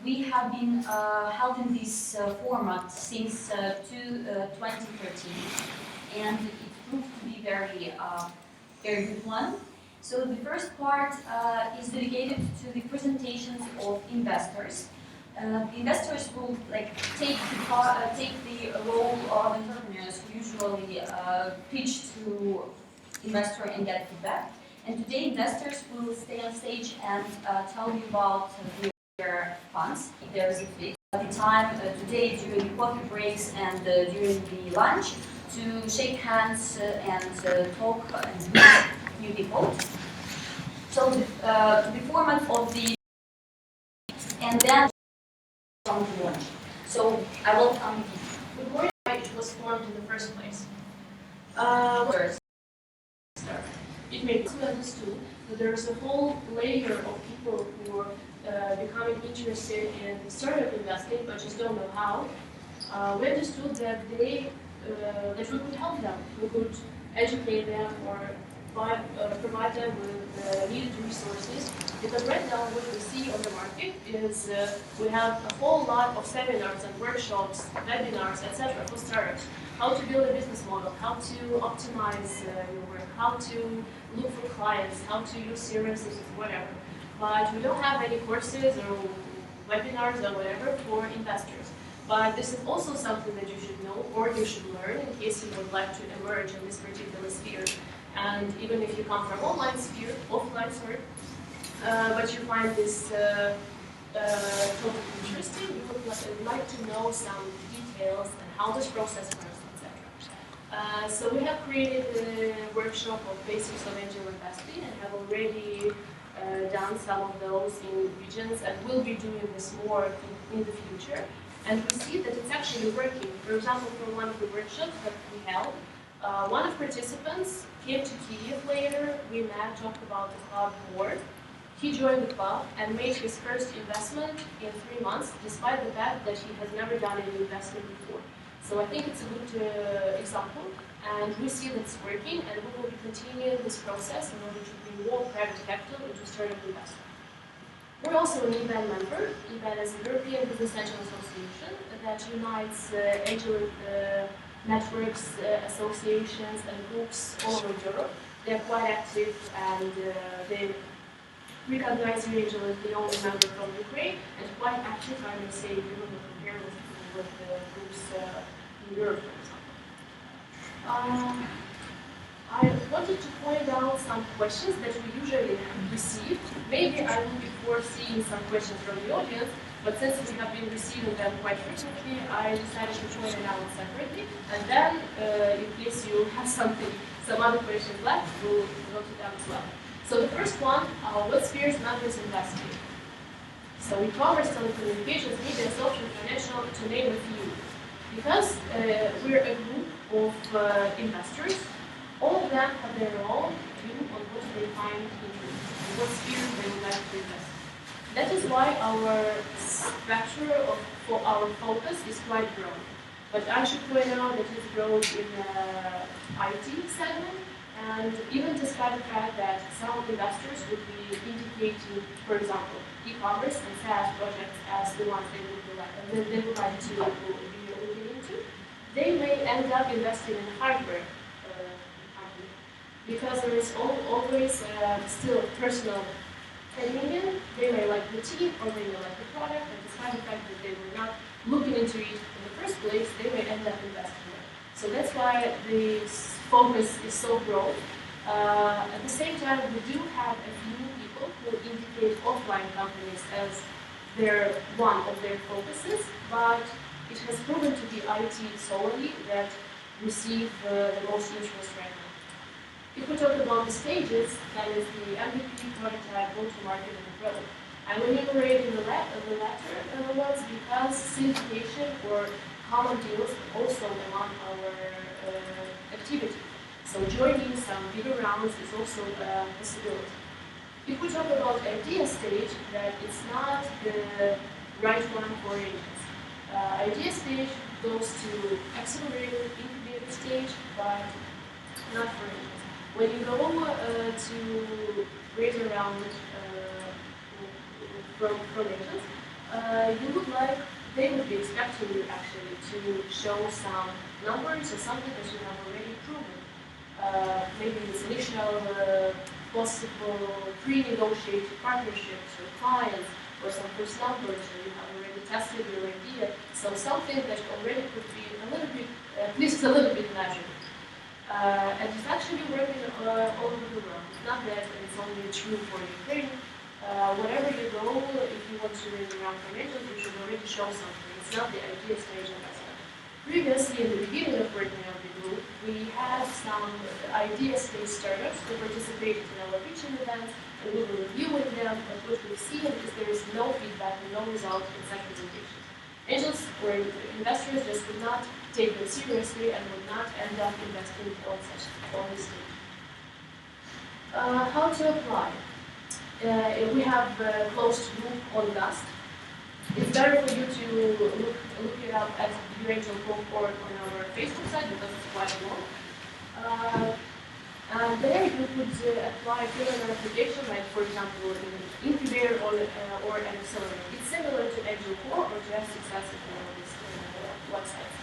We have been held in this format since 2013, and it proved to be very good one. So the first part is dedicated to the presentations of investors. The investors will take the role of entrepreneurs who usually pitch to investor and get feedback. And today investors will stay on stage and tell you about their funds. There is a fix at the time today during the coffee breaks and during the lunch to shake hands and talk and meet new people. So the format of the and then from the launch. So I will come. Why it was formed in the first place? It may be understood that there is a whole layer of people who are becoming interested in startup investing but just don't know how. We understood that that we could help them, we could educate them or provide them with needed resources. Because right now what we see on the market is we have a whole lot of seminars and workshops, webinars, etc. for startups. How to build a business model, how to optimize your work, how to look for clients, how to use services, whatever. But we don't have any courses or webinars or whatever for investors. But this is also something that you should know or you should learn in case you would like to emerge in this particular sphere. And even if you come from offline, but you find this topic interesting, you would like to know some details and how this process works, etc. So we have created a workshop of basics of angel investing and have already done some of those in regions and will be doing this more in the future. And we see that it's actually working. For example, for one of the workshops that we held, one of participants came to Kyiv later, we met, talked about the club board. He joined the club and made his first investment in 3 months, despite the fact that he has never done any investment before. So I think it's a good example, and we see that it's working, and we will be continuing this process in order to bring more private capital into startup investment. We're also an EBAN member. EBAN is a European Business Angel Association that unites angel networks, associations, and groups all over Europe. They're quite active and they recognize your angel as the only member from Ukraine and quite active, I may say, even compared with the groups in Europe, for example. I wanted to point out some questions that we usually receive. Maybe I will be foreseeing some questions from the audience, but since we have been receiving them quite frequently, I decided to point it out separately. And then, in case you have some other questions left, we'll note it down as well. So the first one, what spheres members invest in? So e-commerce, telecommunications, media, social, financial, to name a few. Because we're a group of investors, all of them have their own view on what they find interesting and what spheres they would like to invest. That is why our structure for our focus is quite broad. But I should point out that it's broad in the IT segment, and even despite the fact that some investors would be indicating, for example, e-commerce and SaaS projects as the ones they would like to be looking into, they may end up investing in hardware. Because there is always still personal opinion. They may like the team or they may like the product, and despite the fact that they were not looking into it in the first place, they may end up investing there. So that's why the focus is so broad. At the same time, we do have a few people who indicate offline companies as one of their focuses, but it has proven to be IT solely that receive the most interest right now. If we talk about the stages, that is the MVP, prototype, go-to-market, and growth. I'm enumerating the latter ones because syndication or common deals are also among our activity. So joining some bigger rounds is also a possibility. If we talk about idea stage, that it's not the right one for angels. Idea stage goes to accelerator, incubator stage, but not for angels. When you go to greater round from angels, they would be expecting you actually to show some numbers or something that you have already proven. Maybe this initial possible pre-negotiated partnerships or clients or some first numbers, or you have already tested your idea. So something that already could be a little bit, at least a little bit magical. And it's actually working all over the world. It's not that it's only true for Ukraine. Wherever you go, if you want to ring around financials, you should already show something. It's not the idea stage investment. Previously, in the beginning of working on the group, we had some idea stage startups who participated in our pitching events, and we were reviewing them, but what we've seen is there is no feedback and no result in such presentations. Angels or investors just would not take them seriously and would not end up investing on this stage. How to apply? We have closed group on Dust. It's better for you to look it up at the Angel Group or on our Facebook site because it's quite long. And there you could apply fill an application, like for example in an incubator or an accelerator. It's similar to Angel Core or to F Success if you know this website.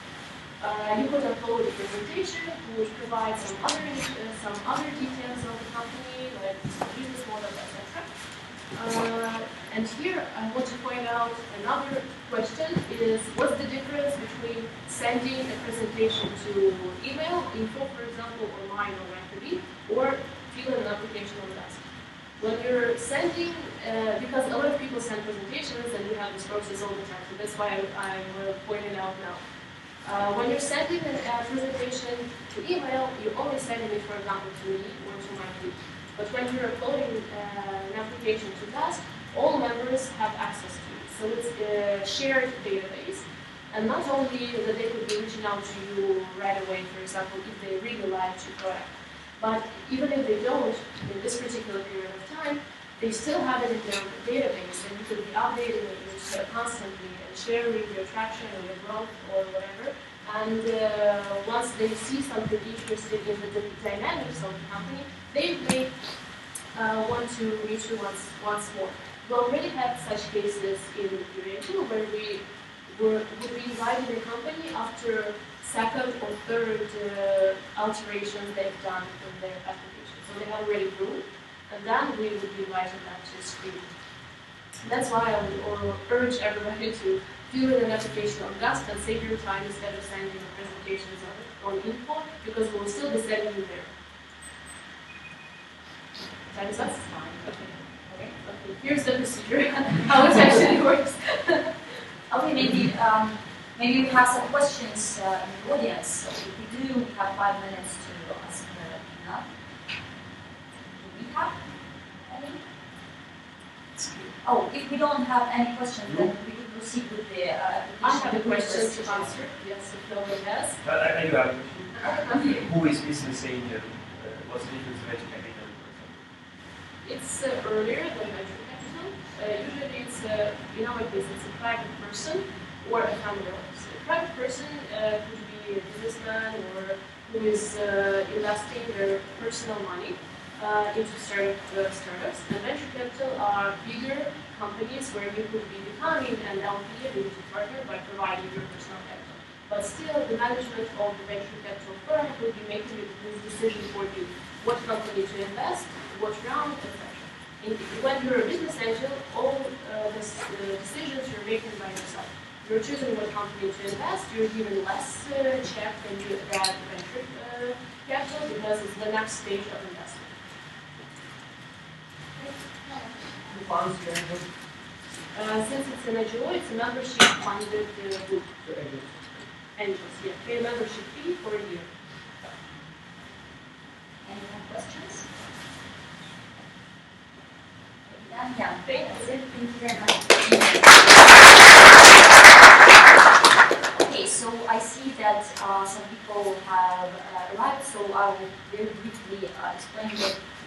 You could upload a presentation which provides some other details of the company, like business model, etc. And here I want to point out another question is what's the difference between sending a presentation to email, info for example, or mine or Rank2B, or filling an application on Dust. When you're sending, because a lot of people send presentations and we have this process all the time, so that's why I'm pointing out now. When you're sending a presentation to email, you're only sending it, for example, to me or to my team. But when you're uploading an application to Dust, all members have access to it. So it's a shared database. And not only that they could be reaching out to you right away, for example, if they really like your product, but even if they don't, in this particular period of time, they still have it in their database, and you could be updating it constantly and sharing your traction or your growth or whatever. And once they see something interesting in the dynamics of the company, they may want to meet you once more. We already had such cases in the period too, where we would be inviting the company after second or third alterations they've done in their application. So they have already grown, and then we would be inviting them to screen. That's why I would urge everybody to fill in an application on Dust and save your time instead of sending presentations on info, because we'll still be sending you there. Time's up? Fine. Okay. Here's the procedure, how it actually works. Okay, maybe we have some questions in the audience. So if we do, we have 5 minutes to ask Ina. Do we have any? Oh, if we don't have any questions, then we could proceed with the application. I have a question to answer. Yes, if no one has. I do have a question. Who is business angel? What's the difference of venture capital, for example? It's earlier than venture capital. Usually it's, in our business, a private person or a family office. A private person could be a businessman or who is investing their personal money into startups. And venture capital are bigger companies where you could be becoming an LP, a limited partner, by providing your personal capital. But still, the management of the venture capital firm will be making this decision for you. What company to invest, what round, etc. When you're a business angel, all the decisions you're making by yourself. You're choosing what company to invest, you're given less check than you that venture capital because it's the next stage of investment. Who funds the angel? Since it's an NGO, it's a membership funded group. So angels. Angels, yeah. Pay a membership fee for a year. Any more questions? Yeah, Thank you very much. Okay, so I see that some people have arrived, so I will very briefly explain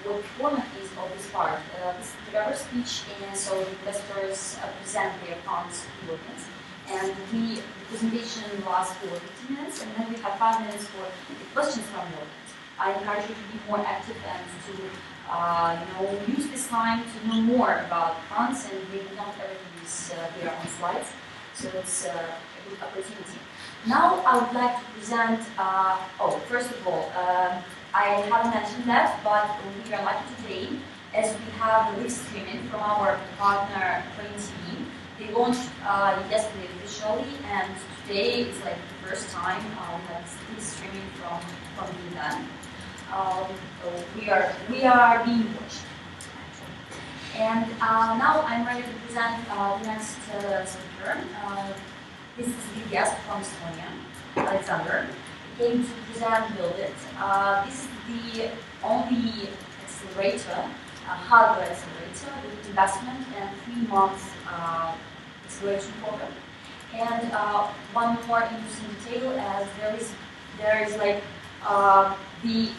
what the format is of this part. This is the cover speech, and so investors present their funds to the audience. And the presentation lasts for 15 minutes, and then we have 5 minutes for questions from the audience. I encourage you to be more active and to use this time to know more about funds, and maybe not everything is here on slides, so it's a good opportunity. Now I would like to present, first of all, I haven't mentioned that, but we are lucky today as we have the live streaming from our partner from.till. They launched yesterday officially, and today is like the first time we have live streaming from the event. So we are being watched, actually. And now I'm ready to present the next speaker. This is the guest from Estonia, Alexander. He came to present Build It. This is the only accelerator, hardware accelerator with investment and 3 months acceleration program. And one more interesting detail, as there is like the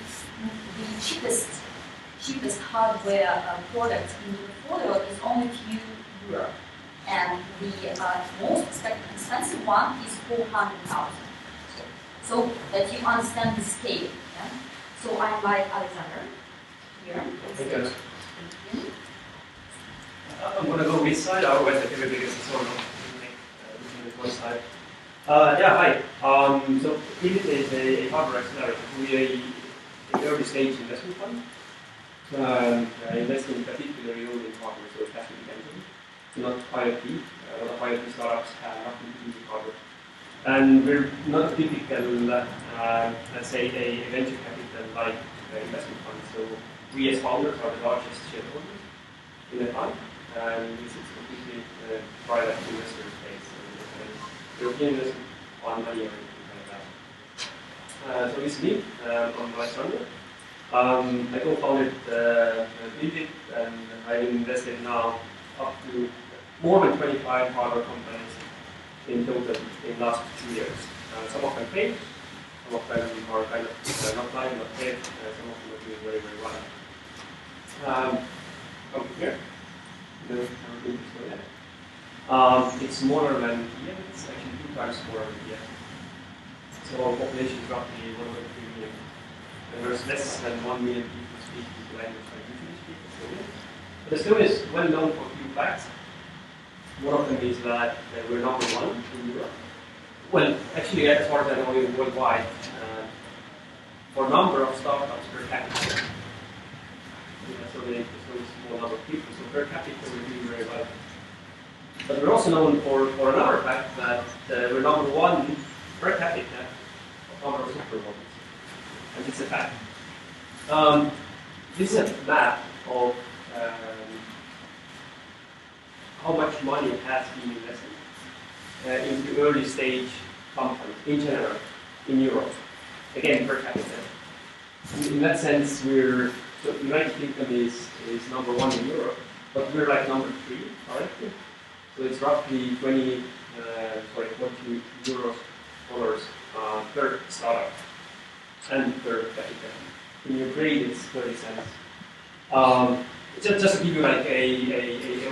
cheapest hardware product in the portfolio is only a few euro, and the most expensive one is 400,000. So that you understand the scale. Yeah? So I invite Alexander here. Thank you. I'm going to go this side, otherwise I think everybody gets sort of one side. Hi. So Kyiv is a hardware accelerator. We are an early stage investment fund. Investing particularly only in hardware, so capital intensive. So not IoT. A lot of IoT startups have nothing to do with hardware. And we're not a typical, let's say, a venture capital-like investment fund. So we as founders are the largest shareholders in the fund, and this is completely private investor space. European investment on money or anything like that. So this is me. I'm Alexander. I co-founded Build It, and I've invested now up to more than 25 hardware companies in total in the last 2 years. Some of them paid, some of them are kind of not live, not paid, some of them are doing very, very well. Come here. It's smaller than Kyiv, it's actually 2 times smaller than Kyiv. So our population is roughly 1.3 million. And there's less than 1 million people speaking the language I usually speak, Estonian. But Estonia is well known for a few facts. One of them is that we're number 1 in Europe. Well, actually, as far as I know, worldwide, for number of startups per capita. So there's a small number of people, so per capita we're doing very well. But we're also known for another fact that we're number 1 per capita of number of supermodels. And it's a fact. This is a map of how much money has been invested into early stage companies in general in Europe. Again, per capita. In that sense, so the United Kingdom is number 1 in Europe, but we're like number 3 currently. So it's roughly 40 euros per startup and per capita. In Ukraine, it's 30 cents. Just to give you like a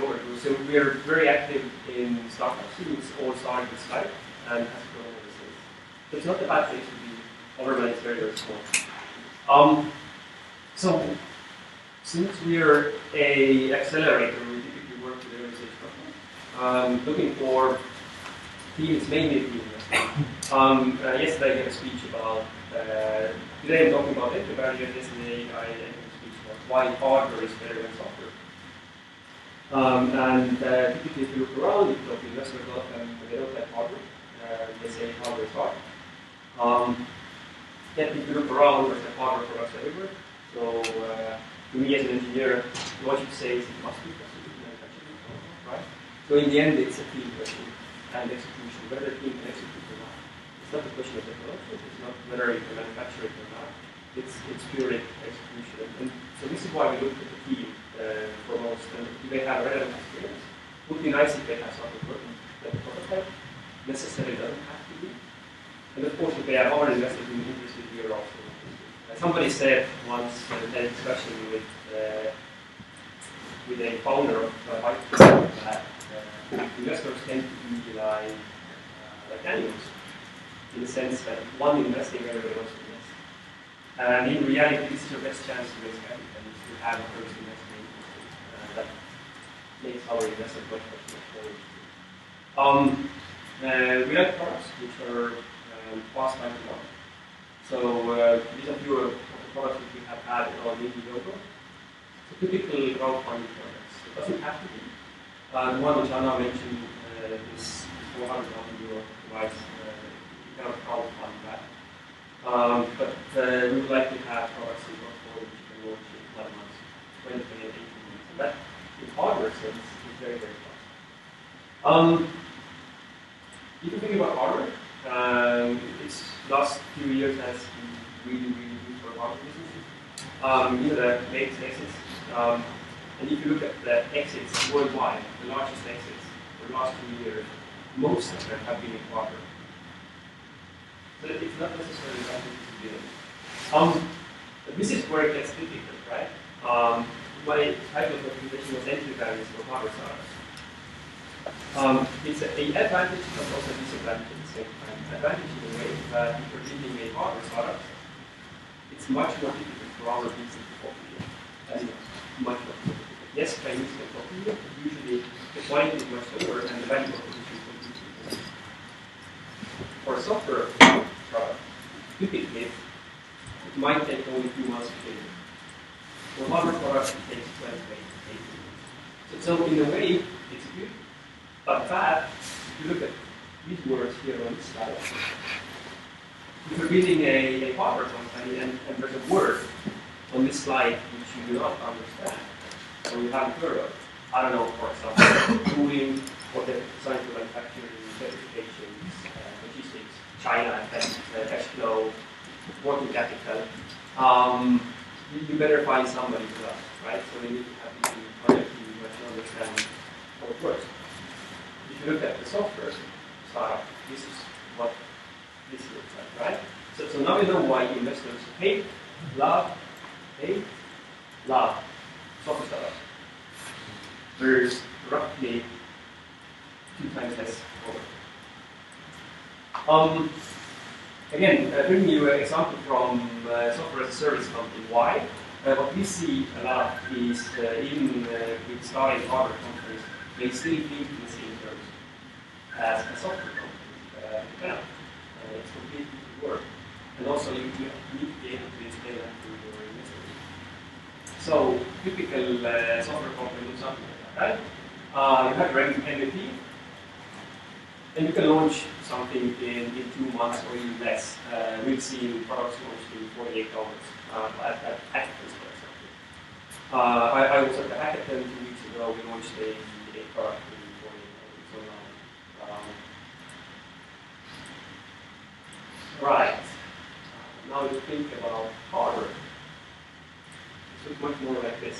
overview, so we're very active in startups. It's all started with Skype and has grown ever since. So it's not a bad thing to be overnight, it's very, very small. So since we're a accelerator, we typically work with early stage companies. Looking for teams, mainly team investment. Yesterday I gave a speech about, today I'm talking about it, but yesterday I gave a speech about why hardware is better than software. Typically if you look around, if you talk to investors, a lot of them, they don't like hardware. They say hardware is hard. Yet if you look around, there's hardware products everywhere. So to me as an engineer, what you say is it must be possible to manufacture it, right? So in the end, it's a team question and execution, whether the team can execute or not. It's not a question of technology, it's not whether you can manufacture it or not. It's purely execution. And so this is why we look at the team foremost. And do they have relevant experience? It would be nice if they have something working that the prototype necessarily doesn't have to be. And of course, if they are already invested in interested, we are also interested. Somebody said once in a discussion with a founder of Bike that investors tend to be like animals, in the sense that one investing, everybody wants to invest. And in reality, this is your best chance to raise capital. to have a first investment that makes our investment much more interesting. We like products which are fast time to market. So these are few of the products that we have had in our meeting logo. So typical crowdfunding products. It doesn't have to be. The one which Anna mentioned is 400,000 euro device. You cannot crowdfund that. But we would like to have products in portfolio which you can launch in 12 months, 20 and 18 months. And that, in hardware sense, is very, very fast. If you think about hardware, its last few years has been really, really good for hardware businesses. You know, the latest exits. And if you look at the exits worldwide, the largest exits for the last 2 years, most of them have been in hardware. So it's not necessarily that easy to do. But this is where it gets difficult, right? My title of the presentation was entry barriers for hardware startups. It's an advantage, but also a disadvantage at the same time. Advantage in a way that if you're building a hardware startup, it's much more difficult for our business to copy it. That's much more difficult. Yes, Chinese can copy it, but usually the quality is much lower and the value proposition is completely different. For a software product, typically, it might take only 2 months to build it. For a hardware product, it takes 12 to 18 months. So in a way, it's good, but bad. If you look at these words here on this slide, if you're building a hardware company and there's a word on this slide which you do not understand, or you haven't heard of, I don't know, for example, tooling, or the design for manufacturing, certifications, logistics, China, cash flow, working capital, you better find somebody for that, right? So you need to have people in project team who actually understand how it works. If you look at the software startup, this is what this looks like, right? So now you know why investors hate, love software startups. There's roughly 2 times less over. Again, bringing you an example from software as a service company. Why? What we see a lot is even with starting hardware companies, they still think in the same terms as a software company. It's completely different work. And also you need to be able to explain that to your investors. So typical software company looks something like that, right? You have ready MVP, and you can launch something in 2 months or even less. We've seen products launched in 48 hours at hackathons, for example. I was at the hackathon 2 weeks ago. We launched a product in 48 hours. Right. Now you think about hardware. It looks much more like this.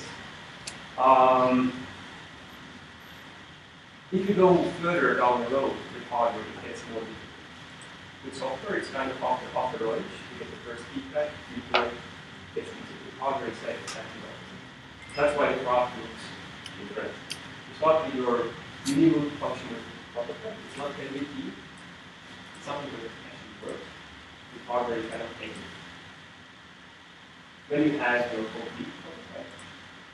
If you go further down the road with hardware, it gets more difficult. With software, it's kind of off the range. You get the first feedback, before it gets easier. With hardware, it's exactly right. That's why the graph looks different. You start with your minimum functional prototype. It's not MVP. It's something that actually works. With hardware, you cannot take it. Then you have your complete prototype.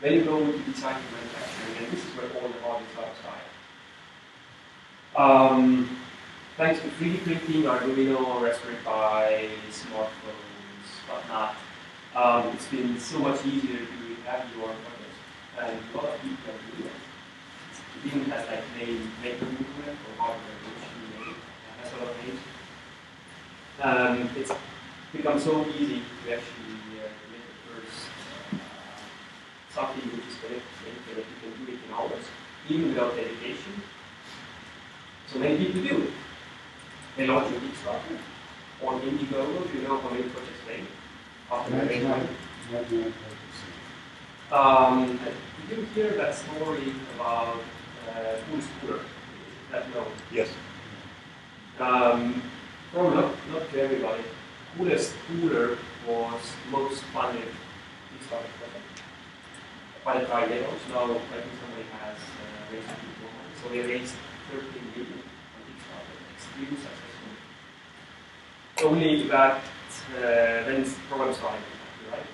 Then you go into design and manufacturing, and this is where all the hardware starts starting. Thanks to 3D printing, Arduino, Raspberry Pi, smartphones, whatnot, it's been so much easier to have your projects, and a lot of people are doing it. It even has like name movement or hardware revolution name. It has a lot of names. It's become so easy to actually make the first something which is connected that you can do it in hours, even without dedication. So many people do it. They launch a Kickstarter on Indiegogo. Do you know how many projects they after they make money? Did you hear that story about Coolest Cooler? That no? Yes. Probably not to everybody. Coolest Cooler was most funded Kickstarter project by the time they launched. Now I think somebody has raised more money. So they raised 13 million on Kickstarter. Extremely successful. Only that then it's problem solving, right?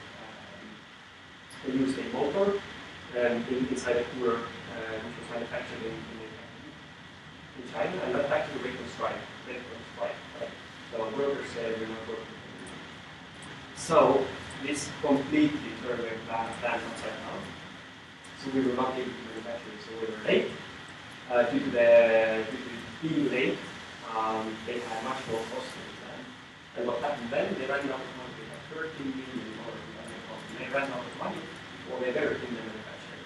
They used a motor inside a cooler, which was manufactured in China, and that factory went on strike. Right? So workers said we're not working. So this completely turned their plan upside down. So we were not able to manufacture it, so we were late. Due to being late, they had much more cost than the plan. And what happened then? They ran out of money. They had $13 million. They ran out of money before they ever in the manufacturing.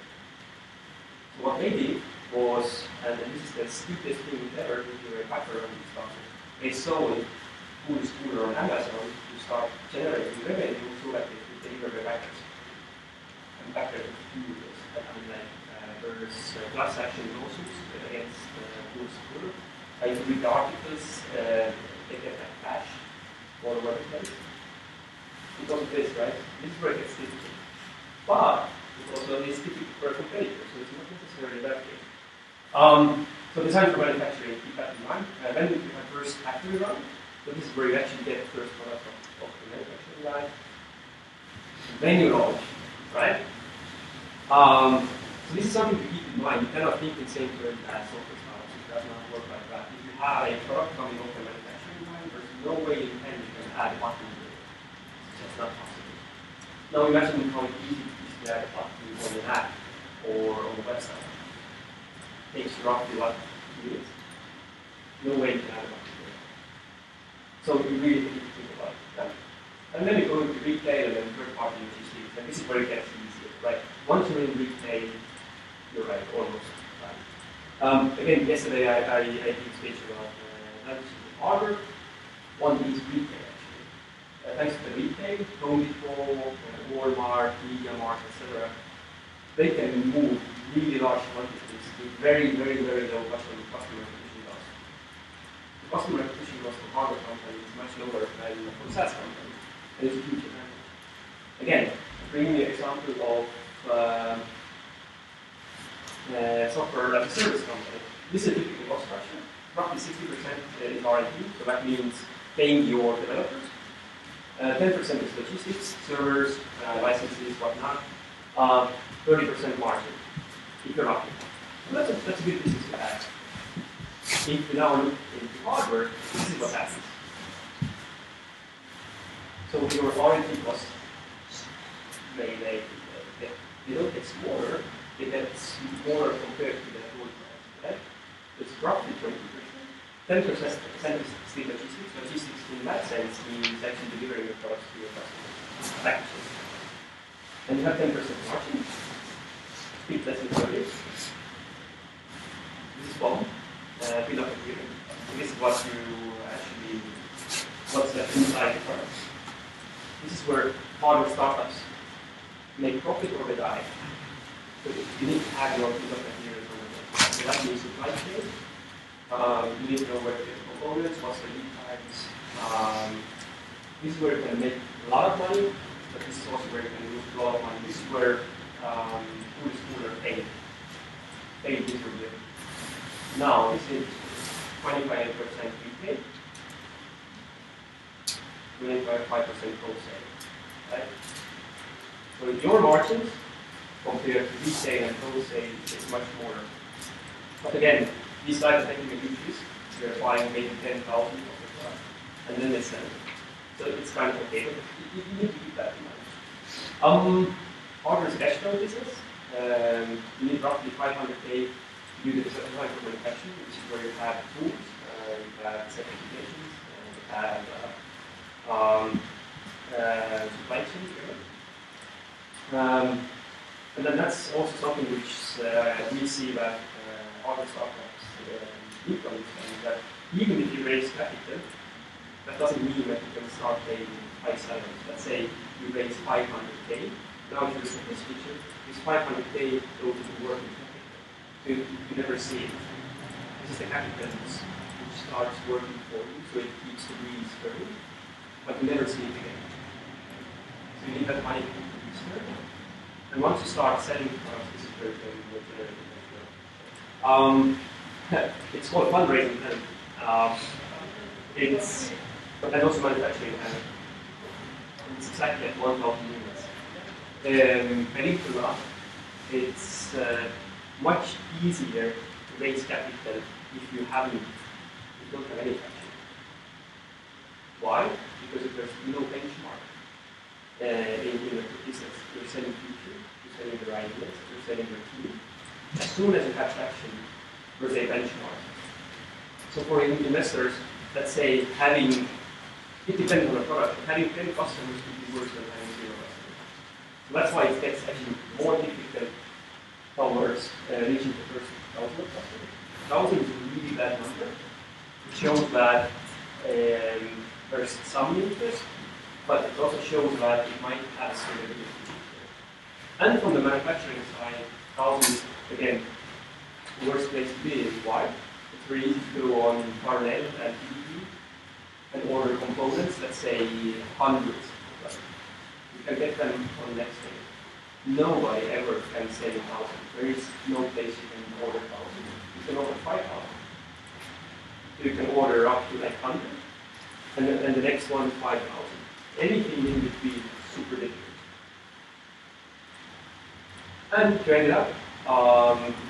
So what they did was, and this is the steepest thing ever if you're a hacker on this stuff, they sold Polish cooler on Amazon to start generating revenue so that they could deliver their backers. And backers do this. I mean, like, there's class action lawsuits against Polish cooler. If you read the articles, they get that cash all over the place. Because of this, right? This is where it gets difficult. But it also is difficult for a competitor, so it's not necessarily that thing. So design for manufacturing, keep that in mind. Then we have first factory run. So this is where you actually get the first product of the manufacturing line. Then you launch, right? So this is something to keep in mind. You cannot think in the same terms as software startups. It does not work like that. If you have a product coming off the manufacturing line, there's no way you can add a button to it. It's just not possible. Now imagine how easy it is to add a button on an app or on a website. Takes roughly what, 2 minutes? No way you can add a button to it. So you really need to think about that. And then you go into retail and then third-party logistics, and this is where it gets easier, right? Once you're in retail, you're right, almost right. Again, yesterday I did a speech about hardware. One is retail, actually. Thanks to the retail, Home Depot, Walmart, MediaMarkt, etc., they can move really large quantities with very, very, very low customer acquisition cost. The customer acquisition cost for hardware company is much lower than for SaaS company, and it's a huge advantage. Again, bringing the example of software as a service company. This is a typical cost structure. Roughly 60% is R&D, so that means paying your developers. 10% is logistics, servers, licenses, whatnot. 30% margin, if you're lucky. So that's a good business to have. If you now look into hardware, this is what happens. So your R&D costs, they don't get smaller, they get smaller compared to the whole price, right? It's roughly 20%. 10% is still logistics. Logistics in that sense means actually delivering the products to your customers. Packaging. And you have 10% margin. Bit less than 30. This is one. Build up a given. This is what you actually, what's left inside the product. This is where hardware startups make profit or they die. So you need to have your bill of materials on the way. So that means supply chain. You need to know where to get the components, what's the lead times. This is where you can make a lot of money, but this is also where you can lose a lot of money. This is where Polish schools are paid miserably. Now, this is 25% prepaid, 25% wholesale, right? So your margins compared to retail and wholesale is much more. But again, these guys are taking a huge risk. They're buying maybe 10,000 of the product, and then they sell it. So it's kind of okay, but you need to keep that in mind. Hardware is a cash flow business. You need roughly 500K to do the design for manufacturing, which is where you have tools, you have certifications, you have supply chain. And then that's also something which we see that hardware startups need to understand that even if you raise capital, that doesn't mean that you can start paying high salaries. Let's say you raise 500K. Now, if you look at this picture, this 500K goes into working capital. So you never see it. This is the capital which starts working for you, so it keeps the wheels turning, but you never see it again. So you need that money to be spent. And once you start selling products, this is where you will generate cash flow. It's called fundraising, and also manufacturing. It's exactly at 1,000 units. believe it or not, it's much easier to raise capital if you don't have any traction. Why? Because if there's no benchmark in your business, you're selling future, you're selling your ideas, you're selling your team. As soon as you have traction, there's a benchmark. So for investors, let's say it depends on the product, but having 10 customers would be worse than having 0 customers. So that's why it gets actually more difficult towards reaching the first 1,000 customers. 1,000 is a really bad number. It shows that there's some interest, but it also shows that it might have a scalability. And from the manufacturing side, 1,000 is, again, the worst place to be. Why? It's very easy to go on parallel and PDP and order components, let's say hundreds. You can get them on the next day. Nobody ever can say 1,000. There is no place you can order 1,000. You can order 5,000. You can order up to like 100, and the next one 5,000. Anything in between is super difficult. And to end it up,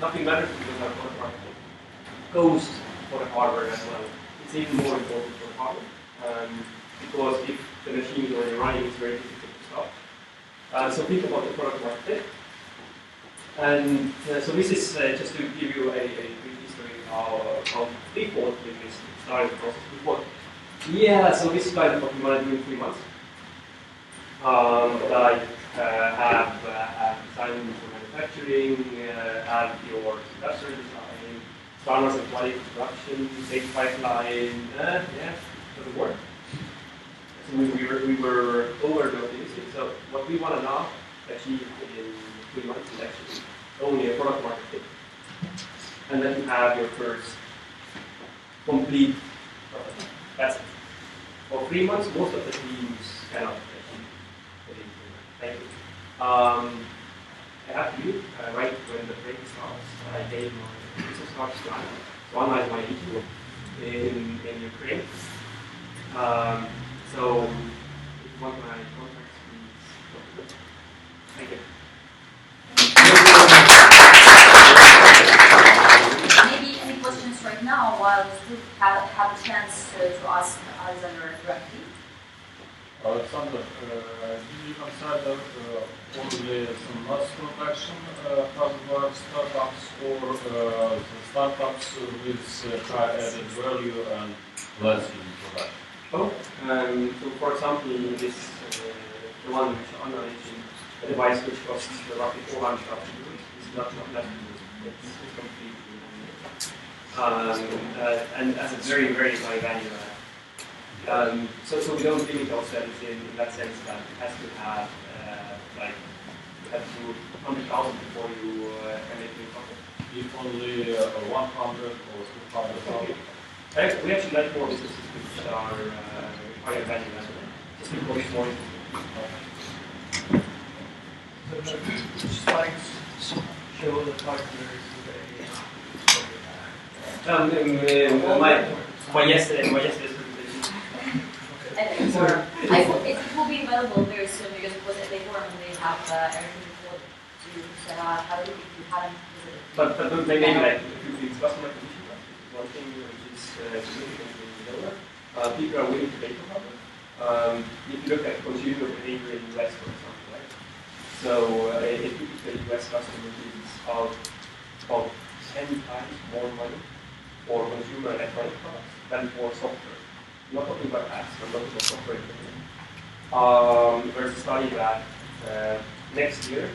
nothing matters because our product marketing goes for the hardware as well. It's even more important for the hardware because if the machine is already running, it's very difficult to stop. So think about the product market fit. And so this is just to give you a brief history of how we thought with this starting process. Yeah, so this is kind of what we want to do in 3 months. Like have design for manufacturing, have your industrial design, standards and quality production, safety pipeline. Yeah, doesn't work. So we were over-optimistic. So what we want to now achieve in 3 months is actually only a product market fit. And then you have your first complete product. That's it. For 3 months, most of the teams cannot achieve within 3 months. Thank you. I have to do right when the break starts. I gave my business card to Anna. So Anna is my agent in Ukraine. So if you want my contacts, please. Thank you. Maybe any questions right now while we still have a chance to ask Alexander directly? Alexander, do you consider only some mass production hardware startups or the startups with high added value and less in production? Oh, so for example, this the one which Anna mentioned, a device which costs roughly 400,000 euros. This is not less than this. It's completely and as a very, very high value add. So we don't limit ourselves in that sense that it has to have like you have to do 100,000 before you can make new profit. If only 100 or 200,000? We actually like more businesses which are higher value as well. Just because it's more Which slides show the partners my yesterday's presentation. I hope it will be available very soon because it was at the forum and they have everything to have a look if you haven't visited. But maybe like if you discuss customer acquisition cost, one thing which is significantly lower, people are willing to pay for it. If you look at consumer behavior in the US, for example, right? So a typical US customer is about 10 times more money for consumer electronic products than for software. I'm not talking about apps, I'm talking about software. There's a study that next year,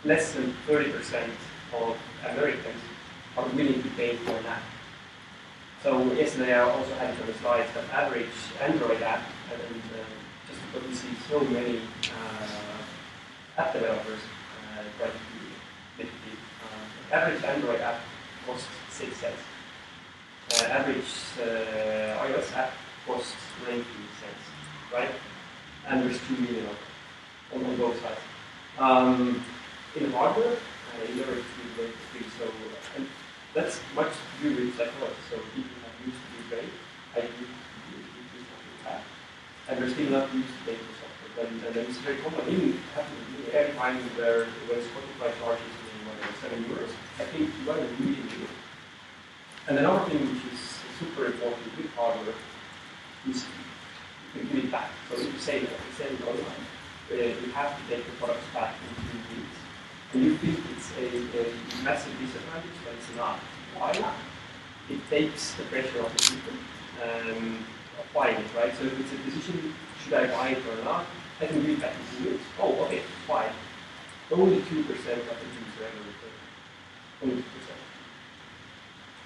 less than 30% of Americans are willing to pay for an app. So yesterday I also had it on the slides that average Android app, and just because we see so many app developers try to do it, average Android app costs 6 cents. Average iOS app costs 19 cents, right? And there's 2 million of them on both sides. In hardware, in order to be very free, so and that's much to do with psychology. So people have used to be great, I used to be have, and they're still not used to pay for software. and then it's very common. Even every time where Spotify charges €7, I think you are really do it. And another thing which is super important with hardware is you can give it back. So if you say that you sell it online, you have to take the products back in 2 weeks. And you think it's a massive disadvantage, but it's not. Why not? It takes the pressure off the people of buying it, right? So if it's a decision, should I buy it or not, I can give it back in 2 weeks. Oh, okay, fine. Only 2% of the user ever return. Only 2%.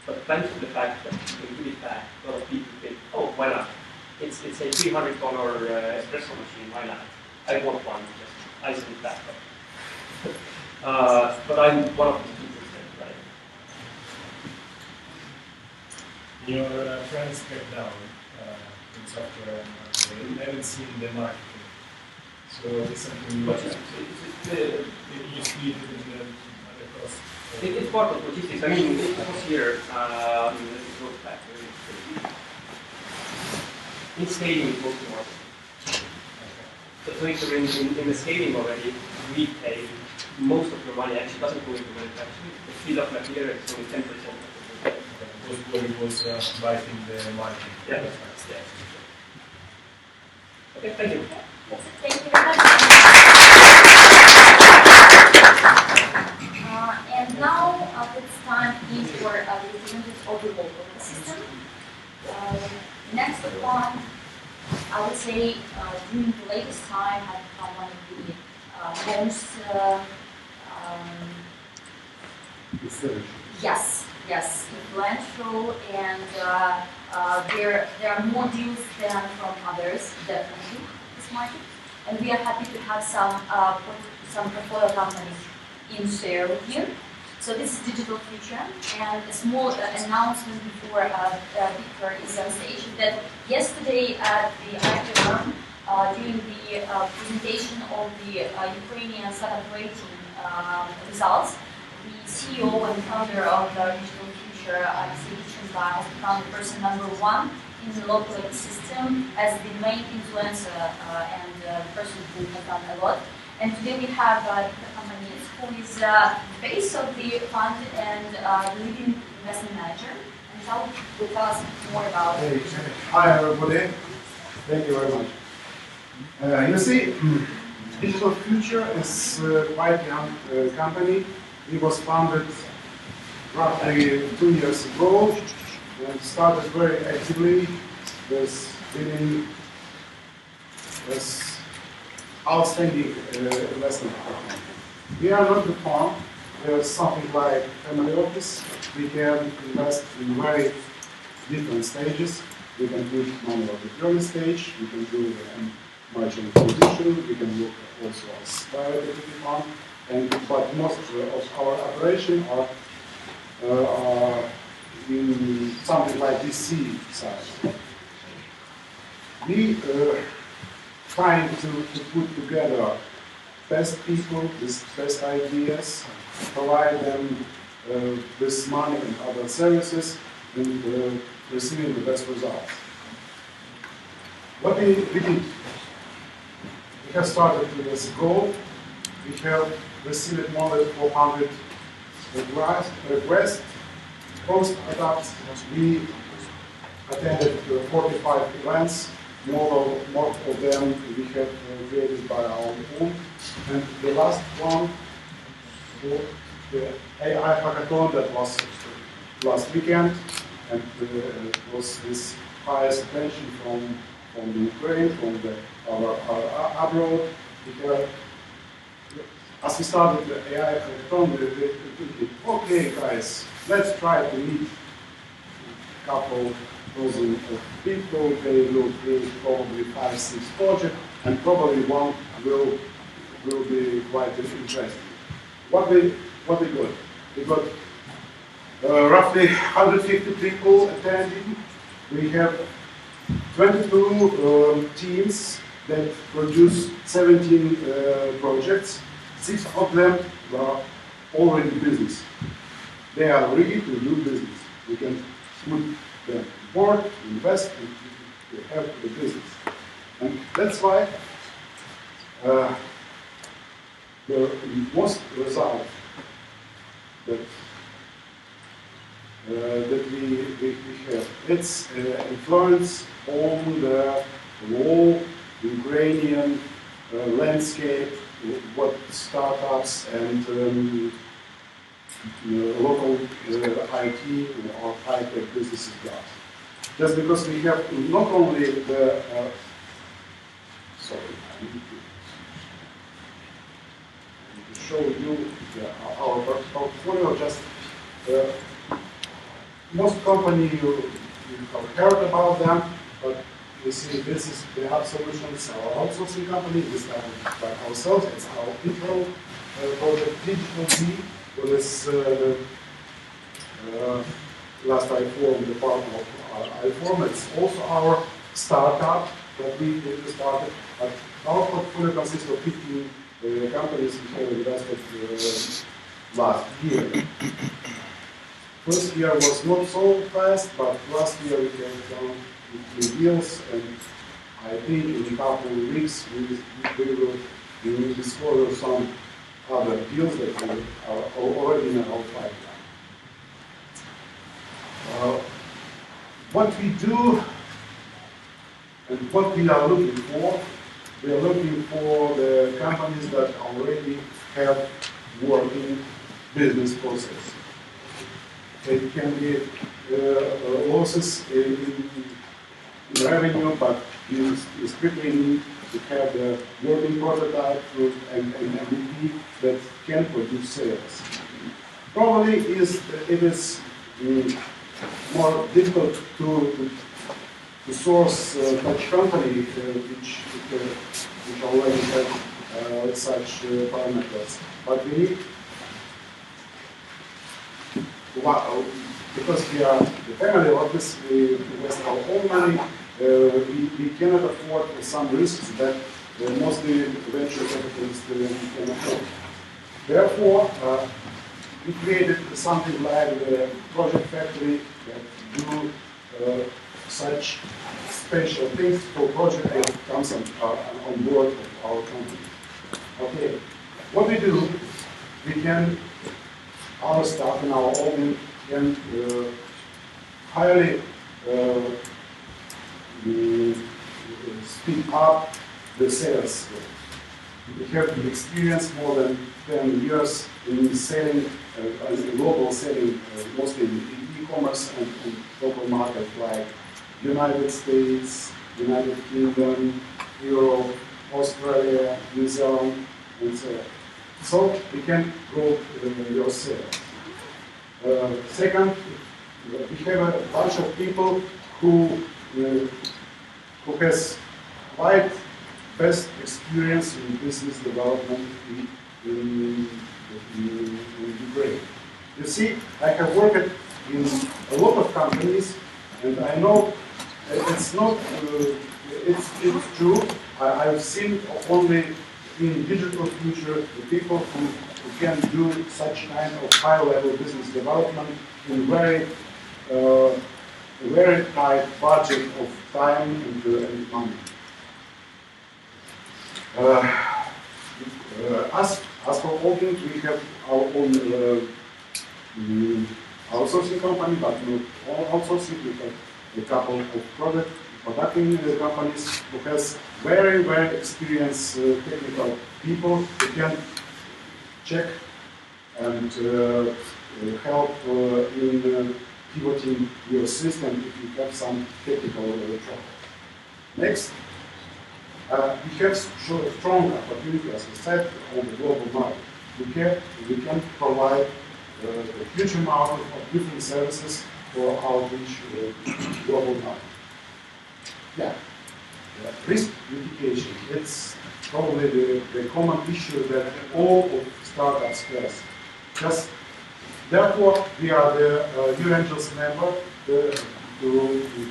But thanks to the fact that you can give it back, a lot of people think, oh, why not? It's a $300 espresso machine, why not? I want one, just I send it back. But I'm one of the 2%, right? Your friends kept down in software and they haven't seen the marketing. So it's something you speed in the other cost. It's part of logistics. I mean, it was here. Let me go back. In scaling, it goes to marketing. So if you're in the scaling already, retail, most of your money actually doesn't go into manufacturing. The speed of material is only 10% of the Was where it was biting the market. Yeah. Okay, thank you. Thank you very much. And now it's time for the representatives of the local system. Next one, I would say during the latest time has become one of the most influential, and there are more deals than from others, definitely, this market. And we are happy to have some portfolio companies in share with you. So this is Digital Future, and a small announcement before Victor is on stage that yesterday at the IPO, during the presentation of the Ukrainian startup rating results, the CEO and founder of Digital Future, Alexey Chizla, has become the person #1 in the local ecosystem as the main influencer and the person who has done a lot. And today we have Victor Companies, who is the base of the fund and the leading investment manager. And Zal will tell us more about it. Hi everybody, thank you very much. You see, Digital Future is quite a young company. It was founded roughly 2 years ago and started very actively with building this outstanding investment partner. We are not the firm. We are something like family office. We can invest in very different stages. We can put money on the early stage. We can do merchant acquisition. We can look also as private equity fund. But most of our operations are in something like VC side. We trying to put together best people with best ideas, provide them with money and other services, and receiving the best results. What we did, we have started 2 years ago. We have received more than 400 requests from startups. We attended 45 events. More of them we have created by our own. And the last one, the AI hackathon that was last weekend, and was this highest attention from the Ukraine, from our abroad. As we started the AI hackathon, we thinking, okay guys, let's try to meet a couple dozen of people. They will create probably 5-6 projects, and probably one will be quite interesting. What we got? We got roughly 150 people attending. We have 22 teams that produce 17 projects. 6 of them are already business. They are ready to do business. We can put them board, invest, and have the business. And that's why The most result that we have, its influence on the whole Ukrainian landscape, what startups and local IT or high-tech businesses does. Just because we have not only the sorry, I need to show you our portfolio. Just most companies you have heard about them, but you see this is the Hub Solutions, our outsourcing company. We started by ourselves. It's our internal project, Digital B, who is last I formed the partner of iForm. It's also our startup that we started. But our portfolio consists of 15 companies we have invested last year. First year was not so fast, but last year we have done 2 deals, and I think in a couple of weeks we will discover some other deals that are already in our pipeline. What we do and what we are looking for, we are looking for the companies that already have working business process. It can be losses in revenue, but you strictly need to have the working prototype and MVP that can produce sales. Probably it is more difficult to source such company which already have such parameters. But we need, because we are the family office, we invest our own money, we cannot afford some risks that mostly venture capitalists can afford. Therefore, we created something like the project factory that do such special things for project that comes on board of our company. Okay, what we do, we can, our staff and our own can highly speed up the sales. We have experience more than 10 years in selling, global selling, mostly in e-commerce and local markets like United States, United Kingdom, Europe, Australia, New Zealand, and so on. So we can grow your sales. Second, we have a bunch of people who has quite best experience in business development in Ukraine. You see, I have worked in a lot of companies, and I know it's not, it's true. I've seen only in digital future the people who can do such kind of high-level business development in very tight budget of time and money. As for holding, we have our own outsourcing company, but not all outsourcing. We have a couple of producing companies who has very experienced technical people who can check and help in pivoting your system if you have some technical trouble. Next, we have strong opportunity, as I said, on the global market. We can provide a huge amount of different services for outreach global market. Yeah, risk mitigation. It's probably the common issue that all of startups face. Just therefore, we are the New Angels member to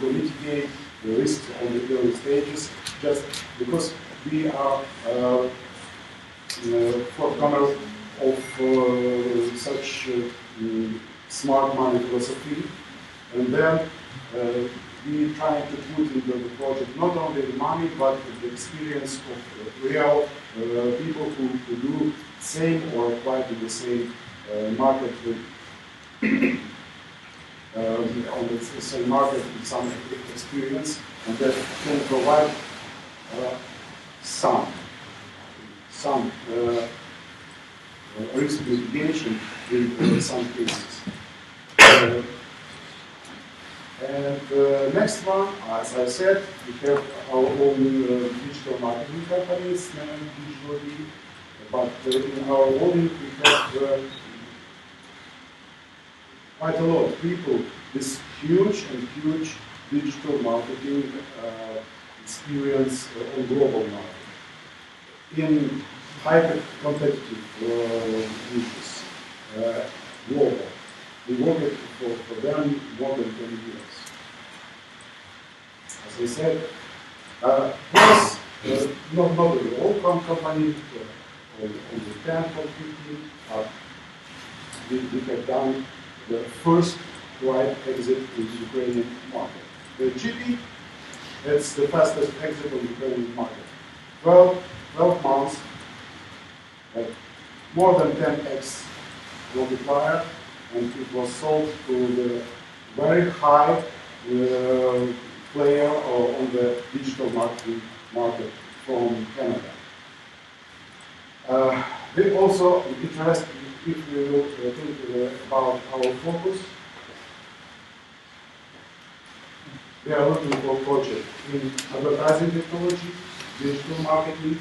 mitigate the risks on the early stages. Just because we are forerunner of such smart money philosophy, and then we try to put into the project not only the money, but the experience of real people who do same or quite in the same market on the same market with some experience, and that can provide some risk mitigation in some cases. And next one, as I said, we have our own digital marketing companies named digitally, but in our holding we have quite a lot of people with huge digital marketing experience on global market in hyper competitive niches, global. We worked for them more than 10 years. As I said, plus not the whole company, on the 10 or 15, we have done the first wide exit in the Ukrainian market. The GP, it's the fastest exit on the Ukrainian market. 12 months, more than 10x multiplier, and it was sold to the very high player on the digital marketing market from Canada. We also interested, if we will think about our focus, we are looking for projects in advertising technology, digital marketing.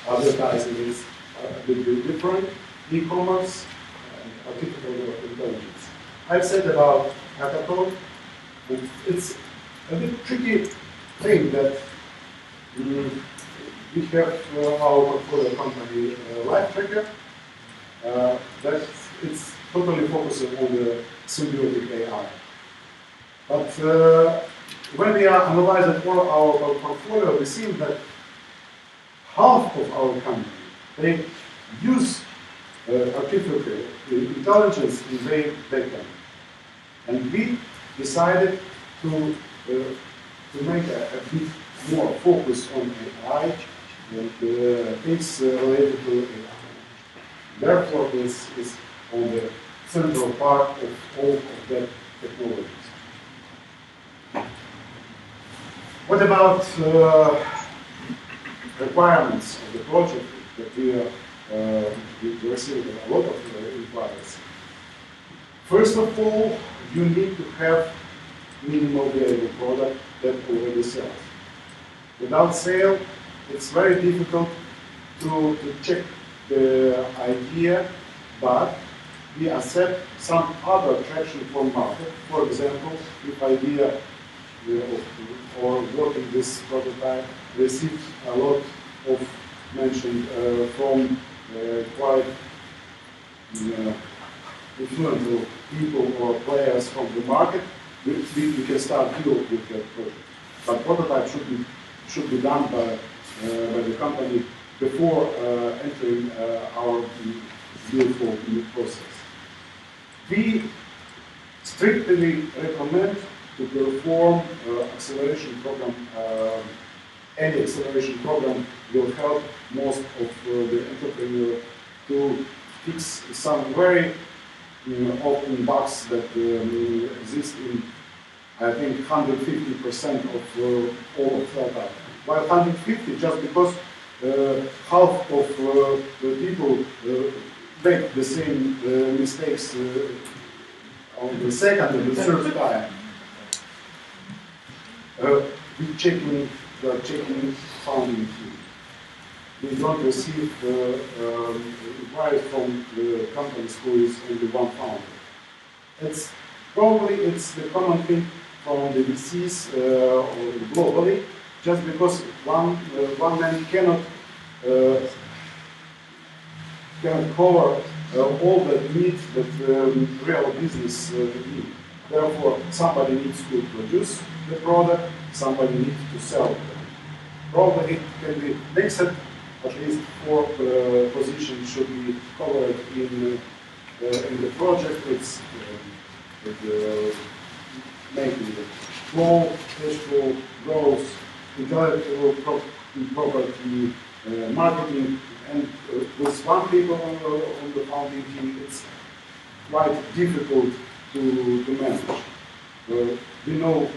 Advertising is a bit different, e-commerce, and artificial intelligence. I've said about hackathon, but it's a bit tricky thing that we have our portfolio company LifeTracker, that it's totally focusing on the symbiotic AI. But when we are analyzing all our portfolio, we see that half of our company, they use artificial intelligence in their backend. And we decided to make a bit more focus on AI and things related to AI. Therefore, this is on the central part of all of that technologies. What about requirements of the project that we received a lot of inquiries? First of all, you need to have minimal viable product that already sells. Without sale, it's very difficult to check the idea, but we accept some other traction from market. For example, if idea or working this prototype received a lot of mention from quite influential people or players from the market, we can start deal with that project. But prototype should be done by the company before entering our beautiful new process. We strictly recommend to perform acceleration program. Any acceleration program will help most of the entrepreneur to fix some very open bugs that exist in, I think, 150% of all of startups. Why 150? Just because half of the people make the same mistakes on the second and the third time. We are checking founding team. We don't receive inquiries from the companies who is only one founder. It's the common thing from the VCs globally, just because one man cannot cover all the needs that real business need. Therefore, somebody needs to produce the product, somebody needs to sell it. Probably it can be mixed, at least 4 positions should be covered in the project. It's making it. flow, cash flow, growth, intellectual property, marketing, and with one people on the founding team, it's quite difficult to manage. We know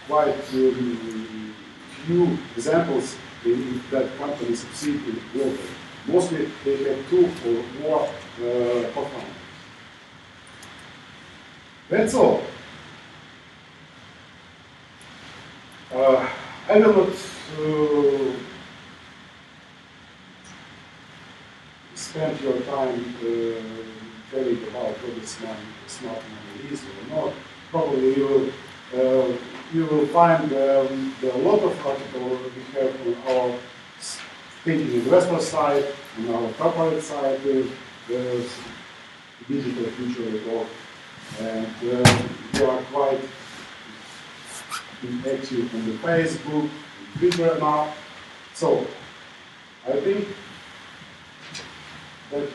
quite few examples in that companies succeed in globally. Mostly they have 2 or more co-founders. That's all. I will not spend your time telling about whether smart money is or not. Probably you will find a lot of articles we have on our thinking investor side, on our corporate side, digital future report, and you are quite active on the Facebook, Twitter now. So I think that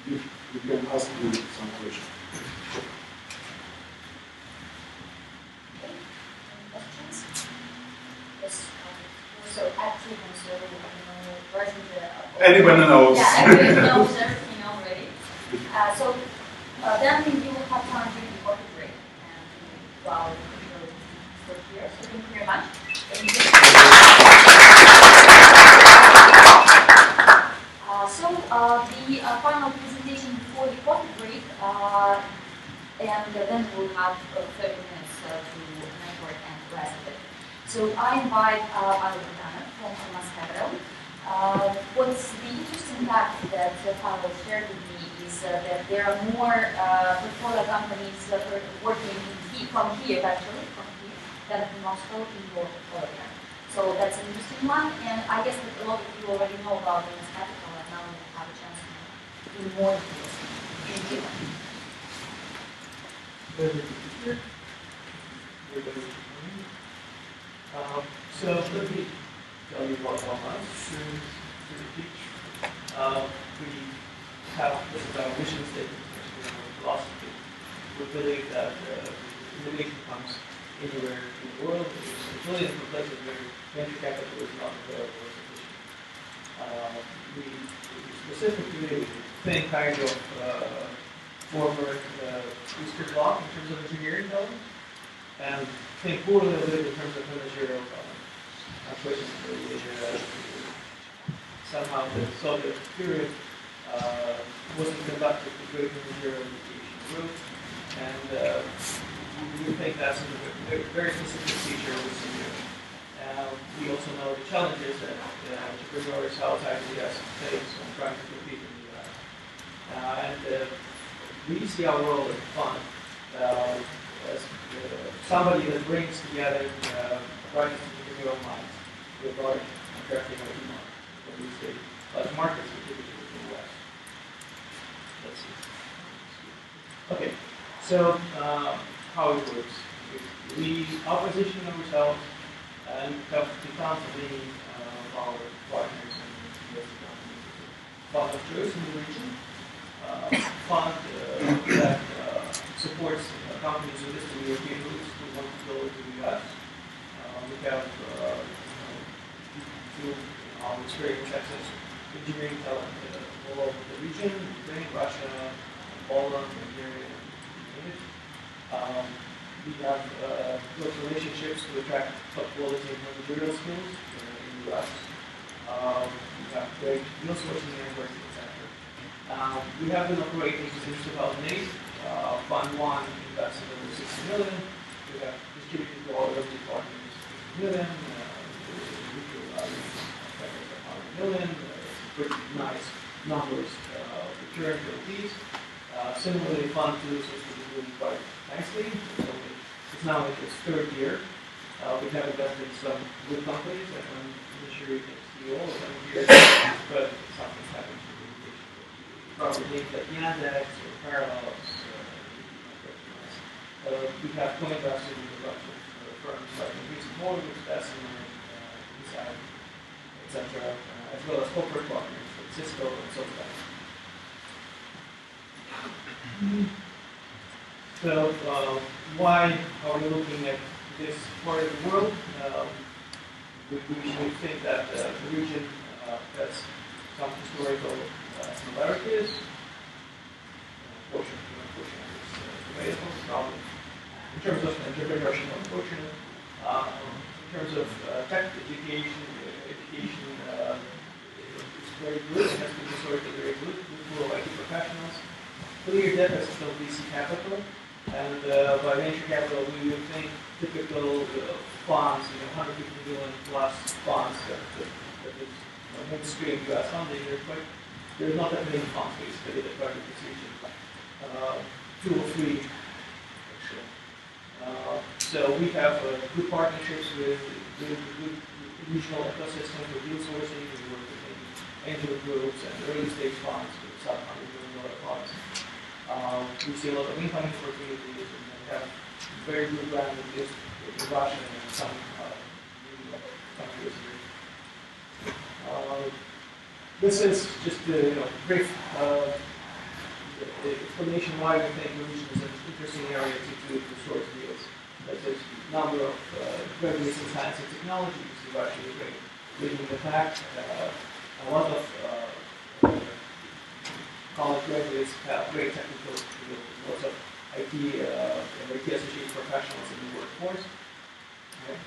you can ask me some questions. Questions? Yes. So active and so where's the Anyone knows. Yeah, everyone knows everything already. Then you will have time to the coffee break and while we're still here. So thank you very much. The final presentation before the coffee break, and then we'll have 30 minutes to network and the rest of it. So I invite Alexander from Capital. What's the interesting fact that Pavel shared with me is that there are more portfolio companies that are working from Kyiv, actually, than from Moscow in your portfolio. So that's an interesting one, and I guess that a lot of you already know about Venus Capital, and now we have a chance to do more details. Thank you. So let me tell you what our students teach. We have, this is our mission statement, this is our philosophy. We believe that innovation comes anywhere in the world. There's billions of places where venture capital is not available or sufficient. We specifically think kind of forward Eastern Bloc in terms of engineering development, and think forward a little bit in terms of managerial development. Somehow the Soviet period wasn't conducted with great managerial education group, and we think that's a very specific feature of this year. We also know the challenges that entrepreneurs outside the US face when trying to compete in the US. And we see our role as fun, as somebody that brings together brightest entrepreneurial minds with large attracting IT markets, what we say, large markets, particularly in the US. Let's see. Okay, so how it works. We position ourselves and have become the our partners and fund of choice in the region. Fund that supports companies with Eastern European roots who want to go to the US. We have, through our experience, access to engineering talent all over the region, Ukraine, Russia, Poland, Bulgaria, we have built relationships to attract top quality managerial skills in the US. We have great deal sourcing networks, etc. We have been operating since 2008. Fund 1 invested over 60 million. We have distributed to all early partners 50 million. $100 million. Pretty nice numbers return to LPs. Similarly, Fund 2 seems to be doing quite nicely. It's now in its third year. We have invested in some good companies, and I'm sure you can see all of them here, but something's happened to the invitation. Probably names like Yandex or Parallels. We have co-invested in a bunch of firms like Increasing Mortgage, Bessemer, Inside, etc., as well as corporate partners like Cisco and so forth. So, why are we looking at this part of the world. We think that the region has some historical similarities. Unfortunately, it's debatable, probably. In terms of entrepreneurship, unfortunately. In terms of tech education it's very good. It has been historically very good. Full of IT professionals. Clear deficit of VC capital. And by venture capital, we would think typical funds, 150 million plus funds that is mainstream US funding. There's not that many funds basically that try to decision. 2 or 3 actually. So we have good partnerships with good regional ecosystems for deal sourcing. We work with angel groups and early stage funds with sub-$100 million funds. We see a lot of incoming opportunities and have very good brand with this in Russia and some countries. This is just a brief explanation why we think the region is an interesting area to source deals. There's a number of graduates in science and technology. You see Russia is leading the pack. A lot of college graduates have great technical skills, lots of IT and IT associated professionals in the workforce. Okay.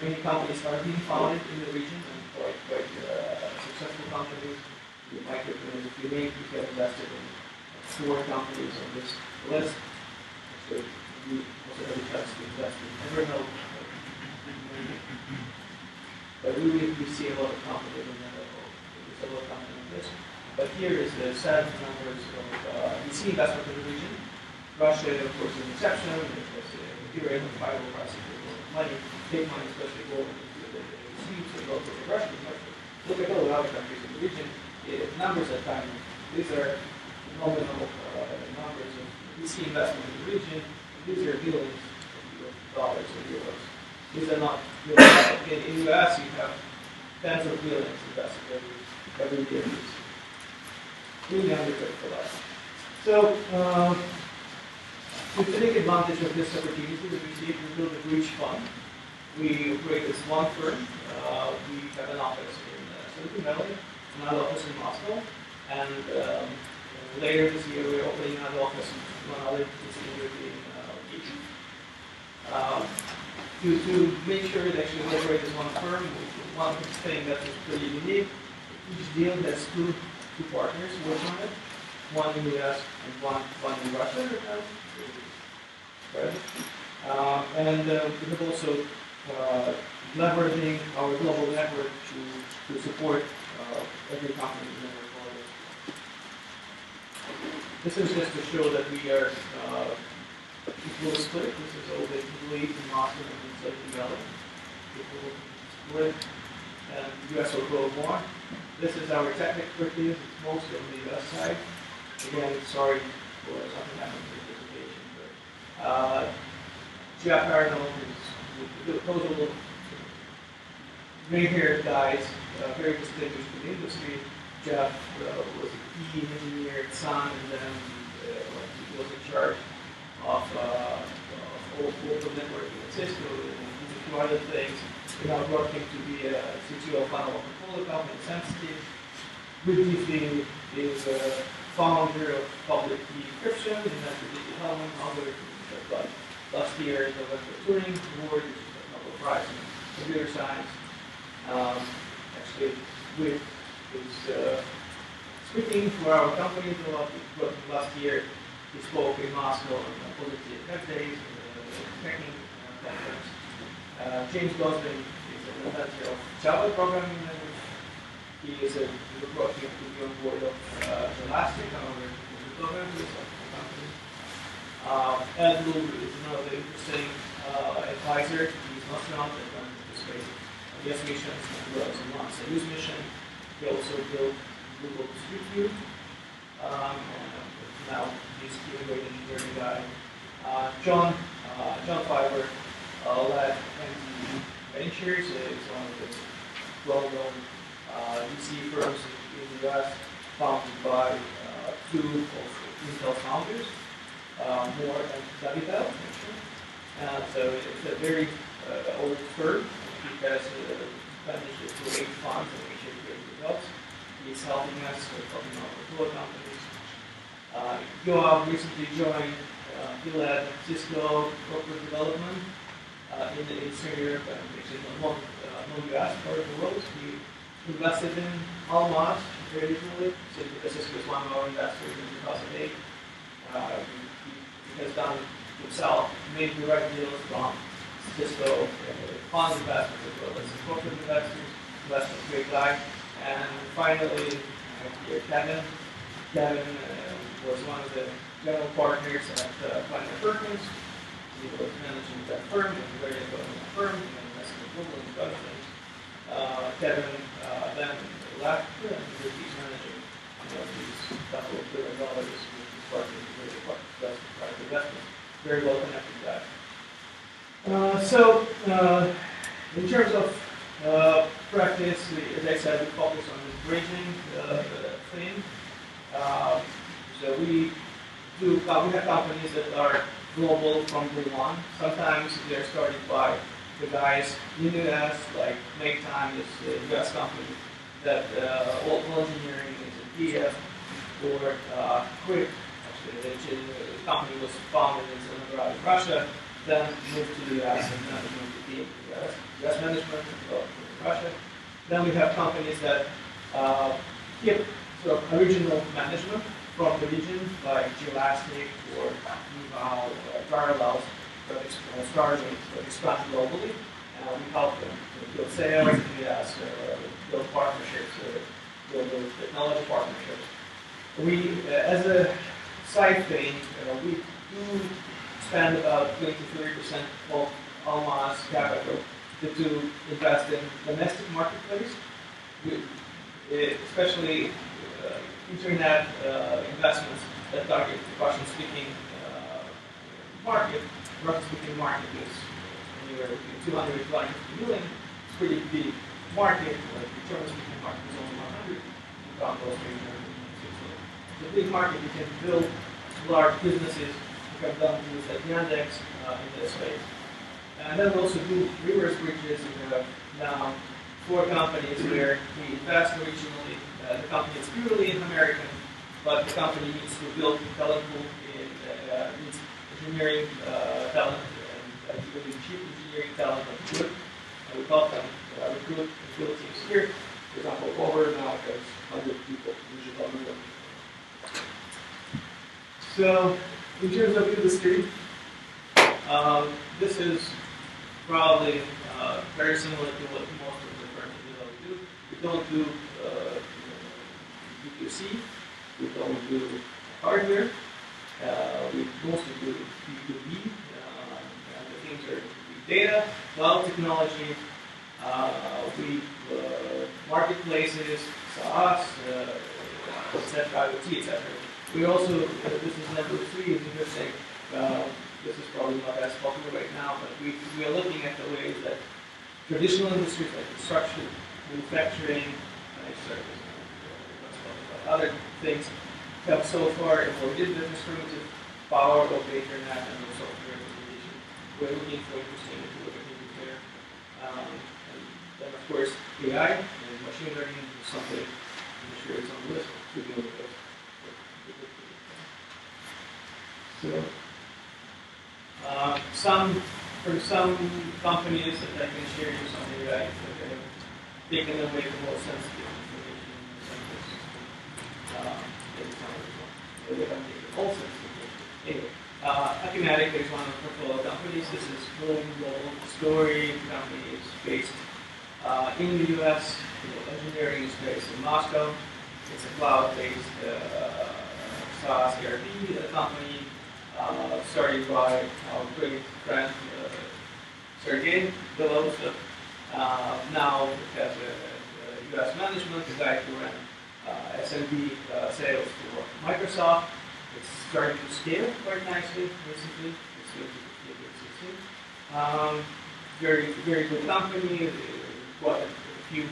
Many companies are being founded in the region and quite successful companies. You might have been, if you name, you have invested in 4 companies on this list. So we also have a chance to invest in Evernote. But we see a lot of companies in that. There's a lot of companies on this. But here is the sad numbers of VC investment in the region. Russia, of course, is an exception. It was a period of high oil prices, money, big money, especially going into the Swedes and local Russian market. Look at all the other countries in the region. The numbers are tiny. These are nominal numbers of VC investment in the region. These are billions of dollars or euros. These are not billions. In the US, you have tens of billions invested every year. It's really underpaid for that. So, to take advantage of this opportunity that we see, we built a bridge fund. We operate as one firm. We have an office in Silicon Valley, another office in Moscow, and later this year we're opening another office in one other European location. To make sure that actually we operate as one firm, one thing that is pretty unique, each deal has two partners working on it, one in the US and one in Russia. And we have also leveraging our global network to support every company in our portfolio. This is just to show that we are equally split. This is all the Middle East and Moscow and Silicon Valley. Equal split, and the US will grow more. This is our tech expertise. It's mostly on the US side. Again, sorry for something happened with the presentation, but Jeff Arnold is those are little gray-haired guys, very distinguished in the industry. Jeff was a key engineer at Sun, and then he was in charge of open networking at Cisco and a few other things. We now brought him to be a CTO of one of our portfolio company, Sensitive. Briefly is a founder of public key encryption, and that's the digital element, other but last year the Turing Award, which is a Nobel Prize in computer science. Actually, with his speaking for our company last year, he spoke in Moscow on Positive Tech Days, technical conference. James Gosling is an inventor of Java programming language. He brought him to be on board of Elastic, our programmers of the company. Ed Lou is another interesting advisor. He's an astronaut that went into space on yes missions as well as on Soyuz mission. He also built Google Street View. Now he's a great engineering guy. John Fiber led NTE Ventures. It's one of the well-known VC firms in the US, founded by 2 of Intel founders. more than Untitled, actually. So it's a very old firm because managed to raise funds and achieve great results. He's helping us with helping our portfolio companies. Yoav recently joined, he led Cisco corporate development in Eastern Europe and actually non-US part of the world. He invested in Almas very recently, so Cisco is one of our investors in 2008. He has done himself made direct deals from Cisco fund investors as well as corporate investors, investment grade guy. And finally, here Kevin. Kevin was one of the general partners at Kleiner Perkins. He was managing that firm and very involved in that firm and invested in Google and other things. Kevin then left and he's managing these couple of $1 billion with his partners, really private investments. Very well connected guy. In terms of practice, as I said, we focus on this bridging thing. So we have companies that are global from day one. Sometimes they're started by the guys in the US, like Maketime is a US company that all engineering is in Kyiv, or Quick, actually, the company was founded in Leningrad, Russia, then moved to the US and management became the US management in Russia. Then we have companies that keep sort of original management from the region, like Geelastic or Nival or Parallels, that expand globally. And we help them to build sales in the US, build partnerships, build technology partnerships. We, as a side thing, we do spend about 20-30% of Alma's capital to invest in domestic marketplace, especially internet investments that target the Russian-speaking market. Russian-speaking market is anywhere between 200 to 250 million. It's a pretty big market. Like the German-speaking market is only 100. You count those three German. It's a big market. You can build large businesses. We have done things like Yandex in this space. And then we also do reverse bridges. We have now 4 companies where we invest originally. The company is purely American, but the company needs to build talent pool needs engineering talent and really cheap engineering talent that's good. And we help them recruit and build teams here. For example, over now has 100 people usually on the work. So, in terms of industry, this is probably very similar to what most of the firms do. We don't do B2C, we don't do hardware, we mostly do B2B, and the things are big data, cloud technology, marketplaces, SaaS, etc., IoT, etc. We also, this is number 3, is interesting. This is probably not as popular right now, but we are looking at the ways that traditional industries like construction, manufacturing, other things have so far avoided the transformative power of the internet and the software implementation. We're looking for interesting opportunities there. And then, of course, AI and machine learning is something I'm sure it's on the list to deal with those. So, for some companies that I can share you some data that have taken away the most sensitive information in the centers. Anyway, Acumatic is one of the portfolio companies. This is Global Story. The company is based in the US. Engineering is based in Moscow. It's a cloud-based SaaS ERP company started by our great friend Sergey Belousov. Now it has a US management, the guy who ran SMB sales for Microsoft. It's starting to scale quite nicely recently. It's going to 16. Very, very good company. Quite a few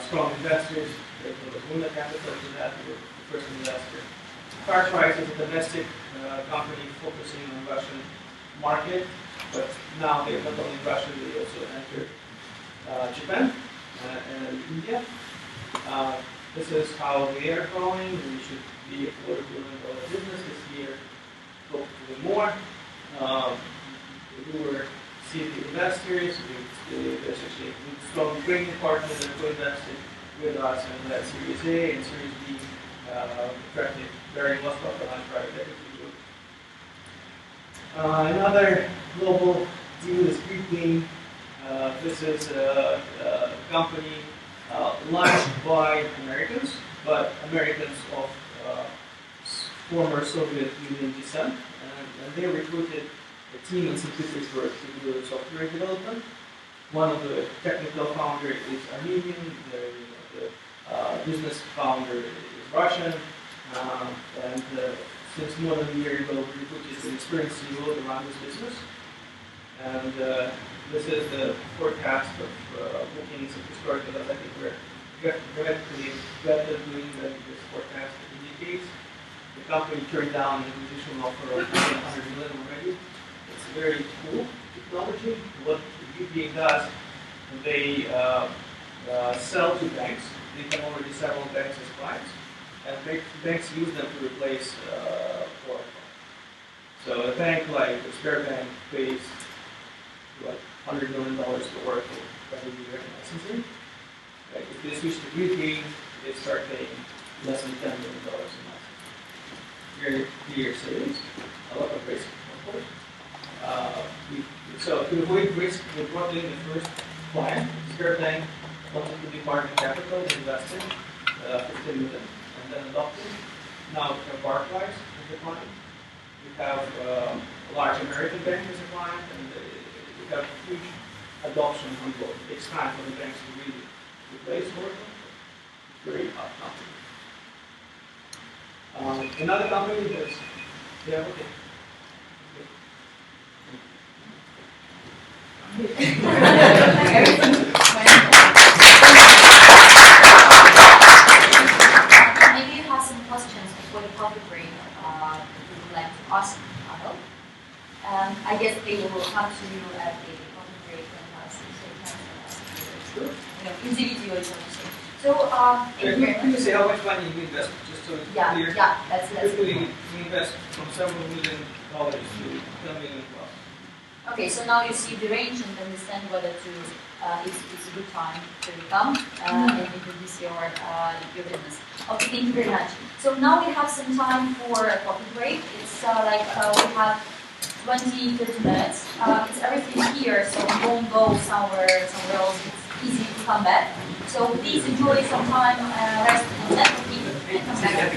strong investors. There was Luna Capital to that, the first investor. Car Price is a domestic company focusing on Russian market, but now they're not only Russian, they also entered Japan and India. This is how they are growing. We should be a $250 million business this year, hopefully more. We were seed investors. There's actually a strong trading partner that co-invested with us in that Series A and Series B, attracted very well-capitalized private equity group. Another global deal is Kyiv. This is a company launched by Americans, but Americans of former Soviet Union descent, and they recruited a team in St. Petersburg to do software development. One of the technical founders is Armenian, the business founder is Russian, and since more than a year ago, we recruited an experienced CEO to run this business. And this is the forecast of bookings of historical that I think we're dramatically better doing than this forecast indicates. The company turned down an acquisition offer of $100 million already. It's very cool technology. What UPA does, they sell to banks. They have already several banks as clients, and banks use them to replace Oracle. So a bank like the Sberbank pays like $100 million to Oracle every year in licensing. Like if they switch to Kyiv, they start paying less than $10 million in licensing. Very clear savings, a lot of risk, of course. So to avoid risk, we brought in the first client, Sberbank, wanted to be part of capital, invested $15 million, and then adopted. Now we have Barclays as a client. We have a large American bank as a client, and we have huge adoption from both. It takes time for the banks to really replace Oracle. It's very hot company. Another company that's, yeah, okay. Maybe you have some questions before the coffee break you would like to ask Pavel. I guess they will come to you at the coffee break and individually, so to say. So, Can you say how much money you invest? Just so it's clear. Yeah, that's Typically, we invest from several $1 million to $10 million plus. Okay, so now you see the range and understand whether it's a good time to come and introduce your business. Okay, thank you very much. So now we have some time for a coffee break. It's we have 20-30 minutes. It's everything here, so we won't go somewhere else. It's easy to come back. So please enjoy some time, rest and networking, and come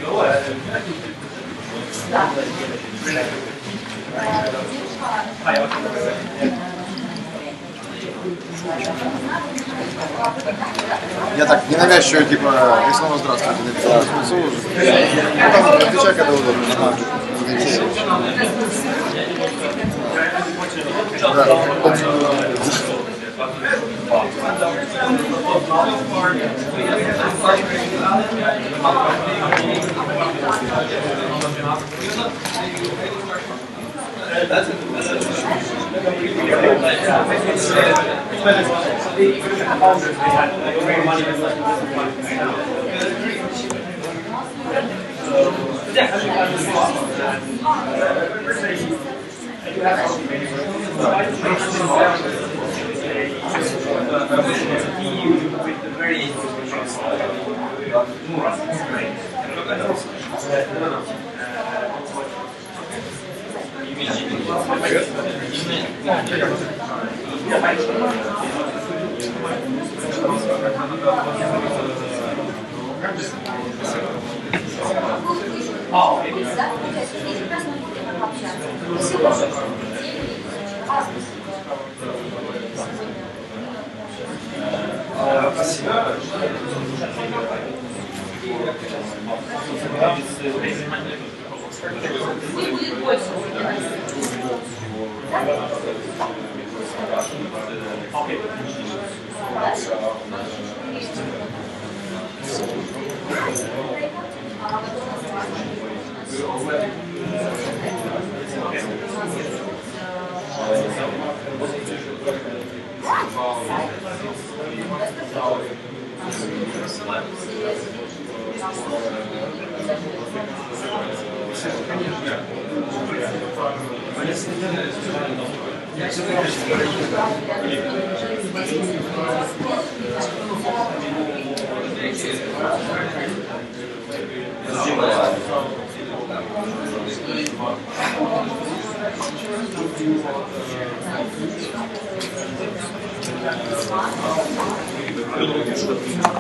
Я так ненавязчиво, типа, и снова здравствуйте, написал, потом отвечай, когда удобно.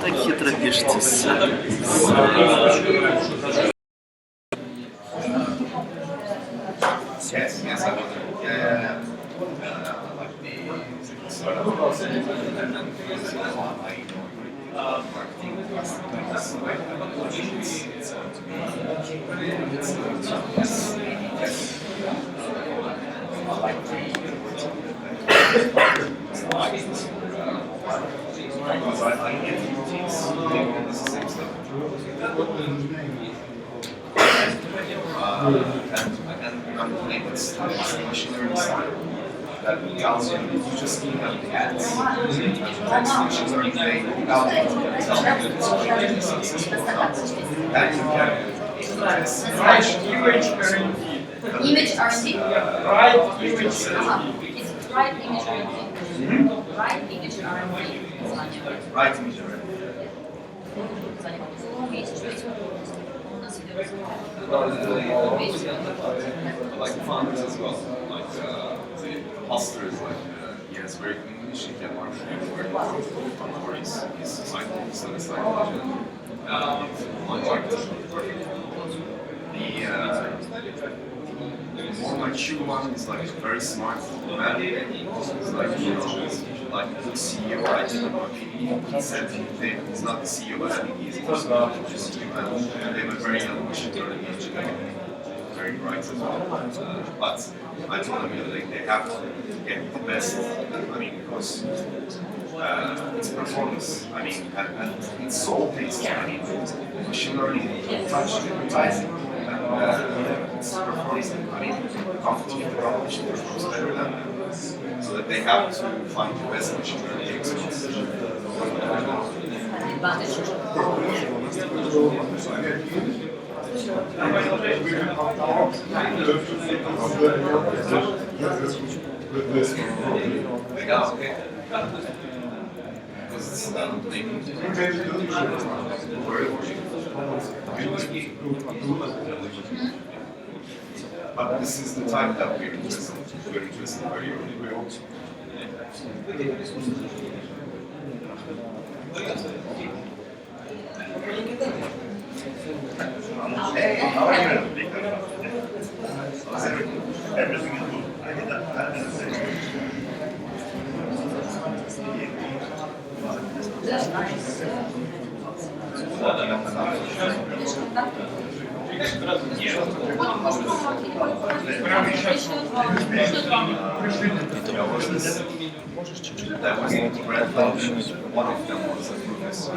Tak chytro piszcie. Yes, yes, I was. Yeah. Like the sort of marketing that's the way it's going to be. I like because I get routines doing all the same stuff. And I'm playing this machine learning style that allows you just email the ads and text machine learning thing without telling you that it's going to be successful or not. That you can test Image R&D? right image It's right image R&D. Right image R&D. right image R&D. Like founders as well, like the hustlers, like he has very good English, he can work for his cycle, so it's like the more mature one is like very smart man. It's like, you know, like a good CEO, I think, in my opinion. He said he's not the CEO, but I think he's just the CEO. And they were very young machine learning engineer, very bright as well. But I told them they have to get the best. I mean, because it's performance. I mean, and it's soul-based. I mean, machine learning, touch, advertising. It's performance. I mean, competition performs better than them. So that they have to find the best machine learning experts. Legal, okay? Because it's but this is the type that we're interested very early. How are you? Everything is good. I did that. That's nice. That was one of them was a professor.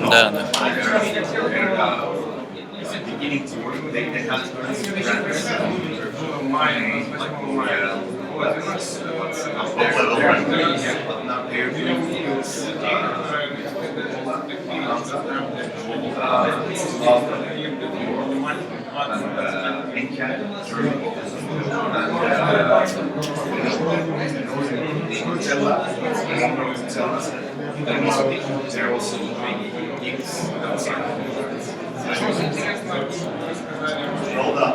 Да, да. Beginning to work, they had to learn some grants. But now they're doing fields. They're also making gigs outside. Hold up.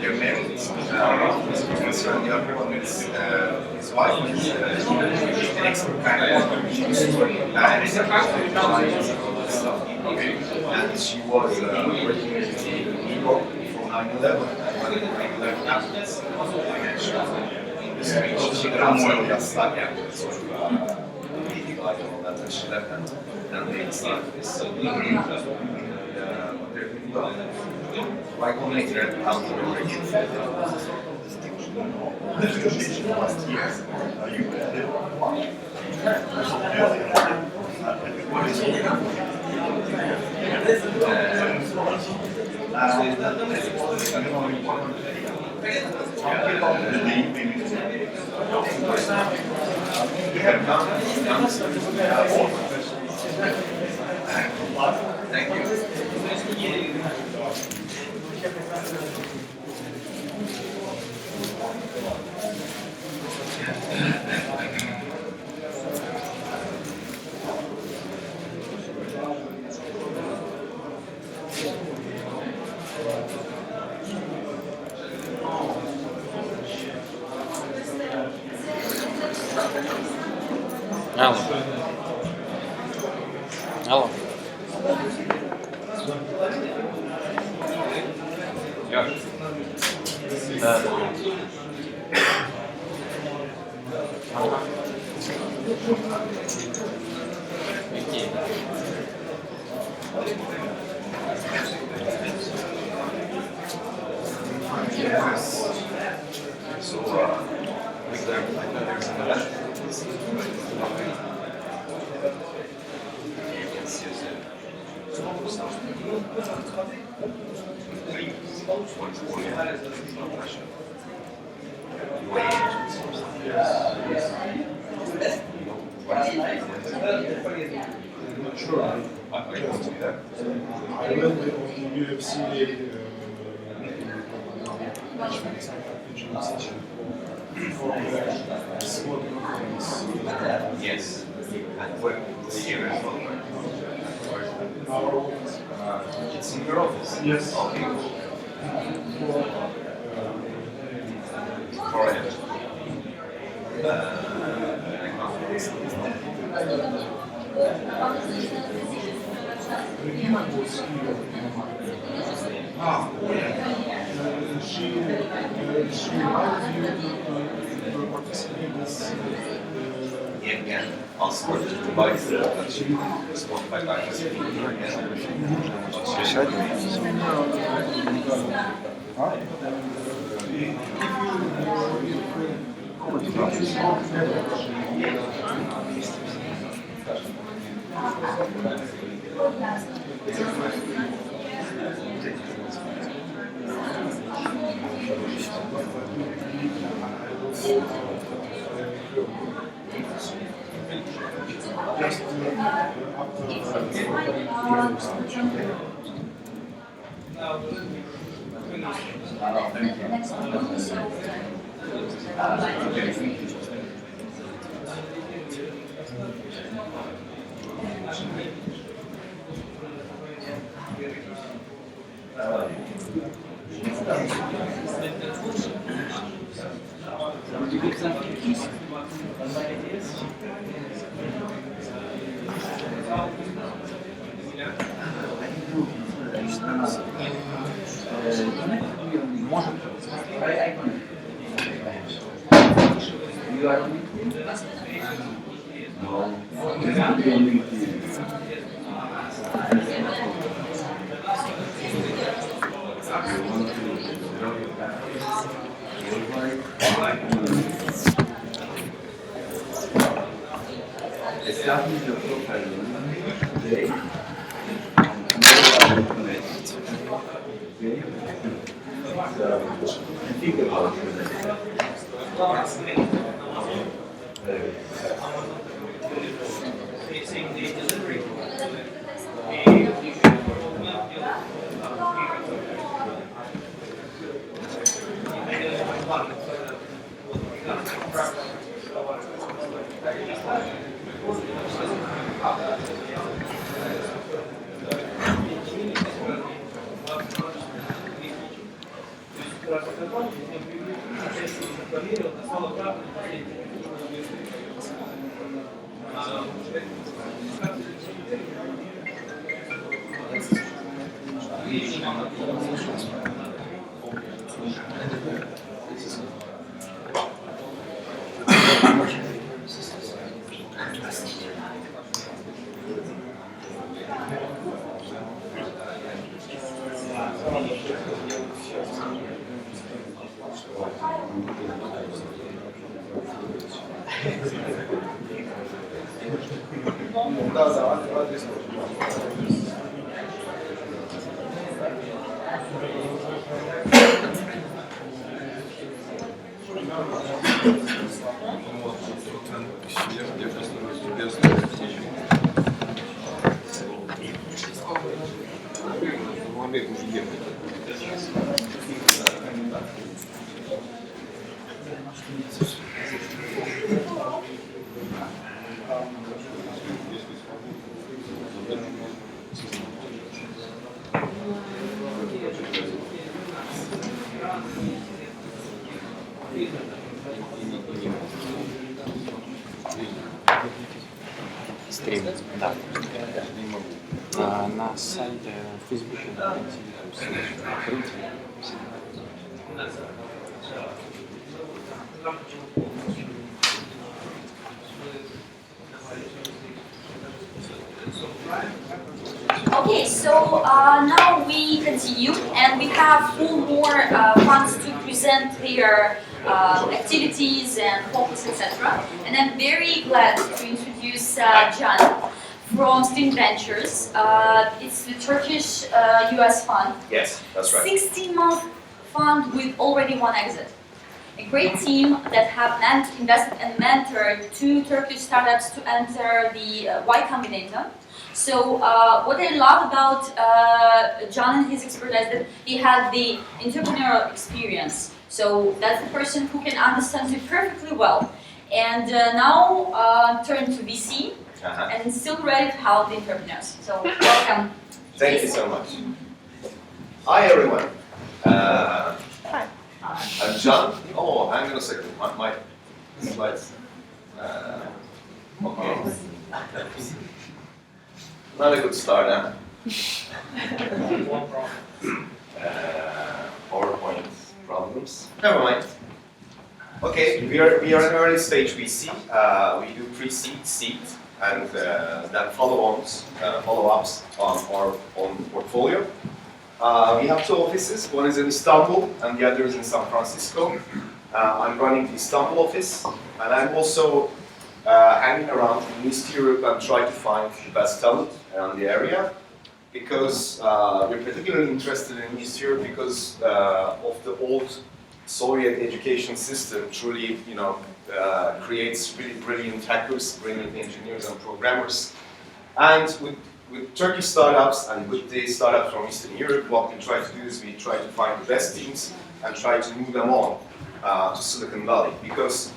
They're married. The other one is his wife is an expert kind of and she was working in New York before 9/11. When 9/11 happened, she got more just stuck at it. So really like all that, and she left and they started this. They're doing well. Like on later at how to last year. What is Thank you. Алло. Алло. Да. Окей. Yes. So, like there, I thought there's another. You can see us there. Not sure. I want to be there. I will be on the UFC Yes. And where the year as well. in our office. It's in your office? Yes. Okay, cool. For, Forehead. Regina was here. Ah, She invited you to participate in this. yeah. I'll sort it to buy the spot by back. Just Establish your profile today. Tomorrow I will connect. Okay? So, think about it. Facing the delivery. Стрим, да. На сайте в Фейсбуке, на from.till. Okay, so now we continue, and we have 4 more funds to present their activities and focus, etc. And I'm very glad to introduce Can from Student Ventures. It's the Turkish US fund. Yes, that's right. 16-month fund with already 1 exit. A great team that have invested and mentored 2 Turkish startups to enter the Y Combinator. So what I love about John and his expertise that he had the entrepreneurial experience. So that's the person who can understand it perfectly well. And now turn to VC and still ready to help the entrepreneurs. So welcome. Thank you so much. Hi everyone. Hi. I'm John. Oh, hang on a second. My slides. Okay. Not a good start, huh? PowerPoint problems. Never mind. Okay, we are an early stage VC. We do pre-seed, seed, and then follow-ups on our own portfolio. We have 2 offices. One is in Istanbul, and the other is in San Francisco. I'm running the Istanbul office, and I'm also hanging around in East Europe and try to find the best talent around the area, because we're particularly interested in East Europe because of the old Soviet education system. Truly, creates really brilliant hackers, brilliant engineers and programmers. And with Turkish startups and with the startups from Eastern Europe, what we try to do is we try to find the best teams and try to move them on to Silicon Valley, because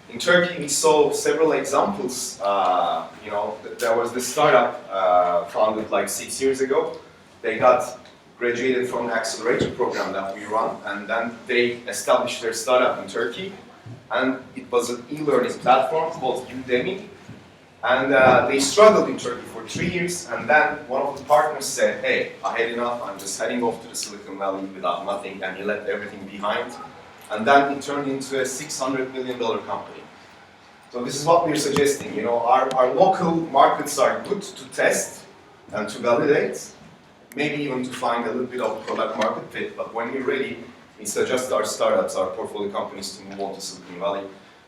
in Turkey, we saw several examples. There was this startup founded like 6 years ago. They got graduated from the accelerator program that we run, and then they established their startup in Turkey. And it was an e-learning platform called Udemy. And they struggled in Turkey for 3 years, and then one of the partners said, "Hey, I had enough, I'm just heading off to the Silicon Valley without nothing," and he left everything behind. And then it turned into a $600 million company. So this is what we're suggesting. Our local markets are good to test and to validate, maybe even to find a little bit of product market fit, but when we're ready, we suggest our startups, our portfolio companies to move on to Silicon Valley,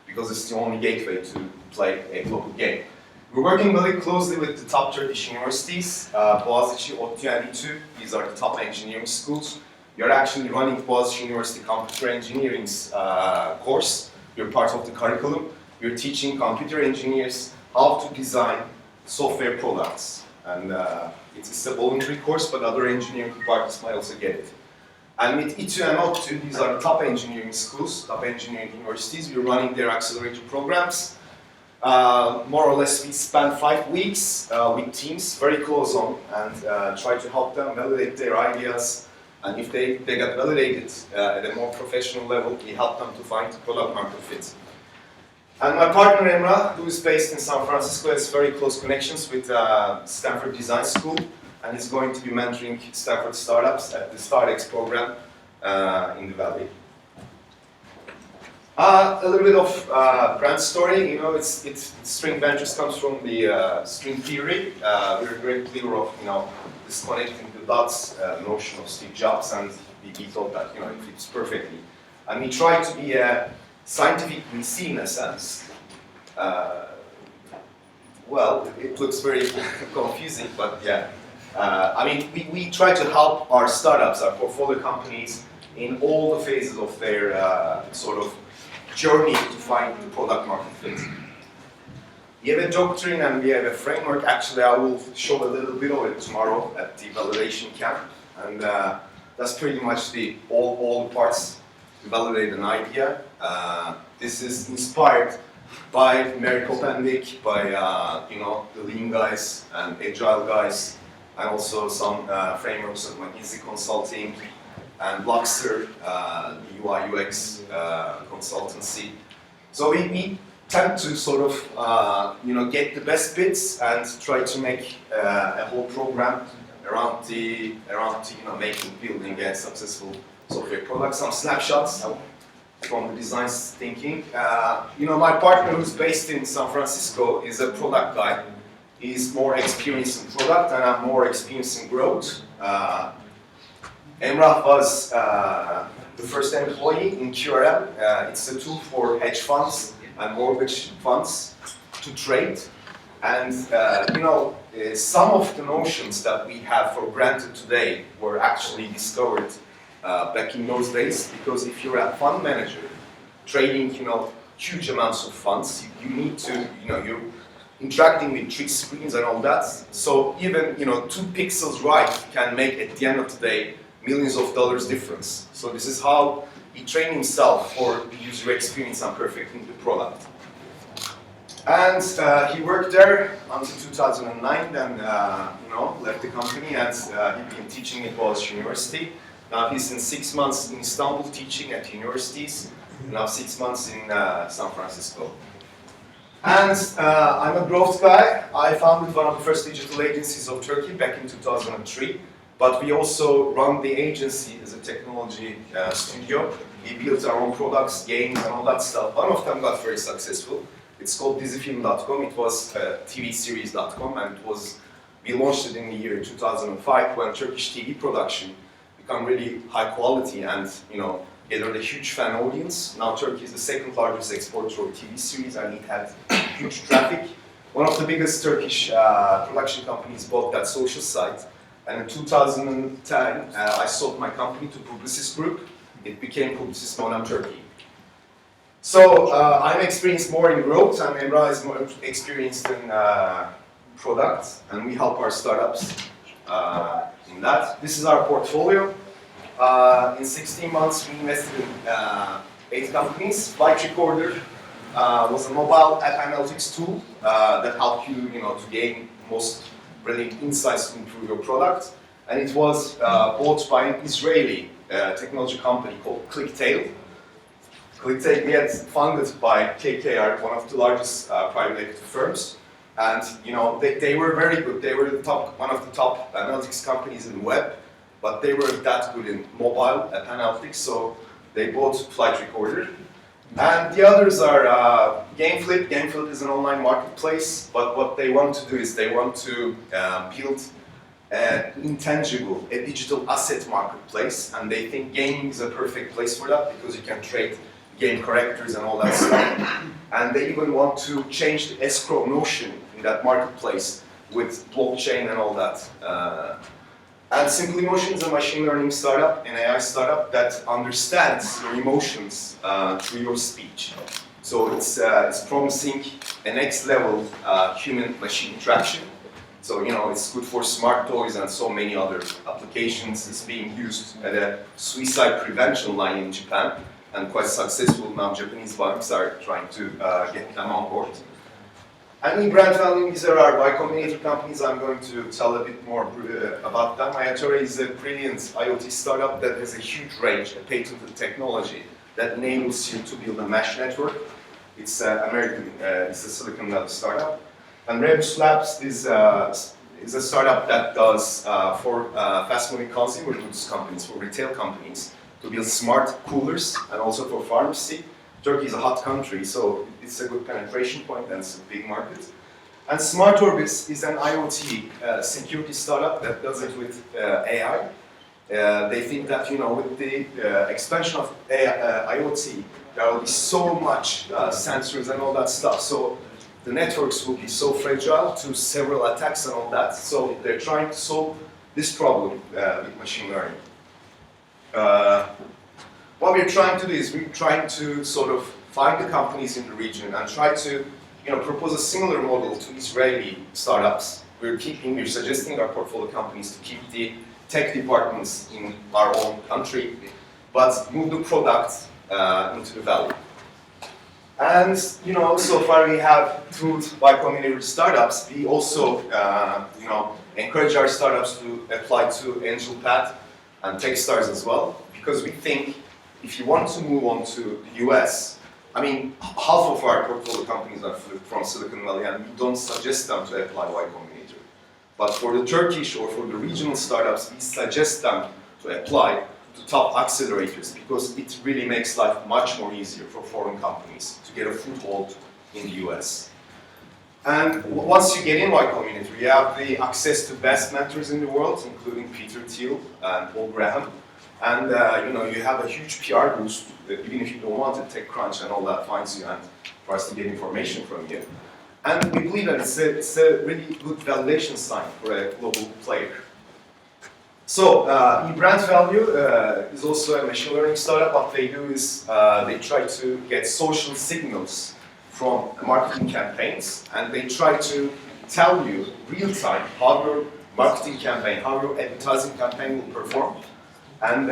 because it's the only gateway to play a global game. We're working very closely with the top Turkish universities, Boğaziçi, ODTÜ, and İTÜ. These are the top engineering schools. We are actually running Boğaziçi University Computer Engineering's course. We're part of the curriculum. We're teaching computer engineers how to design software products. And it's a voluntary course, but other engineering departments might also get it. And with İTÜ and ODTÜ, these are the top engineering schools, top engineering universities. We're running their accelerator programs. More or less, we spend 5 weeks with teams very close on and try to help them validate their ideas. And if they get validated at a more professional level, we help them to find product market fit. And my partner Emrah, who is based in San Francisco, has very close connections with Stanford Design School, and he's going to be mentoring Stanford startups at the StartX program in the Valley. A little bit of brand story. String Ventures comes from the string theory. We're very clear of this connecting the dots notion of Steve Jobs, and we thought that it fits perfectly. And we try to be a scientific VC in a sense. Well, it looks very confusing, but yeah. I mean, we try to help our startups, our portfolio companies, in all the phases of their sort of journey to find the product market fit. We have a doctrine and we have a framework. Actually, I will show a little bit of it tomorrow at the validation camp. And that's pretty much all the parts to validate an idea. This is inspired by Mary Kopendick, by the Lean guys and Agile guys, and also some frameworks of McKinsey Consulting and Luxor, the UI UX consultancy. So we tend to sort of get the best bits and try to make a whole program around making, building a successful software product. Some snapshots from the design thinking. My partner, who's based in San Francisco, is a product guy. He's more experienced in product and I'm more experienced in growth. Emrah was the first employee in QRM. It's a tool for hedge funds and mortgage funds to trade. And some of the notions that we have for granted today were actually discovered back in those days, because if you're a fund manager trading huge amounts of funds, you need to, you're interacting with 3 screens and all that. So even 2 pixels right can make, at the end of the day, millions of dollars difference. So this is how he trained himself for the user experience and perfecting the product. And he worked there until 2009, then left the company, and he'd been teaching at Boğaziçi University. Now he's in 6 months in Istanbul teaching at universities, now 6 months in San Francisco. And I'm a growth guy. I founded one of the first digital agencies of Turkey back in 2003. But we also run the agency as a technology studio. We built our own products, games, and all that stuff. One of them got very successful. It's called dizifilm.com. It was tvseries.com, and we launched it in the year 2005 when Turkish TV production became really high quality and gathered a huge fan audience. Now Turkey is the 2nd largest exporter of TV series, and it had huge traffic. One of the biggest Turkish production companies bought that social site. And in 2010, I sold my company to Publicis Group. It became Publicis Monam Turkey. So I'm experienced more in growth, and Emrah is more experienced in product, and we help our startups in that. This is our portfolio. In 16 months, we invested in 8 companies. Flight Recorder was a mobile app analytics tool that helped you, to gain most brilliant insights to improve your product. And it was bought by an Israeli technology company called ClickTail. ClickTail gets funded by KKR, one of the largest private equity firms. And they were very good. They were one of the top analytics companies in the web, but they weren't that good in mobile app analytics, so they bought Flight Recorder. And the others are GameFlip. GameFlip is an online marketplace, but what they want to do is they want to build an intangible, a digital asset marketplace, and they think gaming is a perfect place for that because you can trade game characters and all that stuff. And they even want to change the escrow notion in that marketplace with blockchain and all that. And Simple Emotion is a machine learning startup, an AI startup that understands your emotions through your speech. So it's promising a next level human-machine interaction. So it's good for smart toys and so many other applications. It's being used at a suicide prevention line in Japan, and quite successful now. Japanese banks are trying to get them on board. And in brand value, these are our Y Combinator companies. I'm going to tell a bit more about them. Ayatora is a brilliant IoT startup that has a huge range, a patented technology that enables you to build a mesh network. It's American, it's a Silicon Valley startup. And Rebus Labs is a startup that does for fast-moving consumer goods companies, for retail companies, to build smart coolers, and also for pharmacy. Turkey is a hot country, so it's a good penetration point and it's a big market. And Smart Orbis is an IoT security startup that does it with AI. They think that with the expansion of IoT, there will be so much sensors and all that stuff. So the networks will be so fragile to several attacks and all that. So they're trying to solve this problem with machine learning. What we're trying to do is we're trying to sort of find the companies in the region and try to propose a similar model to Israeli startups. We're suggesting our portfolio companies to keep the tech departments in our own country, but move the product into the valley. And so far we have, through Y Combinator startups, we also encourage our startups to apply to AngelPad and Techstars as well, because we think if you want to move on to the US, I mean, half of our portfolio companies are from Silicon Valley, and we don't suggest them to apply Y Combinator. But for the Turkish or for the regional startups, we suggest them to apply to top accelerators, because it really makes life much more easier for foreign companies to get a foothold in the US. And once you get in Y Combinator, you have the access to best mentors in the world, including Peter Thiel and Paul Graham. And you have a huge PR boost, even if you don't want it, TechCrunch and all that finds you and tries to get information from you. And we believe that it's a really good validation sign for a global player. So, eBrand Value is also a machine learning startup. What they do is they try to get social signals from marketing campaigns, and they try to tell you real time how your marketing campaign, how your advertising campaign will perform. And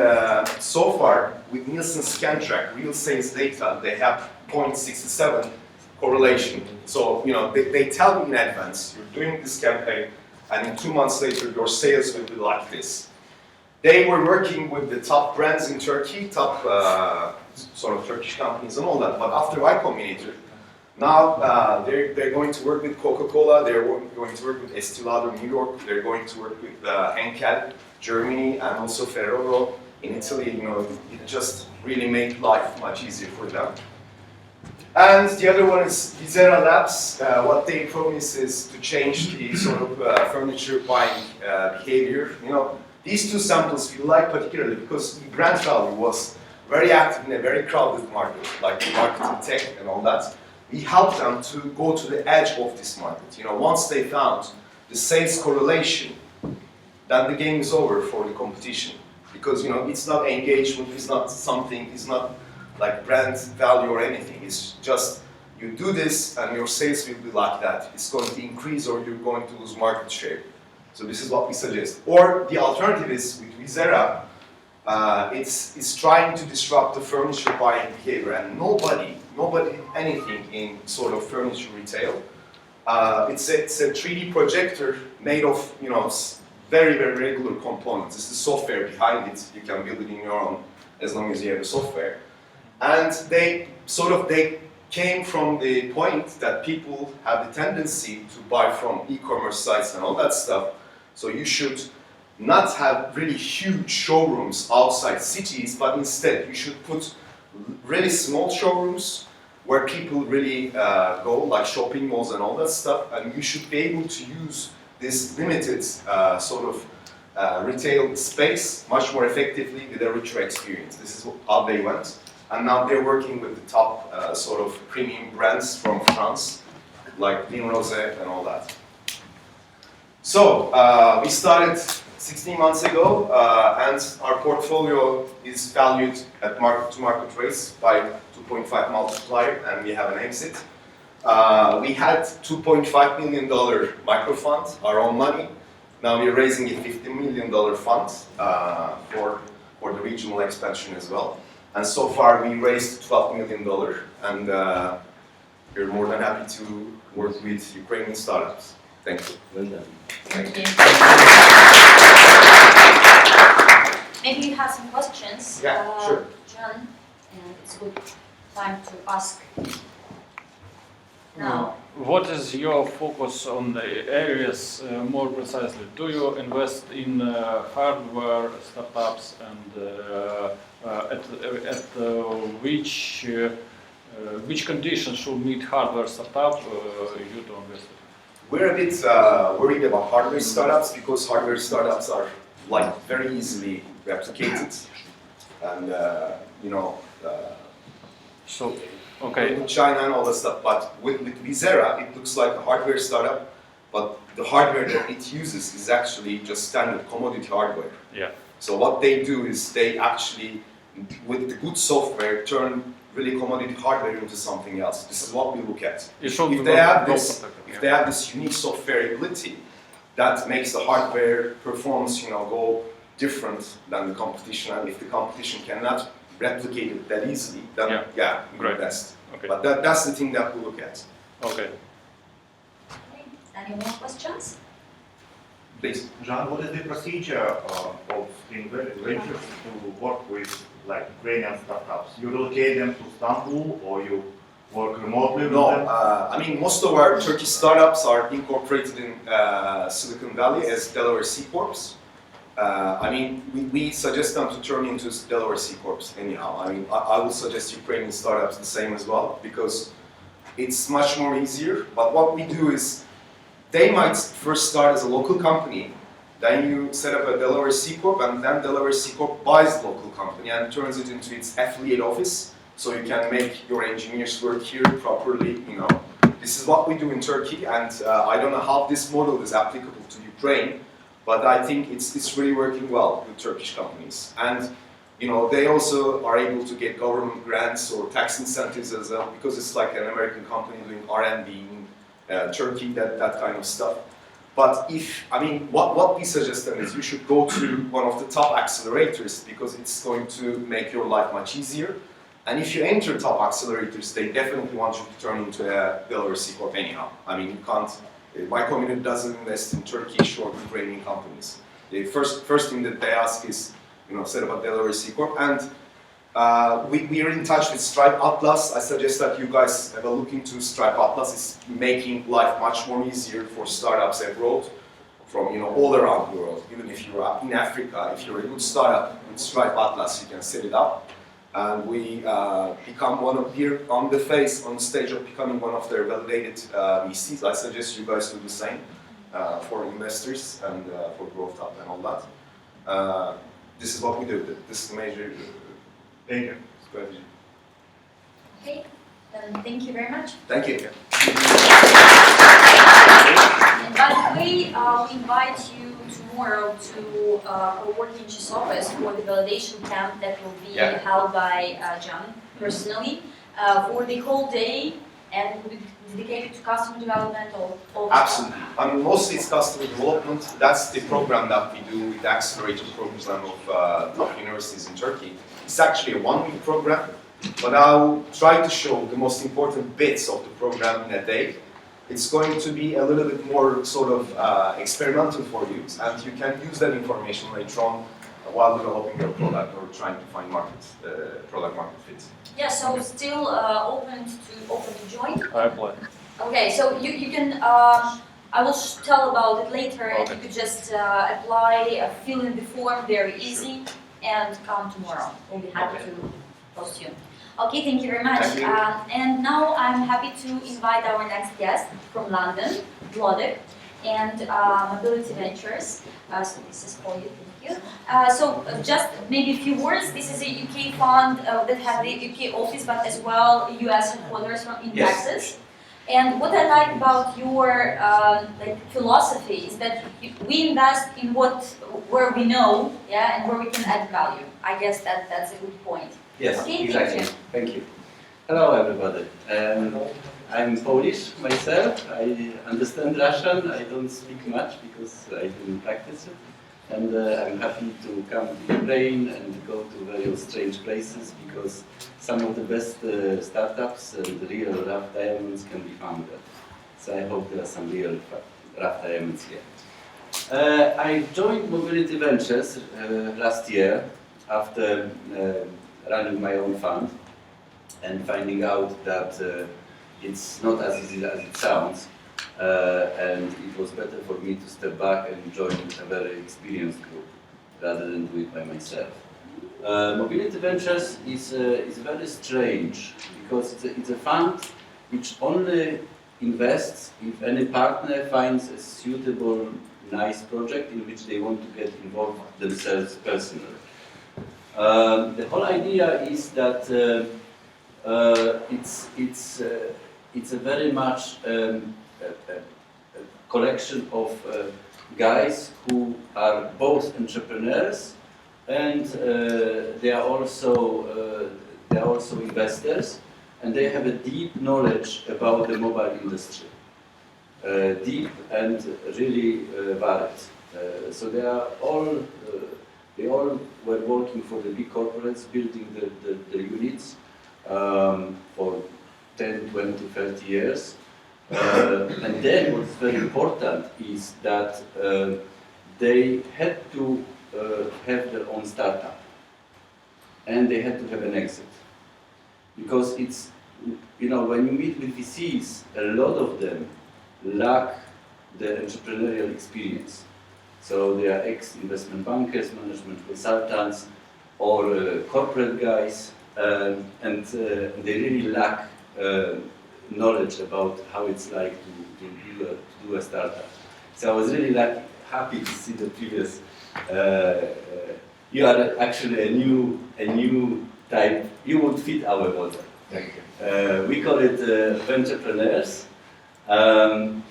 so far, with Nielsen Scantrack, real sales data, they have 0.67 correlation. So, they tell you in advance, you're doing this campaign, and in 2 months later, your sales will be like this. They were working with the top brands in Turkey, top sort of Turkish companies and all that, but after Y Combinator, now they're going to work with Coca-Cola, they're going to work with Estee Lauder New York, they're going to work with Henkel, Germany, and also Ferrero in Italy. It just really made life much easier for them. And the other one is Vizera Labs. What they promise is to change the sort of furniture buying behavior. These two samples we like particularly because Brand Value was very active in a very crowded market, like marketing tech and all that. We helped them to go to the edge of this market. Once they found the sales correlation, then the game is over for the competition. Because it's not engagement, it's not something, it's not like brand value or anything. It's just you do this and your sales will be like that. It's going to increase or you're going to lose market share. So this is what we suggest. Or the alternative is with Vizera, it's trying to disrupt the furniture buying behavior, and nobody did anything in sort of furniture retail. It's a 3D projector made of very, very regular components. It's the software behind it. You can build it in your own as long as you have the software. And they came from the point that people have the tendency to buy from e-commerce sites and all that stuff. So you should not have really huge showrooms outside cities, but instead you should put really small showrooms where people really go, like shopping malls and all that stuff, and you should be able to use this limited sort of retail space much more effectively with a richer experience. This is how they went, and now they're working with the top sort of premium brands from France, like Vin Rose and all that. So we started 16 months ago, and our portfolio is valued at market-to-market rates by 2.5 multiplier, and we have an exit. We had $2.5 million microfund, our own money. Now we're raising a $50 million fund for the regional expansion as well. And so far we raised $12 million, and we're more than happy to work with Ukrainian startups. Thank you. Well done. Thank you. Maybe you have some questions. Yeah, sure. John, and it's a good time to ask now. What is your focus on the areas more precisely? Do you invest in hardware startups, and at which conditions should meet hardware startup you to invest? We're a bit worried about hardware startups because hardware startups are like very easily replicated, and So with China and all that stuff. But with Visera, it looks like a hardware startup, but the hardware that it uses is actually just standard commodity hardware. Yeah. So what they do is they actually, with the good software, turn really commodity hardware into something else. This is what we look at. If they have this unique software ability, that makes the hardware performance, go different than the competition. And if the competition cannot replicate it that easily, then we invest. Okay. But that's the thing that we look at. Okay. Any more questions? Please. John, what is the procedure of Spring Ventures to work with Ukrainian startups? You relocate them to Istanbul or you work remotely with them? I mean, most of our Turkish startups are incorporated in Silicon Valley as Delaware C Corps. I mean, we suggest them to turn into Delaware C Corps anyhow. I mean, I would suggest Ukrainian startups the same as well because it's much more easier. But what we do is they might first start as a local company, then you set up a Delaware C Corp, and then Delaware C Corp buys the local company and turns it into its affiliate office, so you can make your engineers work here properly. This is what we do in Turkey, and I don't know how this model is applicable to Ukraine, but I think it's really working well with Turkish companies. And they also are able to get government grants or tax incentives as well, because it's like an American company doing R&D in Turkey, that kind of stuff. But what we suggest them is you should go to one of the top accelerators because it's going to make your life much easier. And if you enter top accelerators, they definitely want you to turn into a Delaware C Corp anyhow. I mean, you can't. My community doesn't invest in Turkish or Ukrainian companies. The first thing that they ask is, set up a Delaware C Corp. And we are in touch with Stripe Atlas. I suggest that you guys have a look into Stripe Atlas. It's making life much more easier for startups abroad from all around the world. Even if you're in Africa, if you're a good startup with Stripe Atlas, you can set it up. And we become here on the stage of becoming one of their validated VCs. I suggest you guys do the same for investors and for Growth Hub and all that. This is what we do. This is the major strategy. Okay, then thank you very much. Thank you. And by the way, we invite you tomorrow to co-work in his office for the validation camp that will be held by John personally for the whole day, and will be dedicated to customer development all the Absolutely. I mean, mostly it's customer development. That's the program that we do with the accelerator program of top universities in Turkey. It's actually a one-week program, but I'll try to show the most important bits of the program in a day. It's going to be a little bit more sort of experimental for you, and you can use that information later on while developing your product or trying to find product market fit. Yeah, so still open to join. I apply. Okay, so you can. I will tell about it later, and you could just apply, fill in the form, very easy, and come tomorrow. We'll be happy to host you. Okay, thank you very much. And now I'm happy to invite our next guest from London, Włodek, and Mobility Ventures. So this is for you, thank you. So just maybe a few words. This is a UK fund that has the UK office, but as well US headquarters in Texas. And what I like about your philosophy is that we invest in where we know, and where we can add value. I guess that's a good point. Yes, okay, exactly. Thank you. Hello, everybody. I'm Polish myself. I understand Russian. I don't speak much because I didn't practice it. And I'm happy to come to Ukraine and go to various strange places because some of the best startups and real rough diamonds can be found there. So I hope there are some real rough diamonds here. I joined Mobility Ventures last year after running my own fund and finding out that it's not as easy as it sounds, and it was better for me to step back and join a very experienced group rather than do it by myself. Mobility Ventures is very strange because it's a fund which only invests if any partner finds a suitable, nice project in which they want to get involved themselves personally. The whole idea is that it's a very much a collection of guys who are both entrepreneurs and they are also investors, and they have a deep knowledge about the mobile industry, deep and really varied. So they all were working for the big corporates, building the units for 10, 20, 30 years. And then what's very important is that they had to have their own startup, and they had to have an exit. Because it's, you know, when you meet with VCs, a lot of them lack the entrepreneurial experience. So they are ex-investment bankers, management consultants, or corporate guys, and they really lack knowledge about how it's like to do a startup. So I was really happy to see the previous. You are actually a new type. You would fit our model. Thank you. We call it entrepreneurs, and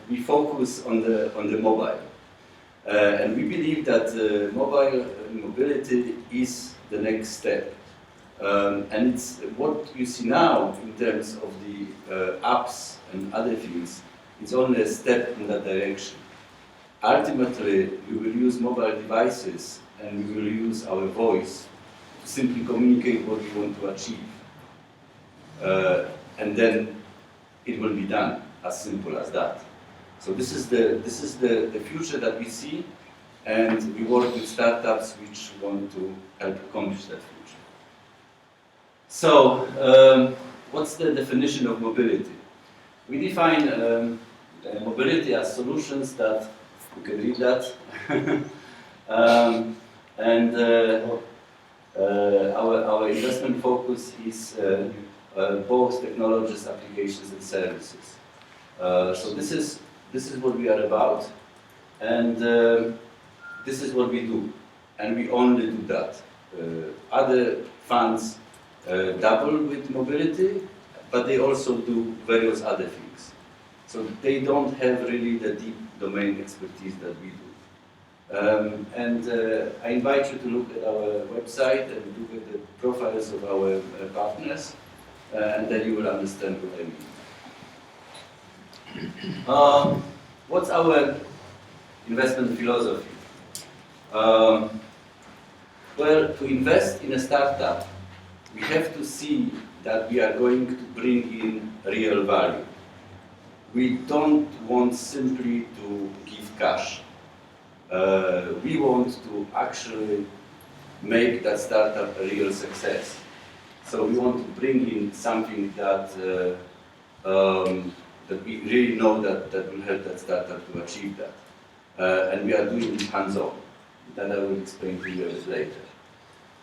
we focus on the mobile. And we believe that mobility is the next step. And it's what you see now in terms of the apps and other things, it's only a step in that direction. Ultimately, we will use mobile devices and we will use our voice to simply communicate what we want to achieve. And then it will be done, as simple as that. So this is the future that we see, and we work with startups which want to help accomplish that future. So, what's the definition of mobility? We define mobility as solutions that, you can read that, and our investment focus is both technologies, applications, and services. So this is what we are about, and this is what we do, and we only do that. Other funds double with mobility, but they also do various other things. So they don't have really the deep domain expertise that we do. I invite you to look at our website and look at the profiles of our partners, and then you will understand what I mean. What's our investment philosophy? Well, to invest in a startup, we have to see that we are going to bring in real value. We don't want simply to give cash. We want to actually make that startup a real success. So we want to bring in something that that we really know that will help that startup to achieve that. And we are doing it hands-on. That I will explain to you a bit later.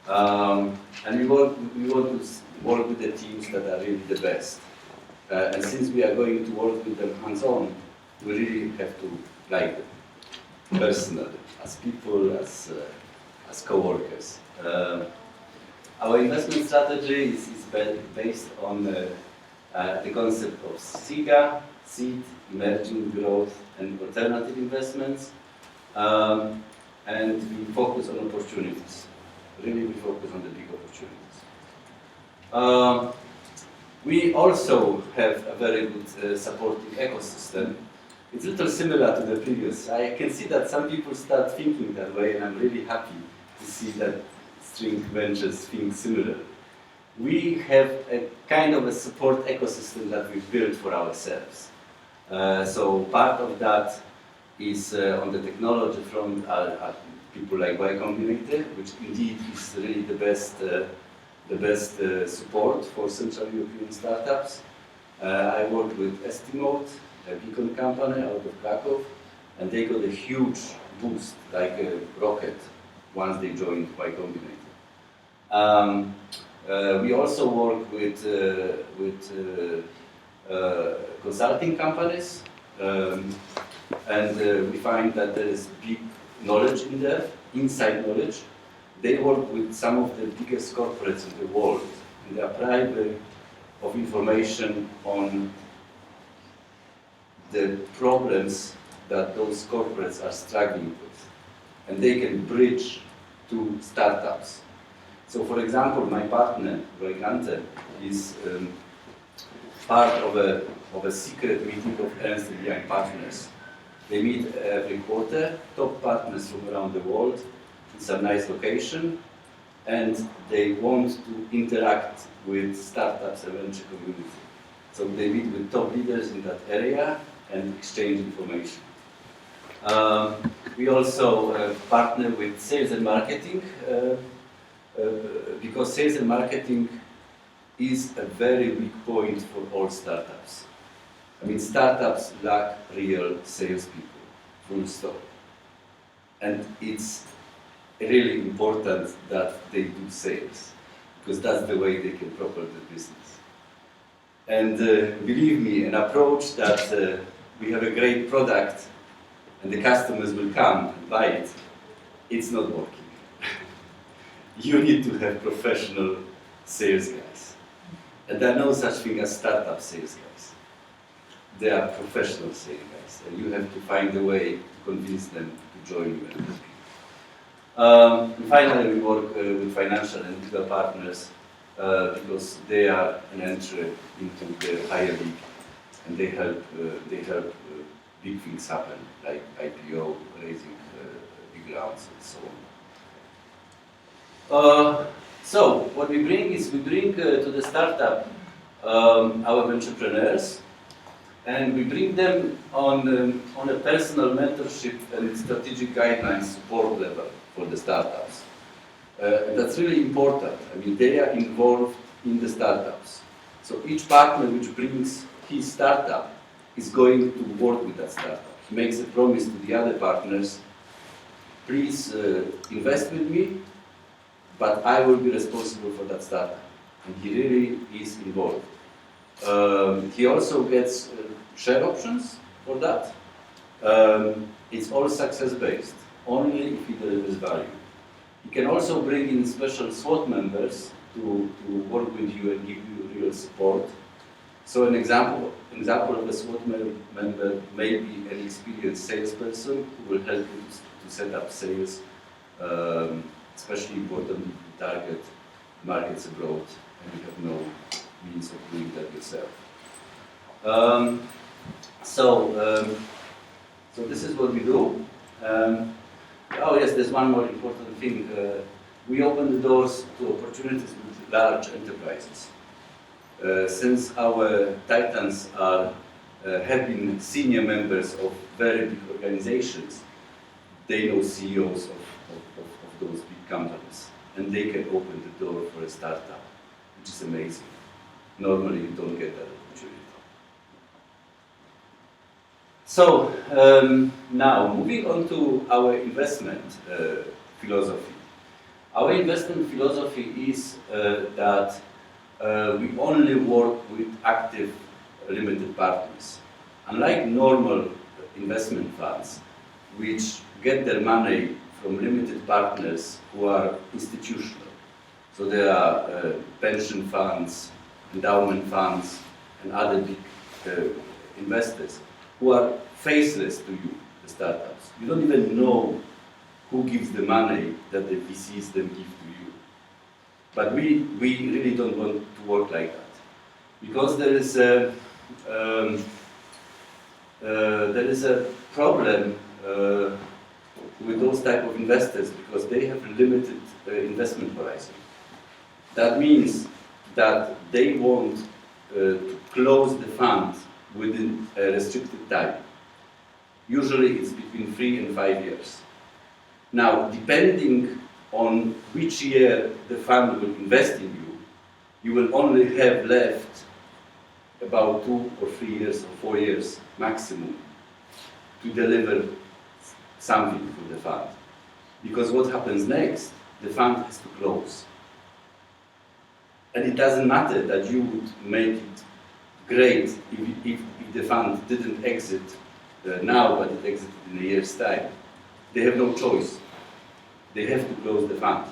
And we want to work with the teams that are really the best. And since we are going to work with them hands-on, we really have to like them personally, as people, as co-workers. Our investment strategy is based on the concept of SIGA, seed, emerging growth, and alternative investments. And we focus on opportunities. Really, we focus on the big opportunities. We also have a very good supporting ecosystem. It's a little similar to the previous. I can see that some people start thinking that way, and I'm really happy to see that String Ventures think similar. We have a kind of a support ecosystem that we've built for ourselves. So part of that is on the technology front, people like Y Combinator, which indeed is really the best support for Central European startups. I work with Estimate, a beacon company out of Krakow, and they got a huge boost, like a rocket, once they joined Y Combinator. We also work with consulting companies, and we find that there is big knowledge in there, inside knowledge. They work with some of the biggest corporates in the world, and they are private of information on the problems that those corporates are struggling with. And they can bridge to startups. So for example, my partner, Roy Gante, is part of a secret meeting of Ernst & Young partners. They meet every quarter, top partners from around the world, in some nice location, and they want to interact with startups and venture community. So they meet with top leaders in that area and exchange information. We also partner with sales and marketing because sales and marketing is a very weak point for all startups. I mean, startups lack real salespeople, full stop. And it's really important that they do sales, because that's the way they can propel the business. And believe me, an approach that we have a great product and the customers will come and buy it, it's not working. You need to have professional sales guys. And there are no such thing as startup sales guys. They are professional sales guys, and you have to find a way to convince them to join you. And finally, we work with financial and legal partners because they are an entry into the higher league, and they help big things happen, like IPO, raising big rounds, and so on. So what we bring is to the startup our entrepreneurs, and we bring them on a personal mentorship and strategic guidelines support level for the startups. And that's really important. I mean, they are involved in the startups. So each partner which brings his startup is going to work with that startup. He makes a promise to the other partners, please invest with me, but I will be responsible for that startup. And he really is involved. He also gets share options for that. It's all success-based, only if he delivers value. You can also bring in special SWOT members to work with you and give you real support. So an example of a SWOT member may be an experienced salesperson who will help you to set up sales, especially important to target markets abroad, and you have no means of doing that yourself. So this is what we do. Oh yes, there's one more important thing. We open the doors to opportunities with large enterprises. Since our Titans have been senior members of very big organizations, they know CEOs of those big companies, and they can open the door for a startup, which is amazing. Normally you don't get that opportunity. So now moving on to our investment philosophy. Our investment philosophy is that we only work with active limited partners. Unlike normal investment funds, which get their money from limited partners who are institutional. So there are pension funds, endowment funds, and other big investors who are faceless to you, the startups. You don't even know who gives the money that the VCs then give to you. But we really don't want to work like that, because there is a problem with those type of investors, because they have limited investment horizon. That means that they want to close the fund within a restricted time. Usually it's between 3 and 5 years. Now, depending on which year the fund will invest in you, you will only have left about 2 or 3 years or 4 years maximum to deliver something for the fund. Because what happens next, the fund has to close. And it doesn't matter that you would make it great if the fund didn't exit now, but it exited in a year's time. They have no choice. They have to close the fund.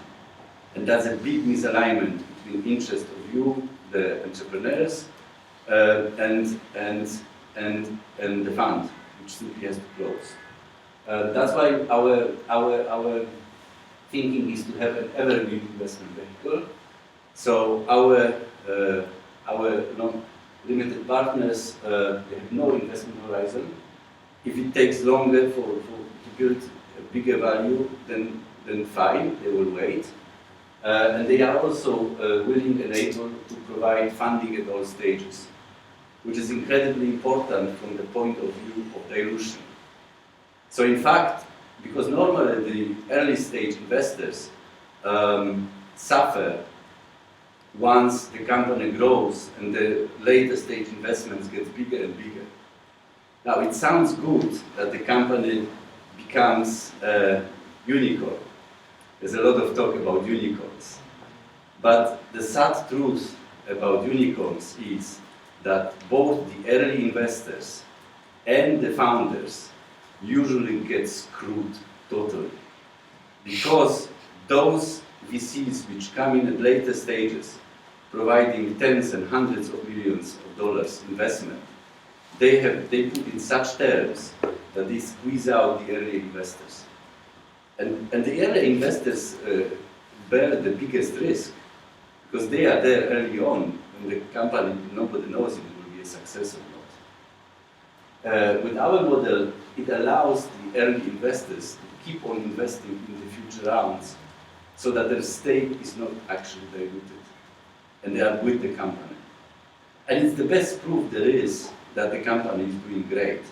And that's a big misalignment between interest of you, the entrepreneurs, and the fund, which simply has to close. That's why our thinking is to have an evergreen investment vehicle. So our limited partners, they have no investment horizon. If it takes longer to build a bigger value, then fine, they will wait. And they are also willing and able to provide funding at all stages, which is incredibly important from the point of view of dilution. So in fact, because normally the early stage investors suffer once the company grows and the later stage investments get bigger and bigger. Now it sounds good that the company becomes a unicorn. There's a lot of talk about unicorns. But the sad truth about unicorns is that both the early investors and the founders usually get screwed totally. Because those VCs which come in at later stages, providing tens and hundreds of millions of dollars investment, they put in such terms that they squeeze out the early investors. And the early investors bear the biggest risk, because they are there early on when the company, nobody knows if it will be a success or not. With our model, it allows the early investors to keep on investing in the future rounds so that their stake is not actually diluted, and they are with the company. And it's the best proof there is that the company is doing great.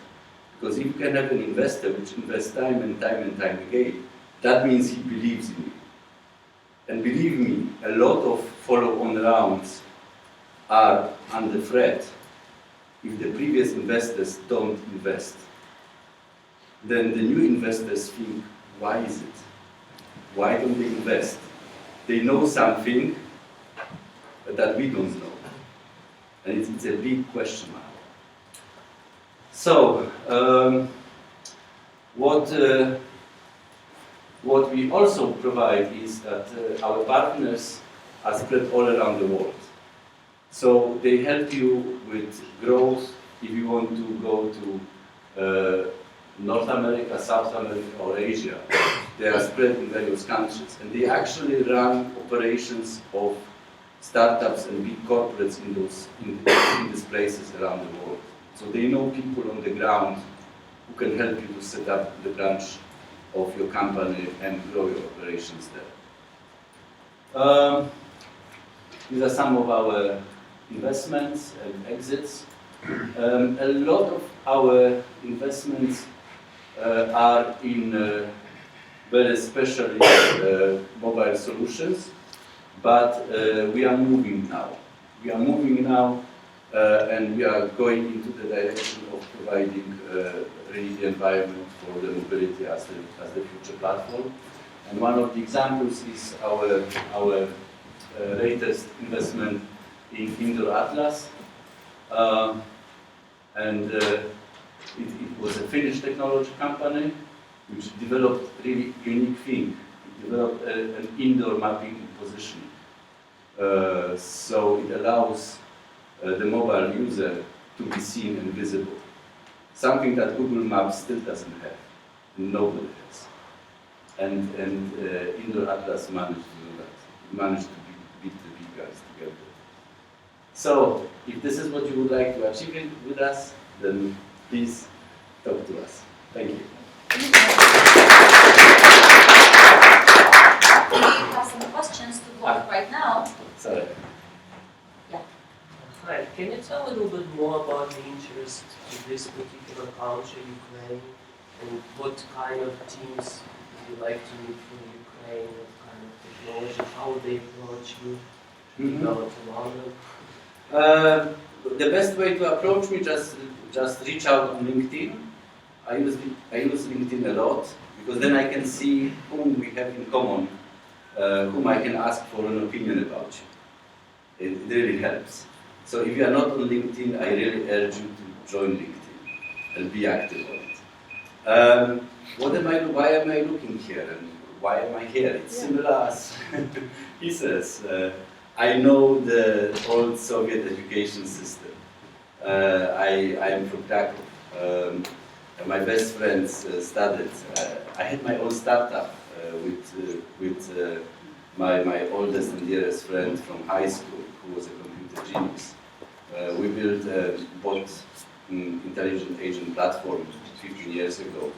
Because if you can have an investor which invests time and time and time again, that means he believes in you. And believe me, a lot of follow-on rounds are under threat if the previous investors don't invest. Then the new investors think, why is it? Why don't they invest? They know something that we don't know. And it's a big question mark. So, what we also provide is that our partners are spread all around the world. So they help you with growth if you want to go to North America, South America, or Asia. They are spread in various countries, and they actually run operations of startups and big corporates in these places around the world. So they know people on the ground who can help you to set up the branch of your company and grow your operations there. These are some of our investments and exits. A lot of our investments are in very specially mobile solutions, but we are moving now. And we are going into the direction of providing really the environment for the mobility as the future platform. And one of the examples is our latest investment in Indoor Atlas. It was a Finnish technology company which developed a really unique thing. It developed an indoor mapping position. So it allows the mobile user to be seen and visible. Something that Google Maps still doesn't have. Nobody has. And Indoor Atlas managed to do that. Managed to beat the big guys together. So, if this is what you would like to achieve with us, then please talk to us. Thank you. We have some questions to vote right now. Sorry. Hi, can you tell a little bit more about the interest in this particular country, Ukraine, and what kind of teams would you like to meet from Ukraine, what kind of technology, how they approach you, develop to London? The best way to approach me, just reach out on LinkedIn. I use LinkedIn a lot, because then I can see whom we have in common, whom I can ask for an opinion about you. It really helps. So if you are not on LinkedIn, I really urge you to join LinkedIn and be active on it. Why am I looking here and why am I here? It's similar as he says. I know the old Soviet education system. I am from Krakow. My best friends studied. I had my own startup with my oldest and dearest friend from high school, who was a computer genius. We built a bot intelligent agent platform 15 years ago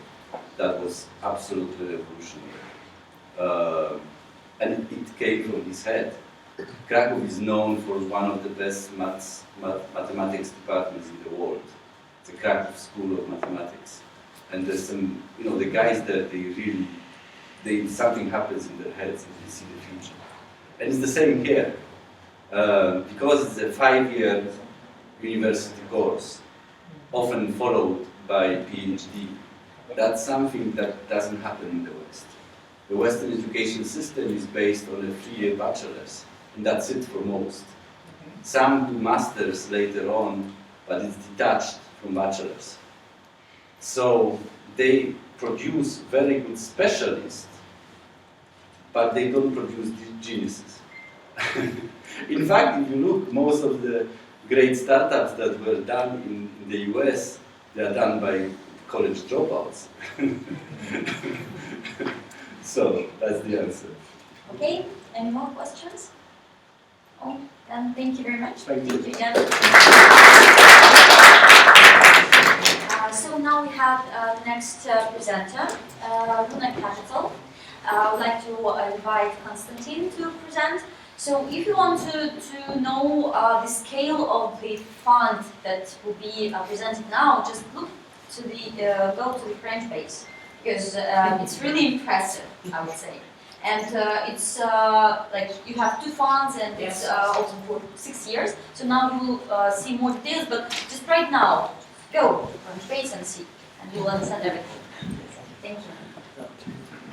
that was absolutely revolutionary. And it came from his head. Krakow is known for one of the best mathematics departments in the world. The Krakow School of Mathematics. And there's some, the guys there, something happens in their heads and they see the future. And it's the same here. Because it's a 5-year university course, often followed by PhD, that's something that doesn't happen in the West. The Western education system is based on a 3-year bachelor's, and that's it for most. Some do masters later on, but it's detached from bachelor's. So they produce very good specialists, but they don't produce geniuses. In fact, if you look, most of the great startups that were done in the US, they are done by college dropouts. So that's the answer. Okay, any more questions? Oh, then thank you very much. Thank you. Again. So now we have the next presenter, Untitled. I would like to invite Konstantin to present. So if you want to know the scale of the fund that will be presented now, just look to go to the French base, because it's really impressive, I would say. And it's like you have 2 funds, and it's open for 6 years. So now you will see more details, but just right now, go French base and see, and you will understand everything. Thank you.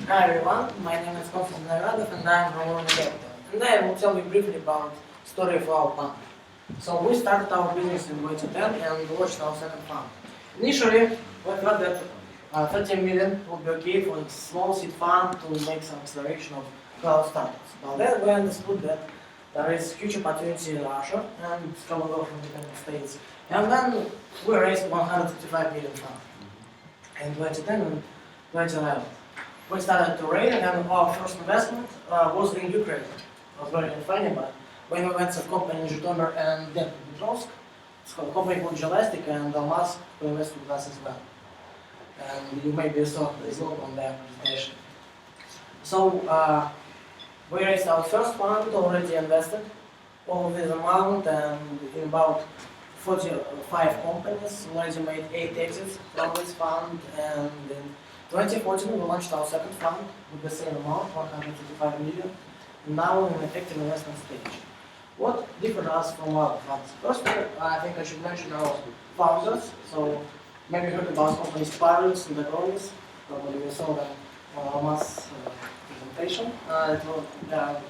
Hi everyone, my name is Konstantin Aradov and I am from Untitled. And I will tell you briefly about the story of our fund. So we started our business in 2010 and launched our second fund. Initially, we thought that 30 million would be okay for a small seed fund to make some acceleration of cloud startups. But then we understood that there is huge opportunity in Russia and Commonwealth of Independent States. And then we raised 155 million fund in 2010 and 2011. We started to raise, and our first investment was in Ukraine. It was very funny, but when we went to a company in Zhytomyr and then Petrovsk, it's a company called Gelastic, and Almas we invested with us as well. And you maybe saw this logo on their presentation. So we raised our first fund, already invested all of this amount, and in about 45 companies, we already made 8 exits from this fund, and in 2014 we launched our second fund with the same amount, 155 million, and now in an effective investment stage. What differs us from other funds? First, I think I should mention our founders. So maybe you heard about companies Parents and Acronis, probably you saw them on our mass presentation. They are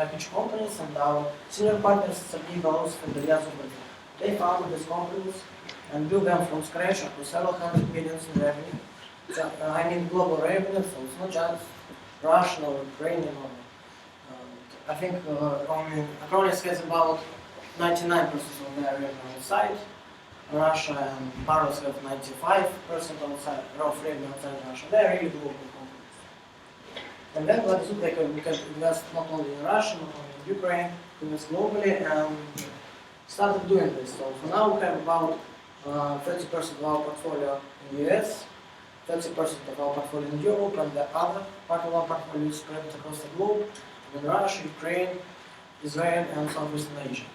huge companies, and our senior partners, Sergei Belos and Ilya Zubov, they founded these companies and built them from scratch up to several hundred millions in revenue. So, I mean global revenue, so it's not just Russian or Ukrainian. I think Acronis has about 99% of their revenue outside Russia, and Paros have 95% outside of revenue outside Russia. They are really global companies. And then we can invest not only in Russia, not only in Ukraine, invest globally, and started doing this. So for now we have about 30% of our portfolio in the US, 30% of our portfolio in Europe, and the other part of our portfolio is spread across the globe in Russia, Ukraine, Israel, and Southeastern Asia.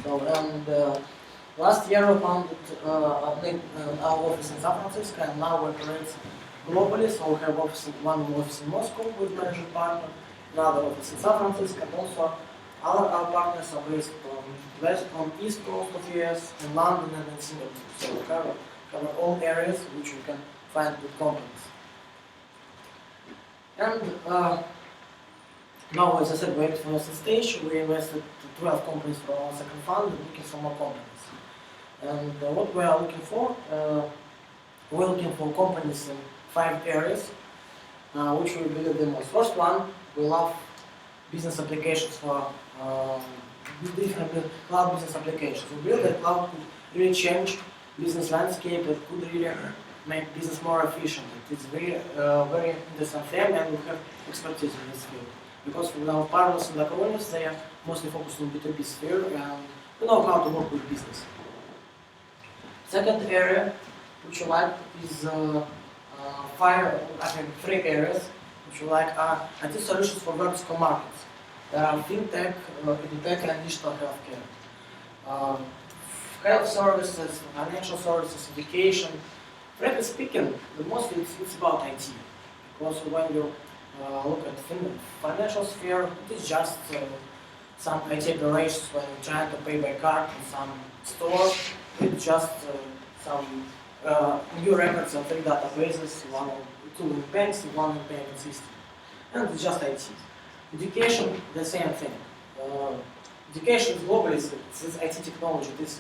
So, and last year we founded our office in San Francisco, and now we operate globally. So we have one office in Moscow with managing partner, another office in San Francisco, and also our partners are based on East Coast of US, in London, and in Singapore. So we cover all areas which we can find good companies. And now, as I said, we're at the first stage. We invested 12 companies for our second fund, and looking for more companies. And what we are looking for, we're looking for companies in 5 areas, which we believe the most. First one, we love business applications for with different cloud business applications. We believe that cloud could really change business landscape, that could really make business more efficient. It's very, very interesting theme, and we have expertise in this field. Because with our partners and acronyms, they are mostly focused on B2B sphere, and we know how to work with business. Second area, which I like, is three areas which we like are IT solutions for vertical markets. There are fintech, edtech, and digital healthcare. Health services, financial services, education. Frankly speaking, mostly it's about IT. Because when you look at financial sphere, it is just some IT operations when you try to pay by card in some store. It's just some new records and three databases, one or two in banks, one in payment system. And it's just IT. Education, the same thing. Education globally is IT technology. This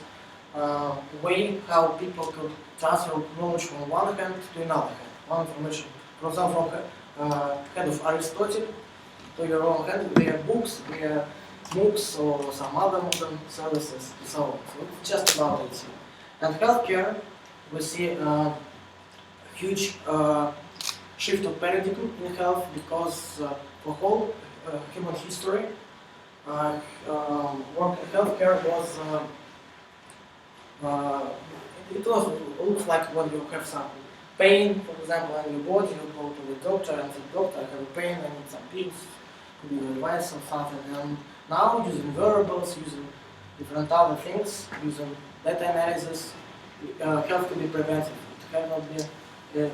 way how people could transfer knowledge from one hand to another hand. One information, for example, from hand of Aristotle to your own hand via books, via MOOCs or some other modern services, and so on. So it's just about IT. And healthcare, we see a huge shift of paradigm in health because for whole human history, healthcare was looks like when you have some pain, for example, in your body, you go to the doctor and the doctor have a pain and need some pills, could be advice or something. And now using wearables, using different other things, using data analysis, health can be prevented. It cannot be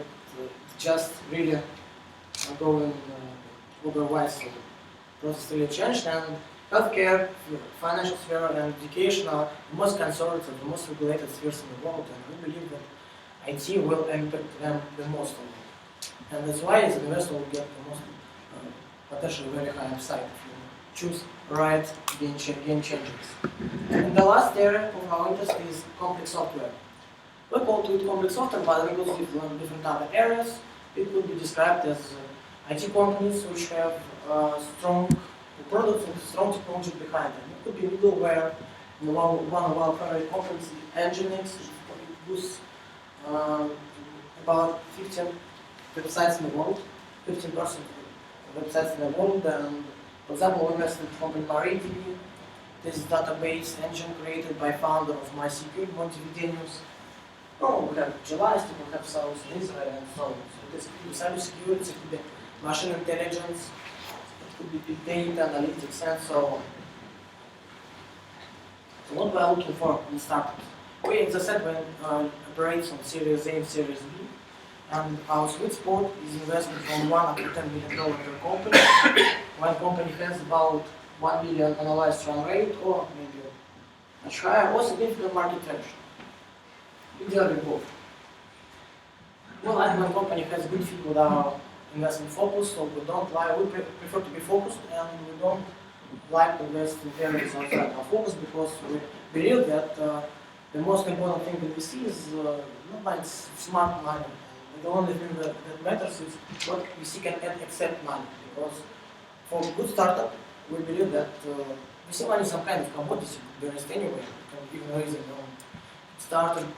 just really going otherwise. The process really changed, and healthcare, financial sphere, and education are the most conservative, the most regulated spheres in the world, and we believe that IT will impact them the most on them. And that's why as an investor will get the most potentially very high upside if you choose right game changers. And the last area of our interest is complex software. We call it complex software, but we will see different other areas. It could be described as IT companies which have strong products and strong technology behind them. It could be middleware. One of our favorite companies, Nginx, it boosts about 15 websites in the world, 15% websites in the world. And for example, we invested in the company MariaDB. This is a database engine created by founder of MySQL, Montevidenius. Oh, we have Elastic, we have South in Israel, and so on. So this could be cybersecurity, it could be machine intelligence, it could be big data, analytics, and so on. So what we are looking for in startups? We, as I said, we operate on Series A and Series B, and our sweet spot is investment from $1 up to $10 million per company. One company has about 1 million analyzed run rate, or maybe much higher, or significant market traction. Ideally both. We like when company has good fit with our investment focus, so we don't like, we prefer to be focused, and we don't like to invest in areas outside our focus because we believe that the most important thing that we see is not like smart money. The only thing that matters is what we see can accept money. Because for a good startup, we believe that we see money is some kind of commodity, it could be raised anyway. You can even raise it on startup, you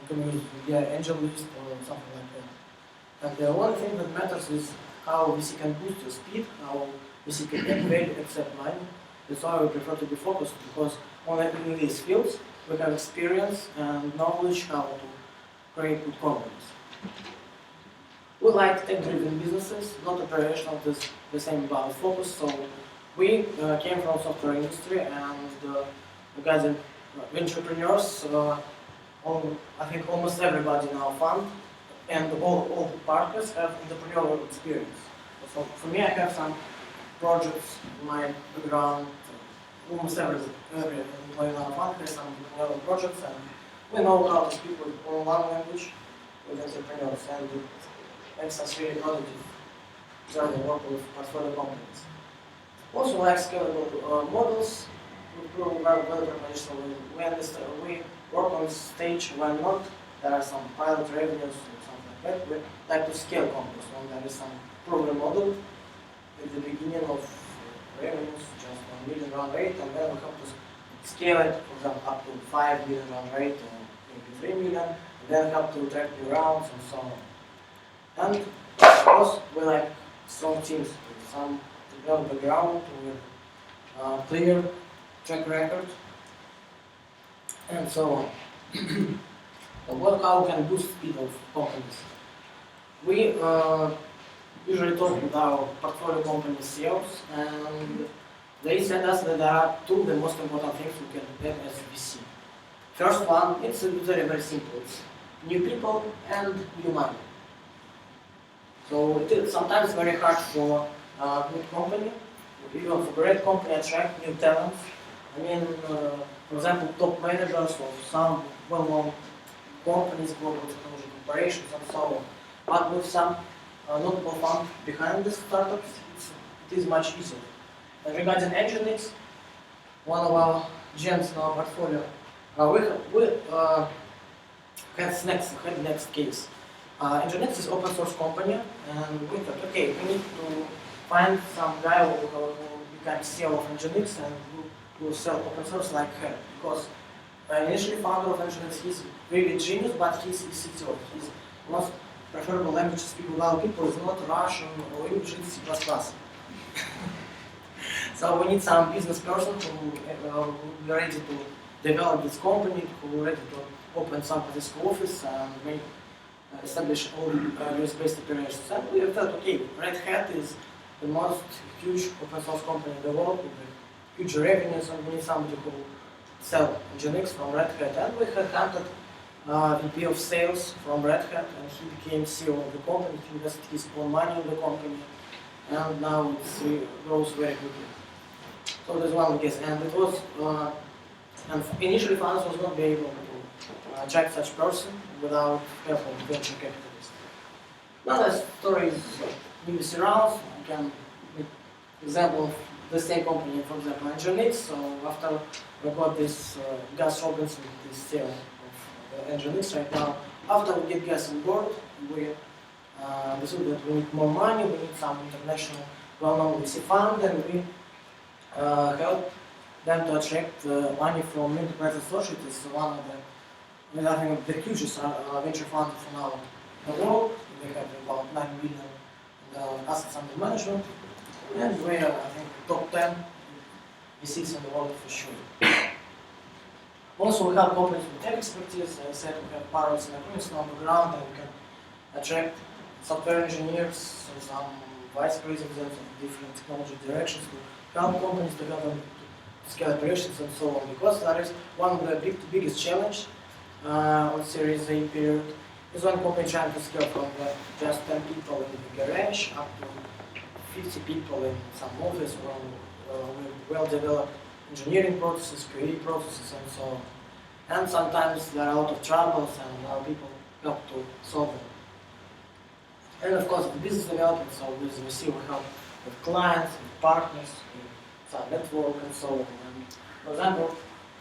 can use angel list or something like that. And the only thing that matters is how VC can boost your speed, how VC can add value, accept money. That's why we prefer to be focused, because only in these fields we have experience and knowledge how to create good companies. We like tech-driven businesses, not operational, the same about focus. So we came from software industry, and we got entrepreneurs. I think almost everybody in our fund and all the partners have entrepreneurial experience. So for me, I have some projects in my background. Almost every employee in our fund has some entrepreneurial projects, and we know how to speak with one language with entrepreneurs, and it makes us really productive during work with portfolio companies. Also, like scalable models, we prove very proposition. We work on stage when not there are some pilot revenues or something like that. We like to scale companies when there is some proven model at the beginning of revenues, just one million run rate, and then we have to scale it, for example, up to 5 million run rate or maybe 3 million, and then we have to track new rounds and so on. And of course, we like strong teams with some development background, with clear track record, and so on. How we can boost speed of companies? We usually talk with our portfolio company CEOs, and they said us that there are two the most important things we can get as VC. First one, it's very, very simple. It's new people and new money. So it's sometimes very hard for a good company, even for great company, attract new talents. I mean, for example, top managers of some well-known companies, global technology corporations, and so on. But with some notable fund behind the startups, it is much easier. And regarding Nginx, one of our gems in our portfolio, we had next case. Nginx is open source company, and we thought, okay, we need to find some guy who become CEO of Nginx and who will sell open source like her, because initially founder of Nginx, he's really genius, but he's CTO. His most preferable language to speak with other people is not Russian or English, it's C++. So we need some business person who will be ready to develop this company, who will be ready to open San Francisco office and make, establish all US-based operations. And we thought, okay, Red Hat is the most huge open source company in the world with huge revenues, and we need somebody who sell Nginx from Red Hat. And we had hunted VP of sales from Red Hat, and he became CEO of the company. He invested his own money in the company, and now it grows very quickly. So there's one case, and it was, and initially founders was not be able to attract such person without help of venture capitalists. Another story is BBC rounds. I can make example of the same company, for example, Nginx. So after we got this Gus Robinson, this CEO of Nginx right now, after we get Gus on board, we decided that we need more money, we need some international well-known VC fund, and we help them to attract money from Enterprise Associates, one of the, I think, the hugest venture funds from the world. They have about 9 billion assets under management, and we are, I think, top 10 VCs in the world for sure. Also, we have companies with tech expertise. As I said, we have parallels and agreements on the ground, and we can attract software engineers, some vice presidents of different technology directions to help companies develop scale operations and so on. Because that is one of the biggest challenge on Series A period is when company trying to scale from just 10 people in the garage up to 50 people in some office with well-developed engineering processes, QA processes, and so on. And sometimes there are a lot of troubles, and our people help to solve them. And of course, the business development, so with VC we help with clients, with partners, with some network, and so on. And for example,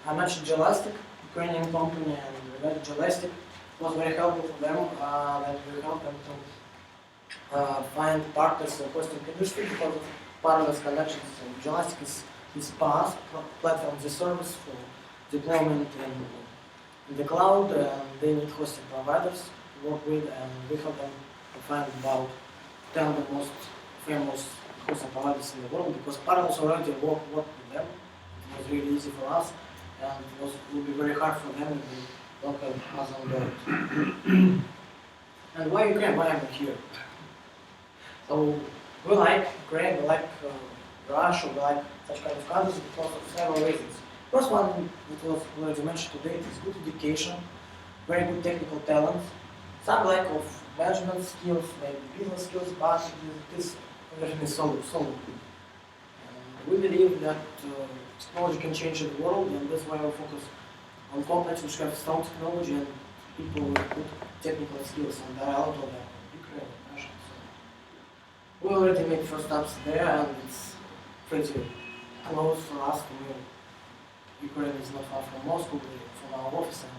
I mentioned Gelastic, Ukrainian company, and regarding Gelastic, was very helpful for them that we help them to find partners in the hosting industry because of partners connections. So Gelastic is PaaS, platform as a service for deployment in the cloud, and they need hosting providers to work with, and we help them to find about 10 of the most famous hosting providers in the world, because partners already work with them. It was really easy for us, and it would be very hard for them if they don't have us on board. And why Ukraine? Why I'm here? So we like Ukraine, we like Russia, we like such kind of countries because of several reasons. First one, that was already mentioned today, is good education, very good technical talent, some lack of management skills, maybe business skills, but it is everything is solid. We believe that technology can change the world, and that's why we focus on companies which have strong technology and people with good technical skills, and there are a lot of them in Ukraine and Russia. So we already made first steps there, and it's pretty close for us to move. Ukraine is not far from Moscow, from our office, and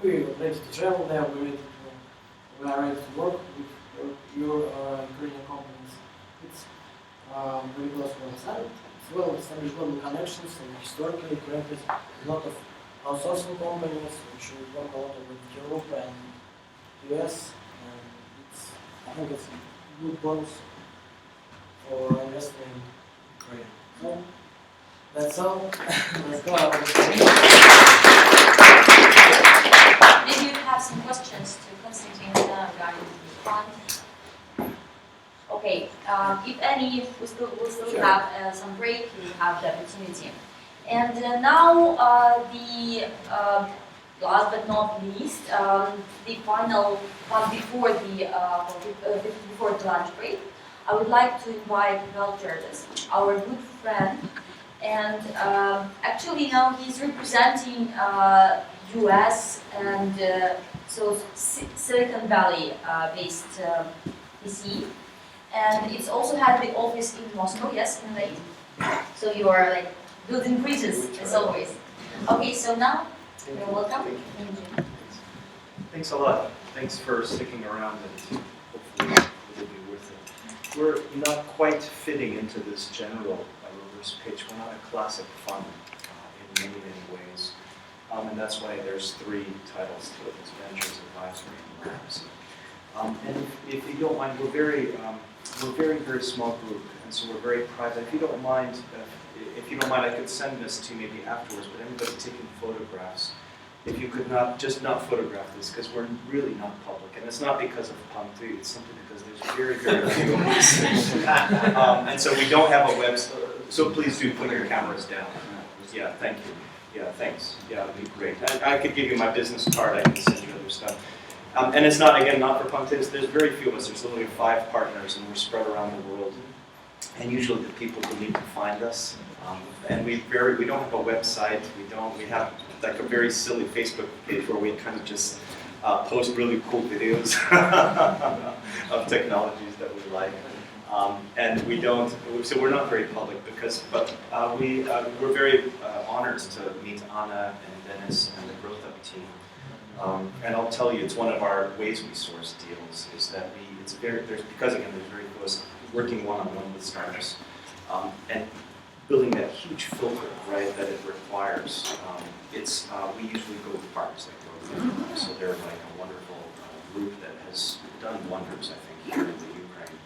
we're ready to travel there, we are ready to work with your Ukrainian companies. It's very close for us. And well-established global connections and historically created a lot of outsourcing companies which work a lot with Europe and US, and I think it's a good bonus for investing in Ukraine. So that's all. Let's go. Maybe you have some questions to Konstantin regarding the fund. Okay, if any, we still have some break, you have the opportunity. And now the last but not least, the final one before the lunch break. I would like to invite Val Gerdes, our good friend, and actually now he's representing US and so Silicon Valley based VC, and it's also had the office in Moscow, yes, in late. So you are like building bridges as always. Okay, so now you're welcome. Thanks a lot. Thanks for sticking around, and hopefully it'll be worth it. We're not quite fitting into this general reverse pitch. We're not a classic fund in many, many ways. And that's why there's 3 titles to it. It's Ventures, Advisory, and Labs. And if you don't mind, we're a very small group, and so we're very private. If you don't mind, I could send this to you maybe afterwards, but anybody taking photographs, if you could not photograph this, because we're really not public. And it's not because of from.till, it's simply because there's very, very few of us. And so we don't have a website, so please do put your cameras down. Yeah, thank you. Yeah, thanks. Yeah, that'd be great. I could give you my business card, I can send you other stuff. And it's not, again, not for from.till, there's very few of us, there's literally 5 partners, and we're spread around the world. And usually the people who need to find us. And we don't have a website, we have like a very silly Facebook page where we kind of just post really cool videos of technologies that we like. And we don't, so we're not very public but we're very honored to meet Anna and Dennis and the Growth Up team. And I'll tell you, it's one of our ways we source deals is that because again, there's very close working one-on-one with startups and building that huge filter, right, that it requires. We usually go with partners like Growth Up, so they're like a wonderful group that has done wonders, I think, here in the Ukraine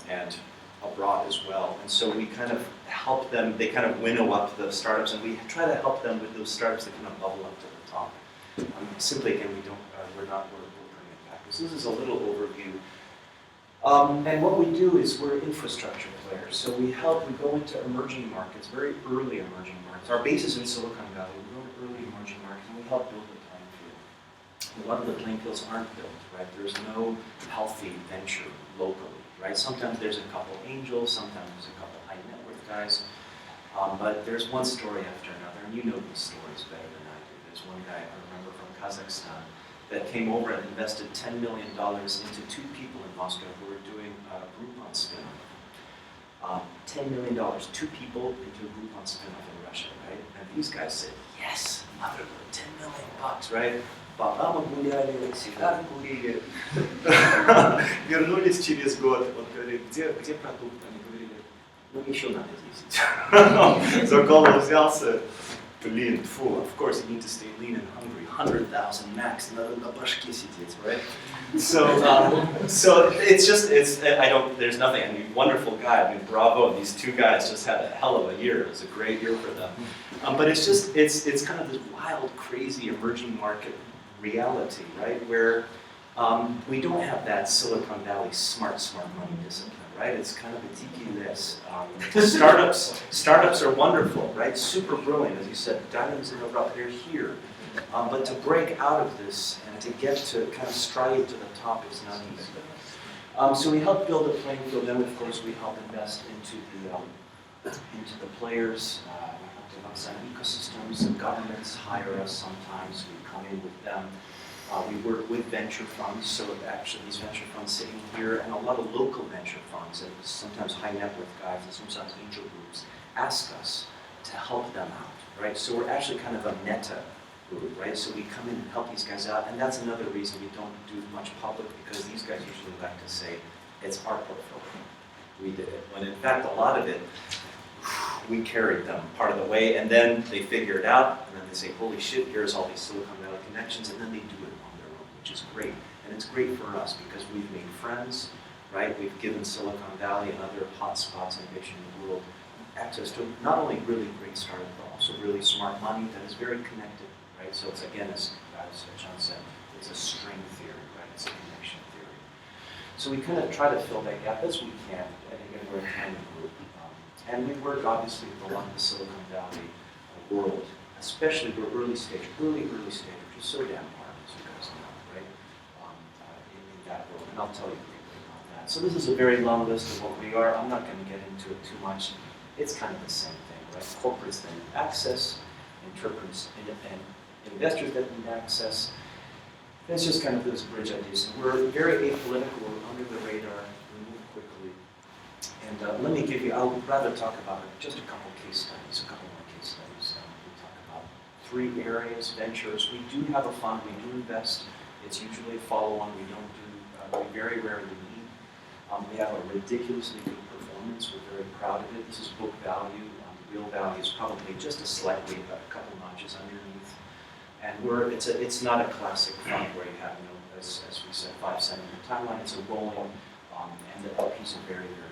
and abroad as well. And so we kind of help them, they kind of winnow up the startups, and we try to help them with those startups that kind of bubble up to the top. Simply, again, we're bringing it back. So this is a little overview. And what we do is we're infrastructure players. So we go into emerging markets, very early emerging markets. Our base is in Silicon Valley. We go into early emerging markets, and we help build the playing field. A lot of the playing fields aren't built, right? There's no healthy venture locally, right? Sometimes there's a couple angels, sometimes there's a couple high net worth guys. But there's one story after another, and you know these stories better than I do. There's one guy I remember from Kazakhstan that came over and invested $10 million into 2 people in Moscow who were doing a Groupon spin-off. $10 million, 2 people into a Groupon spin-off in Russia, right? And these guys said, yes, mother, $10 million, right? Потом гуляли, сигары курили. Вернулись через год, он говорит, где продукт? Они говорили, ну еще надо 10. За голову взялся. Lean, full. Of course, you need to stay lean and hungry. 100,000 max, на башке сидеть, right? So there's nothing. I mean, wonderful guy. I mean, bravo. These 2 guys just had a hell of a year. It was a great year for them. But it's kind of this wild, crazy emerging market reality, right? Where we don't have that Silicon Valley smart money discipline. Right? It's kind of a tiki-less. Startups are wonderful, right? Super brilliant, as you said, diamonds in the rough, they're here. But to break out of this and to get to kind of stride to the top is not easy. So we help build a playing field, then of course we help invest into the players, we help develop some ecosystems, and governments hire us sometimes, we come in with them. We work with venture funds, so actually these venture funds sitting here, and a lot of local venture funds, and sometimes high net worth guys, and sometimes angel groups, ask us to help them out, right? So we're actually kind of a meta group, right? So we come in and help these guys out, and that's another reason we don't do much public, because these guys usually like to say, it's our portfolio. We did it. When in fact, a lot of it, we carried them part of the way, and then they figure it out, and then they say, holy shit, here's all these Silicon Valley connections, and then they do it on their own, which is great. And it's great for us because we've made friends, right? We've given Silicon Valley and other hotspots innovation in the world access to not only really great startup, but also really smart money that is very connected, right? So it's, again, as John said, it's a string theory, right? It's a connection theory. So we kind of try to fill that gap as we can, and again, we're a tiny group. And we work obviously with a lot of the Silicon Valley world, especially we're early stage, which is so damn hard, as you guys know, right? In that world, and I'll tell you briefly about that. So this is a very long list of what we are. I'm not going to get into it too much. It's kind of the same thing, right? Corporates that need access, interpreters and investors that need access. That's just kind of this bridge idea. So we're very apolitical, we're under the radar, we move quickly. And let me give you, I would rather talk about just a couple case studies, a couple more case studies. We'll talk about 3 areas, ventures. We do have a fund, we do invest. It's usually a follow-on, we don't do, we very rarely need. We have a ridiculously good performance, we're very proud of it. This is book value. Real value is probably just a couple notches underneath. And it's not a classic fund where you have, as we said, 5-7 year timeline. It's a rolling, and the LPs are very, very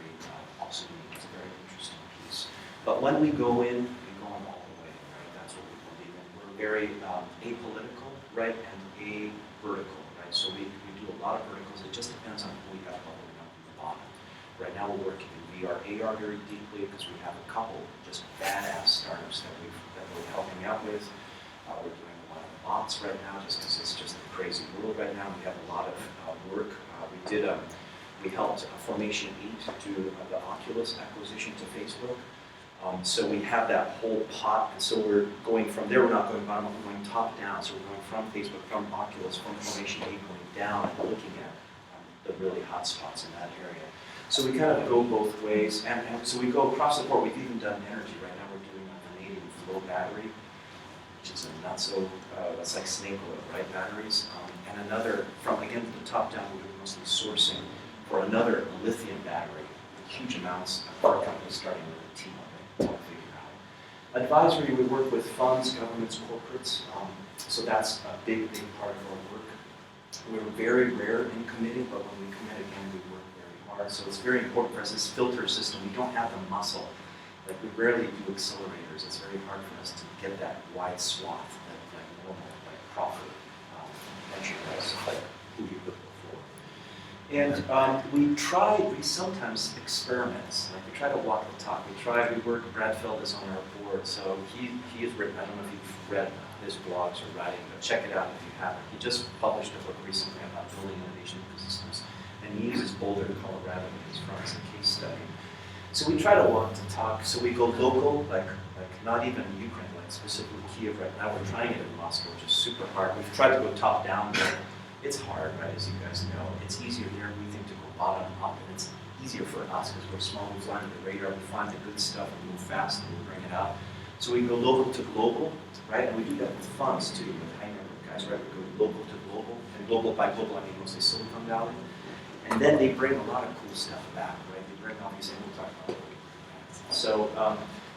also unique. It's a very interesting piece. But when we go in all the way, right? That's what we believe in. We're very apolitical, right, and a-vertical, right? So we do a lot of verticals. It just depends on who we have bubbling up in the bottom. Right now we're working in VR, AR very deeply because we have a couple just badass startups that we're helping out with. We're doing a lot of bots right now just because it's just a crazy world right now. We have a lot of work. We helped Formation 8 do the Oculus acquisition to Facebook. So we have that whole pot, and so we're going from there, we're not going bottom up, we're going top down. So we're going from Facebook, from Oculus, from Formation 8, going down and looking at the really hot spots in that area. So we kind of go both ways, and so we go across the board. We've even done energy. Right now we're doing a vanadium flow battery, which is a not so, that's like snake oil, right, batteries. And another, from again the top down, we're doing mostly sourcing for another lithium battery, huge amounts. Our company starting with a team of it to figure out. Advisory, we work with funds, governments, corporates, so that's a big, big part of our work. We're very rare in committing, but when we commit again, we work very hard. So it's very important for us, this filter system. We don't have the muscle. Like we rarely do accelerators. It's very hard for us to get that wide swath, like normal, like Crawford venture guys, like who you look before. And we sometimes experiments. Like we try to walk the talk. We work, Brad Feld is on our board, so he has written, I don't know if you've read his blogs or writing, but check it out if you haven't. He just published a book recently about building innovation ecosystems, and he uses Boulder, Colorado as far as a case study. So we try to walk the talk. So we go local, like not even Ukraine, like specifically Kyiv right now. We're trying it in Moscow, which is super hard. We've tried to go top down, but it's hard, right? As you guys know, it's easier here, we think, to go bottom up, and it's easier for us because we're small. We fly under the radar. We find the good stuff and move fast, and we bring it out. So we go local to global, right? And we do that with funds too, with high network guys, right? We go local to global, and global by global, I mean mostly Silicon Valley. And then they bring a lot of cool stuff back, right? They bring obviously, we'll talk about what we bring back. So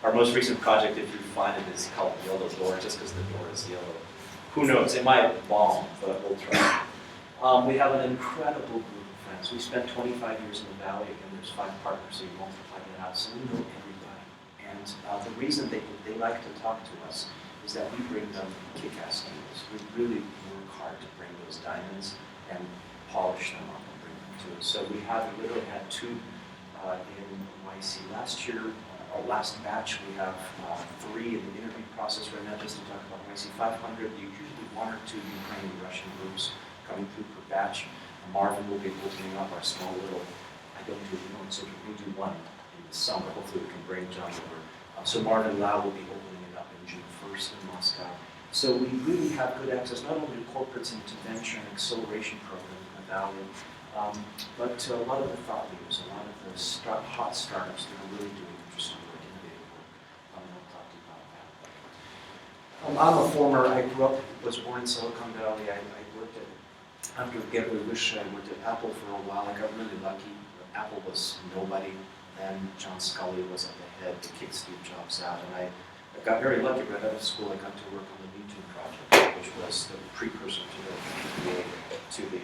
our most recent project, if you find it, is called Yellow Door, just because the door is yellow. Who knows? It might bomb, but we'll try. We have an incredible group of friends. We spent 25 years in the Valley. Again, there's 5 partners, so you multiply that out. So we know everybody. And the reason they like to talk to us is that we bring them kick-ass deals. We really work hard to bring those diamonds and polish them up and bring them to us. So we literally had 2 in YC last year. Our last batch, we have 3 in the interview process right now, just to talk about YC 500. Usually 1 or 2 Ukrainian Russian groups coming through per batch. Marvin will be opening up our small little, so we'll do 1 in the summer. Hopefully we can bring John over. So Marvin Lau will be opening it up in June 1st in Moscow. So we really have good access, not only to corporates and to venture and acceleration programs in the Valley, but to a lot of the thought leaders, a lot of the hot startups that are really doing interesting work, innovative work. I'll talk to you about that. I was born in Silicon Valley. I worked after getting the wish, I worked at Apple for a while. I got really lucky. Apple was nobody then John Scully was at the head to kick Steve Jobs out. And I got very lucky right out of school. I got to work on the YouTube project, which was the precursor to the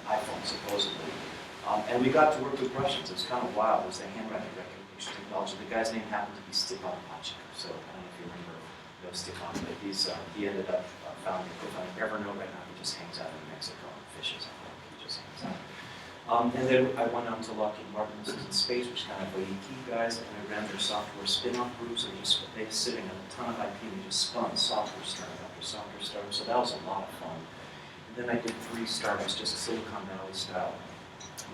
iPhone, supposedly. And we got to work with Russians. It was kind of wild. It was the handwriting recognition technology. The guy's name happened to be Stepan Machikov, so I don't know if you remember Stepan, but he ended up founding Evernote. Right now he just hangs out in Mexico and fishes. He just hangs out. And then I went on to Lockheed Martin. This is in space, which is kind of AET guys, and I ran their software spin-off groups, and they were sitting on a ton of IP, and we just spun software startup after software startup. So that was a lot of fun. And then I did 3 startups, just Silicon Valley style.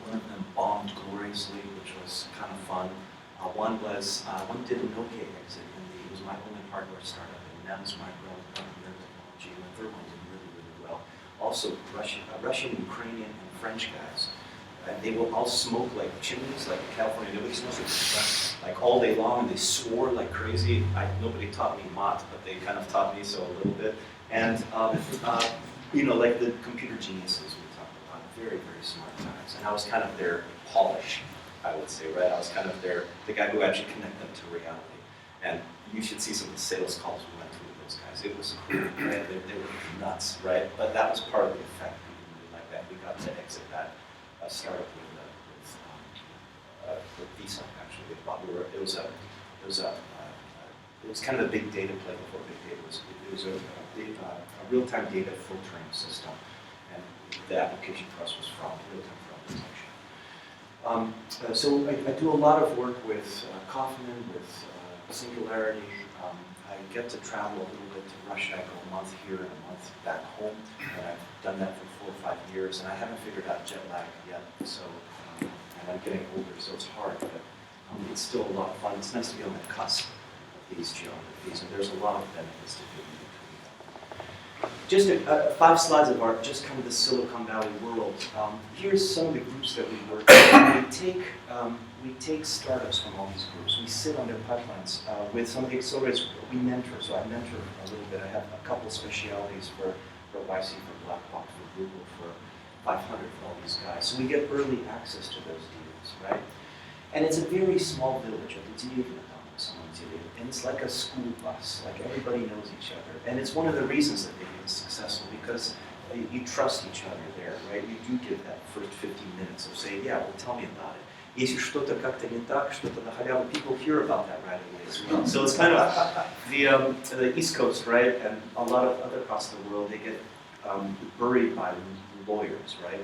One of them bombed gloriously, which was kind of fun. One did a Nokia exit, and it was my only hardware startup, and that was my real technology. And the third one did really, really well. Also, Russian, Ukrainian, and French guys. They will all smoke like chimneys, like California. Nobody smokes like all day long, and they swore like crazy. Nobody taught me mat, but they kind of taught me so a little bit. And like the computer geniuses we talked about, very, very smart guys. And I was kind of their polish, I would say, right? I was kind of the guy who actually connected them to reality. And you should see some of the sales calls we went through with those guys. It was cool, right? They were nuts, right? But that was part of the effect. People really like that. We got to exit that startup with Visa, actually. It was kind of a big data play before big data was a real-time data filtering system, and the application for us was fraud, real-time fraud detection. So I do a lot of work with Kaufman, with Singularity. I get to travel a little bit to Russia. I go a month here and a month back home, and I've done that for 4 or 5 years, and I haven't figured out jet lag yet. So, and I'm getting older, so it's hard, but it's still a lot of fun. It's nice to be on the cusp of these geographies, and there's a lot of benefits to being in between them. Just 5 slides of art, just kind of the Silicon Valley world. Here's some of the groups that we work with. We take startups from all these groups. We sit on their pipelines with some of the accelerators we mentor. So I mentor a little bit. I have a couple specialities for YC, for Blackbox, for Google, for 500, for all these guys. So we get early access to those deals, right? And it's a very small village. And it's like a school bus. Like everybody knows each other. And it's one of the reasons that they've been successful, because you trust each other there, right? You do give that first 15 minutes of saying, yeah, well, tell me about it. Если что-то как-то не так, что-то на халяву, people hear about that right away as well. So it's kind of the East Coast, right, and a lot of other parts of the world, they get buried by lawyers, right?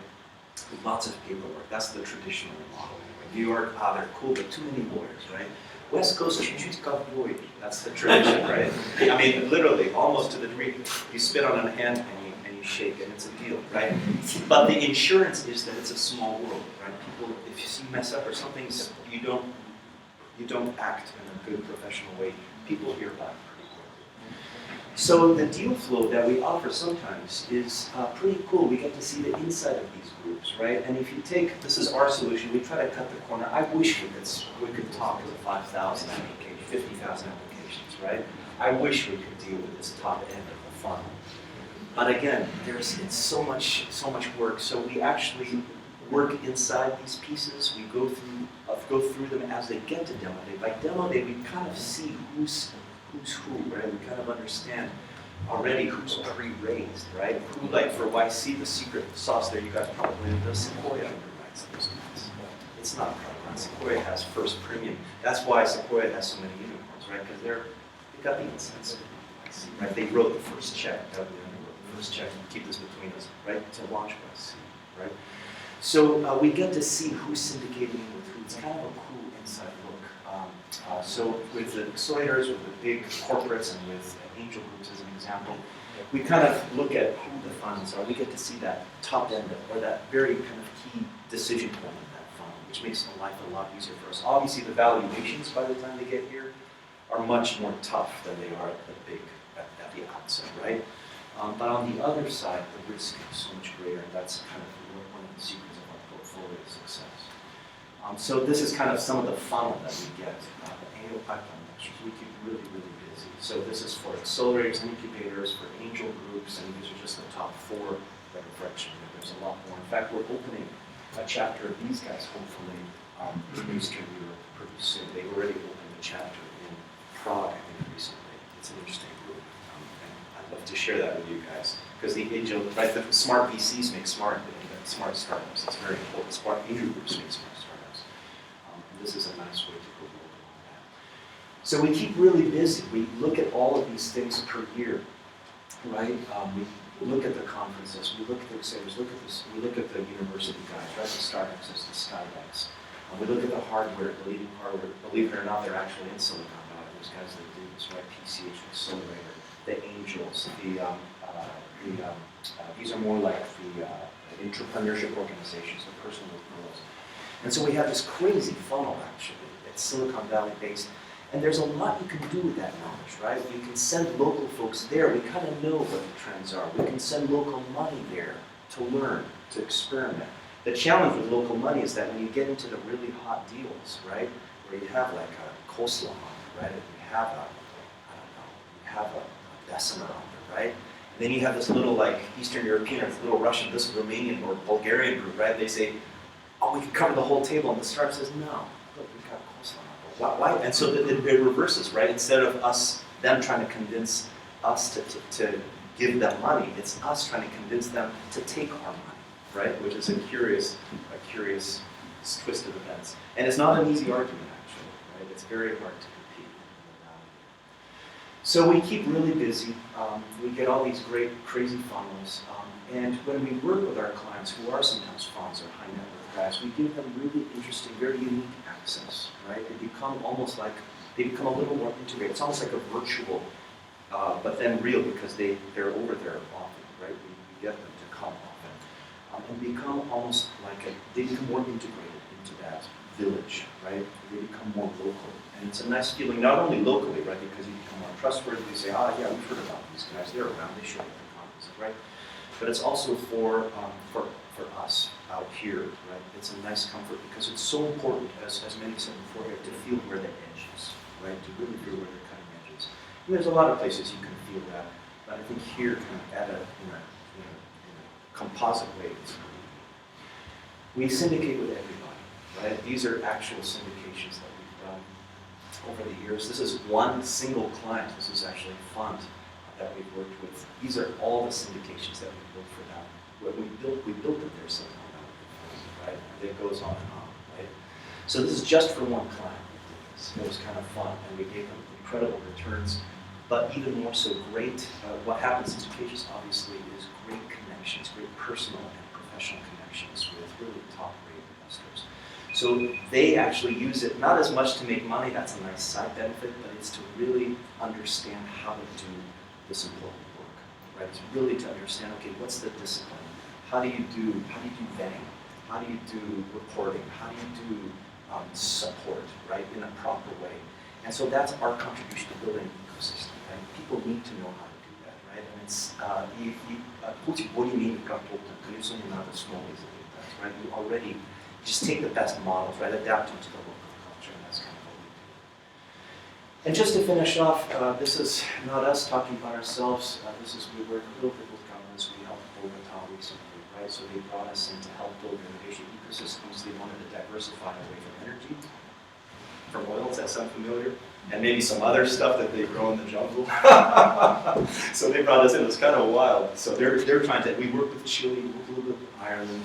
Lots of paperwork. That's the traditional model. New York, they're cool, but too many lawyers, right? West Coast, чуть-чуть ковбой. That's the tradition, right? I mean, literally, almost to the degree, you spit on a hand and you shake, and it's a deal, right? But the insurance is that it's a small world, right? People, if you mess up or something, you don't act in a good professional way. People hear about it pretty quickly. So the deal flow that we offer sometimes is pretty cool. We get to see the inside of these groups, right? And if you take, this is our solution, we try to cut the corner. I wish we could talk to 5,000 applications, 50,000 applications, right? I wish we could deal with this top end of the funnel. But again, it's so much work. So we actually work inside these pieces. We go through them as they get to demo day. By demo day, we kind of see who's who, right? We kind of understand already who's pre-raised, right? Who, like for YC, the secret sauce there, you guys probably know, does Sequoia underwrites those guys. It's not Prime. Sequoia has first premium. That's why Sequoia has so many unicorns, right? Because they got the insights, right? They wrote the first check. First check, keep this between us, right? To launch YC, right? So we get to see who's syndicating with who. It's kind of a cool inside look. So with the accelerators, with the big corporates, and with angel groups as an example, we kind of look at who the funds are. We get to see that top end or that very kind of key decision point in that fund, which makes the life a lot easier for us. Obviously, the valuations by the time they get here are much more tough than they are at the outset, right? But on the other side, the risk is so much greater, and that's kind of one of the secrets of our portfolio success. So this is kind of some of the funnel that we get. The annual pipeline lectures, we keep really, really busy. So this is for accelerators and incubators, for angel groups, and these are just the top 4 that are fractional. There's a lot more. In fact, we're opening a chapter of these guys, hopefully, in Eastern Europe pretty soon. They've already opened a chapter in Prague, I think, recently. It's an interesting group, and I'd love to share that with you guys. Because the angel, right, the smart VCs make smart startups. It's very important. Smart angel groups make smart startups. And this is a nice way to go local on that. So we keep really busy. We look at all of these things per year, right? We look at the conferences, we look at the exhibitors, we look at the university guys, right? The startups as the Skybanks. We look at the hardware, the leading hardware. Believe it or not, they're actually in Silicon Valley. Those guys that do this, right? PCH, Accelerator, the angels, these are more like the entrepreneurship organizations, the personal entrepreneurs. And so we have this crazy funnel, actually. It's Silicon Valley based. And there's a lot you can do with that knowledge, right? You can send local folks there. We kind of know what the trends are. We can send local money there to learn, to experiment. The challenge with local money is that when you get into the really hot deals, right, where you have like a coleslaw on it, right, and you have a, I don't know, you have a Bessemer on it, right? And then you have this little like Eastern European or this little Russian, this Romanian or Bulgarian group, right? They say, oh, we can cover the whole table. And the startup says, no, look, we've got coleslaw. Why? And so it reverses, right? Instead of them trying to convince us to give them money, it's us trying to convince them to take our money, right? Which is a curious twist of events. And it's not an easy argument, actually, right? It's very hard to compete. So we keep really busy. We get all these great, crazy funnels. And when we work with our clients, who are sometimes funds or high net worth guys, we give them really interesting, very unique access, right? They become almost like, they become a little more integrated. It's almost like a virtual, but then real because they're over there often, right? We get them to come often. And become almost like they become more integrated into that village, right? They become more local. And it's a nice feeling, not only locally, right? Because you become more trustworthy. You say, yeah, we've heard about these guys. They're around. They show up at the conferences, right? But it's also for us out here, right? It's a nice comfort because it's so important, as many said before here, to feel where the edge is, right? To really feel where the cutting edge is. And there's a lot of places you can feel that, but I think here, kind of in a composite way, it's we syndicate with everybody, right? These are actual syndications that we've done over the years. This is one single client. This is actually a fund that we've worked with. These are all the syndications that we've built for them. What we built them there somehow, right? And it goes on and on, right? So this is just for one client. It was kind of fun, and we gave them incredible returns, but even more so great, what happens in syndications obviously is great connections, great personal and professional connections with really top-rate investors. So they actually use it not as much to make money, that's a nice side benefit, but it's to really understand how to do this important work, right? It's really to understand, okay, what's the discipline? How do you do vetting? How do you do reporting? How do you do support, right, in a proper way? And so that's our contribution to building an ecosystem, right? People need to know how to do that, right? And it's, right? You already just take the best models, right? Adapt them to the local culture, and that's kind of what we do. And just to finish off, this is not us talking about ourselves. We work a little bit with governments. We helped Bogota recently, right? So they brought us in to help build innovation ecosystems. They wanted to diversify away from energy, from oil. Does that sound familiar? And maybe some other stuff that they grow in the jungle. So they brought us in. It was kind of wild. So they're trying to. We work with Chile, we work a little bit with Ireland.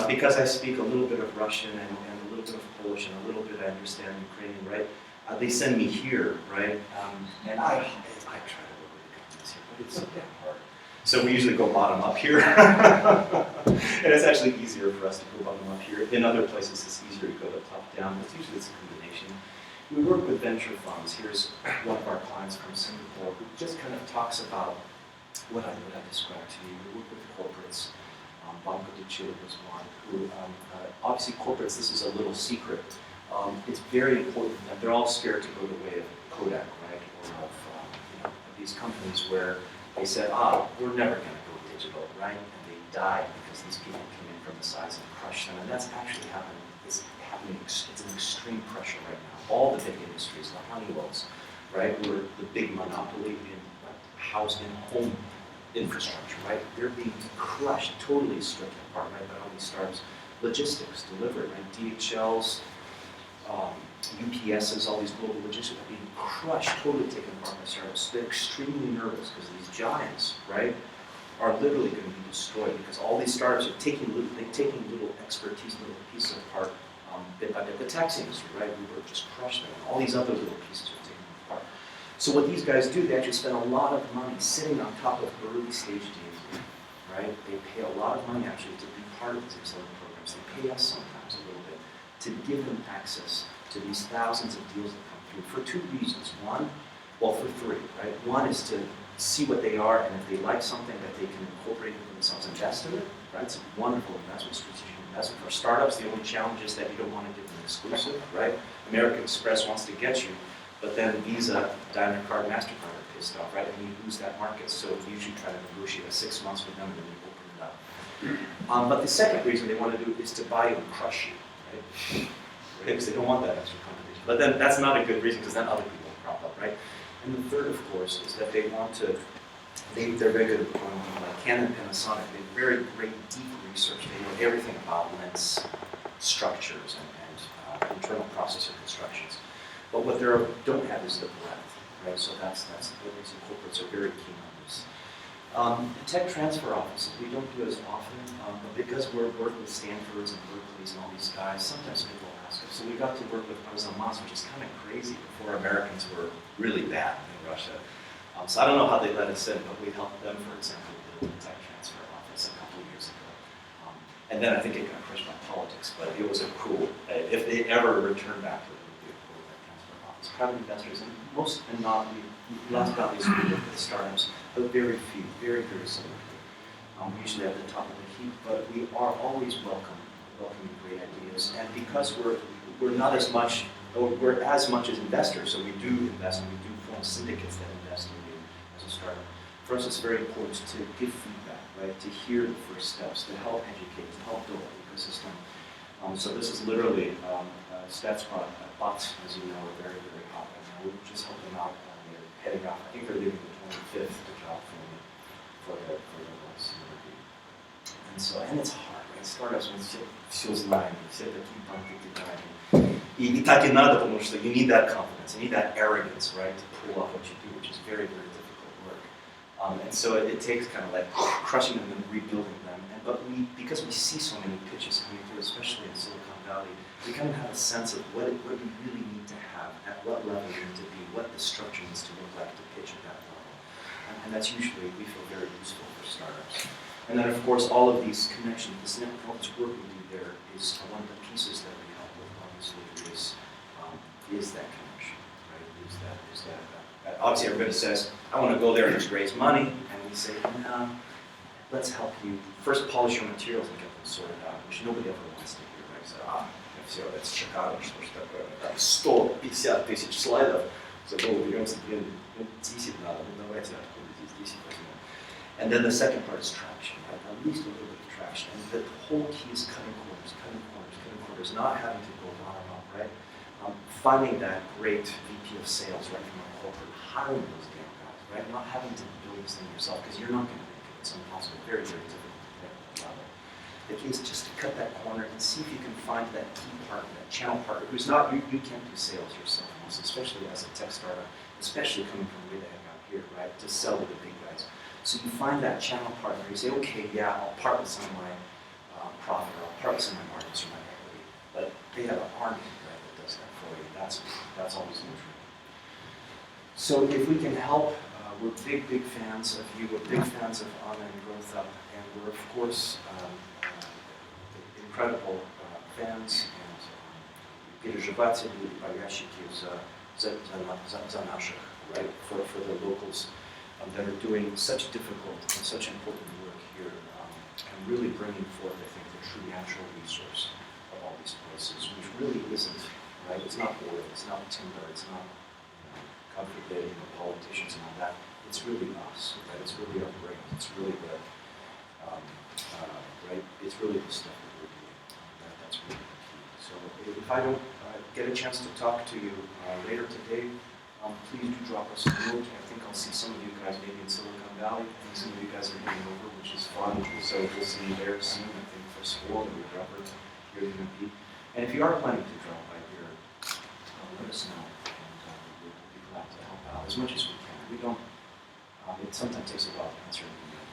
Because I speak a little bit of Russian and a little bit of Polish and a little bit I understand Ukrainian, right? They send me here, right? And I try to work with the governments here, but it's a bit hard. So we usually go bottom up here. And it's actually easier for us to go bottom up here. In other places, it's easier to go the top down, but usually it's a combination. We work with venture funds. Here's one of our clients from Singapore who just kind of talks about what I described to you. We work with corporates. Banco de Chile was one who, obviously corporates, this is a little secret. It's very important that they're all scared to go the way of Kodak, right? Or of these companies where they said, we're never going to go digital, right? And they died because these people came in from the sides and crushed them. And that's actually happening. It's an extreme pressure right now. All the big industries, the Honeywells, right? We're the big monopoly in house and home infrastructure, right? They're being crushed, totally stripped apart, right, by all these startups. logistics, delivery, right? DHLs, UPSs, all these global logistics are being crushed, totally taken apart by startups. They're extremely nervous because these giants, right, are literally going to be destroyed because all these startups are taking little expertise, little pieces apart, bit by bit. The taxi industry, right, we were just crushed them. All these other little pieces are taken apart. So what these guys do, they actually spend a lot of money sitting on top of early stage deals, right? They pay a lot of money actually to be part of these accelerator programs. They pay us sometimes a little bit to give them access to these thousands of deals that come through for two reasons. One, well, for three, right? One is to see what they are, and if they like something that they can incorporate it themselves, invest in it, right? It's a wonderful investment, strategic investment. For startups, the only challenge is that you don't want to give them exclusive, right? American Express wants to get you, but then Visa, Diamond Card, MasterCard are pissed off, right? And you lose that market, so you usually try to negotiate a 6 months with them and then you open it up. But the second reason they want to do is to buy you and crush you, right? Because they don't want that extra competition. But then that's not a good reason because then other people crop up, right? And the third, of course, is that they want to, they're very good at like Canon, Panasonic, they have very great deep research. They know everything about lens structures and internal processor constructions. But what they don't have is the breadth, right? So that's the reason corporates are very keen on this. The tech transfer offices, we don't do as often, but because we're working with Stanfords and Berkeleys and all these guys, sometimes people ask us. So we got to work with Arzamas, which is kind of crazy. Before Americans were really bad in Russia. So I don't know how they let us in, but we helped them, for example, build a tech transfer office a couple of years ago. And then I think it got crushed by politics, but it was a cool, if they ever return back to it, it would be a cool tech transfer office. Private investors, and most, and not, last but not least, we work with startups, but very few, very, very select. Usually at the top of the heap, but we are always welcoming great ideas. And because we're not as much, or we're as much as investors, so we do invest and we do form syndicates that invest in you as a startup. For us, it's very important to give feedback, right? To hear the first steps, to help educate, to help build an ecosystem. So this is literally Stats bots, as you know, are very, very hot right now. We just help them out. They're heading off. I think they're leaving the 25th to California for the West. And so, and it's hard, right? Startups, все знаем, все такие банки кидаем. И так и надо, потому что you need that confidence, you need that arrogance, right, to pull off what you do, which is very, very difficult work. And so it takes kind of like crushing them and rebuilding them. But because we see so many pitches coming through, especially in Silicon Valley, we kind of have a sense of what you really need to have, at what level you need to be, what the structure needs to look like to pitch at that level. And that's usually, we feel, very useful for startups. And then, of course, all of these connections, this network, all this work we do there is one of the pieces that we help with, obviously, is that connection, right? Is that obviously, everybody says, I want to go there and just raise money, and we say, no, let's help you first polish your materials and get them sorted out, which nobody ever wants to hear, right? So, все, это шикарно, что ж такое, там 150 тысяч слайдов, зато уберемся 10 надо, ну давайте откуда здесь 10 возьмем. And then the second part is traction, right? At least a little bit of traction. And the whole key is cutting corners, not having to go bottom up, right? Finding that great VP of sales right from a corporate, hiring those damn guys, right? Not having to build this thing yourself, because you're not going to make it. It's impossible, very, very difficult to get at that level. The key is just to cut that corner and see if you can find that key partner, that channel partner, who's not, you can't do sales yourself, especially as a tech startup, especially coming from way the heck out here, right? To sell to the big guys. So you find that channel partner, you say, okay, yeah, I'll part with some of my profit, or I'll part with some of my margins or my equity, but they have an army, right, that does that for you. That's always neutral. So if we can help, we're big fans of you, we're big fans of Anna and Growth Up, and we're, of course, incredible fans and переживатели и болельщики за наших, right, for the locals that are doing such difficult and such important work here, and really bringing forth, I think, the true natural resource of all these places, which really isn't, right? It's not oil, it's not timber, it's not, God forbid, politicians and all that. It's really us, right? It's really our brains. It's really the, right? It's really the stuff that we're doing. That's really the key. So if I don't get a chance to talk to you later today, please do drop us a note. I think I'll see some of you guys maybe in Silicon Valley. I think some of you guys are heading over, which is fun. So we'll see you there soon, I think, for school or wherever you're going to be. And if you are planning to drop by here, let us know. And we'll be glad to help out as much as we can. We don't, it sometimes takes a while to answer an email.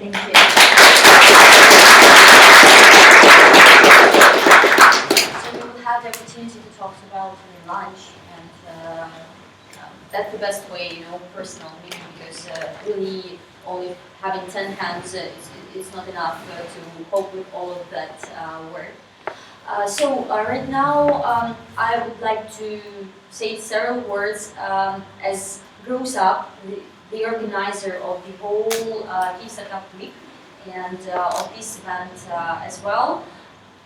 Thank you. So we will have the opportunity to talk about lunch, and that's the best way, you know, personal meeting, because really only having 10 hands is not enough to cope with all of that work. So right now I would like to say several words as grows up, the organizer of the whole Kyiv Startup Week and of this event as well.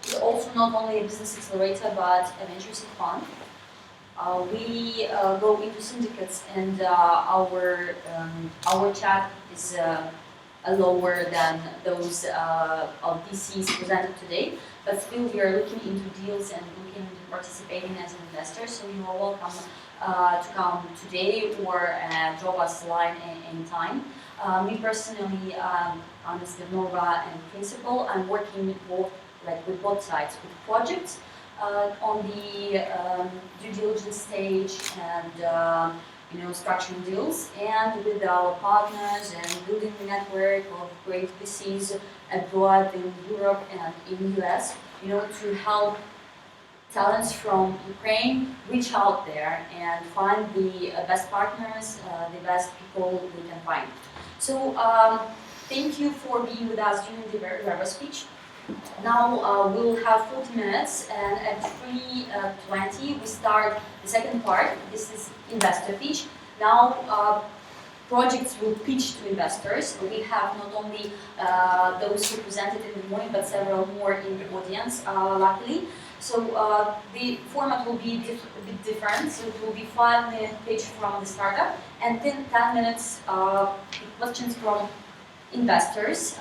It's also not only a business accelerator but a venture seed fund. We go into syndicates, and our chat is lower than those of VCs presented today, but still we are looking into deals and looking into participating as an investor, so you are welcome to come today or drop us a line anytime. Me personally, I'm Mr. Nova and principal. I'm working with both sides, with projects on the due diligence stage and structuring deals, and with our partners and building a network of great VCs abroad in Europe and in US, to help talents from Ukraine reach out there and find the best partners, the best people we can find. So thank you for being with us during the very verbal speech. Now we'll have 40 minutes, and at 3:20 we start the second part. This is investor pitch. Now projects will pitch to investors. We have not only those who presented in the morning, but several more in the audience, luckily. So the format will be a bit different. So it will be 5-minute pitch from the startup, and then 10 minutes questions from investors.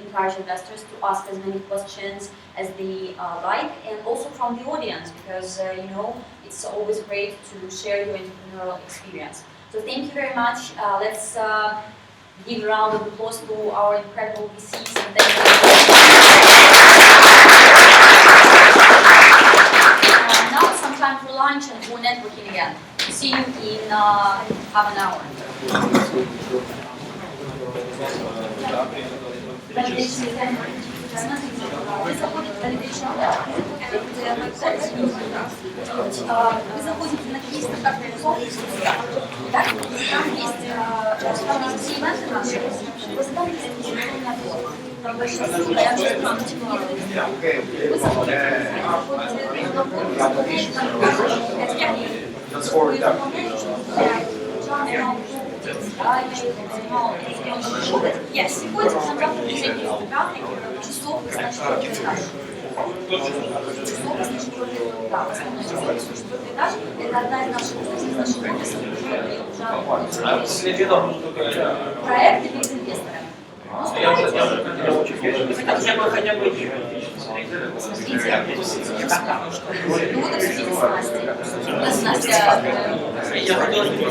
Encourage investors to ask as many questions as they like, and also from the audience, because it's always great to share your entrepreneurial experience. So thank you very much. Let's give a round of applause to our incredible VCs, and thank you. Now it's some time for lunch and for networking again. See you in half an hour. Вы заходите на Kyiv Startup, да? Там есть все ивенты наши. Вы заходите на Kyiv, там большинство, я уже вам вы заходите, Yes, сегодня нам завтра движение программы часов, значит, четвертый этаж. Это одна из наших офисов. Проекты без инвесторов. Хотя бы смотрите, ну вот обсудите с Настей. У нас Настя... Я хотела когда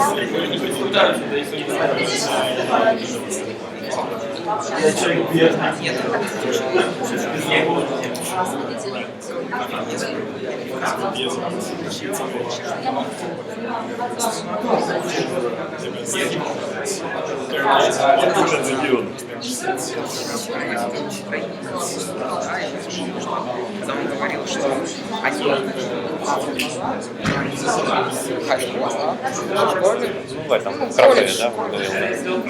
он говорил, что они в этом кроле, да, он говорил,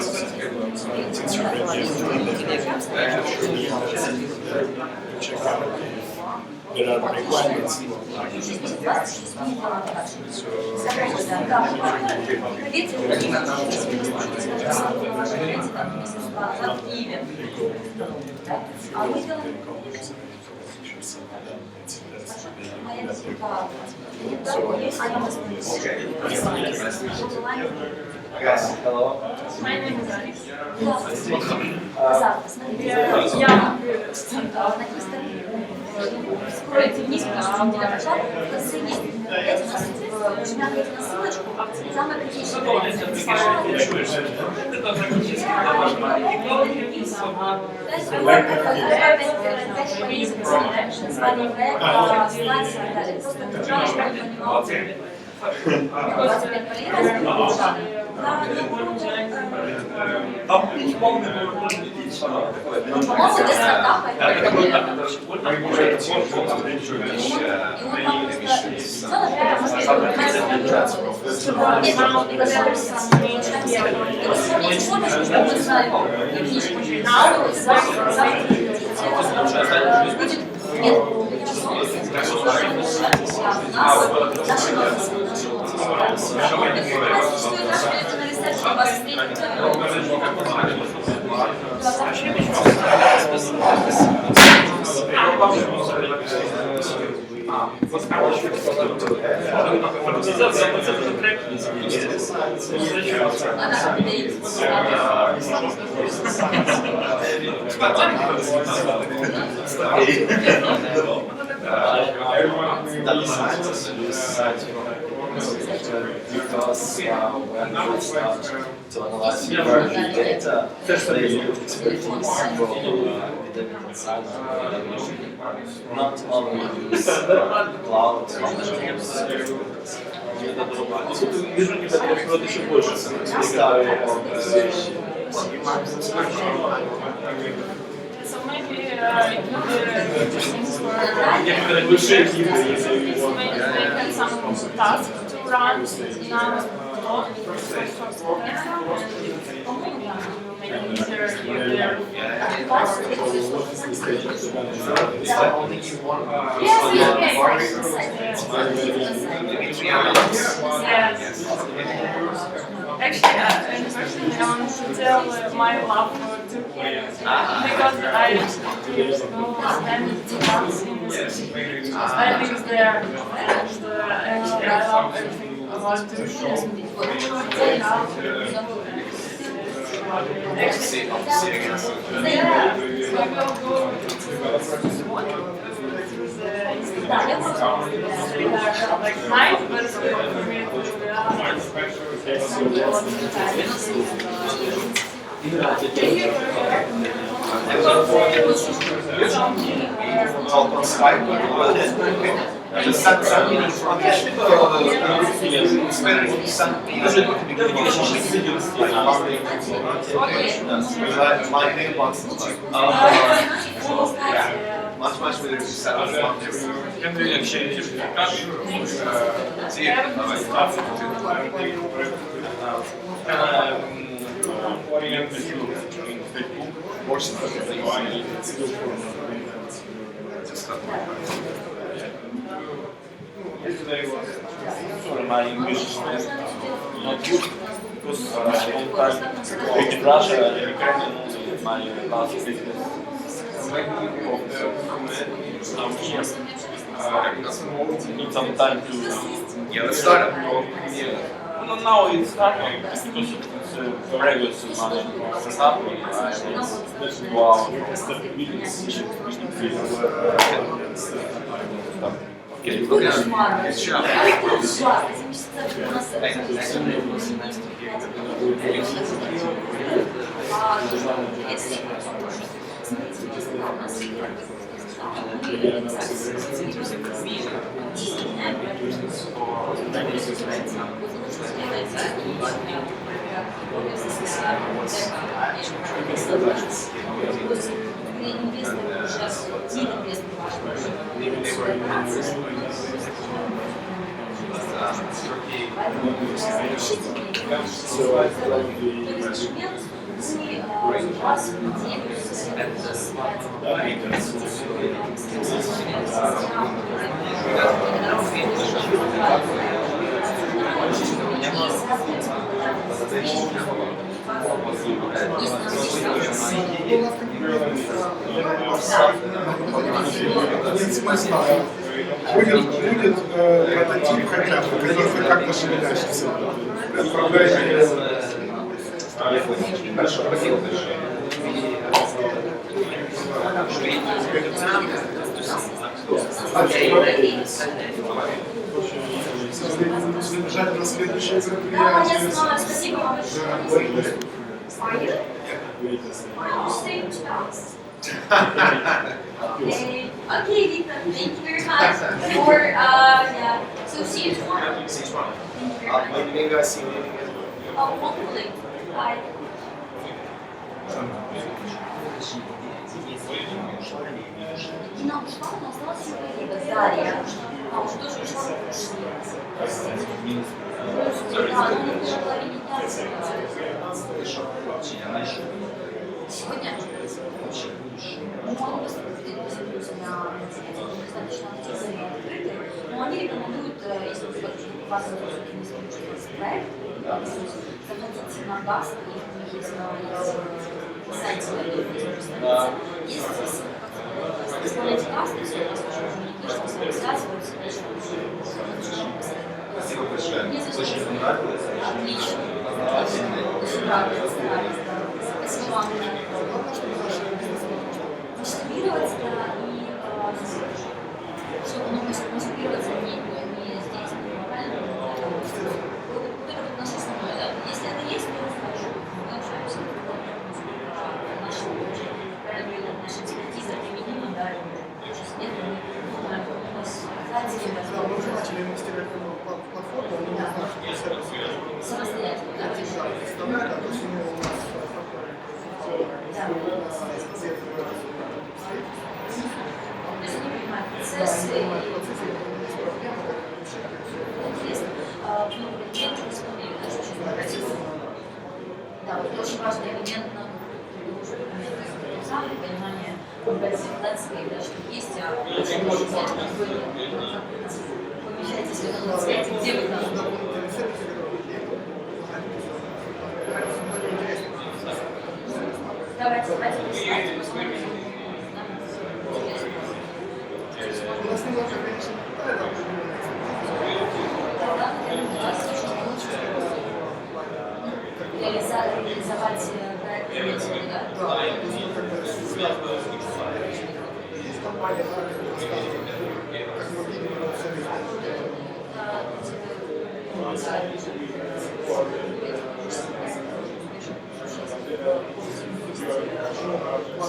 There are requirements. Guys, hello. My name is Alex. скоро это есть, потому что начало, в конце есть. Дайте у нас нажимаете на ссылочку, самое критичное. Название проекта, слайд и так далее. Просто нажимаешь, чтобы понимал. 25 полезно. По-моему, для стартапа это because when we start to analyze the data, they use expertise from the inside. Not only use cloud So maybe it would be interesting for maybe they some task to run now Actually, personally, I want to tell my love for Turkey because I go spend 2 months in the city. I live there, and actually I love everything about Turkey. Like nice, but it's good for me Talk on Skype. Just send me information. It's better if you send me my mailbox is like, much better if you send us one my English is not good because I spent time in Russia and Ukraine my last business. Now here, need some time to. Yeah, let's start. No, now it's starting because it's a regular my setup. Wow. Будет прототип хотя бы, который как-то шевелящийся. Отправляете. Хорошо, спасибо. Забежать на следующее Да, я мероприятие. знаю, спасибо вам большое. Okay, Victor, thank you very much for, yeah. So see you tomorrow. See you tomorrow. Thank you very much. Maybe I see you again. Oh, hopefully. Bye. И нам ушла, она осталась сегодня Дарья. А уже тоже ушла. Да, она на первой половине дня сегодня? Ну, они базируются на достаточно активные открытые, но они рекомендуют, если у вас есть проект, заходите на ГАСТ, у них есть на сайте, есть ссылка, исполняйте ГАСТ, если у вас уже не пишется, с вами связываются, Спасибо большое. Очень понравилось. Отлично. Очень рада, стараюсь. Спасибо вам. Масштабироваться, да, и чтобы масштабироваться не здесь, не локально, вот это вот наше основное, да. Если это есть, то хорошо. Мы общаемся, наша экспертиза применима, да, сейчас нет, мы сказать, Начали инвестировать в платформу, но не знаю, что сервис. Самостоятельно, да? Представляет, а то есть у нас процессы и да, вот очень важный элемент самое понимание организации, да, что есть помещайтесь в этом цвете, где вы там. Давайте присылайте, посмотрим. У нас немного, конечно, реализовать проект, да?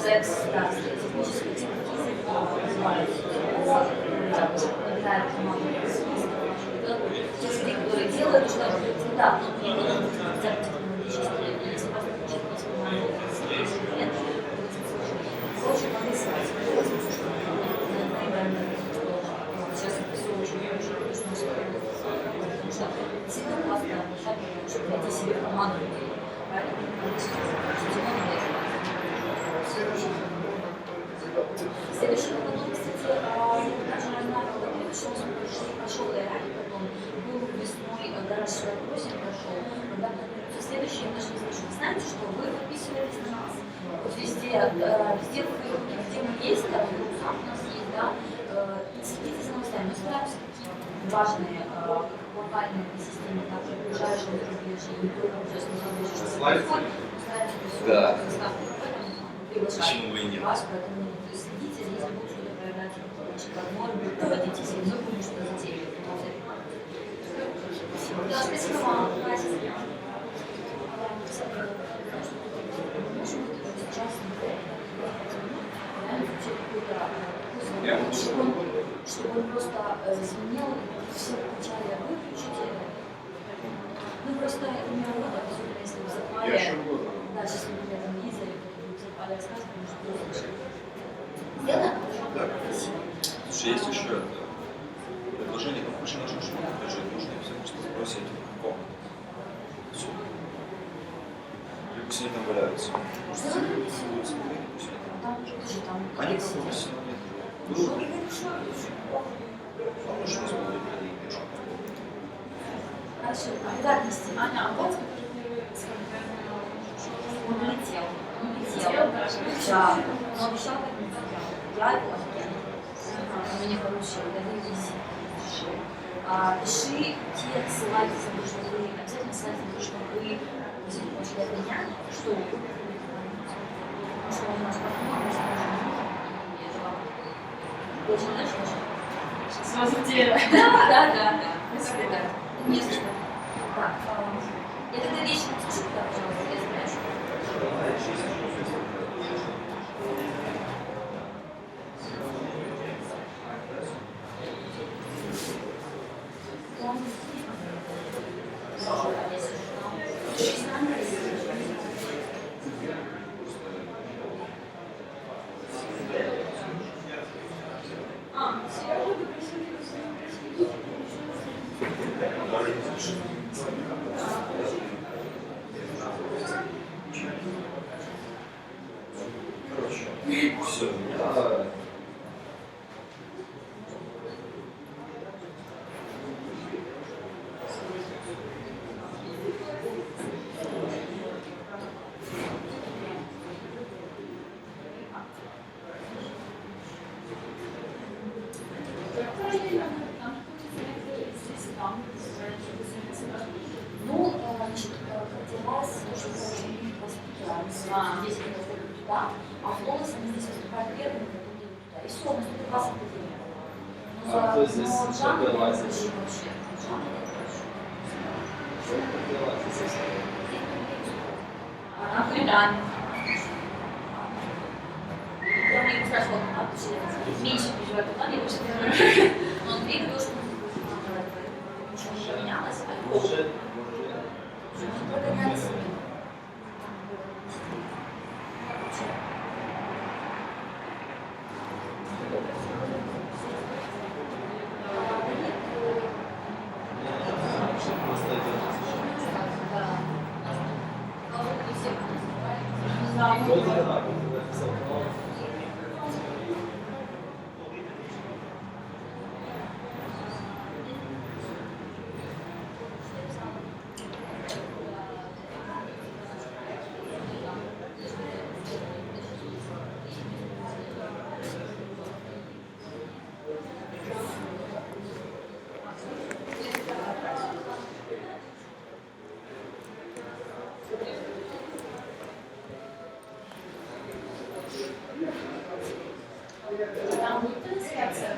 Секс, да, технические экспертизы, набирают команду те, которые делают, что да, но не будут технологические, если просто очень подписывать. Сейчас все очень потому что сильно классно, чтобы найти себе команду. Следующий потом, кстати, даже прошел ранее, потом был весной, дальше осень прошел, когда планируется следующий, я даже не знаю, что вы знаете, что вы подписывались на нас. Вот везде, везде где мы есть, там в группах у нас есть, да, следите за новостями. Мы стараемся какие-то важные локальные системы, также ближайшие зарубежья, не только сейчас на зарубежье, что происходит, стараемся приглашать вас, поэтому следите, не забудьте проявлять ваши возможности, проводите семью, что затеяли. Да, спасибо вам. Чтобы он просто звенел, все включали, выключите. Ну просто у меня вода, особенно если в запале. Да, сейчас мы при этом видели, в запале рассказывали, что услышали. Сделаем? Да. Спасибо. Слушай, есть еще предложение, там больше нашего школы, даже можно все просто сбросить в комнату. Все. И пусть они там валяются. Может, будут смотреть, пусть они там. Они как-то все равно нет. Хорошо, обязательности. Аня, а вот он улетел. Да, но обещал, как не сказал. Я его он меня поручил, я вывези. Пиши те ссылки, что вы обязательно ссылки, что вы получили от меня, что вы потому что у нас партнер, мы сможем. Очень дальше. Сразу в деле. Да. Спасибо, да. Не за что. Так, это ты вещи слушай, да, пожалуйста, я спрашиваю. Все. Ну, значит, родилась уже воспитывалась. Здесь я поступила туда, а в голос они здесь поступают первыми, потом едут туда. И все, наступит класс академия. То есть здесь Джан родилась вообще. здесь? Джан Родилась здесь? Она хулиган. Я мне спрашивала, а ты меньше переживает, а я больше переживаю. Он двигал, что ничего не поменялось. Может, Прогоняться. Там будет трансляция.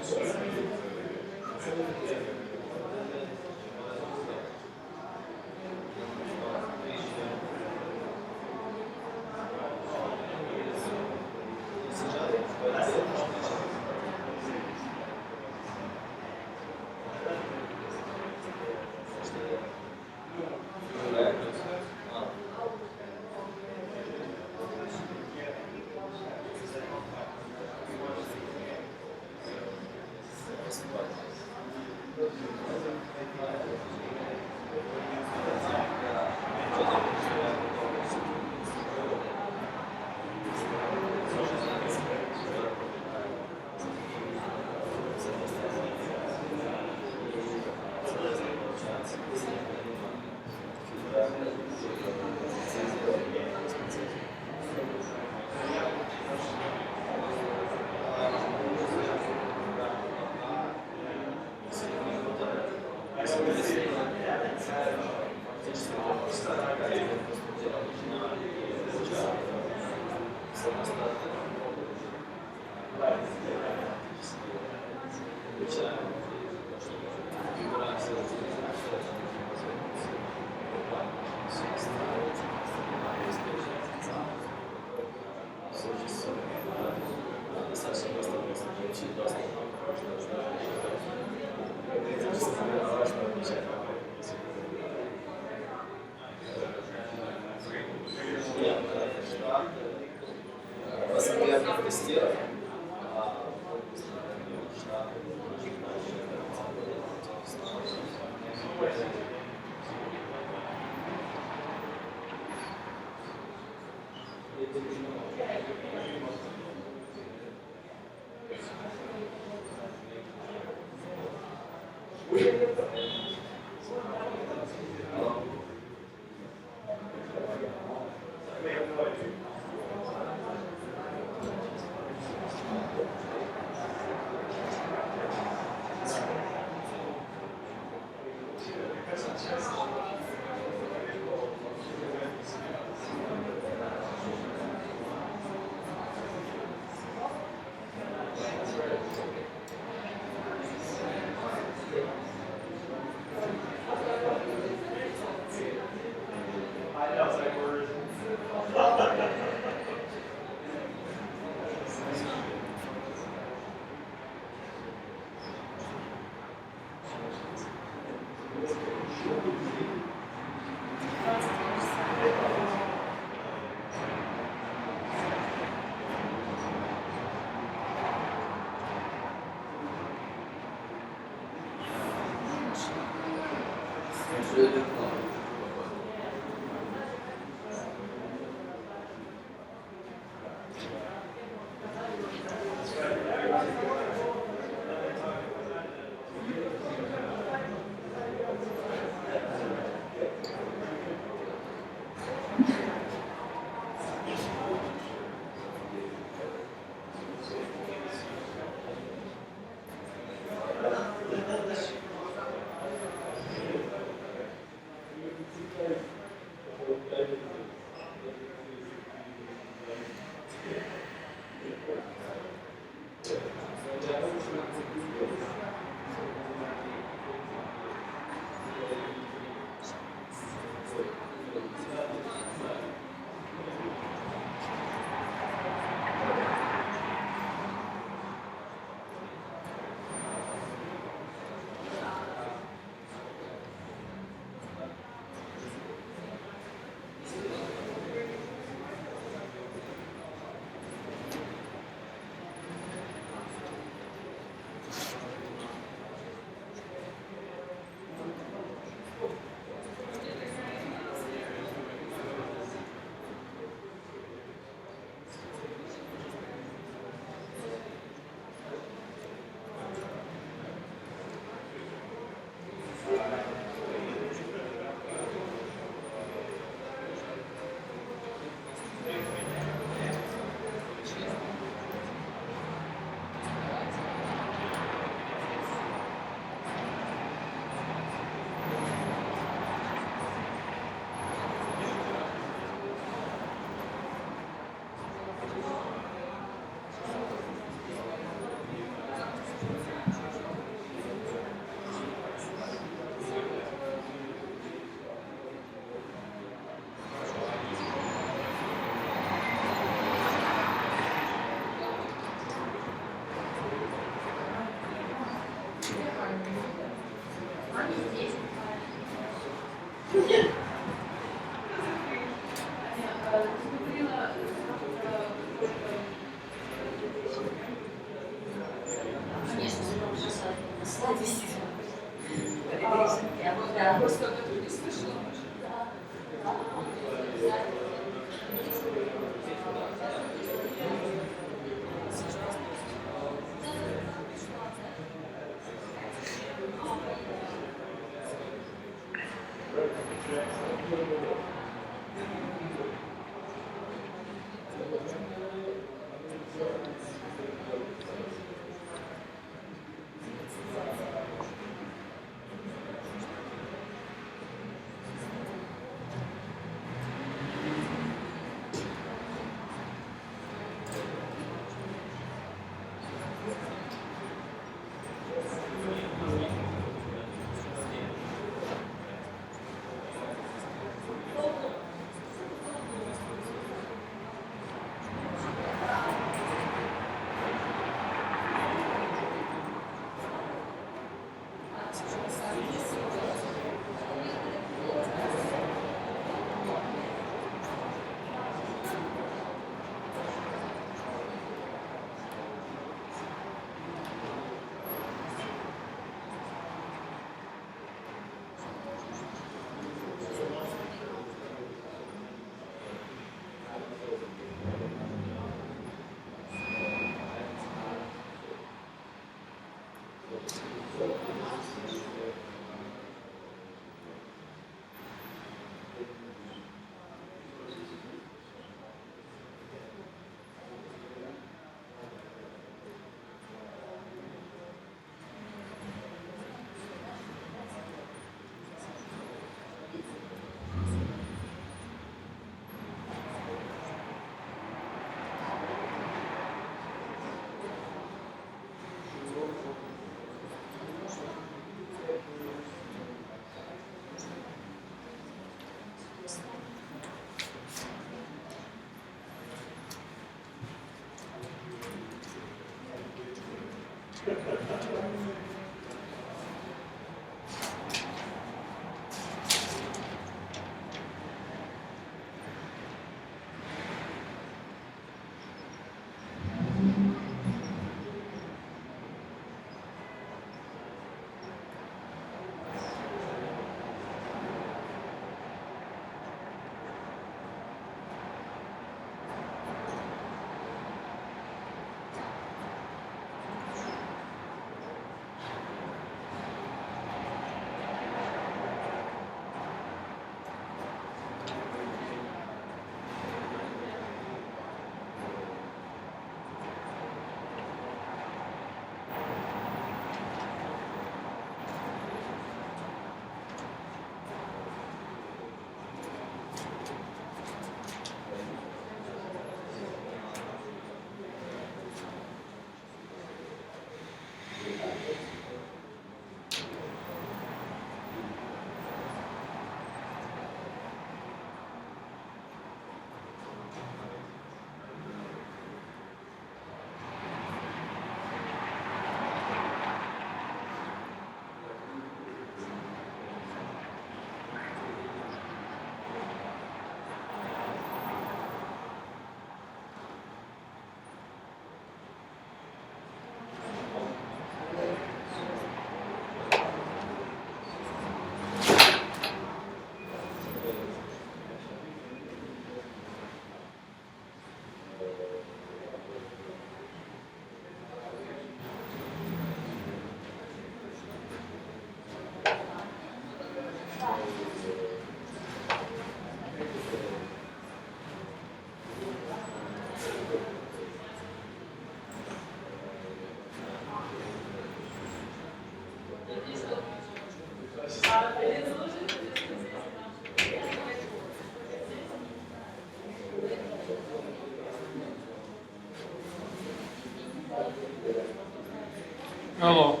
Алло.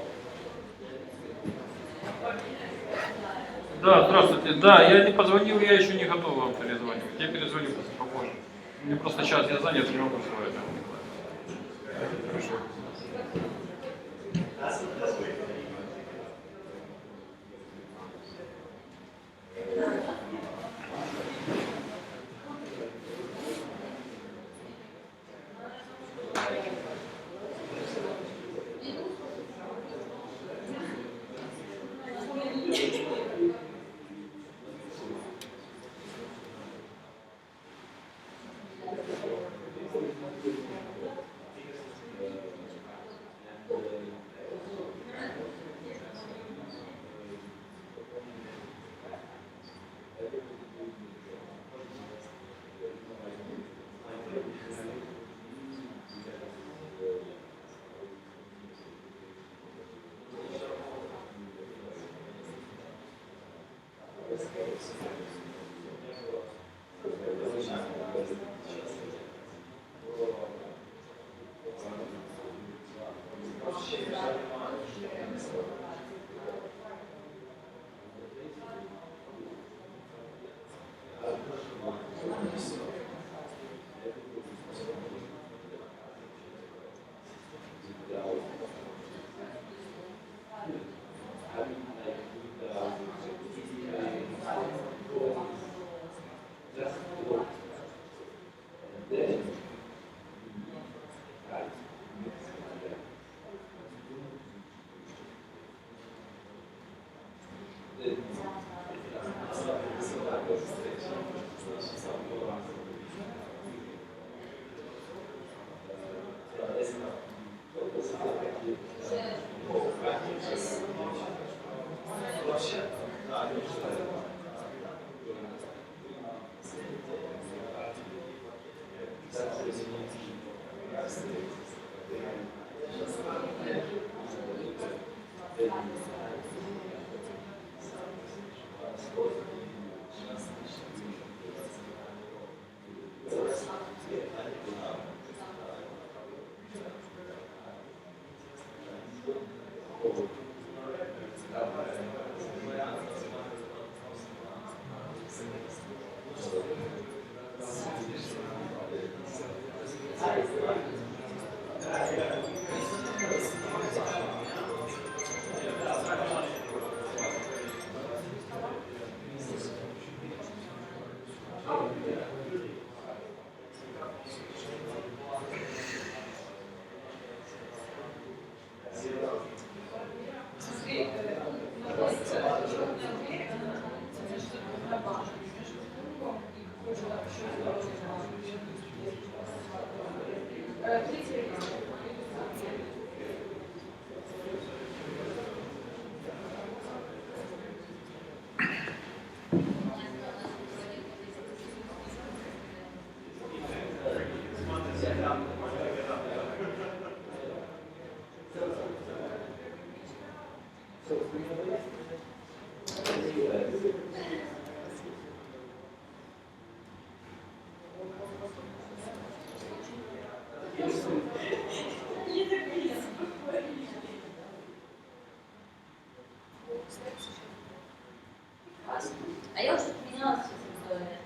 Да, здравствуйте. Да, я не позвонил, я еще не готов вам перезвонить. Я перезвоню попозже. Мне просто сейчас я занят, не могу сказать. Хорошо. А я уже поменялась в доме.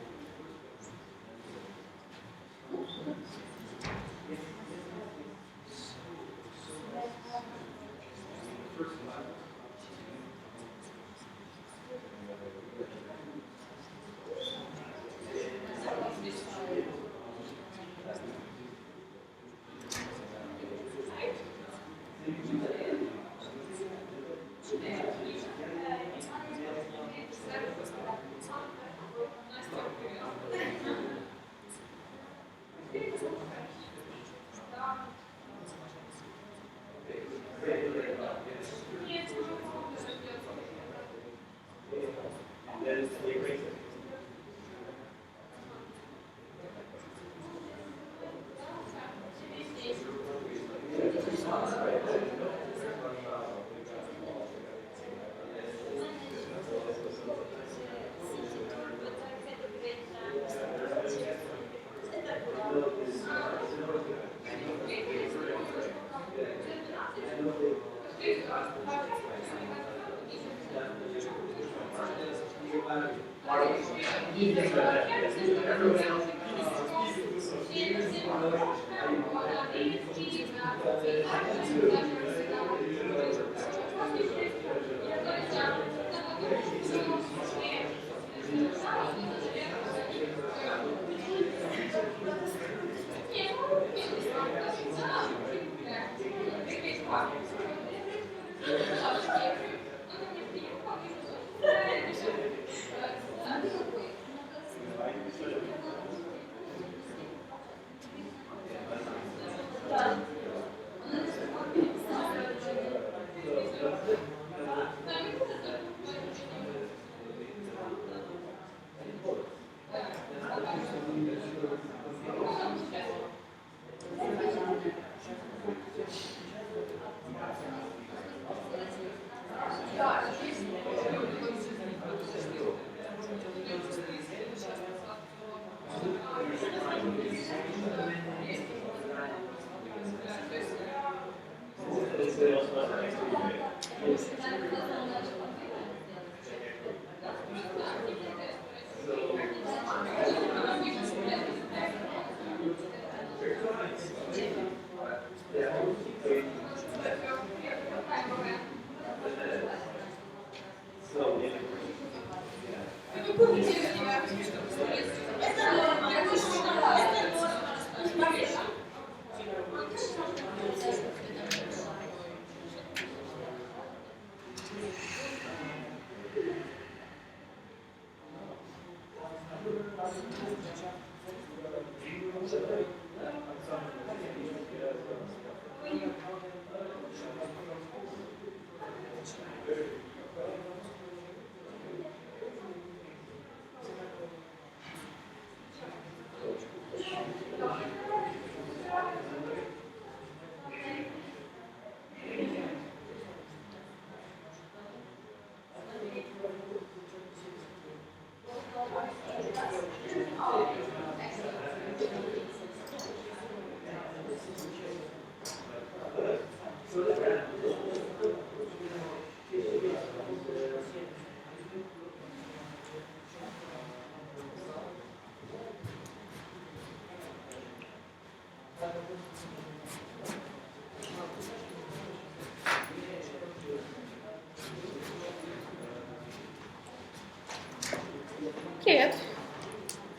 Привет.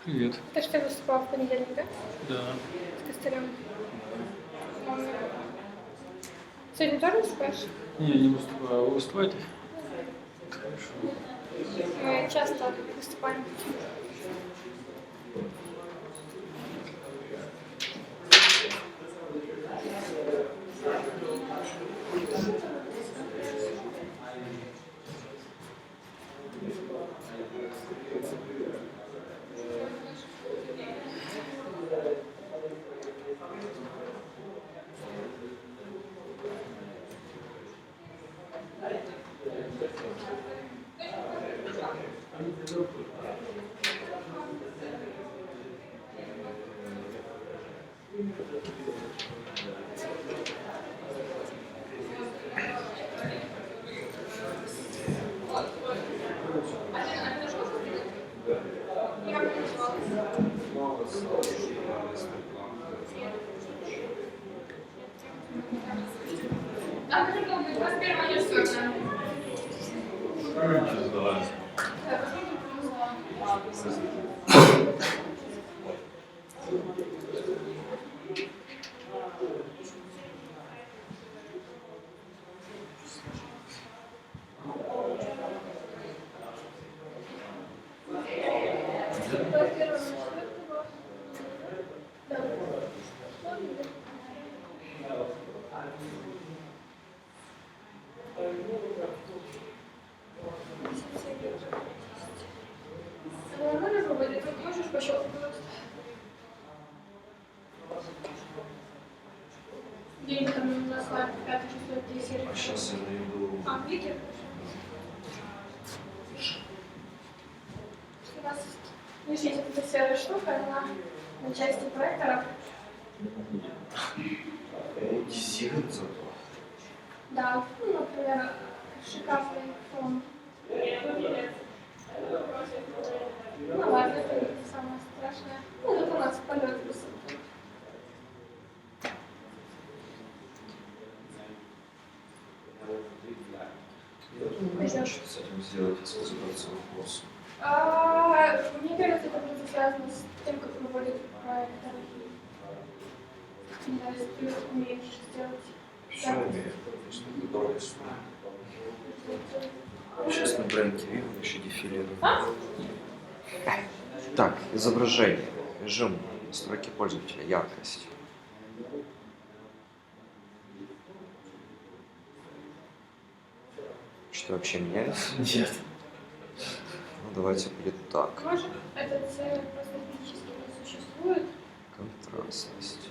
Привет. Ты что, выступал в понедельник, да? Да. С костылем. Сегодня тоже выступаешь? Не выступаю. Вы выступаете? Мы часто выступаем. Можешь пощелкать, пожалуйста? День там на слайд 5, 6, 10. А сейчас я найду. Видите? У нас есть эта серая штука, она на части проектора. Монетизирует зато. Да, ну, например, шикарный фон. Ну ладно, это не самое страшное. Ну, вот у нас полет высоты. Можно что-то с этим сделать, если задаться вопросом. Мне кажется, это будет связано с тем, как проводят проекты. Не знаю, если ты умеешь сделать. Все умею, если это дорого стоит. Сейчас на бренд Kyiv еще дефилирует. Так, изображение, режим, настройки пользователя, яркость. Что вообще меняется? Нет. Ну, давайте будет так. Может, этот цвет просто физически не существует? Контрастность.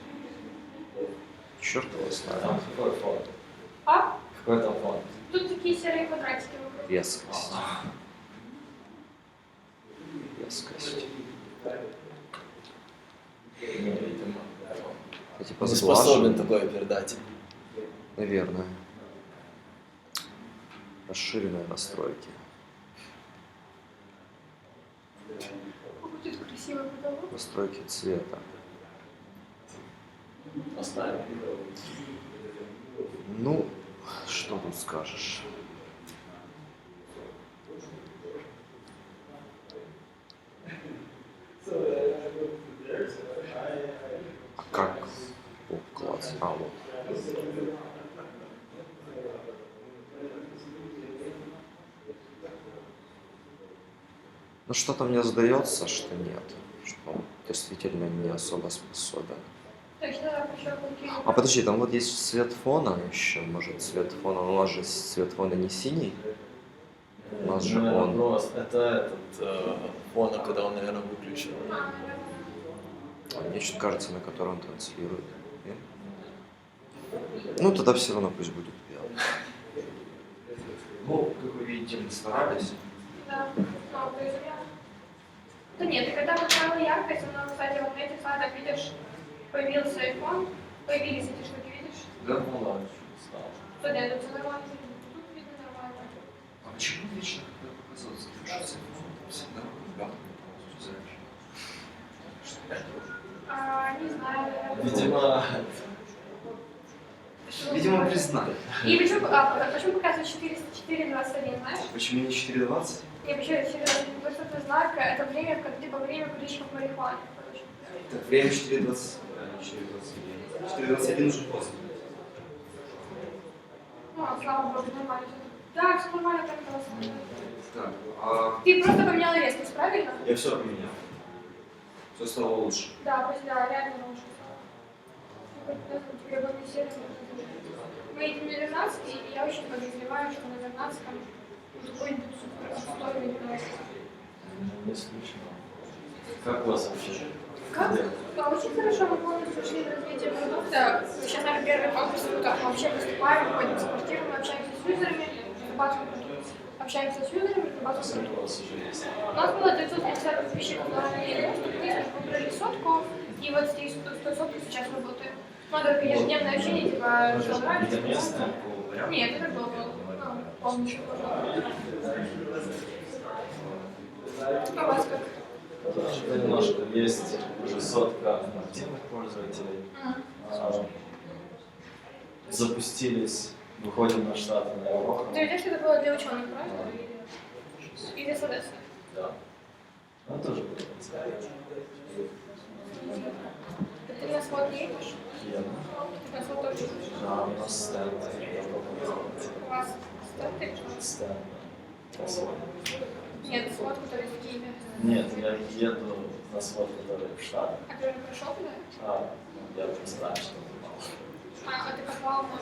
Черт его знает. Там какой фон? А? Какой там фон? Тут такие серые квадратики вокруг. Резкость. Резкость. Невидимо. Типа Не способен такое передать. Наверное. Расширенные настройки. Будет красивый потолок. Настройки цвета. Оставим. Ну, что тут скажешь? А как? О, класс. А, вот. Ну, что-то мне сдается, что нет. Что он действительно не особо способен. А подожди, там вот есть цвет фона еще. Может, цвет фона, у нас же цвет фона не синий. У нас же он. Это этот фон, когда он, наверное, выключен. Мне что-то кажется, на котором он транслирует. Нет? Ну, тогда все равно пусть будет белый. Ну, как вы видите, мы старались. Да, ну, то есть я... Да нет, когда поставила яркость, она, кстати, вот на этих слайдах, видишь, появился iPhone, появились эти штуки, видишь? Да, ну ладно, что нет, это все нормально, тут видно нормально. А почему вечно, когда показалось, что всегда ребята полностью Не знаю, Видимо, признали. И почему показывает 4:21, знаешь? Почему не 4:20? Не, почему 4:21? Потому что это знак, это время, типа время курильщиков марихуаны. Так, время 4:20. 4:21. 4:21 уже поздно. Ну, слава богу, нормально. Да, все нормально, как раз. Так, Ты просто поменяла резкость, правильно? Я все поменял. Все стало лучше. Да, реально лучше стало. Теперь было не серым. Мы едем на Вернадский, и я очень подозреваю, что на Вернадском какой-нибудь супер видно. Не исключено. Как у вас вообще? Как? Очень хорошо, мы полностью ушли в развитие продукта. Сейчас, наверное, первый конкурс, мы вообще выступаем, ходим с квартирами, общаемся с юзерами, разрабатываем продукт. Общаемся с юзерами, разрабатываем продукт. У нас было 950 подписчиков на ранее доступ, мы выбрали 100, и вот здесь 100 сейчас работаем. Ну, только ежедневное общение, типа, что нравится. Нет, это было полностью. А у вас как? Немножко есть уже 100 активных пользователей. Запустились, выходим на Штаты, на Европу. Ты видишь, что это было для ученых, правильно? И для соответственно? Да. Ну, тоже было интересно. Ты на свод едешь? Еду. Ты на свод тоже едешь? Да, у нас стенд. У вас стенд или что? Стенд, да. Свод. Нет, свод, который в Киеве. Нет, я еду на свод, который в Штатах. А ты уже прошел туда? Я уже знаю, что попал. А ты попал на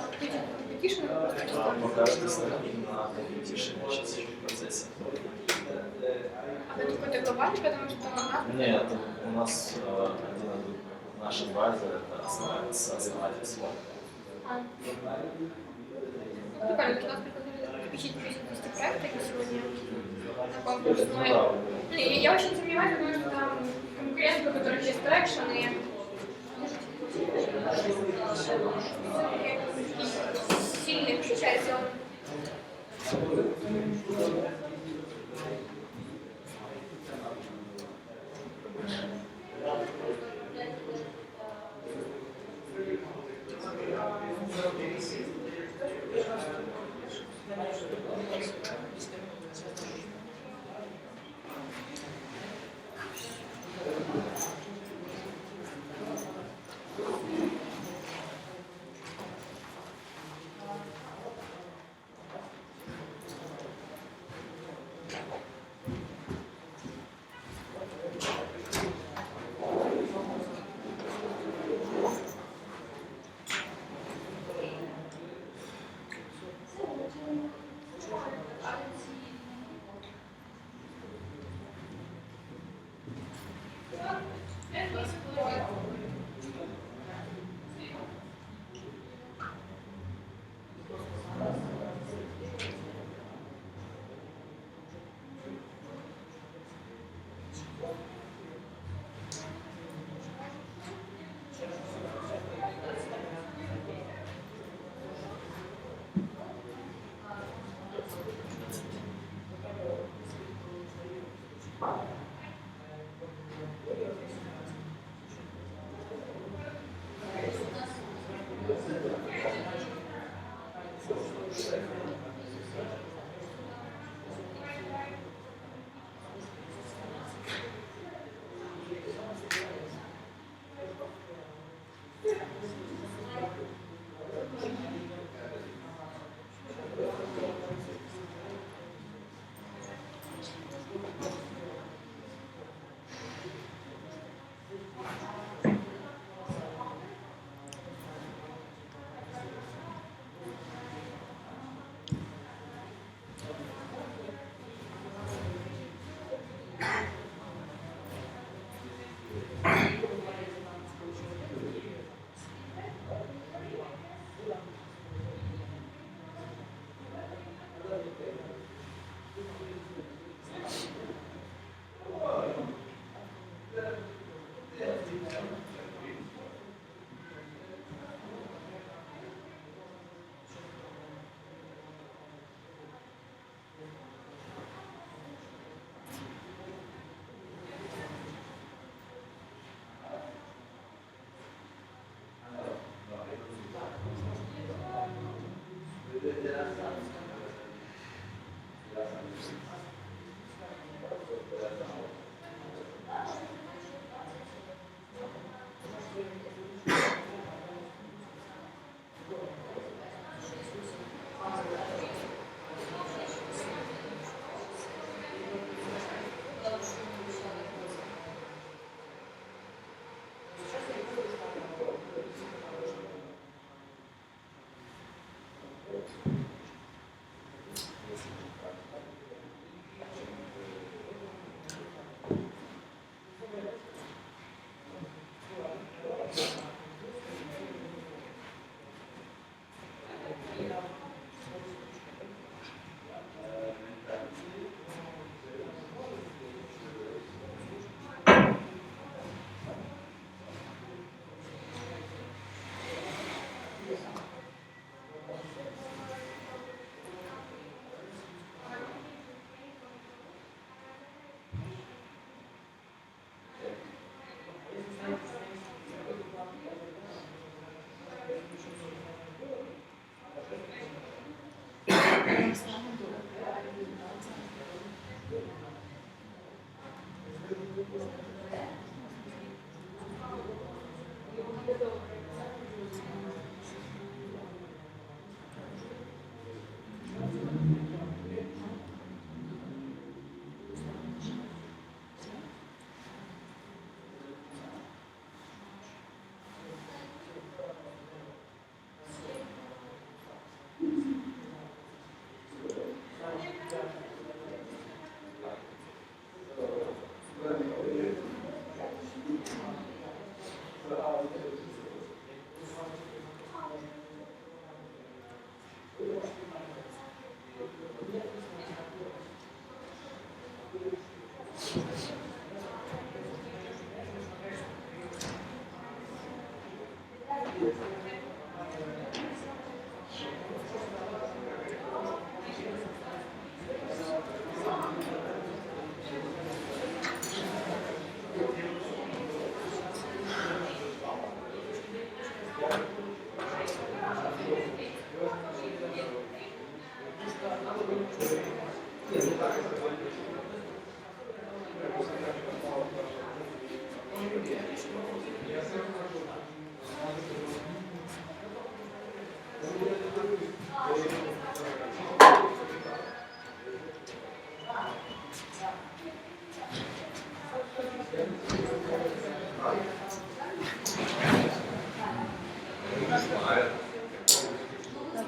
компетишн или просто Да, пока что стою на компетишн, сейчас еще в процессе. А ты какой-то глобальный, потому что у нас... Нет, у нас наш адвайзер, это основатель свода. Ну, прикольно, ты нас предложили включить весь этот проект сегодня на конкурс. Но я очень сомневаюсь, потому что там конкуренты, у которых есть трекшн, и сильные получается, он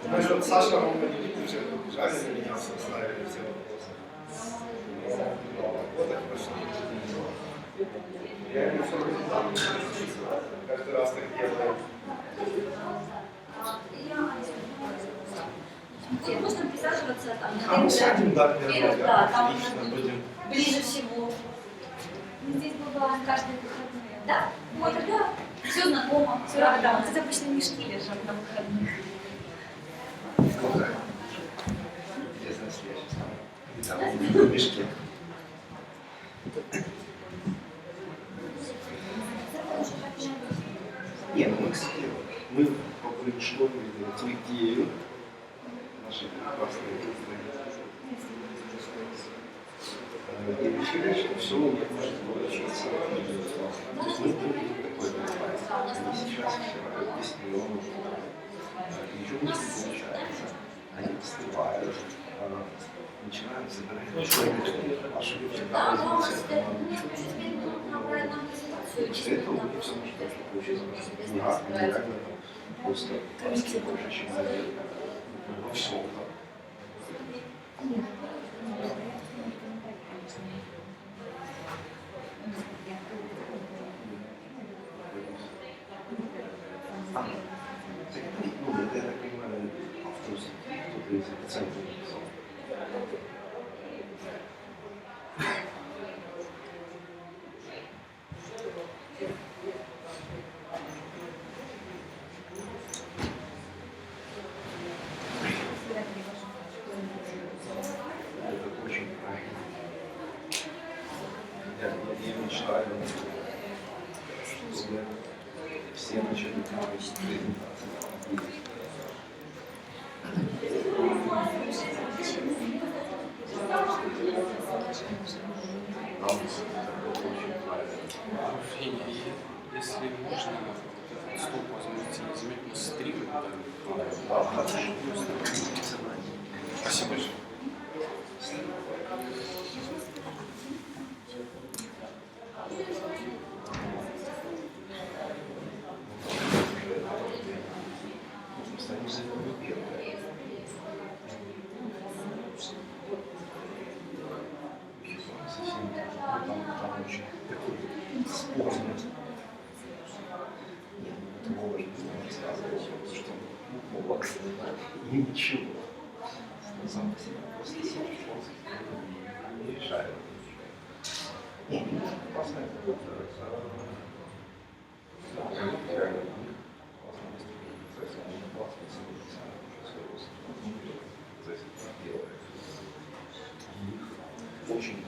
Может, Саша, он уже жаль меня составили все вопросы. Вот так пошли. Я ему все рассказал. Каждый раз так делаю. Можно присаживаться там, А мы сядем, да, вперед, да, там отлично, будем. ближе всего. Здесь бывает каждый выходные. Да? Вот, да. Все знакомо, все да. Вот это обычно мешки лежат на выходных. Сколько? Интересно, если я сейчас там в мешке. Нет, мы, кстати, мы попали в школу эту идею нашей прекрасной и решили, что все у них может получиться. Мы будем такой компании. Они сейчас собирают 10 миллионов долларов. Ничего не получается. Они встревают. Начинают собирать ваши всегда развитие команды. После этого у них все может получиться. Нереально просто расти больше, чем во всем. Ну, это, я так понимаю, авторство, кто-то из официантов написал. Это очень правильно. Я мечтаю, чтобы все начали делать презентации. Если можно, стоп возможности не заметить на стриме, спасибо большое. И ничего. Сам по себе просто не решаю. Не классная очень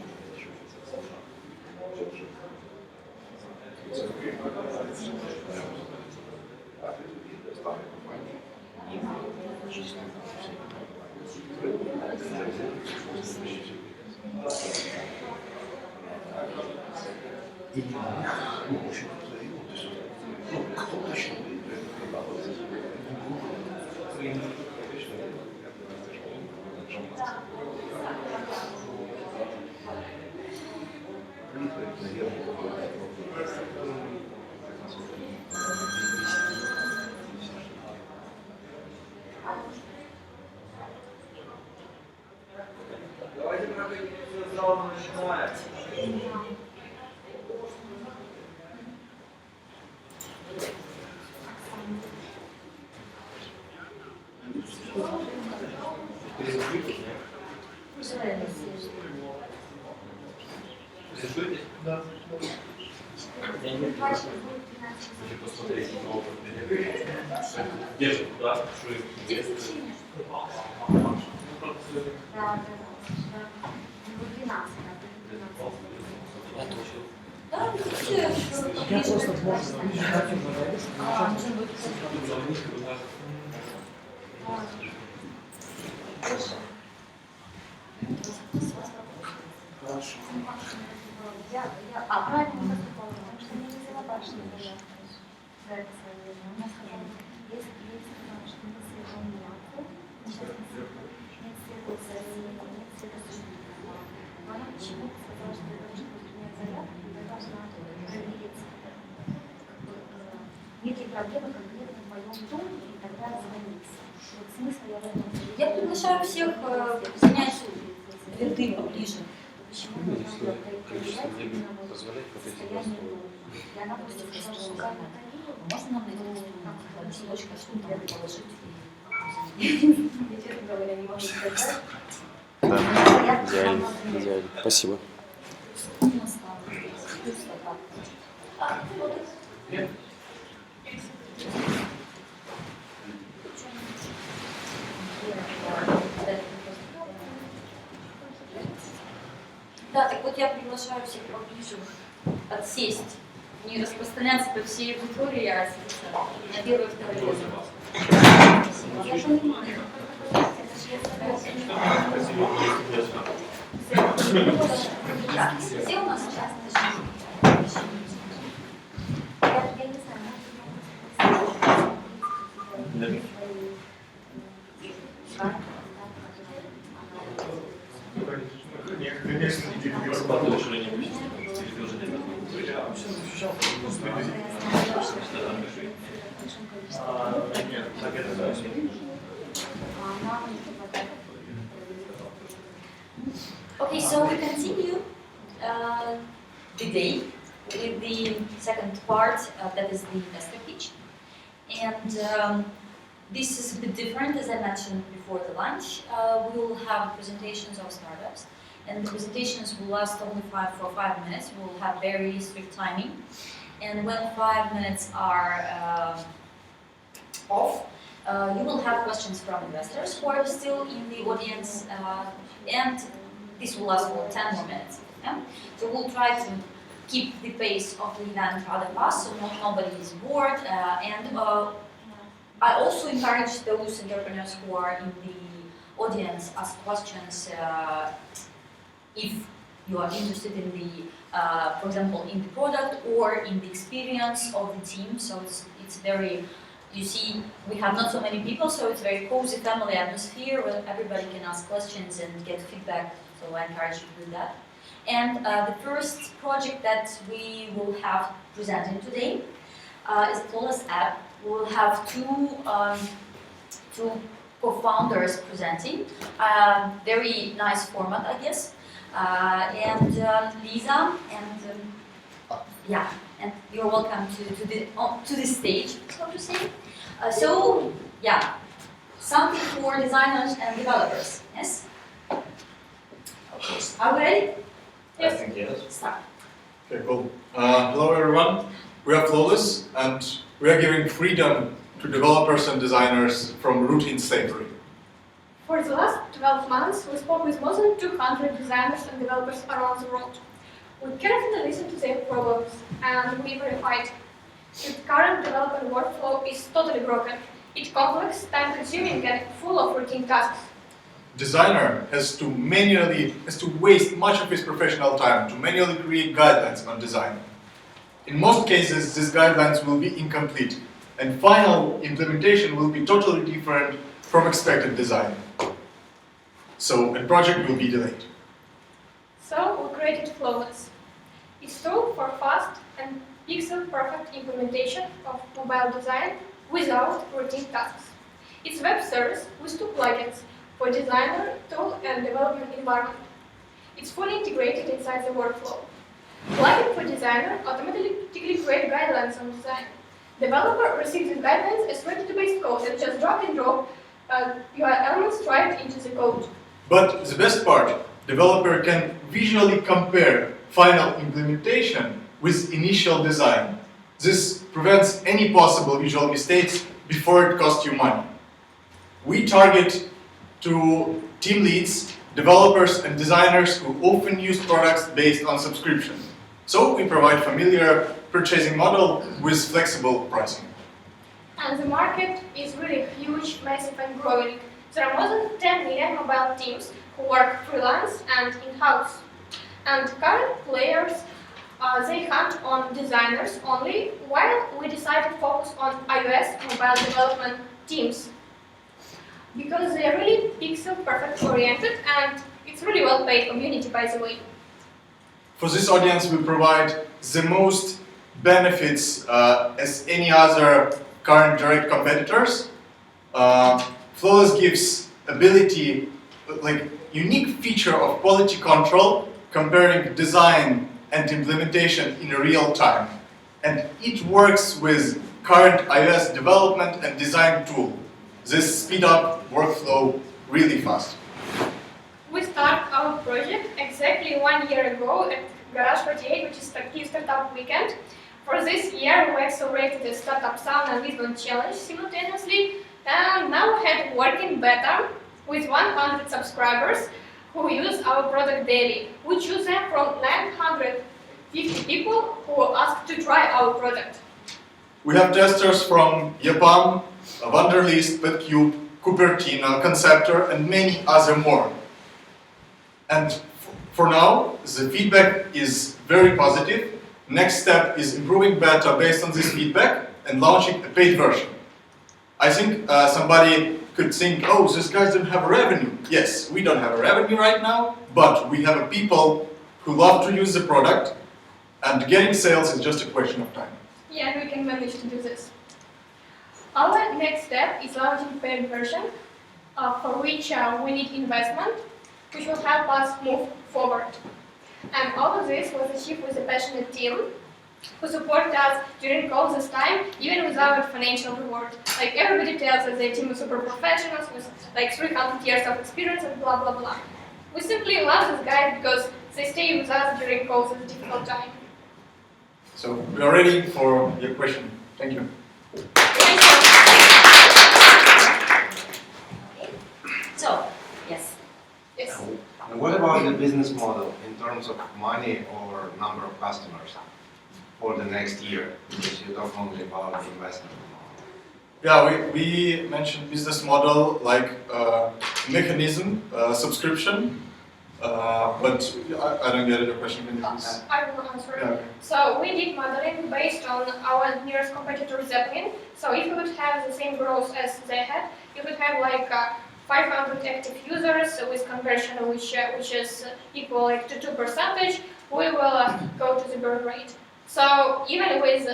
и ну, очень повторил, то есть, ну, кто точно выиграет, когда вот Давайте проходить с зала начинается. Да. Посмотреть нового держит, да, что их Да. Я просто можно Правильно поступала, потому что мне не взяла башню, я за это свое время. У нас хотя бы есть что не светло мягко, сейчас не светло зарядка, нет света светло. Но она почему-то сказала, что для того, чтобы принять зарядку, я должна проверить некие проблемы конкретно в моем доме и тогда звонить. Вот смысл я в этом. Я приглашаю всех занять ряды поближе. Почему мы количество времени позволяет вот эти состояние. И она просто сказала, что можно нам найти листочка, что я положить? Я, честно говоря, не могу сказать. Да, идеально, идеально. Спасибо. Да, так вот я приглашаю всех поближе отсесть, не распространяться по всей аудитории, а садиться на первое, второе место. Я понимаю. Все у нас частные жизни. Я не знаю. Okay, so we continue the day with the second part, that is the investor pitch. And this is a bit different, as I mentioned before the lunch. We will have presentations of startups, and the presentations will last only for 5 minutes. We will have very strict timing. And when 5 minutes are off, you will have questions from investors who are still in the audience, and this will last for 10 more minutes. Yeah? So we'll try to keep the pace of the event rather fast, so nobody is bored. And I also encourage those entrepreneurs who are in the audience ask questions if you are interested in the, for example, in the product or in the experience of the team. So it's very, you see, we have not so many people, so it's a very cozy family atmosphere where everybody can ask questions and get feedback. So I encourage you to do that. And the first project that we will have presented today is a flawless app. We will have two co-founders presenting. Very nice format, I guess. And Lisa and yeah, and you're welcome to the stage, so to say. So yeah, something for designers and developers. Yes. Are we ready? Yes. I think yes. Start. Okay, cool. Hello everyone. We are Flawless, and we are giving freedom to developers and designers from routine slavery. For the last 12 months, we spoke with more than 200 designers and developers around the world. We carefully listened to their problems, and we verified that current development workflow is totally broken. It's complex, time-consuming, and full of routine tasks. Designer has to waste much of his professional time to manually create guidelines on design. In most cases, these guidelines will be incomplete, and final implementation will be totally different from expected design. So, a project will be delayed. So we created Flawless. It's a tool for fast and pixel-perfect implementation of mobile design without routine tasks. It's a web service with 2 plugins for designer, tool, and development environment. It's fully integrated inside the workflow. Plugin for designer automatically create guidelines on design. Developer receives the guidelines as ready-to-based code and just drag and drop your elements right into the code. But the best part, developer can visually compare final implementation with initial design. This prevents any possible visual mistakes before it costs you money. We target to team leads, developers and designers who often use products based on subscription. So we provide familiar purchasing model with flexible pricing. And the market is really huge, massive and growing. There are more than 10 million mobile teams who work freelance and in-house. And current players, they hunt on designers only, while we decided to focus on iOS mobile development teams. Because they are really pixel perfect oriented and it's really well paid community, by the way. For this audience, we provide the most benefits as any other current direct competitors. Flawless gives ability, like unique feature of quality control, comparing design and implementation in real time. And it works with current iOS development and design tool. This speed up workflow really fast. We started our project exactly 1 year ago at Garage 48, which is the Kyiv Startup Weekend. For this year, we accelerated the Startup Sound and Lisbon Challenge simultaneously, and now we have working beta with 100 subscribers who use our product daily. We choose them from 950 people who asked to try our product. We have testers from Japan, Wunderlist, PetCube, Cupertino, Conceptor, and many other more. And for now, the feedback is very positive. Next step is improving beta based on this feedback and launching a paid version. I think somebody could think, oh, these guys don't have revenue. Yes, we don't have a revenue right now, but we have people who love to use the product, and getting sales is just a question of time. Yeah, we can manage to do this. Our next step is launching paid version, for which we need investment, which will help us move forward. And all of this was achieved with a passionate team who supported us during all this time, even without financial reward. Like everybody tells us their team is super professionals with like 300 years of experience and blah blah blah. We simply love these guys because they stay with us during all this difficult time. So we are ready for your question. Thank you. So, yes. Yes. And what about the business model in terms of money or number of customers for the next year? Because you talk only about investment. Yeah, we mentioned business model like mechanism, subscription, but I don't get it, the question. Can you please? I will answer. Yeah, okay. So we did modeling based on our nearest competitor Zeppelin. So if you would have the same growth as they had, you would have like 500 active users with conversion which is equal like to 2%, we will go to the burn rate. So even with,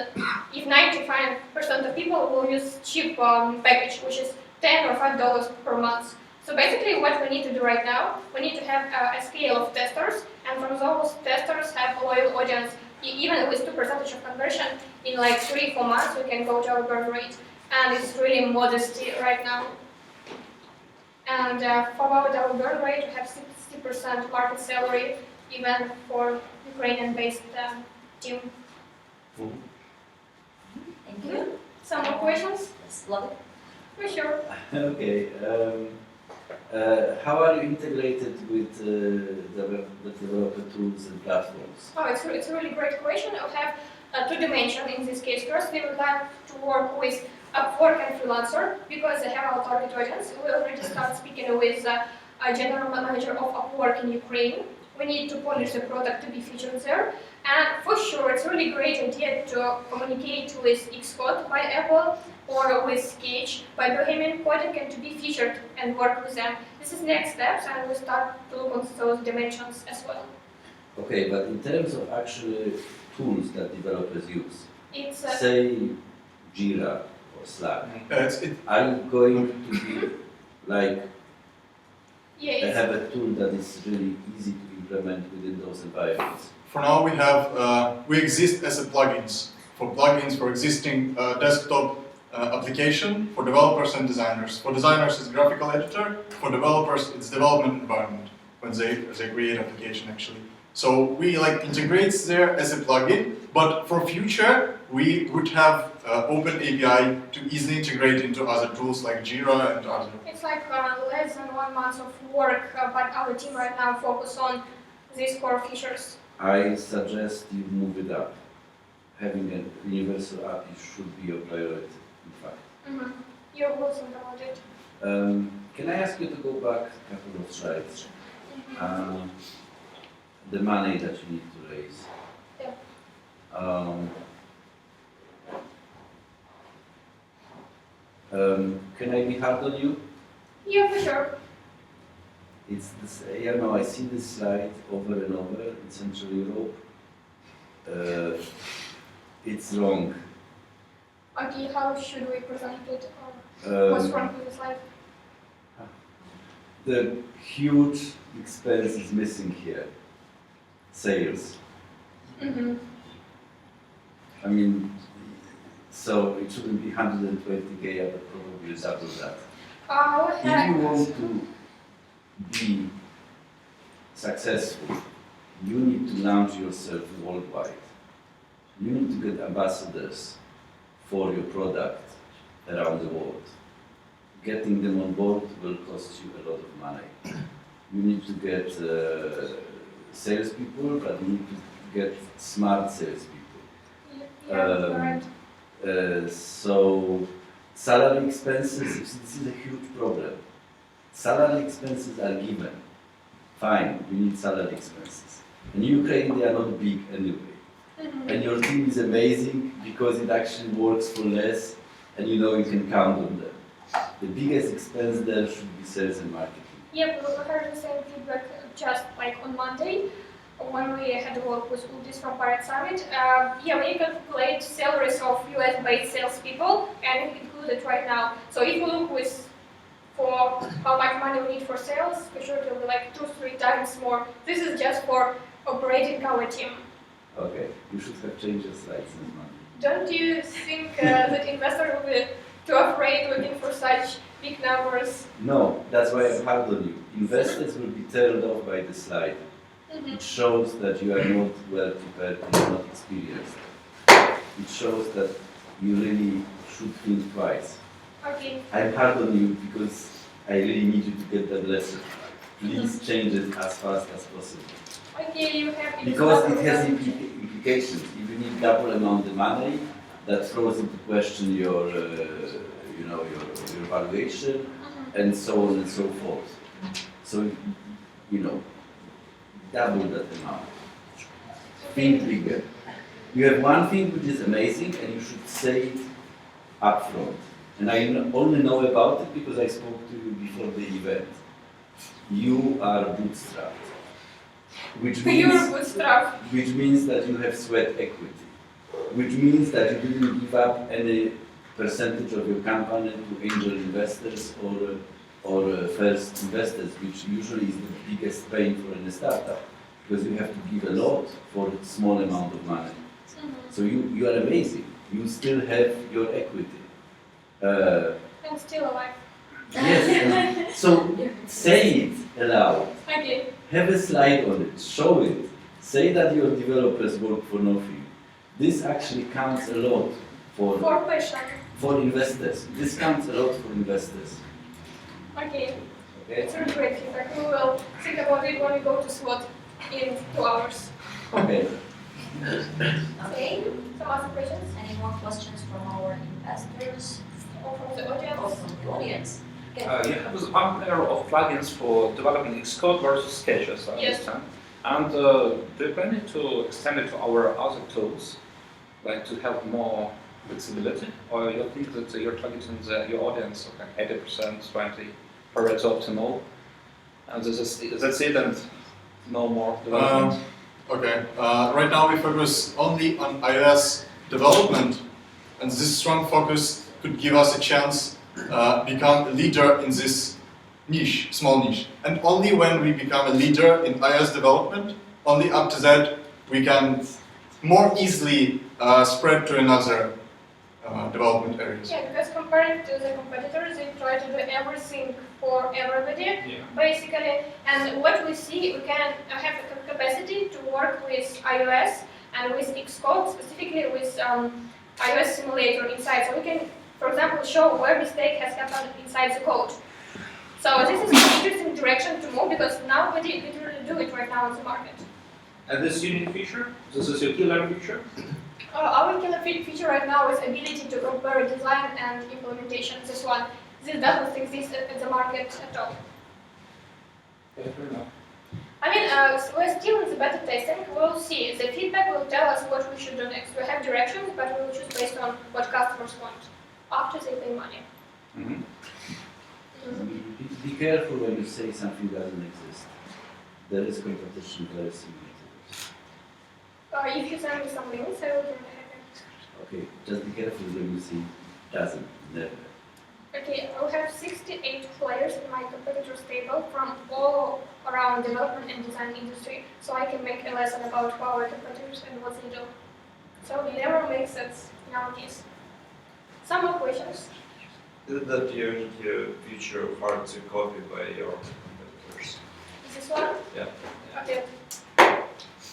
if 95% of people will use cheap package, which is $10 or $5 per month. So basically what we need to do right now, we need to have a scale of testers, and from those testers have a loyal audience. Even with 2% of conversion, in like 3-4 months we can go to our burn rate. And it's really modesty right now. And for our burn rate, we have 60% market salary, even for Ukrainian-based team. Thank you. Some more questions? Yes, love it. For sure. Okay. How are you integrated with the developer tools and platforms? Oh, it's a really great question. I have 2 dimensions in this case. First, we would like to work with Upwork and Freelancer because they have our target audience. We already start speaking with a general manager of Upwork in Ukraine. We need to polish the product to be featured there. And for sure, it's a really great idea to communicate with Xcode by Apple or with Sketch by Bohemian Coding and to be featured and work with them. This is next steps, and we start to look on those dimensions as well. Okay, but in terms of actually tools that developers use, It's say Jira or Slack, are you going to be like have a tool that is really easy to implement within those environments? For now, we exist as a plugins for existing desktop application for developers and designers. For designers, it's graphical editor. For developers, it's development environment when they create application actually. So we like integrate there as a plugin, but for future we would have open API to easily integrate into other tools like Jira and other. It's like less than 1 month of work, but our team right now focus on these core features. I suggest you move it up. Having a universal API should be your priority, in fact. Your rules about it. Can I ask you to go back a couple of slides? The money that you need to raise. Yeah. Can I be hard on you? Yeah, for sure. It's this, you know, I see this slide over and over in Central Europe. It's wrong. Okay, how should we present it? What's wrong with the slide? The huge expense is missing here. Sales. I mean, so it shouldn't be 120K, but probably double that. If you want to be successful, you need to launch yourself worldwide. You need to get ambassadors for your product around the world. Getting them on board will cost you a lot of money. You need to get salespeople, but you need to get smart salespeople. So salary expenses, this is a huge problem. Salary expenses are given. Fine, you need salary expenses. In Ukraine, they are not big anyway. And your team is amazing because it actually works for less and you know you can count on them. The biggest expense there should be sales and marketing. Yeah, we heard the same feedback just like on Monday when we had to work with Udis from Pirate Summit. Yeah, we calculate salaries of US-based salespeople and it included right now. So if we look for how much money we need for sales, for sure it will be like 2-3 times more. This is just for operating our team. Okay, you should have changed your slides this month. Don't you think that investors will be too afraid looking for such big numbers? No, that's why I'm hard on you. Investors will be turned off by the slide. It shows that you are not well prepared and you're not experienced. It shows that you really should think twice. Okay. I'm hard on you because I really need you to get that lesson. Please change it as fast as possible. Okay, you have because it has implications. If you need double amount of money, that throws into question your, you know, your valuation, and so on and so forth. So, you know, double that amount. Think bigger. You have one thing which is amazing, and you should say it up front. And I only know about it because I spoke to you before the event. You are bootstrapped. Which means that you have sweat equity. Which means that you didn't give up any percentage of your company to angel investors or first investors, which usually is the biggest pain for a startup, because you have to give a lot for a small amount of money. So you are amazing. You still have your equity. I'm still alive. Yes. So say it aloud. Okay. Have a slide on it. Show it. Say that your developers work for nothing. This actually counts a lot for investors. This counts a lot for investors. Okay. It's really great feedback. We will think about it when we go to SWOT in 2 hours. Okay. Okay. Some other questions? Any more questions from our investors? Or from the audience? Or from the audience? You have one pair of plugins for developing Xcode versus Sketches, I understand. And do you plan to extend it to our other tools, like to have more flexibility? Or you think that you're targeting your audience, okay, 80%, 20%, Pareto optimal, and that's it and no more development? Okay, right now we focus only on iOS development, and this strong focus could give us a chance become a leader in this niche, small niche. And only when we become a leader in iOS development, only after that we can more easily spread to another development areas. Yeah, because compared to the competitors, they try to do everything for everybody, basically. And what we see, we can have the capacity to work with iOS and with Xcode, specifically with iOS simulator inside. So we can, for example, show where mistake has happened inside the code. So this is an interesting direction to move because nobody literally do it right now in the market. And this unique feature, this is your killer feature? Our killer feature right now is ability to compare design and implementation. This one, this doesn't exist at the market at all. Yeah, fair enough. I mean, we're still in the beta testing. We'll see. The feedback will tell us what we should do next. We have directions, but we will choose based on what customers want after they pay money. Be careful when you say something doesn't exist. There is competition very similar to this. If you send me some links, I will do it. Okay, just be careful when you say doesn't, never. Okay, I have 68 players in my competitors table from all around development and design industry, so I can make a lesson about our competitors and what they do. So it never makes sense nowadays. Some more questions? Is it that you need your feature hard to copy by your competitors? Is this one? Yeah. Okay.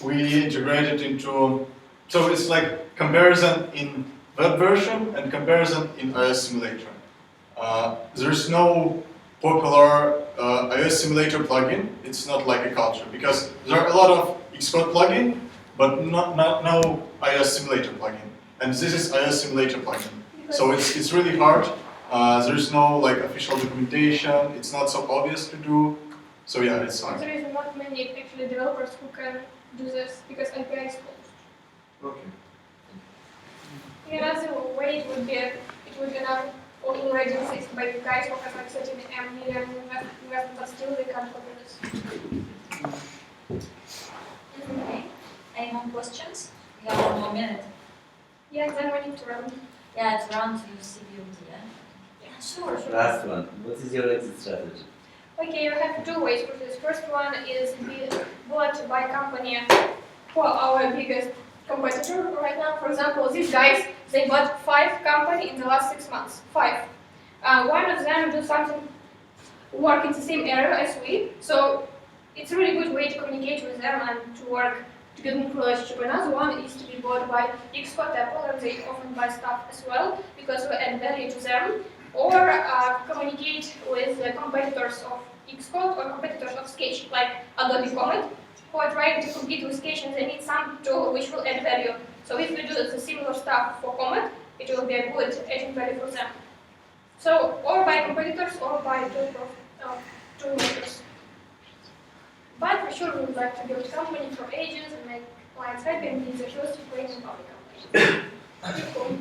We integrated into, so it's like comparison in web version and comparison in iOS simulator. There's no popular iOS simulator plugin. It's not like a culture because there are a lot of Xcode plugin, but no iOS simulator plugin. And this is iOS simulator plugin. So it's really hard. There's no like official documentation. It's not so obvious to do. So yeah, it's hard. There is not many actually developers who can do this because API is closed. Okay. Another way it would be enough or already exists by you guys who have like 30 million investment, but still they can't copy this. Okay. Any more questions? We have 1 more minute. Yeah, then we need to run. Yeah, it's round to CBOT, yeah? Yeah, sure. Last one. What is your exit strategy? Okay, you have 2 ways for this. First one is be bought by company for our biggest competitor right now. For example, these guys, they bought 5 companies in the last 6 months. 5. One of them do something, work in the same area as we, so it's a really good way to communicate with them and to work to get into relationship. Another one is to be bought by Xcode, Apple, and they often buy stuff as well because we add value to them. Or communicate with the competitors of Xcode or competitors of Sketch, like Adobe Comet, who are trying to compete with Sketch and they need some tool which will add value. So if we do the similar stuff for Comet, it will be a good adding value for them. So, or by competitors or by tool makers. But for sure we would like to build a company for agents and make clients happy and be the first Ukrainian public company. Cool.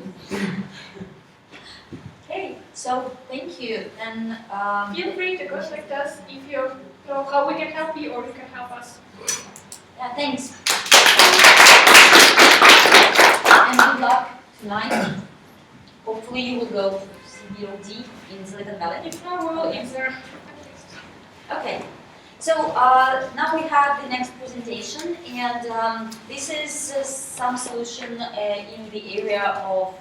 Okay, so thank you. And feel free to contact us if you know how we can help you or you can help us. Yeah, thanks. And good luck tonight. Hopefully you will go to CBOT in Silicon Valley. If not, we will answer. Okay. So now we have the next presentation, and this is some solution in the area of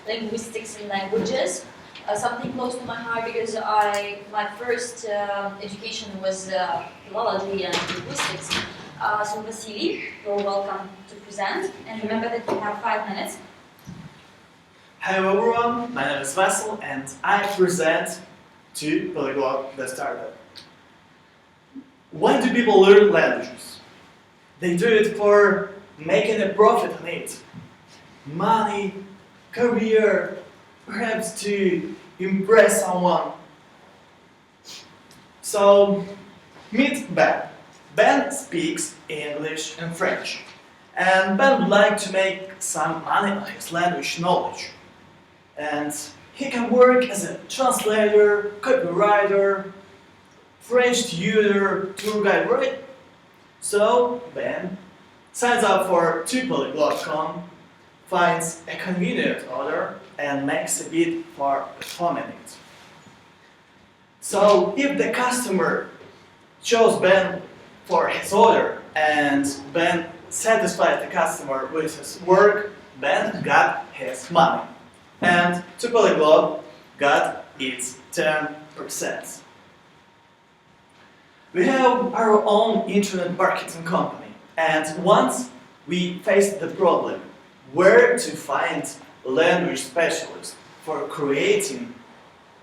linguistics and languages, something close to my heart because my first education was philology and linguistics. So Vasily, you're welcome to present, and remember that you have 5 minutes. Hello everyone, my name is Vasil and I present to Polyglot the startup. Why do people learn languages? They do it for making a profit on it. Money, career, perhaps to impress someone. So, meet Ben. Ben speaks English and French. And Ben would like to make some money on his language knowledge. And he can work as a translator, copywriter, French tutor, tour guide, right? So, Ben signs up for Polyglot.com, finds a convenient order, and makes a bid for performing it. So, if the customer chose Ben for his order, and Ben satisfied the customer with his work, Ben got his money. And Polyglot got its 10%. We have our own internet marketing company, and once we faced the problem where to find language specialists for creating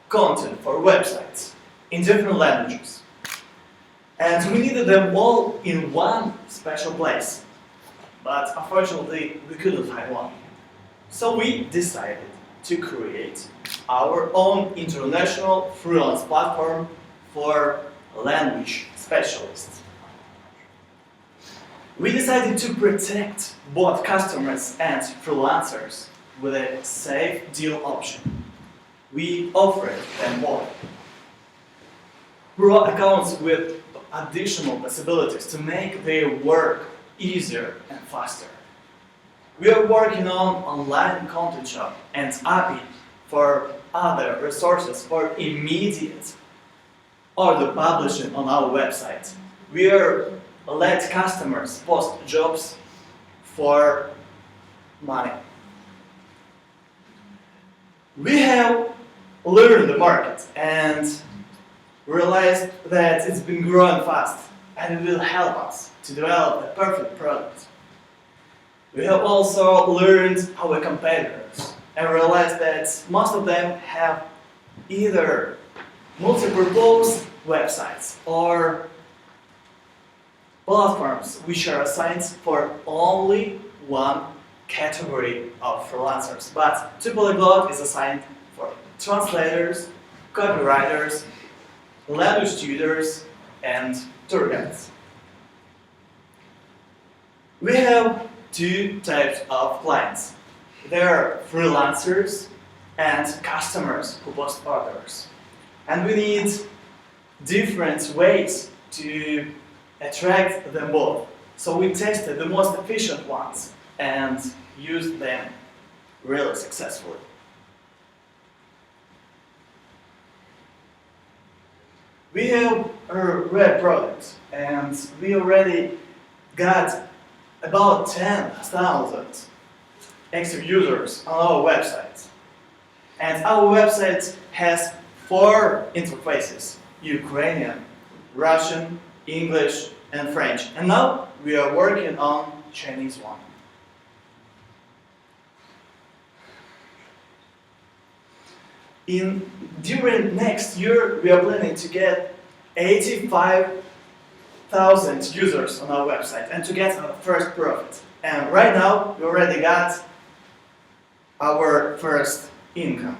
content for websites in different languages. And we needed them all in one special place. but unfortunately we couldn't find one. So we decided to create our own international freelance platform for language specialists. We decided to protect both customers and freelancers with a safe deal option. We offered them both Pro accounts with additional possibilities to make their work easier and faster. We are working on online content shop and API for other resources for immediate order publishing on our website. We are let customers post jobs for money. We have learned the market and realized that it's been growing fast and it will help us to develop the perfect product. We have also learned our competitors and realized that most of them have either multi-purpose websites or platforms which are assigned for only one category of freelancers. But Polyglot is assigned for translators, copywriters, language tutors, and tour guides. We have two types of clients. There are freelancers and customers who post orders. And we need different ways to attract them both. So we tested the most efficient ones and used them really successfully. We have a red product and we already got about 10,000 active users on our website. And our website has 4 interfaces: Ukrainian, Russian, English, and French. And now we are working on Chinese one. During next year, we are planning to get 85,000 users on our website and to get our first profit. And right now, we already got our first income.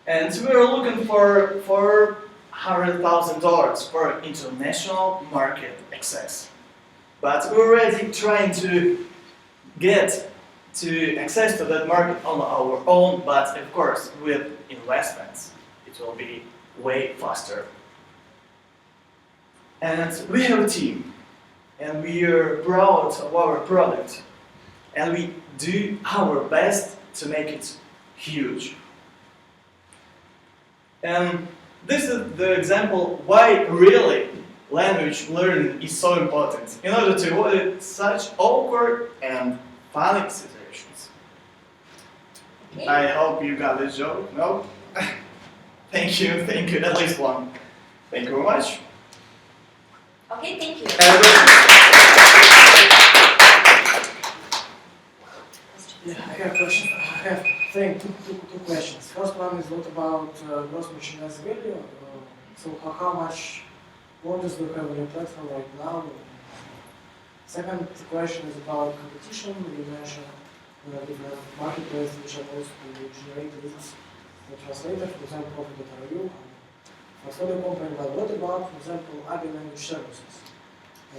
And we are looking for $400,000 for international market access. But we're already trying to get to access to that market on our own, but of course with investments it will be way faster. And we have a team and we are proud of our product and we do our best to make it huge. And this is the example why really language learning is so important in order to avoid such awkward and funny situations. I hope you got this joke. No? Thank you, at least one. Thank you very much. Okay, thank you. Yeah, I have a question. I have two questions. First one is what about gross merchandise value? So how much orders do you have on your platform right now? Second question is about competition. You mentioned different marketplaces which are also to generate leads for translators, for example, Profit.ru and portfolio company. But what about, for example, other language services?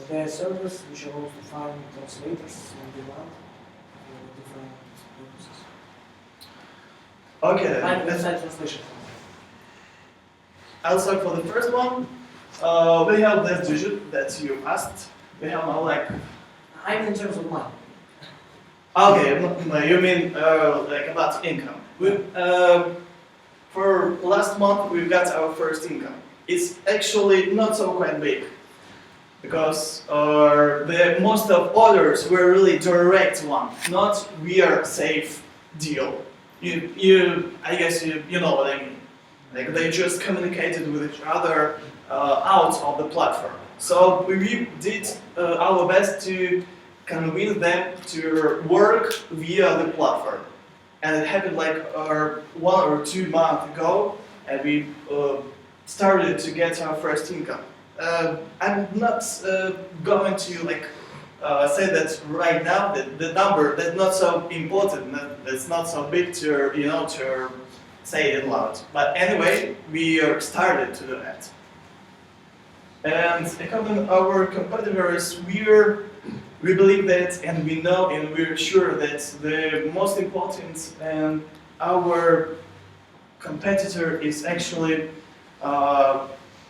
There are servers which are also to find translators on demand for different purposes. Okay, and website translation. I'll start for the first one. We have this digit that you asked. We have now like... I'm in terms of money. Okay, you mean like about income. For last month we got our first income. It's actually not so quite big because the most of orders were really direct one, not we are safe deal. I guess you know what I mean. Like they just communicated with each other out of the platform. So we did our best to convince them to work via the platform. And it happened like 1 or 2 months ago, and we started to get our first income. I'm not going to say that right now that the number that's not so important, that's not so big to to say it loud. But anyway, we are started to do that. And according to our competitors, we believe that, and we know, and we're sure that the most important and our competitor is actually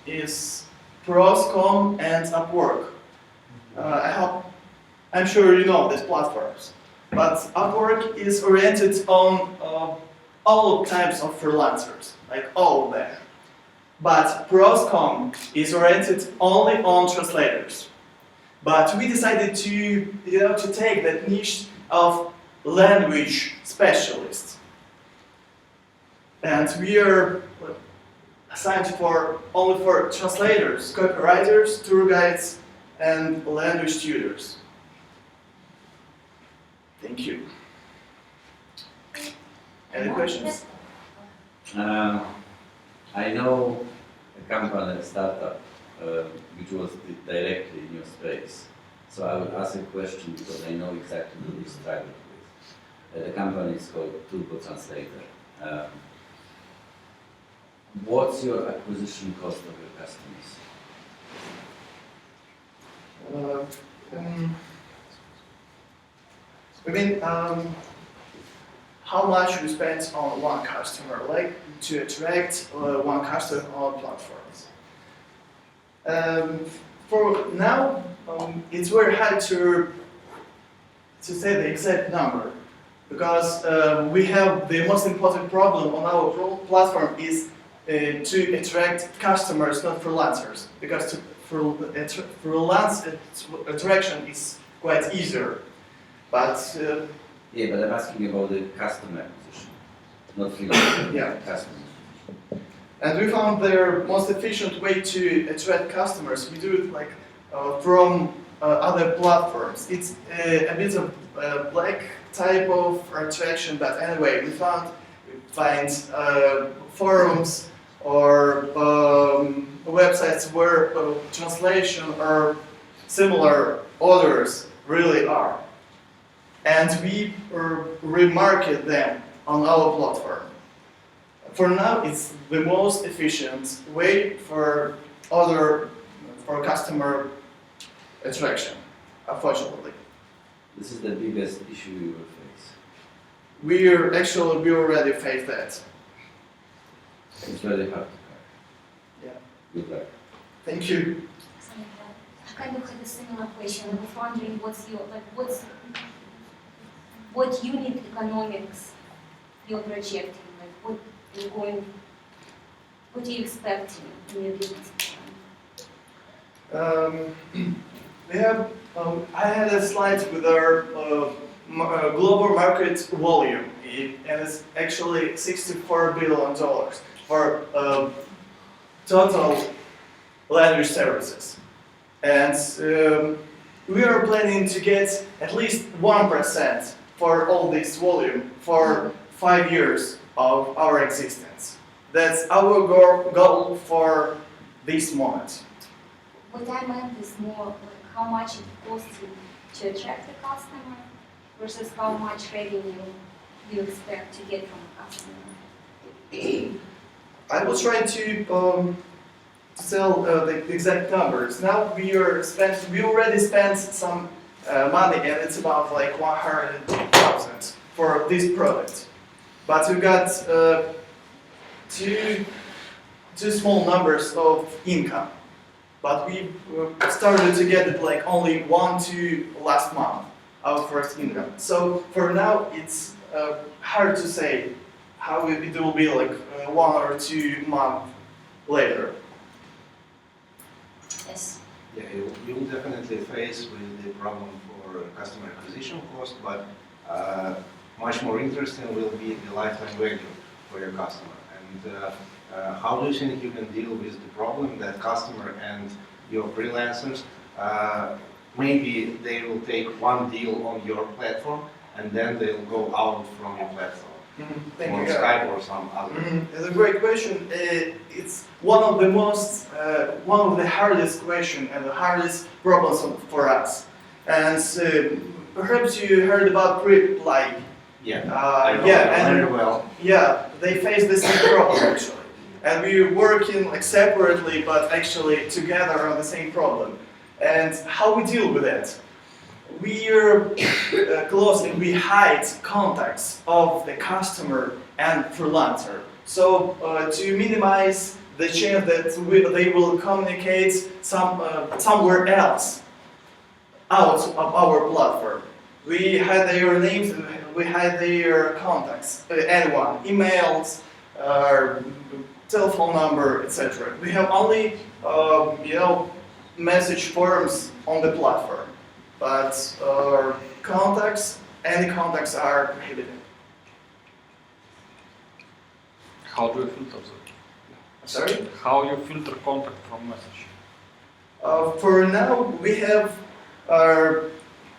is Pros.com and Upwork. I'm sure you know these platforms, but Upwork is oriented on all types of freelancers, like all of them. But Pros.com is oriented only on translators. But we decided to take that niche of language specialists. And we are assigned only for translators, copywriters, tour guides, and language tutors. Thank you. Any questions? I know a company, a startup, which was directly in your space. So I would ask a question because I know exactly what you struggled with. The company is called Turbo Translator. What's your acquisition cost of your customers? How much we spend on one customer, like to attract one customer on platforms. For now, it's very hard to say the exact number because we have the most important problem on our platform is to attract customers, not freelancers, because freelance attraction is quite easier. But yeah, but I'm asking about the customer acquisition, not freelance. Yeah. Customer. And we found the most efficient way to attract customers. We do it like from other platforms. It's a bit of a black type of attraction, but anyway, we find forums or websites where translation or similar orders really are. And we remarket them on our platform. For now, it's the most efficient way for customer attraction, unfortunately. This is the biggest issue you will face. We already faced that. It's very hard to crack. Yeah. Good luck. Thank you. I kind of had a similar question. I was wondering what unit economics you're projecting, what do you expect in your business plan? I had a slide with our global market volume, and it's actually $64 billion for total language services. And we are planning to get at least 1% for all this volume for 5 years of our existence. That's our goal for this moment. What I meant is more like how much it costs you to attract a customer versus how much revenue you expect to get from a customer. I will try to tell the exact numbers. Now we already spent some money, and it's about like 100,000 for this product. But we got two small numbers of income. But we started to get it like only 1-2 last month, our first income. So for now, it's hard to say how it will be like 1 or 2 months later. Yes. Yeah, you will definitely face with the problem for customer acquisition cost, but much more interesting will be the lifetime value for your customer. And how do you think you can deal with the problem that customer and your freelancers, maybe they will take one deal on your platform and then they'll go out from your platform. Thank or you. Skype or some other. It's a great question. It's one of the most, one of the hardest question and the hardest problems for us. And perhaps you heard about pre-apply. Yeah, I know very well. Yeah, they face the same problem actually. And we're working like separately, but actually together on the same problem. And how we deal with it? We're closely, we hide contacts of the customer and freelancer. So to minimize the chance that they will communicate somewhere else out of our platform. We hide their names, we hide their contacts, anyone, emails, telephone number, etc. We have only, message forms on the platform, but any contacts are prohibited. How do you filter that? Sorry? How you filter contact from message? For now, we have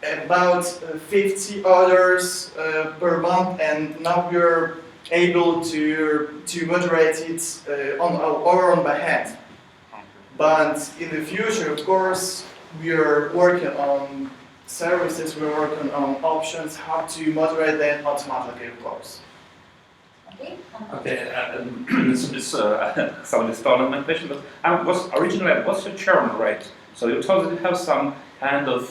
about 50 orders per month, and now we're able to moderate it on our own by hand. But in the future, of course, we are working on services, we're working on options, how to moderate them automatically, of course. Okay. This somebody stole my question, but what's your churn rate? So you told that you have some kind of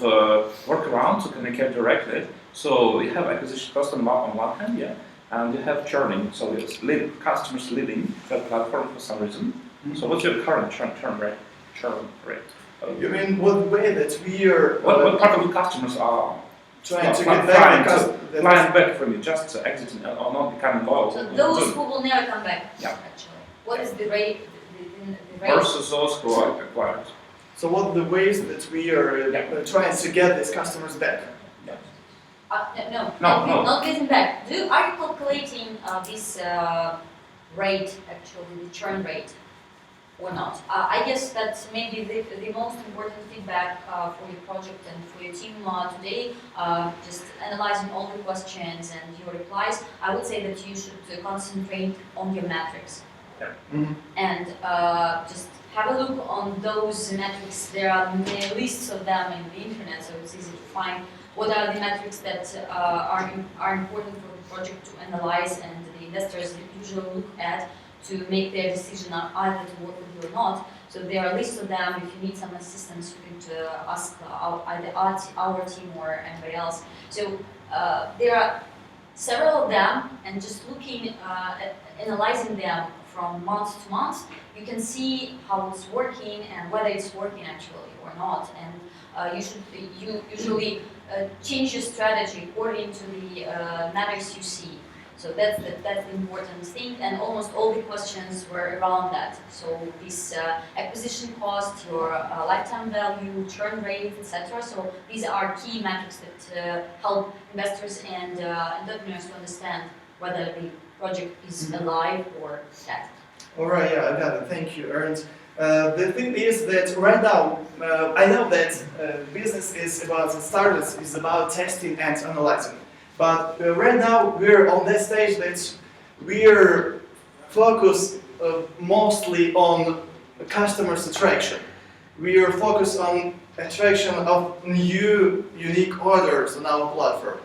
workaround to communicate directly. So you have acquisition cost on one hand, yeah, and you have churning. So it's customers leaving the platform for some reason. So what's your current churn rate? You mean what way that we are? What part of the customers are trying to get back flying back from you, just exiting or not becoming loyal? So those who will never come back. Yeah. Actually, what is the rate? The rate? Versus those who are acquired. So what are the ways that we are trying to get these customers back? No, No. not getting back. Are you calculating this rate, actually, the churn rate, or not? I guess that maybe the most important feedback for your project and for your team today, just analyzing all the questions and your replies, I would say that you should concentrate on your metrics. Yeah. And just have a look on those metrics. There are many lists of them in the internet, so it's easy to find what are the metrics that are important for the project to analyze, and the investors usually look at to make their decision on either to work with you or not. So there are lists of them. If you need some assistance, you could ask either our team or anybody else. So there are several of them, and just looking at analyzing them from month to month, you can see how it's working and whether it's working actually or not. And you usually change your strategy according to the metrics you see. So that's the important thing, and almost all the questions were around that. So this acquisition cost, your lifetime value, churn rate, etc. So these are key metrics that help investors and entrepreneurs to understand whether the project is alive or dead. All right, yeah, I got it. Thank you, Ernst. The thing is that right now, I know that business is about startups, is about testing and analyzing. But right now, we're on that stage that we're focused mostly on customers' attraction. We are focused on attraction of new, unique orders on our platform.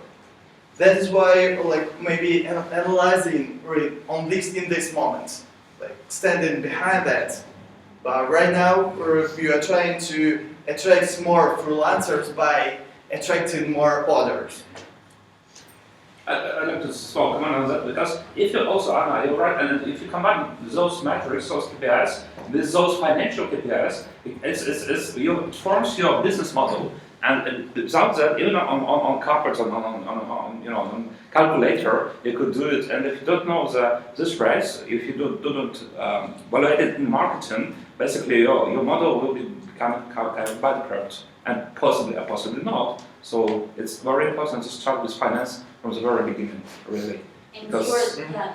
That is why, like, maybe analyzing on in this moment, like standing behind that. But right now, we are trying to attract more freelancers by attracting more orders. I'd like to comment on that, because if you also, Anna, you're right, and if you combine those metrics, those KPIs, with those financial KPIs, it forms your business model. And without that, even on carpets, on calculator, you could do it. And if you don't know this price, if you don't evaluate it in marketing, basically your model will become kind of bankrupt, and possibly not. So it's very important to start with finance from the very beginning, really. And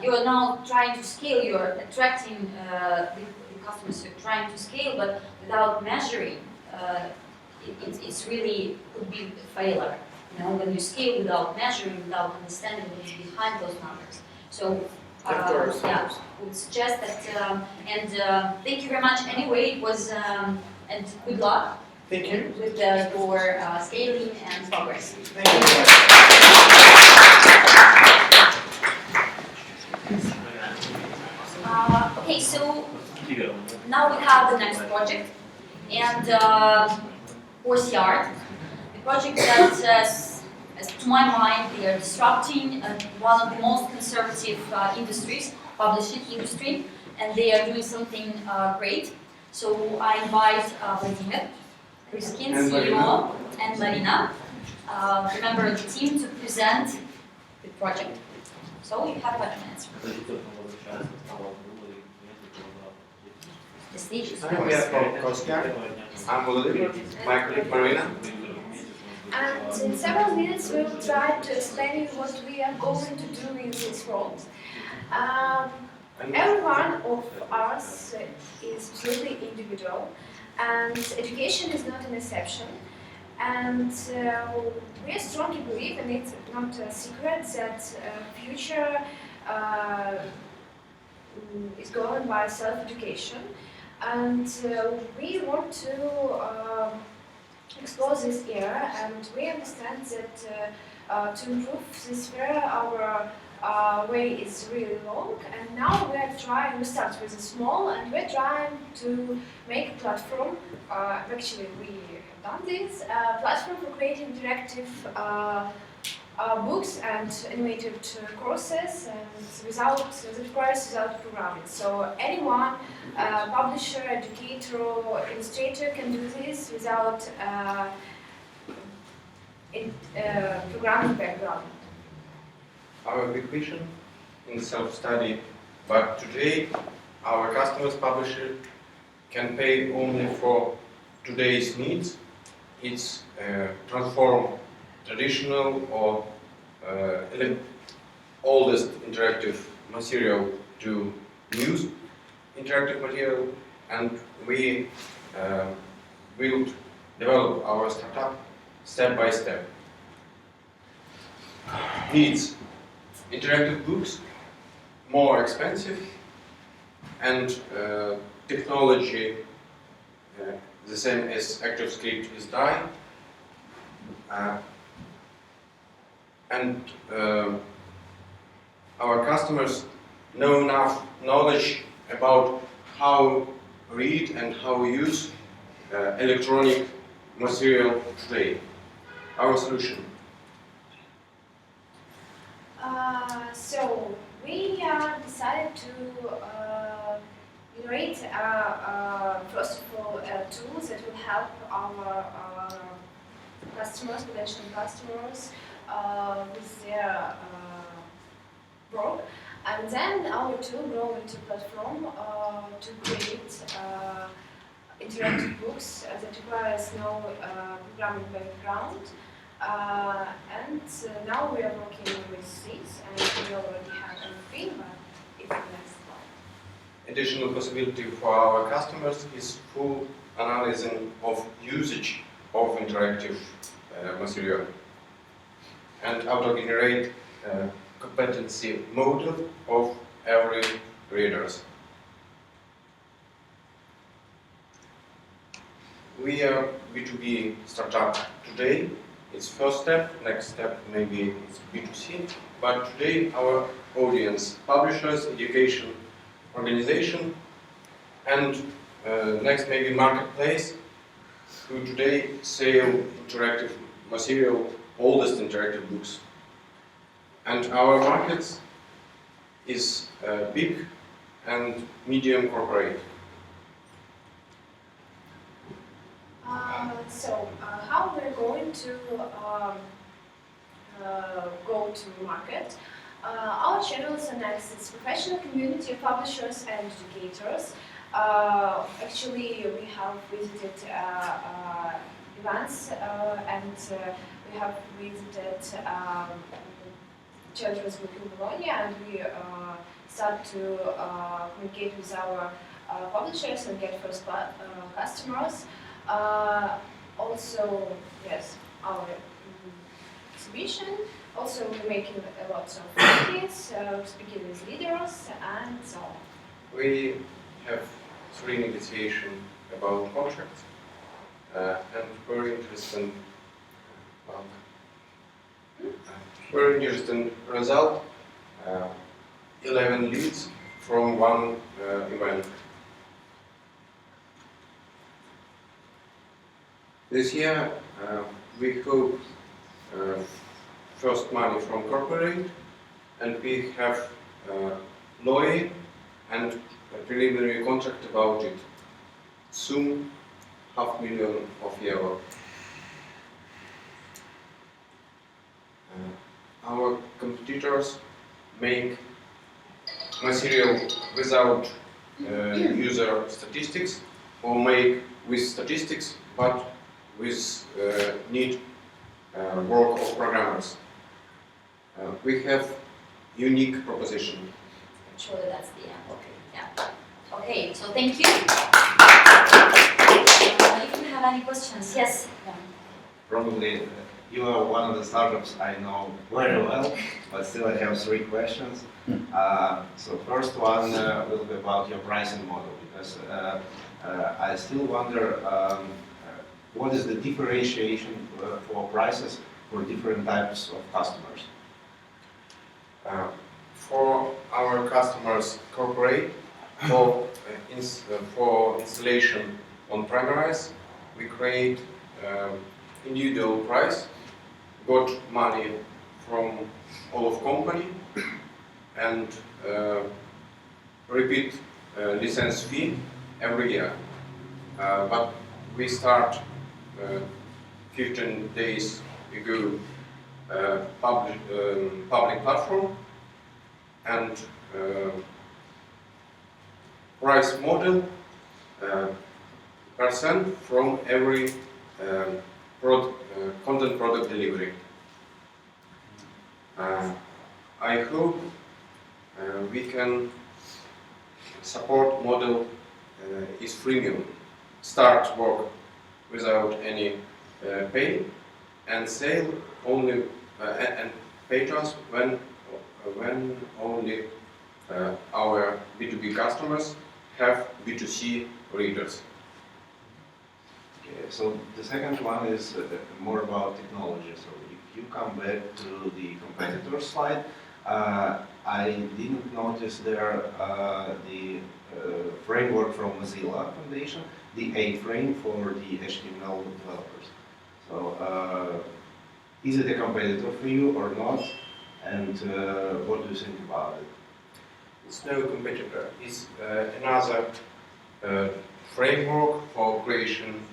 you are now trying to scale. You are attracting the customers. You're trying to scale, but without measuring. It's really could be a failure, when you scale without measuring, without understanding what is behind those numbers. So, Of course. yeah, would suggest that, thank you very much anyway, it was, and good luck. Thank you. With your scaling and progress. Thank you very much. Okay, so now we have the next project, and OCR, the project that, as to my mind, they are disrupting one of the most conservative industries, publishing industry, and they are doing something great. So I invite Vladimir, Riskin, CEO, and Marina, member of the team, to present the project. So you have 5 minutes. The stage is We are yours. from Kostia. I'm Vladimir, my colleague Marina. And in several minutes we will try to explain you what we are going to do in this role. Every one of us is absolutely individual, and education is not an exception. And we strongly believe, and it's not a secret, that future is governed by self-education. And we want to explore this era, and we understand that to improve this sphere, our way is really long. And now we start with a small, and we're trying to make a platform. Actually, we have done this platform for creating interactive books and animated courses, and without programming. So anyone, publisher, educator, or illustrator can do this without programming background. Our big vision in self-study, but today our customers, publisher, can pay only for today's needs. It's transform traditional or oldest interactive material to new interactive material, and we will develop our startup step by step. Needs: interactive books, more expensive, and technology the same as ActiveScript is dying. And our customers know enough knowledge about how read and how use electronic material today. Our solution. So we decided to generate, first of all, tools that will help our customers, potential customers, with their work. And then our tool grow into platform to create interactive books that requires no programming background. And now we are working with this, and we already have MVP, but it's the next one. Additional possibility for our customers is full analysis of usage of interactive material, and auto-generate competency model of every readers. We are B2B startup today. It's first step, next step maybe it's B2C, but today our audience, publishers, education, organization, and next maybe marketplace, who today sell interactive material, oldest interactive books. And our markets is big and medium corporate. So how we're going to go to market? Our channels are next. It's professional community of publishers and educators. Actually, we have visited events and we have visited children's book in Bologna, and we start to communicate with our publishers and get first customers. Also, yes, our exhibition. Also, we're making lots of meetings, speaking with leaders, and so on. We have 3 negotiations about contracts, and very interesting result. 11 leads from 1 event. This year we hope first money from corporate, and we have lawyer and a preliminary contract about it. Soon, €500,000. Our competitors make material without user statistics, or make with statistics but with need work of programmers. We have unique proposition. Actually, that's the end. Okay. Yeah. Okay. So thank you. If you have any questions, yes. Yeah. Probably you are one of the startups I know very well, but still I have 3 questions. So first one will be about your pricing model, because I still wonder what is the differentiation for prices for different types of customers? For our customers, corporate, for installation on premise, we create individual price, got money from all of company, and repeat license fee every year. But we start 15 days ago public platform, and price model percent from every content product delivery. I hope we can support model is freemium, start work without any pay, and sale only and pay to us when only our B2B customers have B2C readers. Okay, so the second one is more about technology. So if you come back to the competitor slide, I didn't notice there the framework from Mozilla Foundation, the A-frame for the HTML developers. So is it a competitor for you or not? And what do you think about it? It's no competitor. It's another framework for creation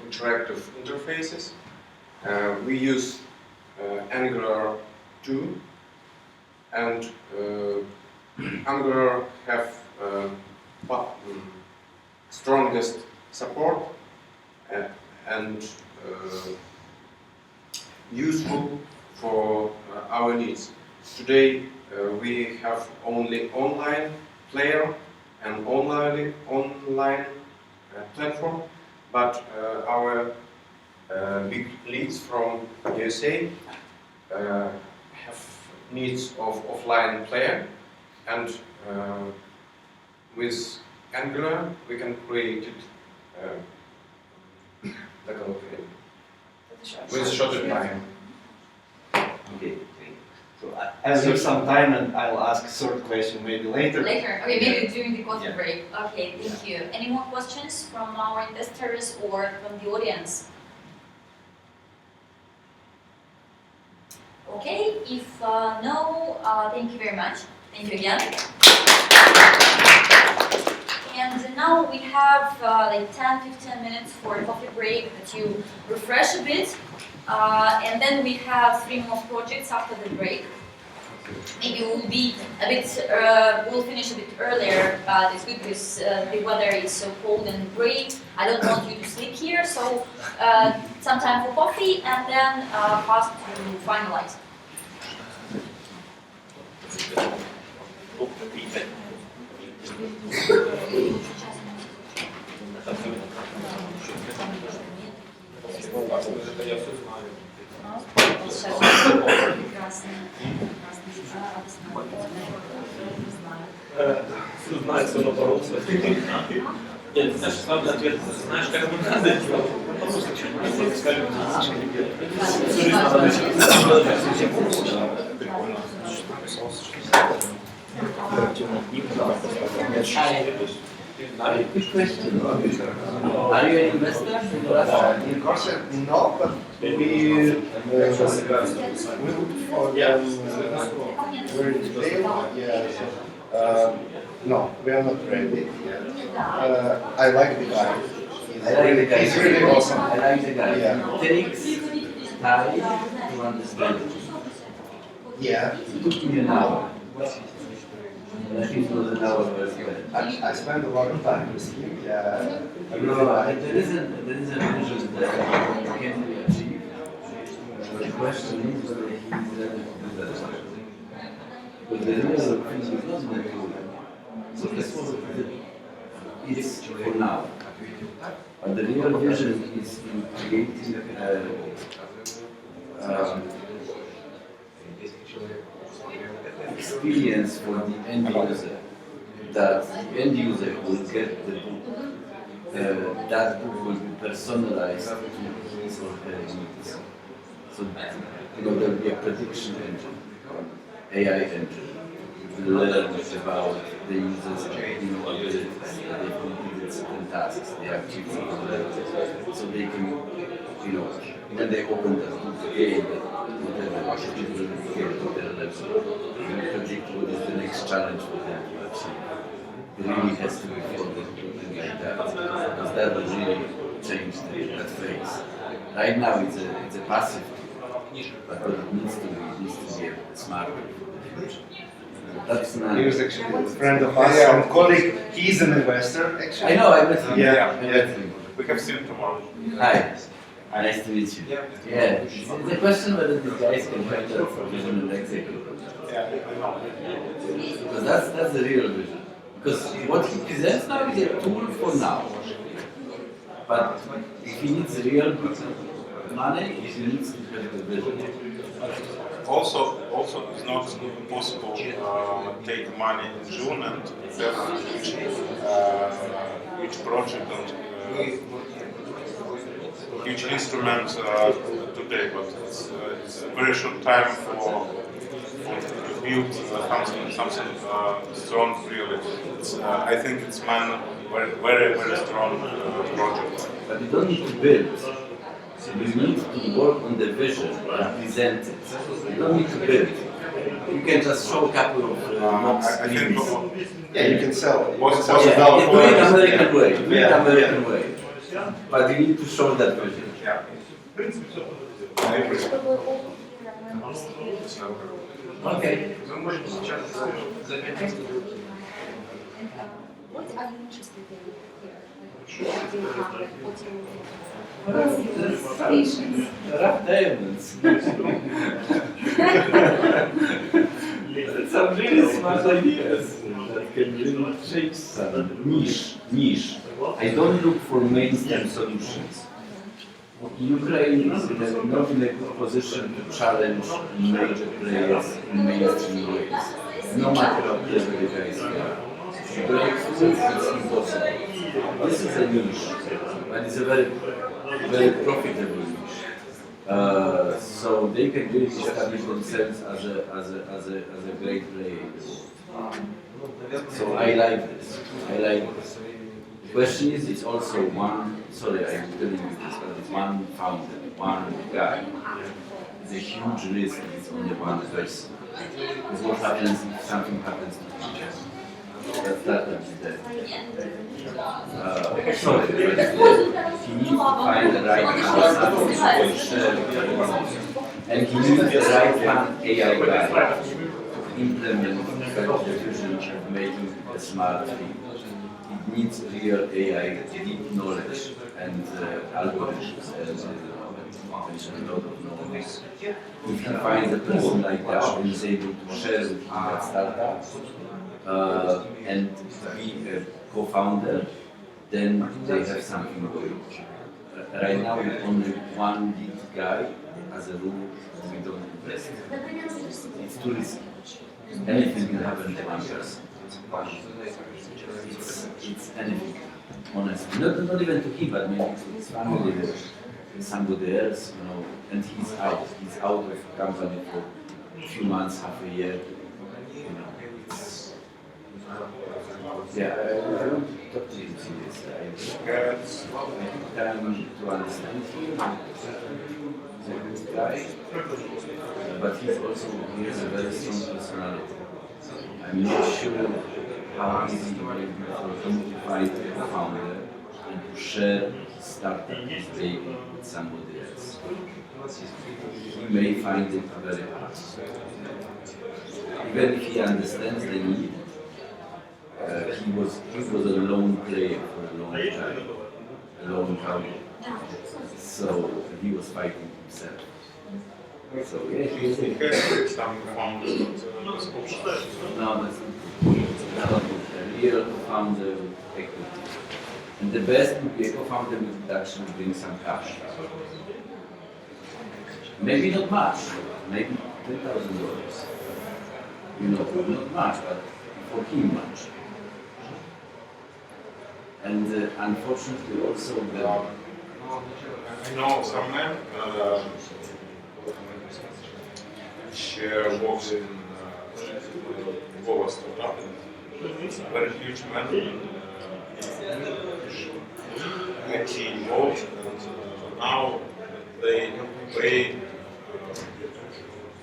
interactive interfaces. We use Angular 2, and Angular have strongest support and useful for our needs. Today we have only online player and online platform, but our big leads from USA have needs of offline player, and with Angular we can create it with shorter time. Okay. So I'll leave some time and I'll ask a third question maybe later. Later. Okay, maybe during the coffee break. Okay, thank you. Any more questions from our investors or from the audience? Okay, if no, thank you very much. Thank you again. And now we have like 10-15 minutes for a coffee break that you refresh a bit. And then we have 3 more projects after the break. Maybe we'll be a bit, we'll finish a bit earlier, but it's good because the weather is so cold and gray. I don't want you to sleep here, so some time for coffee and then fast to finalize. Я все знаю. знает, что боролся. Нет, знаешь, главный ответ, знаешь, как ему надо делать. Просто чуть-чуть скажем. Hi, quick question. Are you an investor in Russia? In Russia, no, but we look for them very detailed. Yeah, so, no, we are not ready yet. I like the guy. He's really awesome. I like the guy. Yeah. It takes time to understand. Yeah. It took me an hour. And I think it was an hour very well. I spent a lot of time with him. Yeah. I really No, like there is a vision that can be achieved. The question is whether he is ready to do that. But the real thing is not going to do that. So this was it's for now. But the real vision is in creating experience for the end user, that the end user will get the book, that book will be personalized to his or her needs. So, there will be a prediction engine, AI engine, to learn about the user's abilities, that they've completed certain tasks, they have achieved certain levels, so they can, when they open the book again, whatever it will get to their level, they predict what is the next challenge for them to achieve. It really has to be something like that, because that will really change that phase. Right now it's a passive tool, but what it needs to be a smart tool for the future. That's not. He was actually a friend of us, and colleague. He's an investor, actually. I know, I met him. Yeah. We have seen him tomorrow. Hi. Nice to meet you. Yeah. The question whether these guys can find out for vision and executive. Because that's the real vision. Because what he presents now is a tool for now. But if he needs real money, he needs to have the vision. Also, it's not possible take money in June and have huge project and huge instrument today, but it's a very short time for to build something strong. Really, I think it's very strong project. But you don't need to build. You need to work on the vision and present it. You don't need to build. You can just show a couple of mocks. Yeah, you can sell. Do it American way. Do it American way. But you need to show that vision. Yeah. Okay. What are you interested in here? What do you have? What do you Rough diamonds. That's some really smart ideas that can really shape some niche. I don't look for mainstream solutions. Ukraine is not in a good position to challenge major players in mainstream ways, no matter how clever the guys are. Breakthrough is impossible. This is a niche, but it's a very profitable niche. So they can really establish themselves as a great player. So I like this. The question is, it's also one, sorry I'm telling you this, but it's one founder, one guy. It's a huge risk if it's only one person. Because what happens if something happens to him? That will be dead. Sorry, but he needs to find the right person, and he needs the right hand AI guy to implement the vision of making a smart thing. It needs real AI, deep knowledge, and algorithms, and a lot of knowledge. If he finds a person like that and is able to share with him that startup, and be a co-founder, then they have something going. Right now, with only one lead guy, as a rule, we don't invest. It's too risky. Anything can happen to one person. It's anything, honestly. Not even to him, but maybe to his family or somebody else, you know, and he's out. He's out of the company for a few months, half a year. You know, it's, yeah, I want to talk to him seriously. I took time to understand him. He's a good guy, but he has a very strong personality. I'm not sure how easy it will be for him to find a co-founder and to share his startup, his baby, with somebody else. He may find it very hard. Even if he understands the need, he was a lone player for a long time, a lone company. So he was fighting himself. So yeah, he's some founders. No, that's not a real co-founder with equity. And the best would be a co-founder who would actually bring some cash. Maybe not much, maybe $10,000. You know, not much, but for him much. And unfortunately also the... I know some man which works in Vova startup. It's a very huge man. IT involved, and now they pay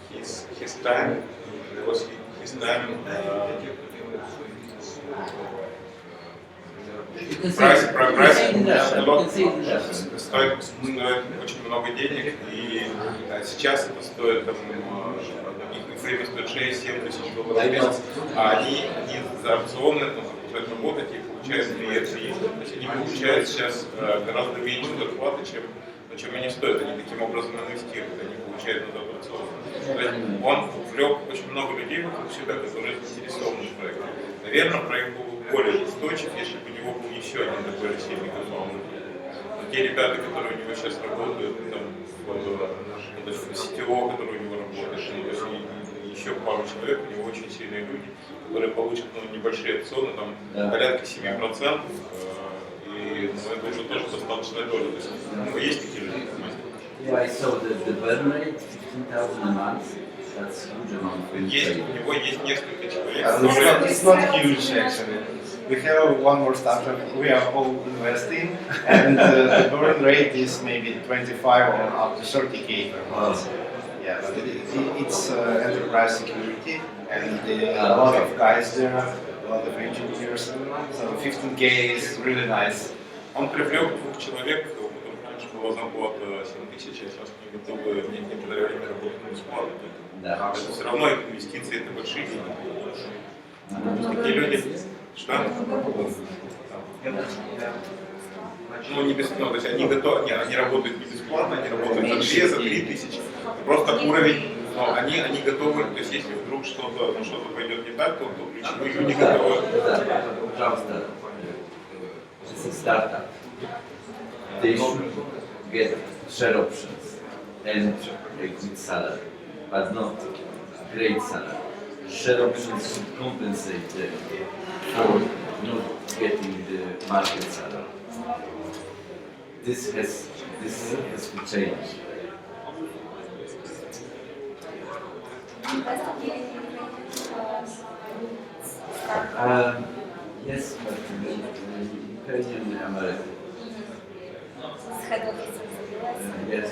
his time because his time прайс a lot, стоит очень много денег, и сейчас это стоит, там, их время стоит 6-7 тысяч долларов в месяц, а они за опционы продолжают работать и получают клиенты. То есть они получают сейчас гораздо меньше зарплаты, чем они стоят. Они таким образом инвестируют, они получают на опционы. То есть он привлек очень много людей вокруг себя, которые заинтересованы в проекте. Наверное, проект был бы более устойчив, если бы у него был еще один такой сильный кофаундер. Но те ребята, которые у него сейчас работают, там, в сетево, которые у него работают, еще пару человек, у него очень сильные люди, которые получат небольшие опционы, там порядка 7%, и это уже тоже достаточная доля. То есть, есть такие люди. Yeah, I saw the burn rate, 15,000 a month. That's huge amount for него есть несколько человек. It's not huge actually. We have one more startup. We are all investing, and the burn rate is maybe 25 or up to 30K per month. Yeah, but it's enterprise security, and a lot of guys there, a lot of engineers. So 15K is really nice. Он привлек 2 человек, была зарплата 7 тысяч, а сейчас они готовы некоторое время работать бесплатно. Да. Это все равно инвестиции, это большие деньги. Такие люди, что? Ну, не бесплатно, то есть они готовы, они работают не бесплатно, они работают за 2, за 3 тысячи. Просто уровень, но они готовы, то есть если вдруг что-то пойдет не так, то ключевые люди готовы. Да, пожалуйста, this is startup. They should get share options and a good salary, but not great salary. Share options should compensate them for not getting the market salary. This has to change. Yes, but Ukrainian American. Yes.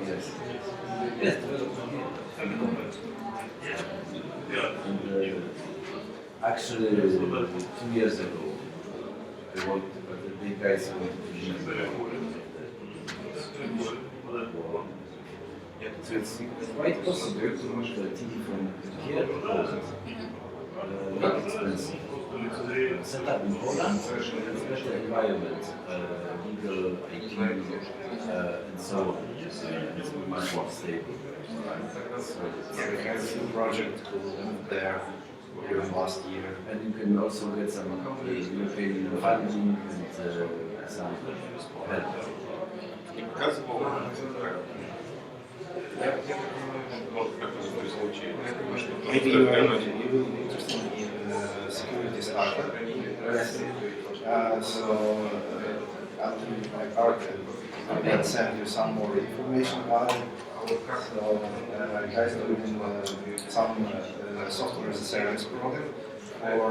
Yes. Yes. And, actually, 2 years ago, I worked, but the big guys went to Kyiv. So it's quite possible to move a team from here to Poland. Not expensive. Set up in Poland, it's better environment, legal, IT, and so on. It's much more stable. So we had a few projects there during last year. And you can also get some European funding and some help. Maybe you will be interested in startup. I'll give you my card and I can send you some more information about it. So, guys doing some software as a service product for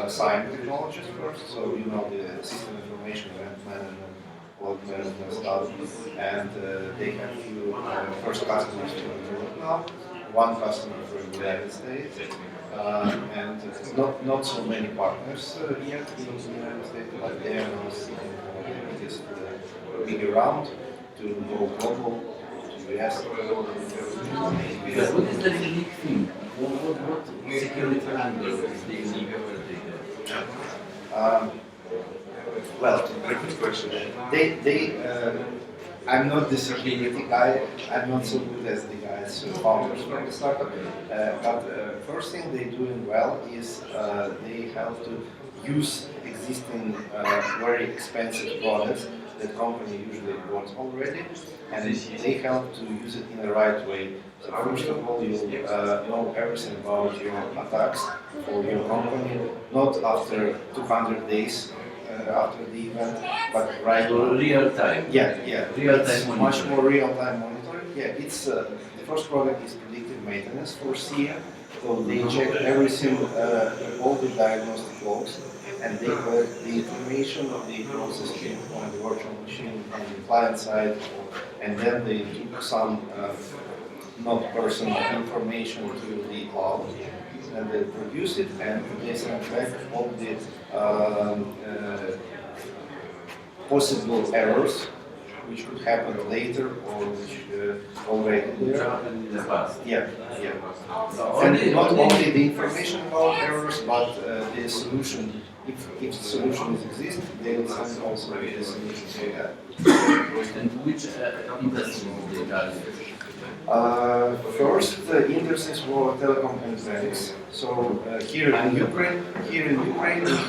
sign technologies first. So you know the system information, event management, log management stuff, and they have few first customers from Europe now. One customer from the United States, and not so many partners yet in the United States, but they are now seeking for the biggest big round to go global to US. Because what is the unique thing? What security angle is the unique Well, good question. I'm not the security guy. I'm not so good as the guys founders from the startup. But first thing they're doing well is they have to use existing very expensive products that company usually bought already, and they help to use it in the right way. So first of all, you know everything about your attacks for your company, not after 200 days after the event, but right now. Real time. Yeah. Real It's time much monitoring. more real time monitoring. Yeah, it's the first product is predictive maintenance for SIA. So they check everything, all the diagnostic logs, and they collect the information of the process on the virtual machine on the client side, and then they took some not personal information to the cloud, and they produce it, and they send back all the possible errors which could happen later or which already happened in the past. Yeah. And not only the information about errors, but the solution. If the solution exists, they will send also the solution for that. And which industries they target? First, the industries were telecom and banks. So here in Ukraine, we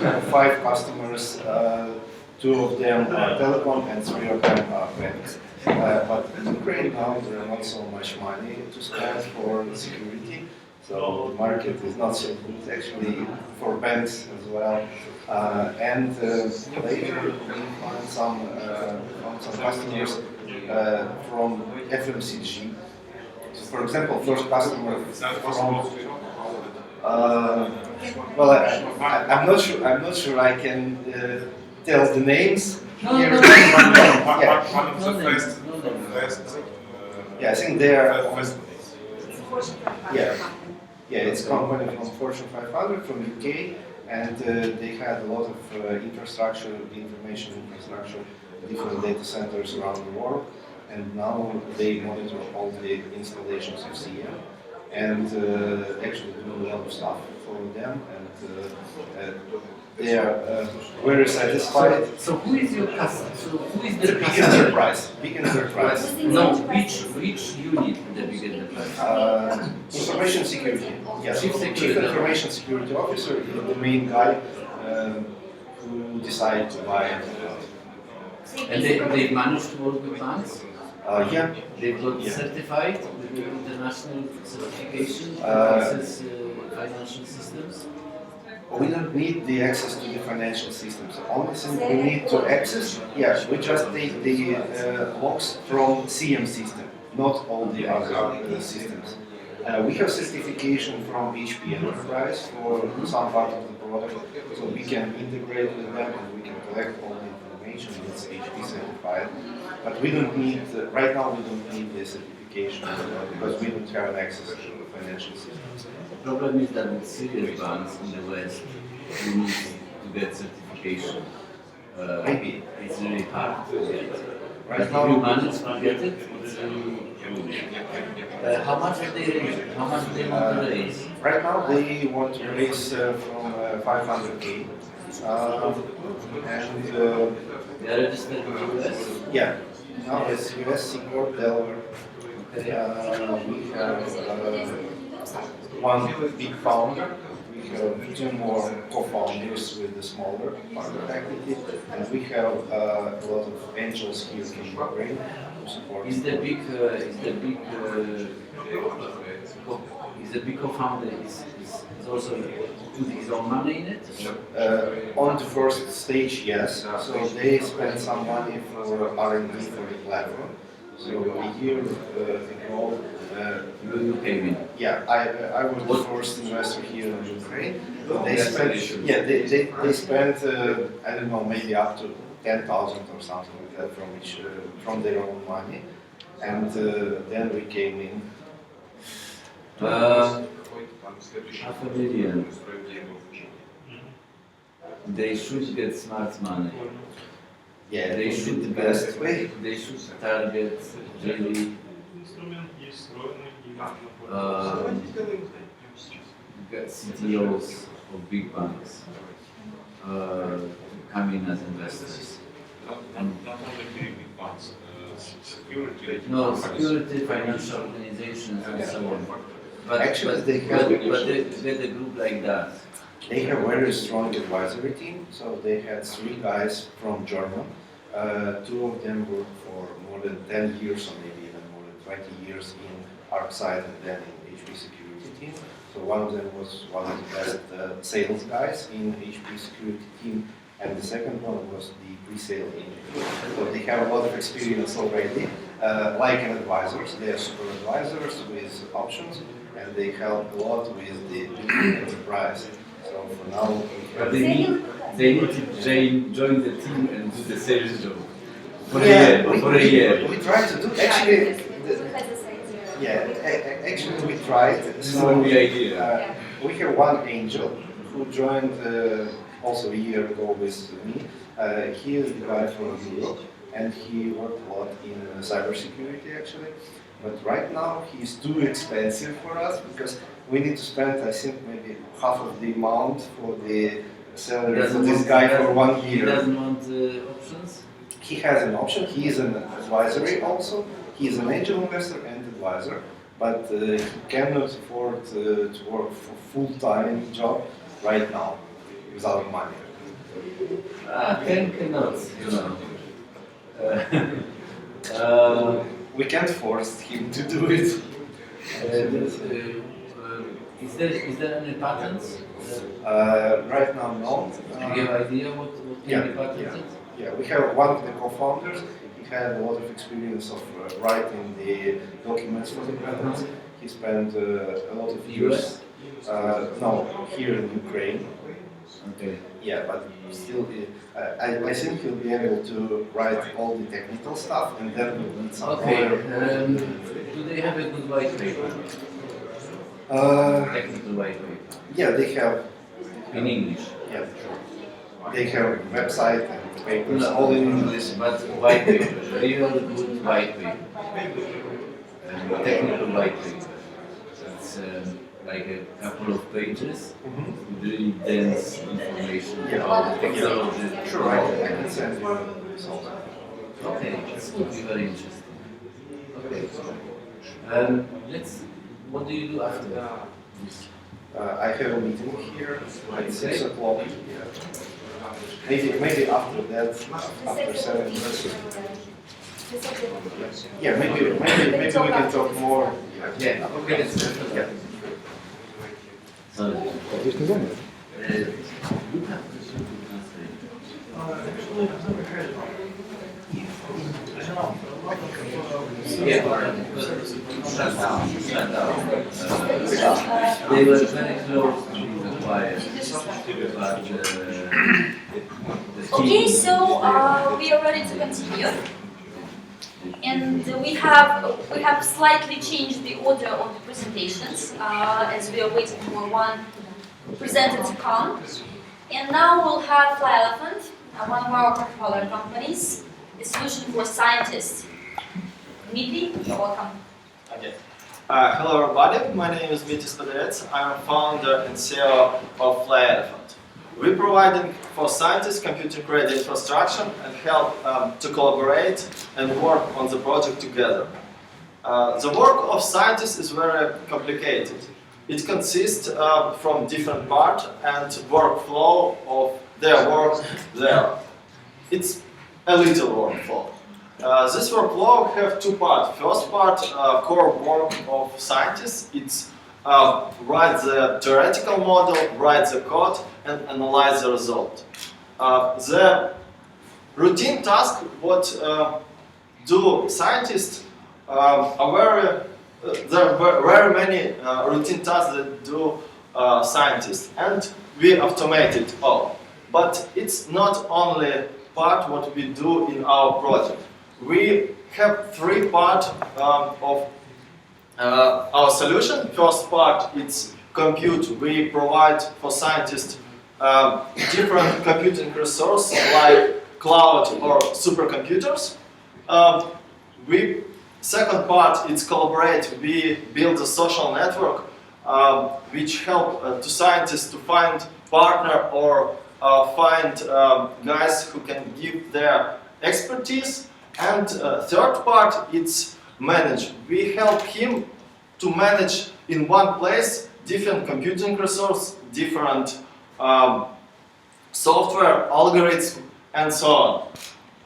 have 5 customers. 2 of them are telecom and 3 of them are banks. But in Ukraine now there are not so much money to spend for security, so the market is not so good actually for banks as well. And later we found some customers from FMCG. So for example, first customer from well, I'm not sure I can tell the names here. Yeah, I think they are. Yeah, it's a company from Fortune 500 from UK, and they had a lot of infrastructure, information infrastructure, different data centers around the world, and now they monitor all the installations of CM, and actually do a lot of stuff for them, and they are very satisfied. So who is your customer? So who is the big enterprise? Big enterprise. No, which unit the big enterprise? Information security. Yes. Chief Information Security Officer is the main guy who decided to buy it. And they managed to work with banks? Yeah. They got certified with international certification to access financial systems? We don't need the access to the financial systems. The only thing we need to access, we just take the logs from CM system, not all the other systems. We have certification from HP Enterprise for some part of the product, so we can integrate with them and we can collect all the information. It's HP certified, but we don't need right now. We don't need the certification because we don't have access to the financial systems. The problem is that with serious banks in the West, you need to get certification. Maybe it's really hard to get. Right now, if you manage to get it, it's really good. How much do they want to raise? Right now, they want to raise from 500K. And they are registered in the US? Yeah. Now it's US, Singapore, Delaware. We have one big founder. We have 2 more co-founders with the smaller part of equity, and we have a lot of angels here in Ukraine who support. Is the big co-founder is also put his own money in it? On the first stage, yes. So they spent some money for R&D for the platform. So a year ago, you came in. Yeah, I was the first investor here in Ukraine. They spent, they spent I don't know, maybe up to 10,000 or something like that from their own money, and then we came in. $500,000. They should get smart money. Yeah, they should the best way. They should target really CTOs of big banks come in as investors. Not only big banks, security. No, security, financial organizations, and so on. But Actually, they get a group like that. They have a very strong advisory team. So they had 3 guys from Germany. 2 of them worked for more than 10 years, or maybe even more than 20 years in ArcSight and then in HP security team. So one of them was one of the best sales guys in HP security team, and the second one was the pre-sale engineer. So they have a lot of experience already, like an advisors. They are super advisors with options, and they help a lot with the enterprise. So for now, they need to join the team and do the sales job for a year. We try to do actually. Actually we tried. So the idea. We have one angel who joined also a year ago with me. He is the guy from Europe, and he worked a lot in cybersecurity actually. But right now he's too expensive for us because we need to spend, I think, maybe half of the amount for the salary for this guy for 1 year. He doesn't want options? He has an option. He is an advisory also. He is an angel investor and advisor, but he cannot afford to work for full-time job right now without money. Cannot, you know. We can't force him to do it. Is there any patents? Right now, no. Do you have idea what can be patented? Yeah, we have one of the co-founders. He had a lot of experience of writing the documents for the patents. He spent a lot of years. No, here in Ukraine. Okay. Yeah, but still, I think he'll be able to write all the technical stuff, and then we'll need some. Okay. Do they have a good white paper? Technical white paper. Yeah, they have. In English. Yeah, sure. They have website and papers all in English. But white paper, real good white paper. Technical white paper. It's like a couple of pages with really dense information about the technology. Sure, I can send you some. Okay, this would be very interesting. Okay. What do you do after that? I have a meeting here at 6 o'clock. Maybe after that, after 7. Yeah, maybe we can talk more. Yeah, okay, yeah. Sorry. They were very close to being acquired, but Okay, so we are ready to continue, and we have slightly changed the order of the presentations as we are waiting for one presenter to come. And now we'll have Fly Elephant, one of our portfolio companies, a solution for scientists. Dmitry, you're welcome. Okay. Hello everybody, my name is Dmitry Spodorets. I'm founder and CEO of Fly Elephant. We're providing for scientists computer-grade infrastructure and help to collaborate and work on the project together. The work of scientists is very complicated. It consists from different parts and workflow of their work there. It's a little workflow. This workflow have 2 parts. First part, core work of scientists. It's write the theoretical model, write the code, and analyze the result. The routine task, what do scientists, there are very many routine tasks that do scientists, and we automate it all. But it's not only part what we do in our project. We have three parts of our solution. First part, it's compute. We provide for scientists different computing resources like cloud or supercomputers. Second part, it's collaborate. We build a social network which help to scientists to find partner or find guys who can give their expertise. And third part, it's manage. We help him to manage in one place different computing resources, different software, algorithms, and so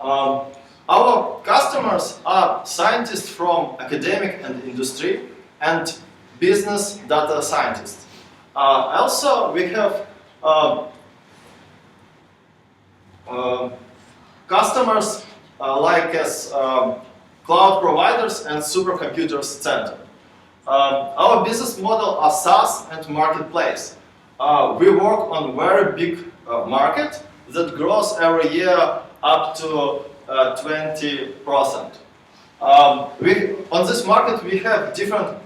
on. Our customers are scientists from academic and industry and business data scientists. Also, we have customers like as cloud providers and supercomputers center. Our business model are SaaS and marketplace. We work on very big market that grows every year up to 20%. On this market we have different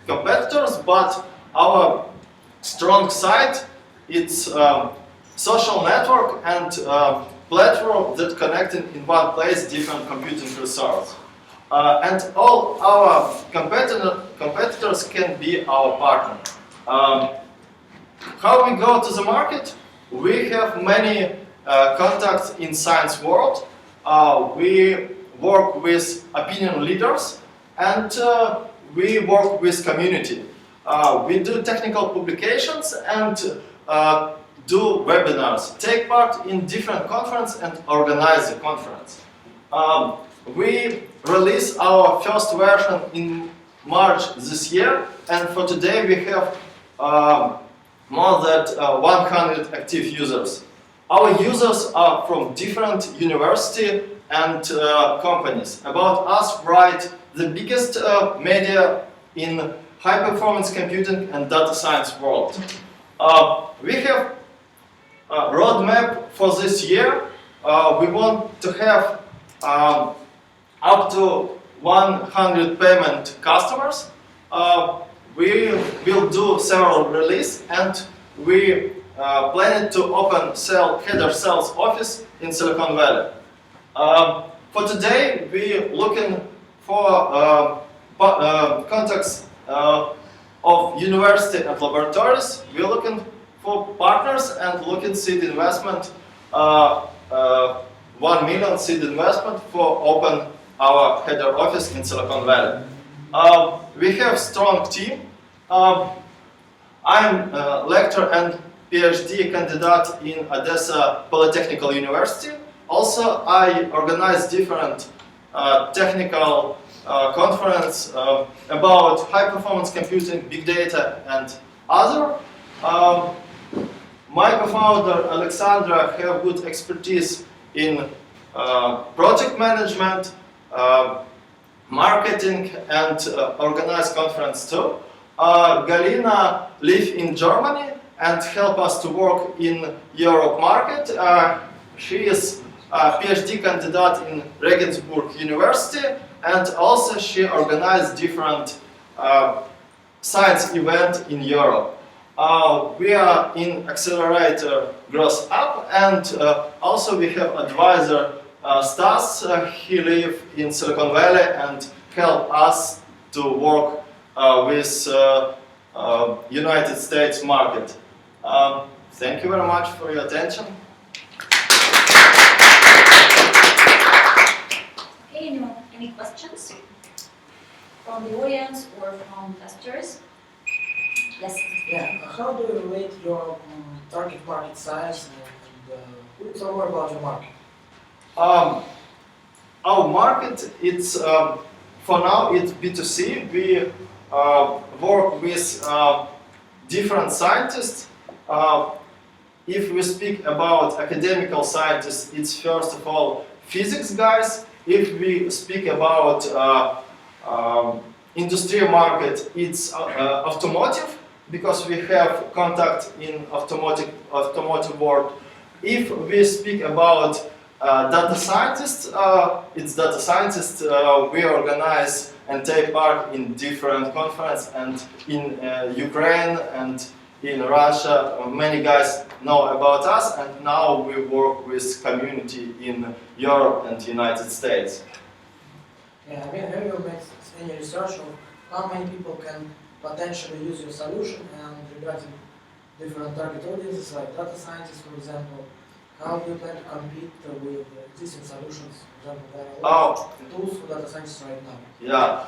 competitors, but our strong side it's social network and platform that connecting in one place different computing resources. And all our competitors can be our partner. How we go to the market? We have many contacts in science world. We work with opinion leaders and we work with community. We do technical publications and do webinars, take part in different conferences and organize the conference. We released our first version in March this year, and for today we have more than 100 active users. Our users are from different universities and companies. About us write the biggest media in high-performance computing and data science world. We have a roadmap for this year. We want to have up to 100 payment customers. We will do several releases and we plan to open header sales office in Silicon Valley. For today, we're looking for contacts of university and laboratories. We're looking for partners and looking seed investment, 1 million seed investment for open our header office in Silicon Valley. We have strong team. I'm a lecturer and PhD candidate in Odessa Polytechnical University. Also, I organize different technical conference about high-performance computing, big data, and other. My co-founder Alexandra have good expertise in project management, marketing, and organize conference too. Galina live in Germany and help us to work in Europe market. She is a PhD candidate in Regensburg University, and also she organized different science events in Europe. We are in accelerator Growth Up, and also we have advisor Stas. He live in Silicon Valley and help us to work with United States market. Thank you very much for your attention. Okay, any questions from the audience or from investors? Yes. Yeah. How do you rate your target market size and tell more about your market? Our market, it's for now it's B2C. We work with different scientists. If we speak about academical scientists, it's first of all physics guys. If we speak about industry market, it's automotive, because we have contact in automotive world. If we speak about data scientists, it's data scientists. We organize and take part in different conferences, and in Ukraine and in Russia, many guys know about us, and now we work with community in Europe and United States. Yeah, I mean, have you made any research on how many people can potentially use your solution, and regarding different target audiences like data scientists, for example, how do you plan to compete with existing solutions? For example, there are a lot of tools for data scientists right now. Yeah,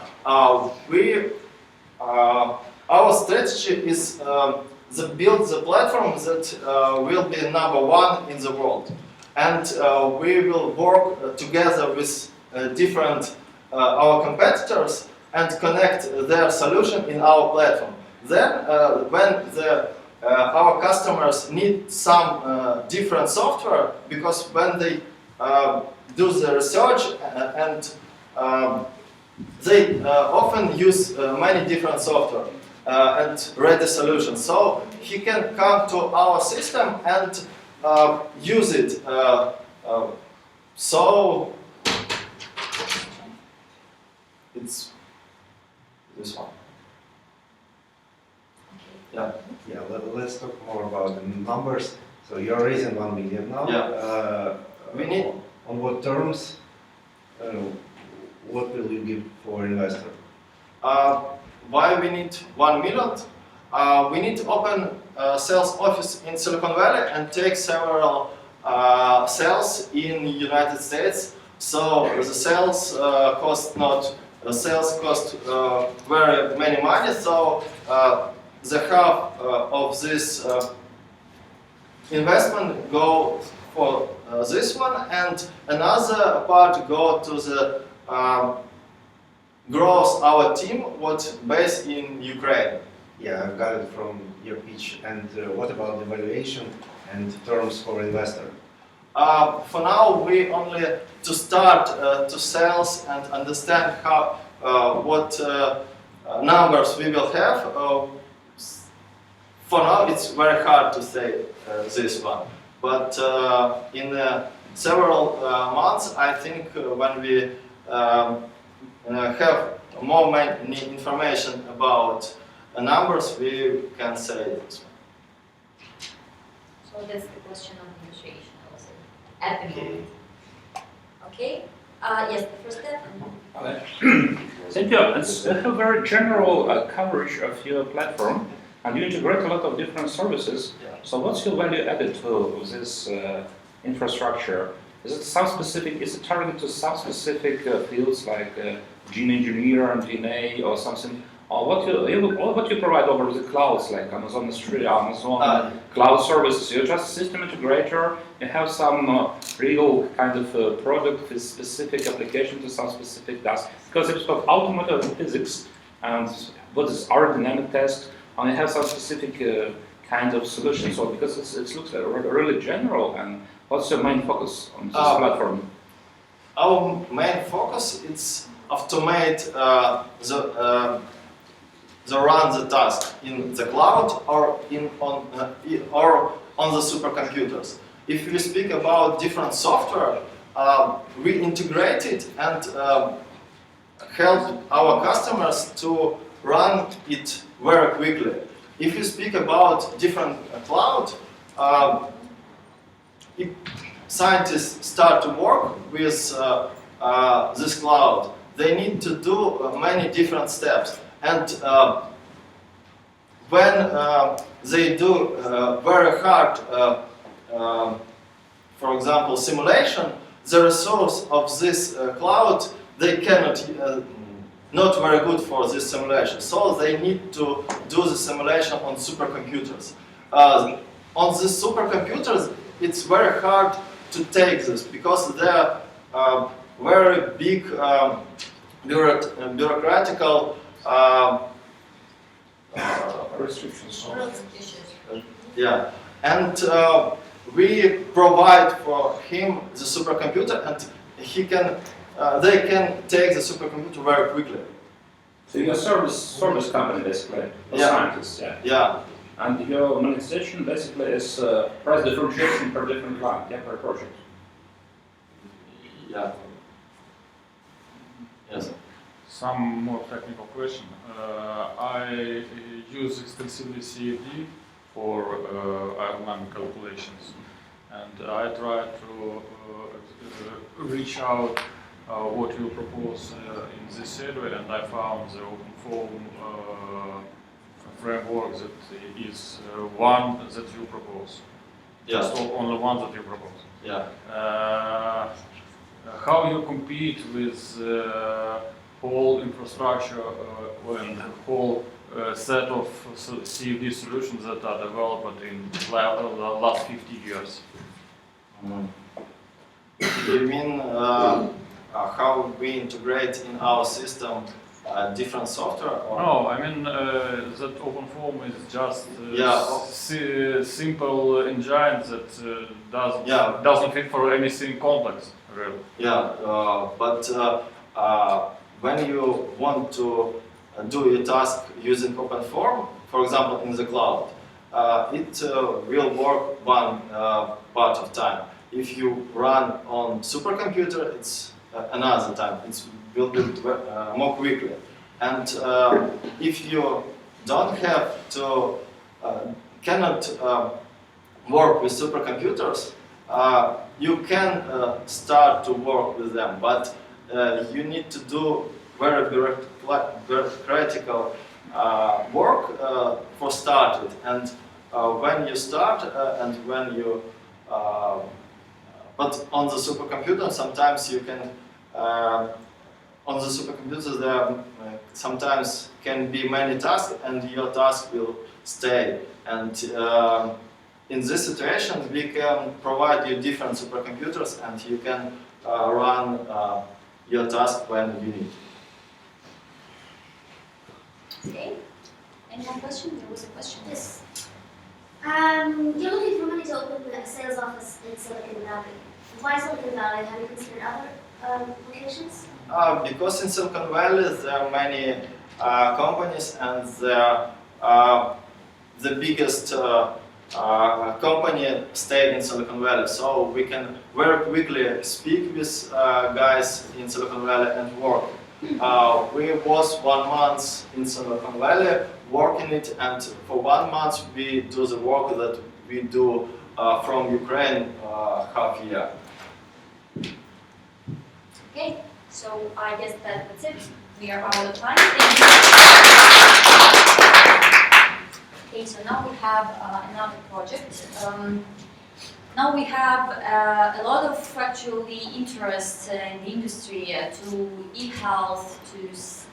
our strategy is build the platform that will be number one in the world, and we will work together with different our competitors and connect their solution in our platform. Then, when our customers need some different software, because when they do the research and they often use many different software and ready solutions. So he can come to our system and use it. So it's this one. Yeah. Yeah. Let's talk more about the numbers. So you're raising 1 million now. Yeah. We need. On what terms? What will you give for investor? Why we need 1 million? We need to open a sales office in Silicon Valley and take several sales in the United States. So the sales cost very many money. So the half of this investment go for this one, and another part go to the growth our team, what's based in Ukraine. Yeah, I've got it from your pitch. And what about the valuation and terms for investor? For now, we only to start to sales and understand how what numbers we will have. For now, it's very hard to say this one. But in several months, I think when we have more information about numbers, we can say this one. So that's the question of negotiation also at the moment. Okay. Yes, the first step. Thank you. You have very general coverage of your platform, and you integrate a lot of different services. Yeah. So what's your value added to this infrastructure? Is it some specific? Is it targeted to some specific fields like gene engineer and DNA or something? Or what you provide over the clouds like Amazon S3, Amazon cloud services? You're just a system integrator. You have some real kind of product with specific application to some specific task. Because it's got automotive physics and what is aerodynamic test, and you have some specific kind of solution. So because it looks like really general. And what's your main focus on this platform? Our main focus is automate the run the task in the cloud or on the supercomputers. If we speak about different software, we integrate it and help our customers to run it very quickly. If you speak about different cloud, if scientists start to work with this cloud, they need to do many different steps. And when they do very hard, for example, simulation, the resource of this cloud, they cannot, not very good for this simulation. So they need to do the simulation on supercomputers. On the supercomputers, it's very hard to take this because they're very big bureaucratical restrictions. Yeah, and we provide for him the supercomputer, and he can, they can take the supercomputer very quickly. So you're a service company basically, for Yeah. scientists, yeah. Yeah. And your monetization basically is price differentiation per different client, yeah, per project. Yeah. Yes. Some more technical question. I use extensively CFD for aerodynamic calculations, and I try to reach out what you propose in this area, and I found the open form framework that is one that you propose. Yeah. Just only one that you propose. Yeah. How you compete with whole infrastructure and whole set of CFD solutions that are developed in the last 50 years? You mean how we integrate in our system different software? Or? No, I mean that OpenFOAM is just simple engine that doesn't fit for anything complex, really. Yeah, but when you want to do a task using OpenFOAM, for example, in the cloud, it will work one part of time. If you run on supercomputer, it's another time. It will be more quickly. And if you don't have to, cannot work with supercomputers, you can start to work with them, but you need to do very bureaucratical work for started. And when you start and when you, but on the supercomputer sometimes you can, on the supercomputer there sometimes can be many tasks and your task will stay. And in this situation we can provide you different supercomputers and you can run your task when you need. Okay. Any more questions? There was a question. Yes. You're looking for money to open a sales office in Silicon Valley. Why Silicon Valley? Have you considered other locations? Because in Silicon Valley there are many companies and the biggest company stay in Silicon Valley, so we can very quickly speak with guys in Silicon Valley and work. We was 1 month in Silicon Valley working it, and for 1 month we do the work that we do from Ukraine half year. Okay, so I guess that's it. We are out of time. Thank you. Okay, so now we have another project. Now we have a lot of actually interest in the industry to e-health, because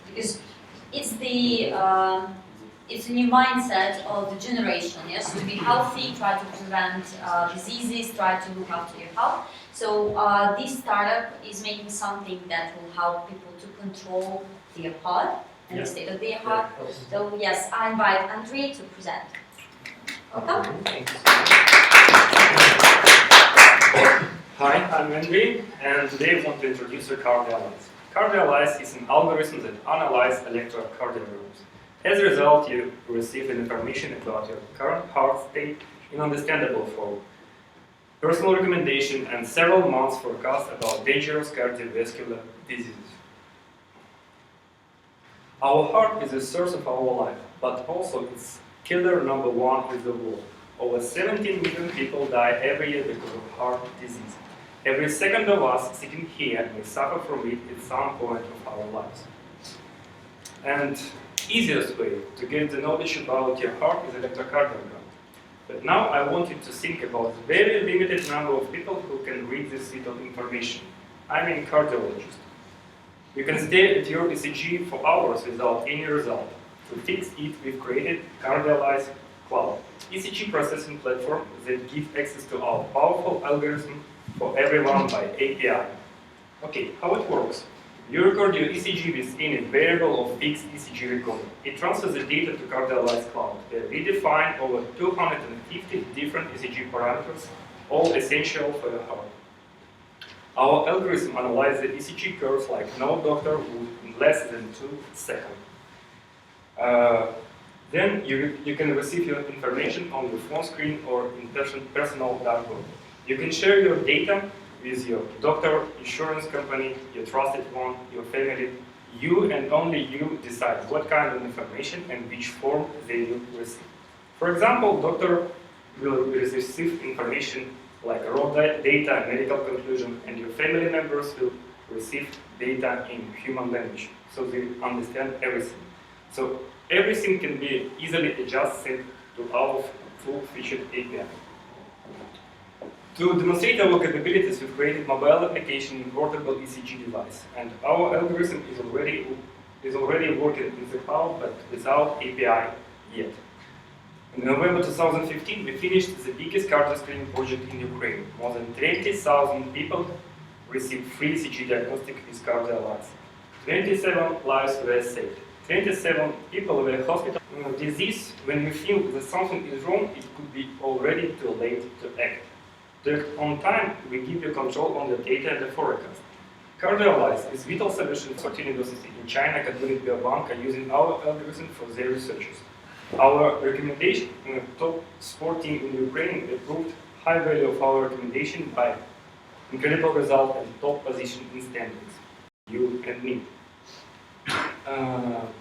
it's a new mindset of the generation. Yes, to be healthy, try to prevent diseases, try to look after your health. So this startup is making something that will help people to control their heart and the state of their heart. So yes, I invite Andrei to present. Welcome. Hi, I'm Andrei, and today I want to introduce the Cardialyze. Cardialyze is an algorithm that analyzes electrocardiograms. As a result, you receive information about your current heart state in understandable form, personal recommendation, and several months forecast about dangerous cardiovascular diseases. Our heart is the source of our life, but also its killer number one is the world. Over 17 million people die every year because of heart disease. Every second of us sitting here may suffer from it at some point of our lives. And easiest way to get the knowledge about your heart is electrocardiogram. But now I want you to think about the very limited number of people who can read this vital information. I mean cardiologist. You can stare at your ECG for hours without any result. To fix it, we've created Cardialyze Cloud, ECG processing platform that gives access to our powerful algorithm for everyone by API. Okay, how it works? You record your ECG within a variable of fixed ECG recorder. It transfers the data to CardioLice cloud. We define over 250 different ECG parameters, all essential for your heart. Our algorithm analyzes the ECG curves like no doctor would in less than 2 seconds. Then you can receive your information on your phone screen or in personal dashboard. You can share your data with your doctor, insurance company, your trusted one, your family. You and only you decide what kind of information and which form they will receive. For example, doctor will receive information like raw data and medical conclusion, and your family members will receive data in human language, so they understand everything. So everything can be easily adjusted to our full-featured API. To demonstrate our capabilities, we've created mobile application in portable ECG device, and our algorithm is already working in the cloud, but without API yet. In November 2015, we finished the biggest cardio screening project in Ukraine. More than 20,000 people received free ECG diagnostic with CardioLice. 27 lives were saved. 27 people were hospitalized. Disease, when you feel that something is wrong, it could be already too late to act. To act on time, we give you control on the data and the forecast. CardioLice is vital solution for university in China, Catholic Biobank are using our algorithm for their researchers. Our recommendation, top sport team in Ukraine approved high value of our recommendation by incredible result and top position in standings, you and me.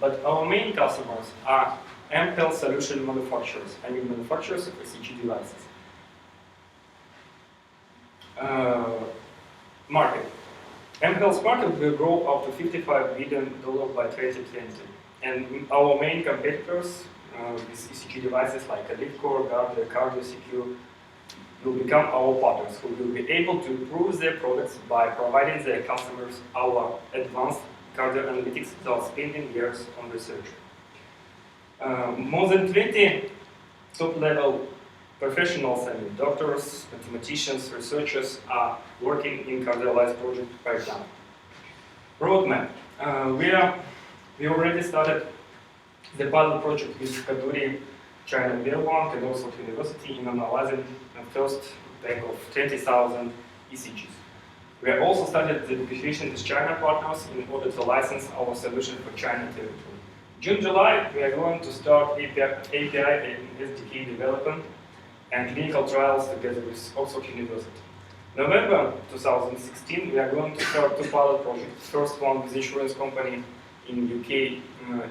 But our main customers are MPL solution manufacturers, I mean manufacturers of ECG devices. Market. MPL's market will grow up to $55 billion by 2020. And our main competitors with ECG devices like Alivcore, Guardia, CardioSecure will become our partners who will be able to improve their products by providing their customers our advanced cardio analytics without spending years on research. More than 20 top-level professionals, I mean doctors, mathematicians, researchers are working in CardioLice project right now. Roadmap. We already started the pilot project with Kaduri, China Biobank, and also university in analyzing the first batch of 20,000 ECGs. We have also started the negotiation with China partners in order to license our solution for China territory. June, July, we are going to start API and SDK development and clinical trials together with Oxford University. November 2016, we are going to start 2 pilot projects. First one with insurance company in UK,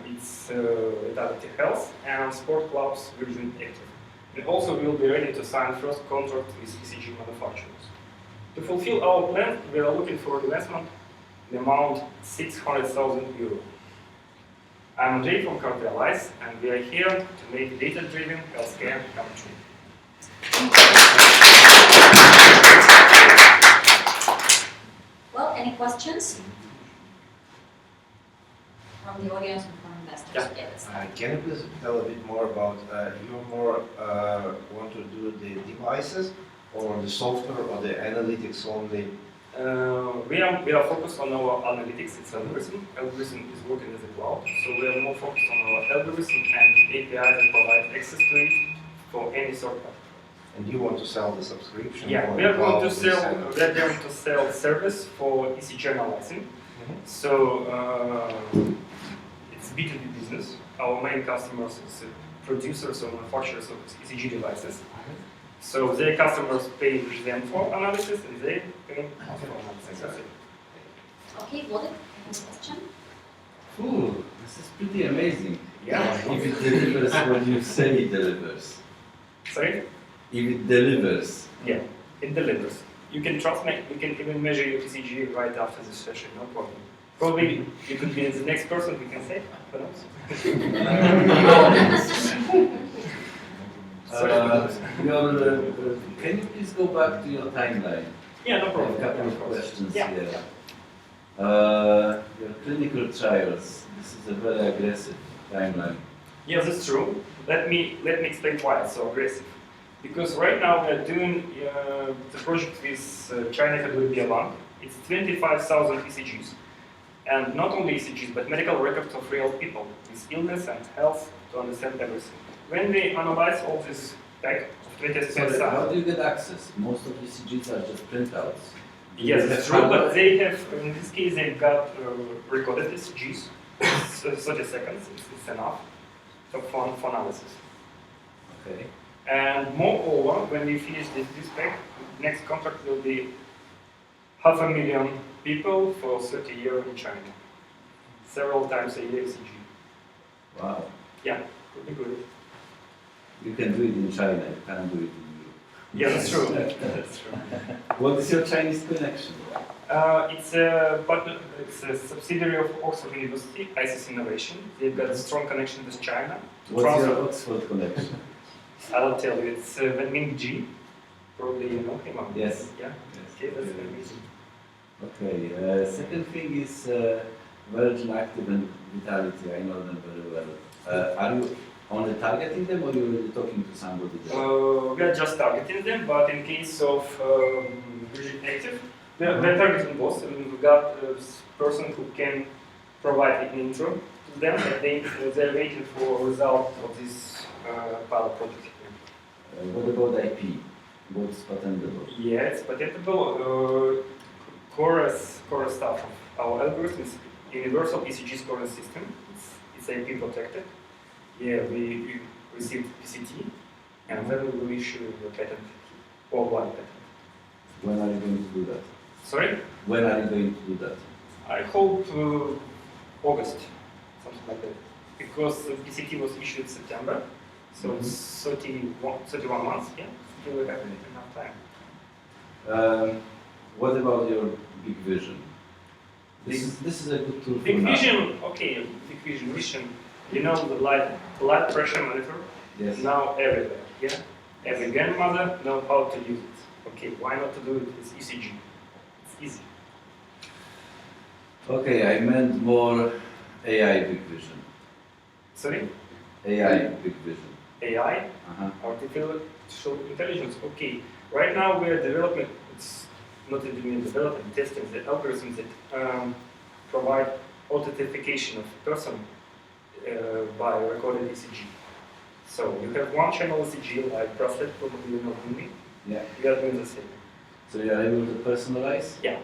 it's Vitality Health, and sport clubs Virgin Active. And also we will be ready to sign first contract with ECG manufacturers. To fulfill our plan, we are looking for investment in the amount 600,000 euros. I'm Andrei from CardioLice, and we are here to make data-driven healthcare come true. Well, any questions? From the audience and from investors? Yes. Can you please tell a bit more about, you more want to do the devices or the software or the analytics only? We are focused on our analytics, it's algorithm. Algorithm is working as a cloud, so we are more focused on our algorithm and APIs that provide access to it for any third party. And you want to sell the subscription? Yeah, we are going to sell service for ECG analyzing. So it's B2B business. Our main customers is producers or manufacturers of ECG devices. So their customers pay them for analysis and they pay us for analysis. Okay, Wojtek, any question? Ooh, this is pretty amazing. Yeah. If it delivers when you say it delivers. Sorry? If it delivers. Yeah, it delivers. You can trust me, we can even measure your ECG right after this session, no problem. Probably you could be the next person we can say, who knows? Can you please go back to your timeline? Yeah, no problem. I have a couple of questions here. Your clinical trials, this is a very aggressive timeline. Yes, that's true. Let me explain why it's so aggressive. Because right now we are doing the project with China Biobank. It's 25,000 ECGs. And not only ECGs, but medical records of real people with illness and health to understand everything. When we analyze all this pack of 20 Sorry, how do you get access? Most of ECGs are just printouts. Yes, that's true, but they have, in this case, they've got recorded ECGs, 30 seconds, it's enough for analysis. Okay. And moreover, when we finish this pack, next contract will be 500,000 people for 30 years in China. Several times a year ECG. Wow. Yeah, could be good. You can do it in China, you can't do it in Europe. Yeah, that's true. That's true. What is your Chinese connection? It's a subsidiary of Oxford University, ISIS Innovation. They've got a strong connection with China. What's your Oxford connection? I'll tell you, it's Wenming Ji. Probably you know him. Yes. Yeah. Yes. Okay, that's amazing. Okay. Second thing is Virgin Active and Vitality. I know them very well. Are you only targeting them, or are you already talking to somebody there? We are just targeting them, but in case of Virgin Active, we're targeting both. And we've got a person who can provide an intro to them, and they're waiting for a result of this pilot project. What about IP? What's patentable? Yeah, it's patentable. Core stuff of our algorithm is universal ECG scoring system. It's IP protected. Yeah, we received PCT, and then we will issue a patent, worldwide patent. When are you going to do that? Sorry? When are you going to do that? I hope August, something like that. Because the PCT was issued September, so it's 31 months, yeah, still we have enough time. What about your big vision? This is a good tool for Big now. vision, okay, big vision. You know the blood pressure monitor? Yes. Now everywhere, yeah? Every grandmother knows how to use it. Okay, why not to do it with ECG? It's easy. Okay, I meant more AI big vision. Sorry? AI big vision. AI? Artificial intelligence, okay. Right now we are developing, it's not even developing, testing the algorithms that provide authentication of person by recorded ECG. So you have one channel ECG like bracelet, probably you know me. Yeah. We are doing the same. So you are able to personalize? Yeah.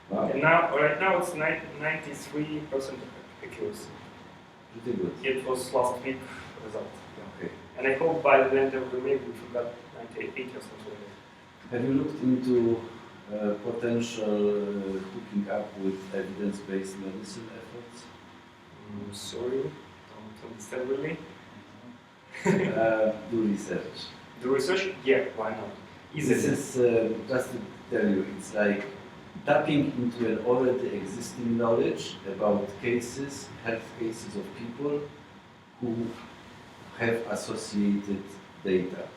Wow. And right now it's 93% accuracy. Pretty good. It was last week result. Okay. And I hope by the end of the week we forgot 98 or something like that. Have you looked into potential hooking up with evidence-based medicine efforts? Sorry, don't understand really. Do research. Do research? Yeah, why not? This is, just to tell you, it's like tapping into an already existing knowledge about cases, health cases of people who have associated data,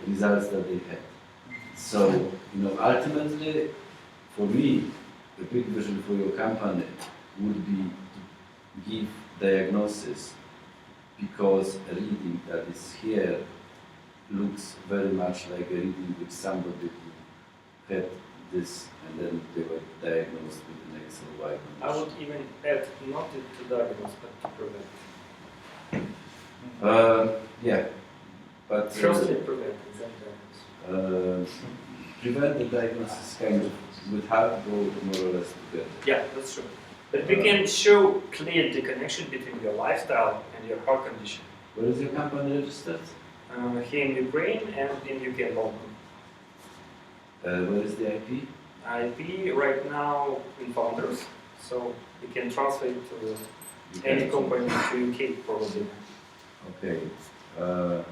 results that they had. So, ultimately, for me, the big vision for your company would be to give diagnosis, because a reading that is here looks very much like a reading with somebody who had this and then they were diagnosed with an X or Y condition. I would even add not to diagnose, but to prevent. Yeah, but Firstly, prevent, then diagnose. Prevent the diagnosis kind of would have to go more or less together. Yeah, that's true. But we can show clear the connection between your lifestyle and your heart condition. Where is your company registered? Here in Ukraine and in UK, London. Where is the IP? IP right now in Founders, so we can transfer it to any company to UK probably. Okay. Now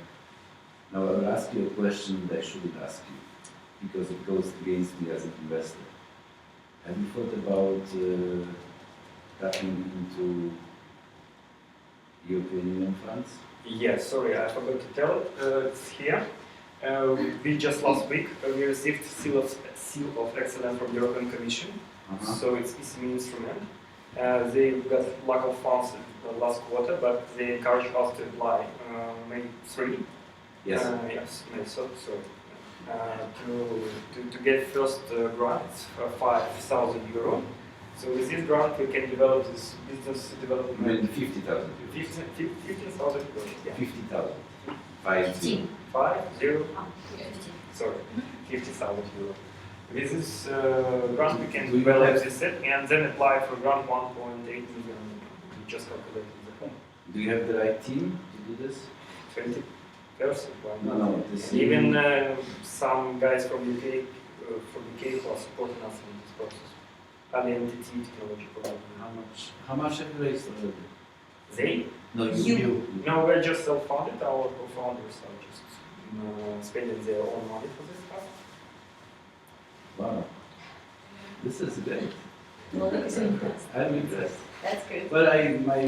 I will ask you a question that I shouldn't ask you, because it goes against me as an investor. Have you thought about tapping into European Union funds? Yes, sorry, I forgot to tell it. It's here. We just last week we received seal of excellence from the European Commission. So it's ECME instrument. They got lack of funds in the last quarter, but they encouraged us to apply May 3. Yes. Yes, May so to get first grants for €5,000. So with this grant, we can develop this business development. Maybe 50,000 euros. 15,000 euros. Yeah. 50,000. 50. 50. Sorry, 50,000 euros. With this grant, we can develop this set and then apply for grant 1.8 million. We just calculated the home. Do you have the right team to do this? 20%. No, this even some guys from UK who are supporting us in this process. Entity technology provider. How much have you raised already? They? No, you. No, we're just self-funded. Our co-founders are just spending their own money for this stuff. Wow, this is great. Well, look, so impressed. I'm impressed. That's good. But I've had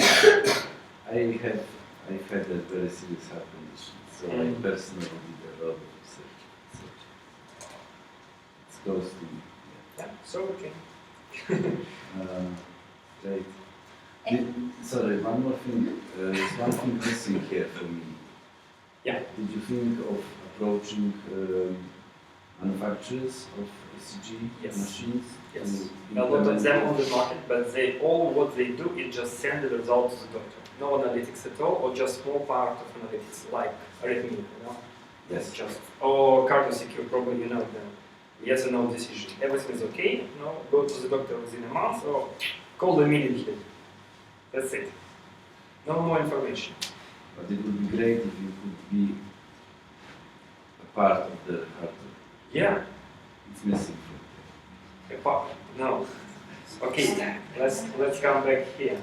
a very serious heart condition, so I personally did a lot of research. It's close to me. Yeah, so okay. Great. Sorry, one more thing. There's one thing missing here for me. Yeah. Did you think of approaching manufacturers of ECG machines? Yes. A lot of them on the market, but what they do is just send the result to the doctor. No analytics at all, or just small part of analytics, like arrhythmia, Yes. Just or cardiosecure, probably you know them. Yes or no decision. Everything is okay. No, go to the doctor within a month or call immediately. That's it. No more information. But it would be great if you could be a part of the hardware. Yeah. It's missing. A part? No. Okay. Let's come back here.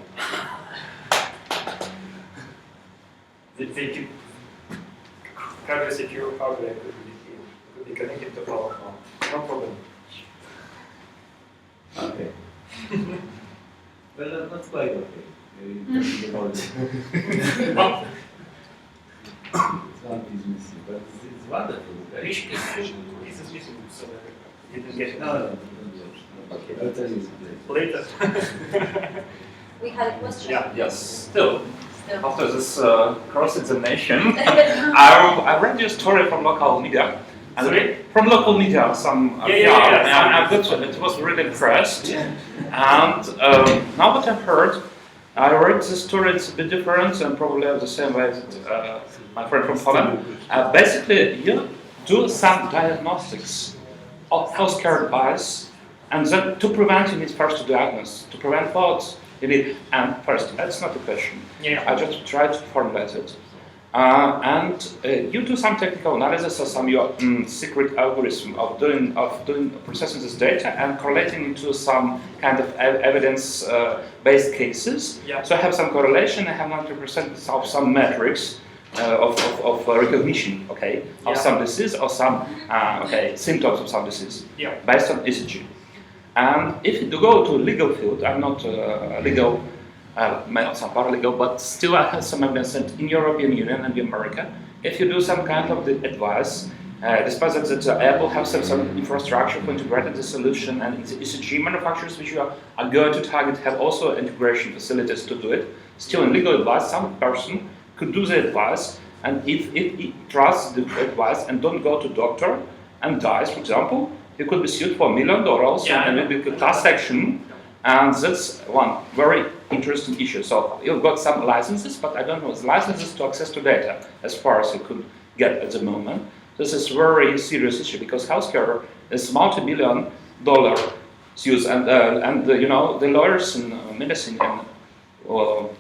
The cardiosecure hardware could be here. Could be connected to our phone. No problem. Okay. Well, that's quite okay. It's one piece missing, but it's wonderful. Which piece is missing? So you didn't get it. No. Okay. I'll tell you later. We had a question. Yeah. Yes. Still. After this cross-examination, I read your story from local media. Sorry? From local media, some it was really impressed. Yeah. And now that I've heard, I read the story. It's a bit different and probably the same way as my friend from Poland. Basically, you do some diagnostics of healthcare advice, and then to prevent, you need first to diagnose. To prevent thoughts, you need. And first, that's not a question. Yeah. I just try to formulate it. You do some technical analysis or some your secret algorithm of doing processing this data and correlating into some kind of evidence-based cases. Yeah. So I have some correlation. I have 90% of some metrics of recognition, of some disease or some symptoms of some disease, based on ECG. And if you go to a legal field, I'm not legal. Not some paralegal, but still I have some evidence that in European Union and in America, if you do some kind of advice, despite that Apple has some infrastructure for integrating the solution, and the ECG manufacturers which you are going to target have also integration facilities to do it, still in legal advice, some person could do the advice, and if he trusts the advice and don't go to doctor and dies, for example, he could be sued for $1 million and maybe a class action. And that's one very interesting issue. So you've got some licenses, but I don't know the licenses to access to data as far as you could get at the moment. This is a very serious issue because healthcare is multi-billion-dollar use, and the lawyers in medicine and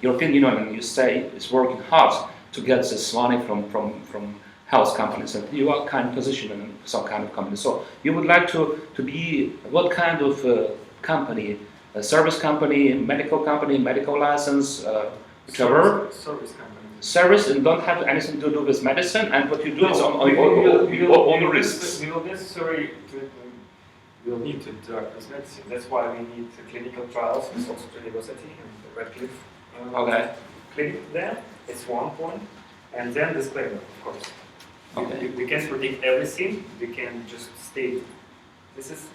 European Union and USA is working hard to get this money from health companies, and you are kind of positioned in some kind of company. So you would like to be what kind of company? A service company, medical license, whichever. Service company. Service and don't have anything to do with medicine, and what you do is on your own risks. We will necessarily we'll need to interact with medicine. That's why we need clinical trials with Oxford University and Radcliffe clinic there. It's one point, and then disclaimer, of course. Okay. We can't predict everything. We can just state this is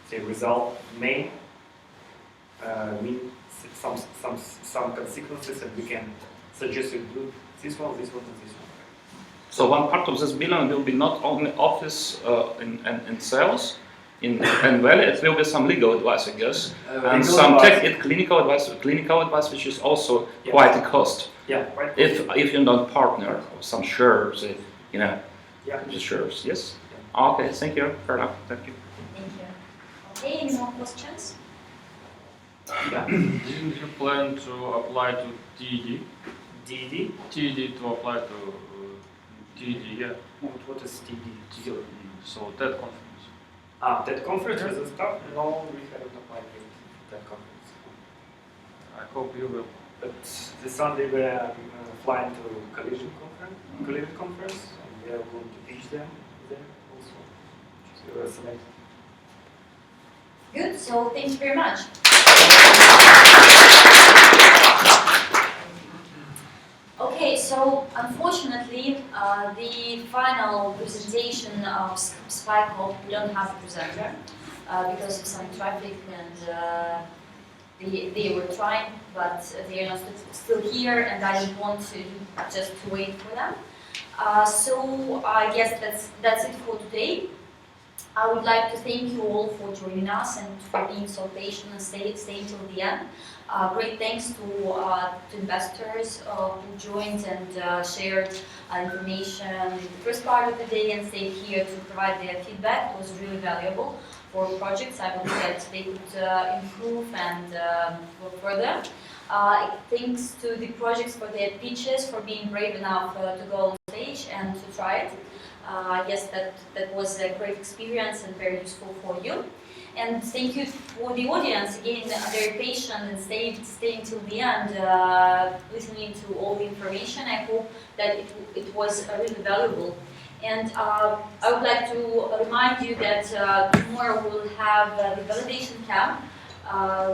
the result may mean some consequences, and we can suggest you do this one, and this one. So one part of this billion will be not only office in sales, In Valley, it will be some legal advice, I guess, and legal some advice. clinical advice, which is also quite a cost. Yeah, quite. If you're not partner of some shares, Yeah. just shares. Yes. Okay. Thank you. Fair enough. Thank you. Thank you. Okay, any more questions? Didn't you plan to apply to TED? DD? TED to apply to TED, yeah. What is TED? So that conference. That conference is a stuff? No, we haven't applied yet to that conference. I hope you will. But this Sunday we are flying to collision conference, and we are going to teach them there also. So we're selected. Good, so thank you very much. Okay, so unfortunately, the final presentation of Spike Hop, we don't have a presenter because of some traffic and they were trying, but they are not still here and I didn't want to just wait for them. So I guess that's it for today. I would like to thank you all for joining us and for being so patient and staying till the end. Great thanks to investors who joined and shared information in the first part of the day and stayed here to provide their feedback. It was really valuable for projects. I believe that they could improve and go further. Thanks to the projects for their pitches, for being brave enough to go on stage and to try it. I guess that was a great experience and very useful for you. And thank you for the audience, again, very patient and staying till the end, listening to all the information. I hope that it was really valuable. And I would like to remind you that tomorrow we'll have the validation camp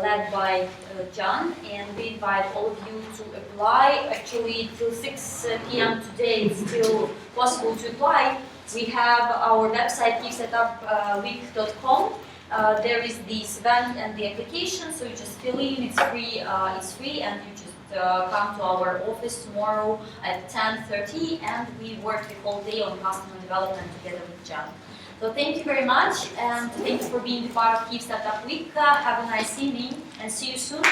led by John, and we invite all of you to apply. Actually, till 6 p.m. today, it's still possible to apply. We have our website, kyiv there is this event and the application, so you just fill in, it's free, and you just come to our office tomorrow at 10:30, and we work the whole day on customer development together with John. So thank you very much, and thank you for being part of Kyiv Startup Week. Have a nice evening, and see you soon.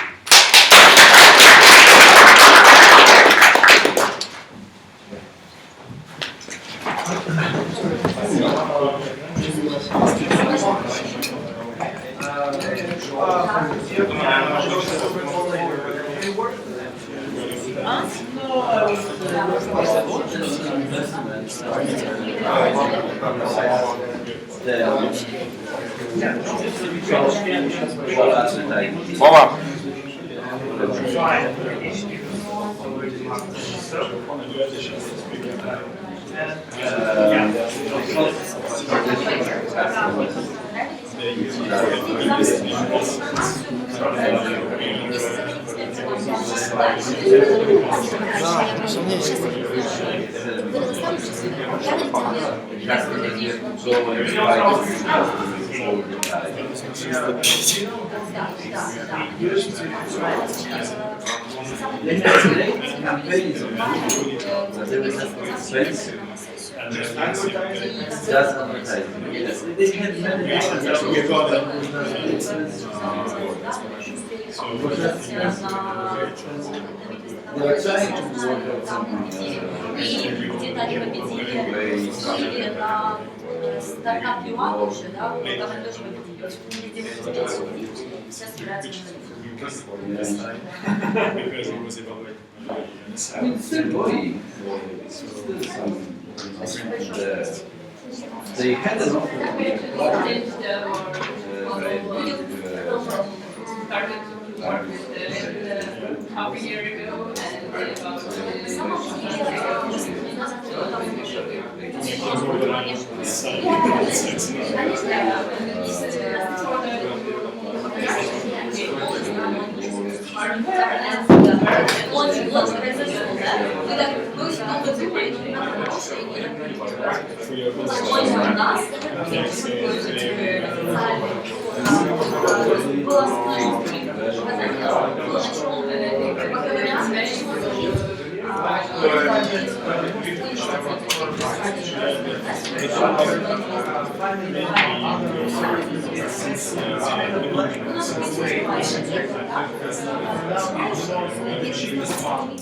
Vova. Just advertising. Yes, they had many they were trying to work out something. It's still going. Still some. They had an offer. Half a year ago, And cheapest one.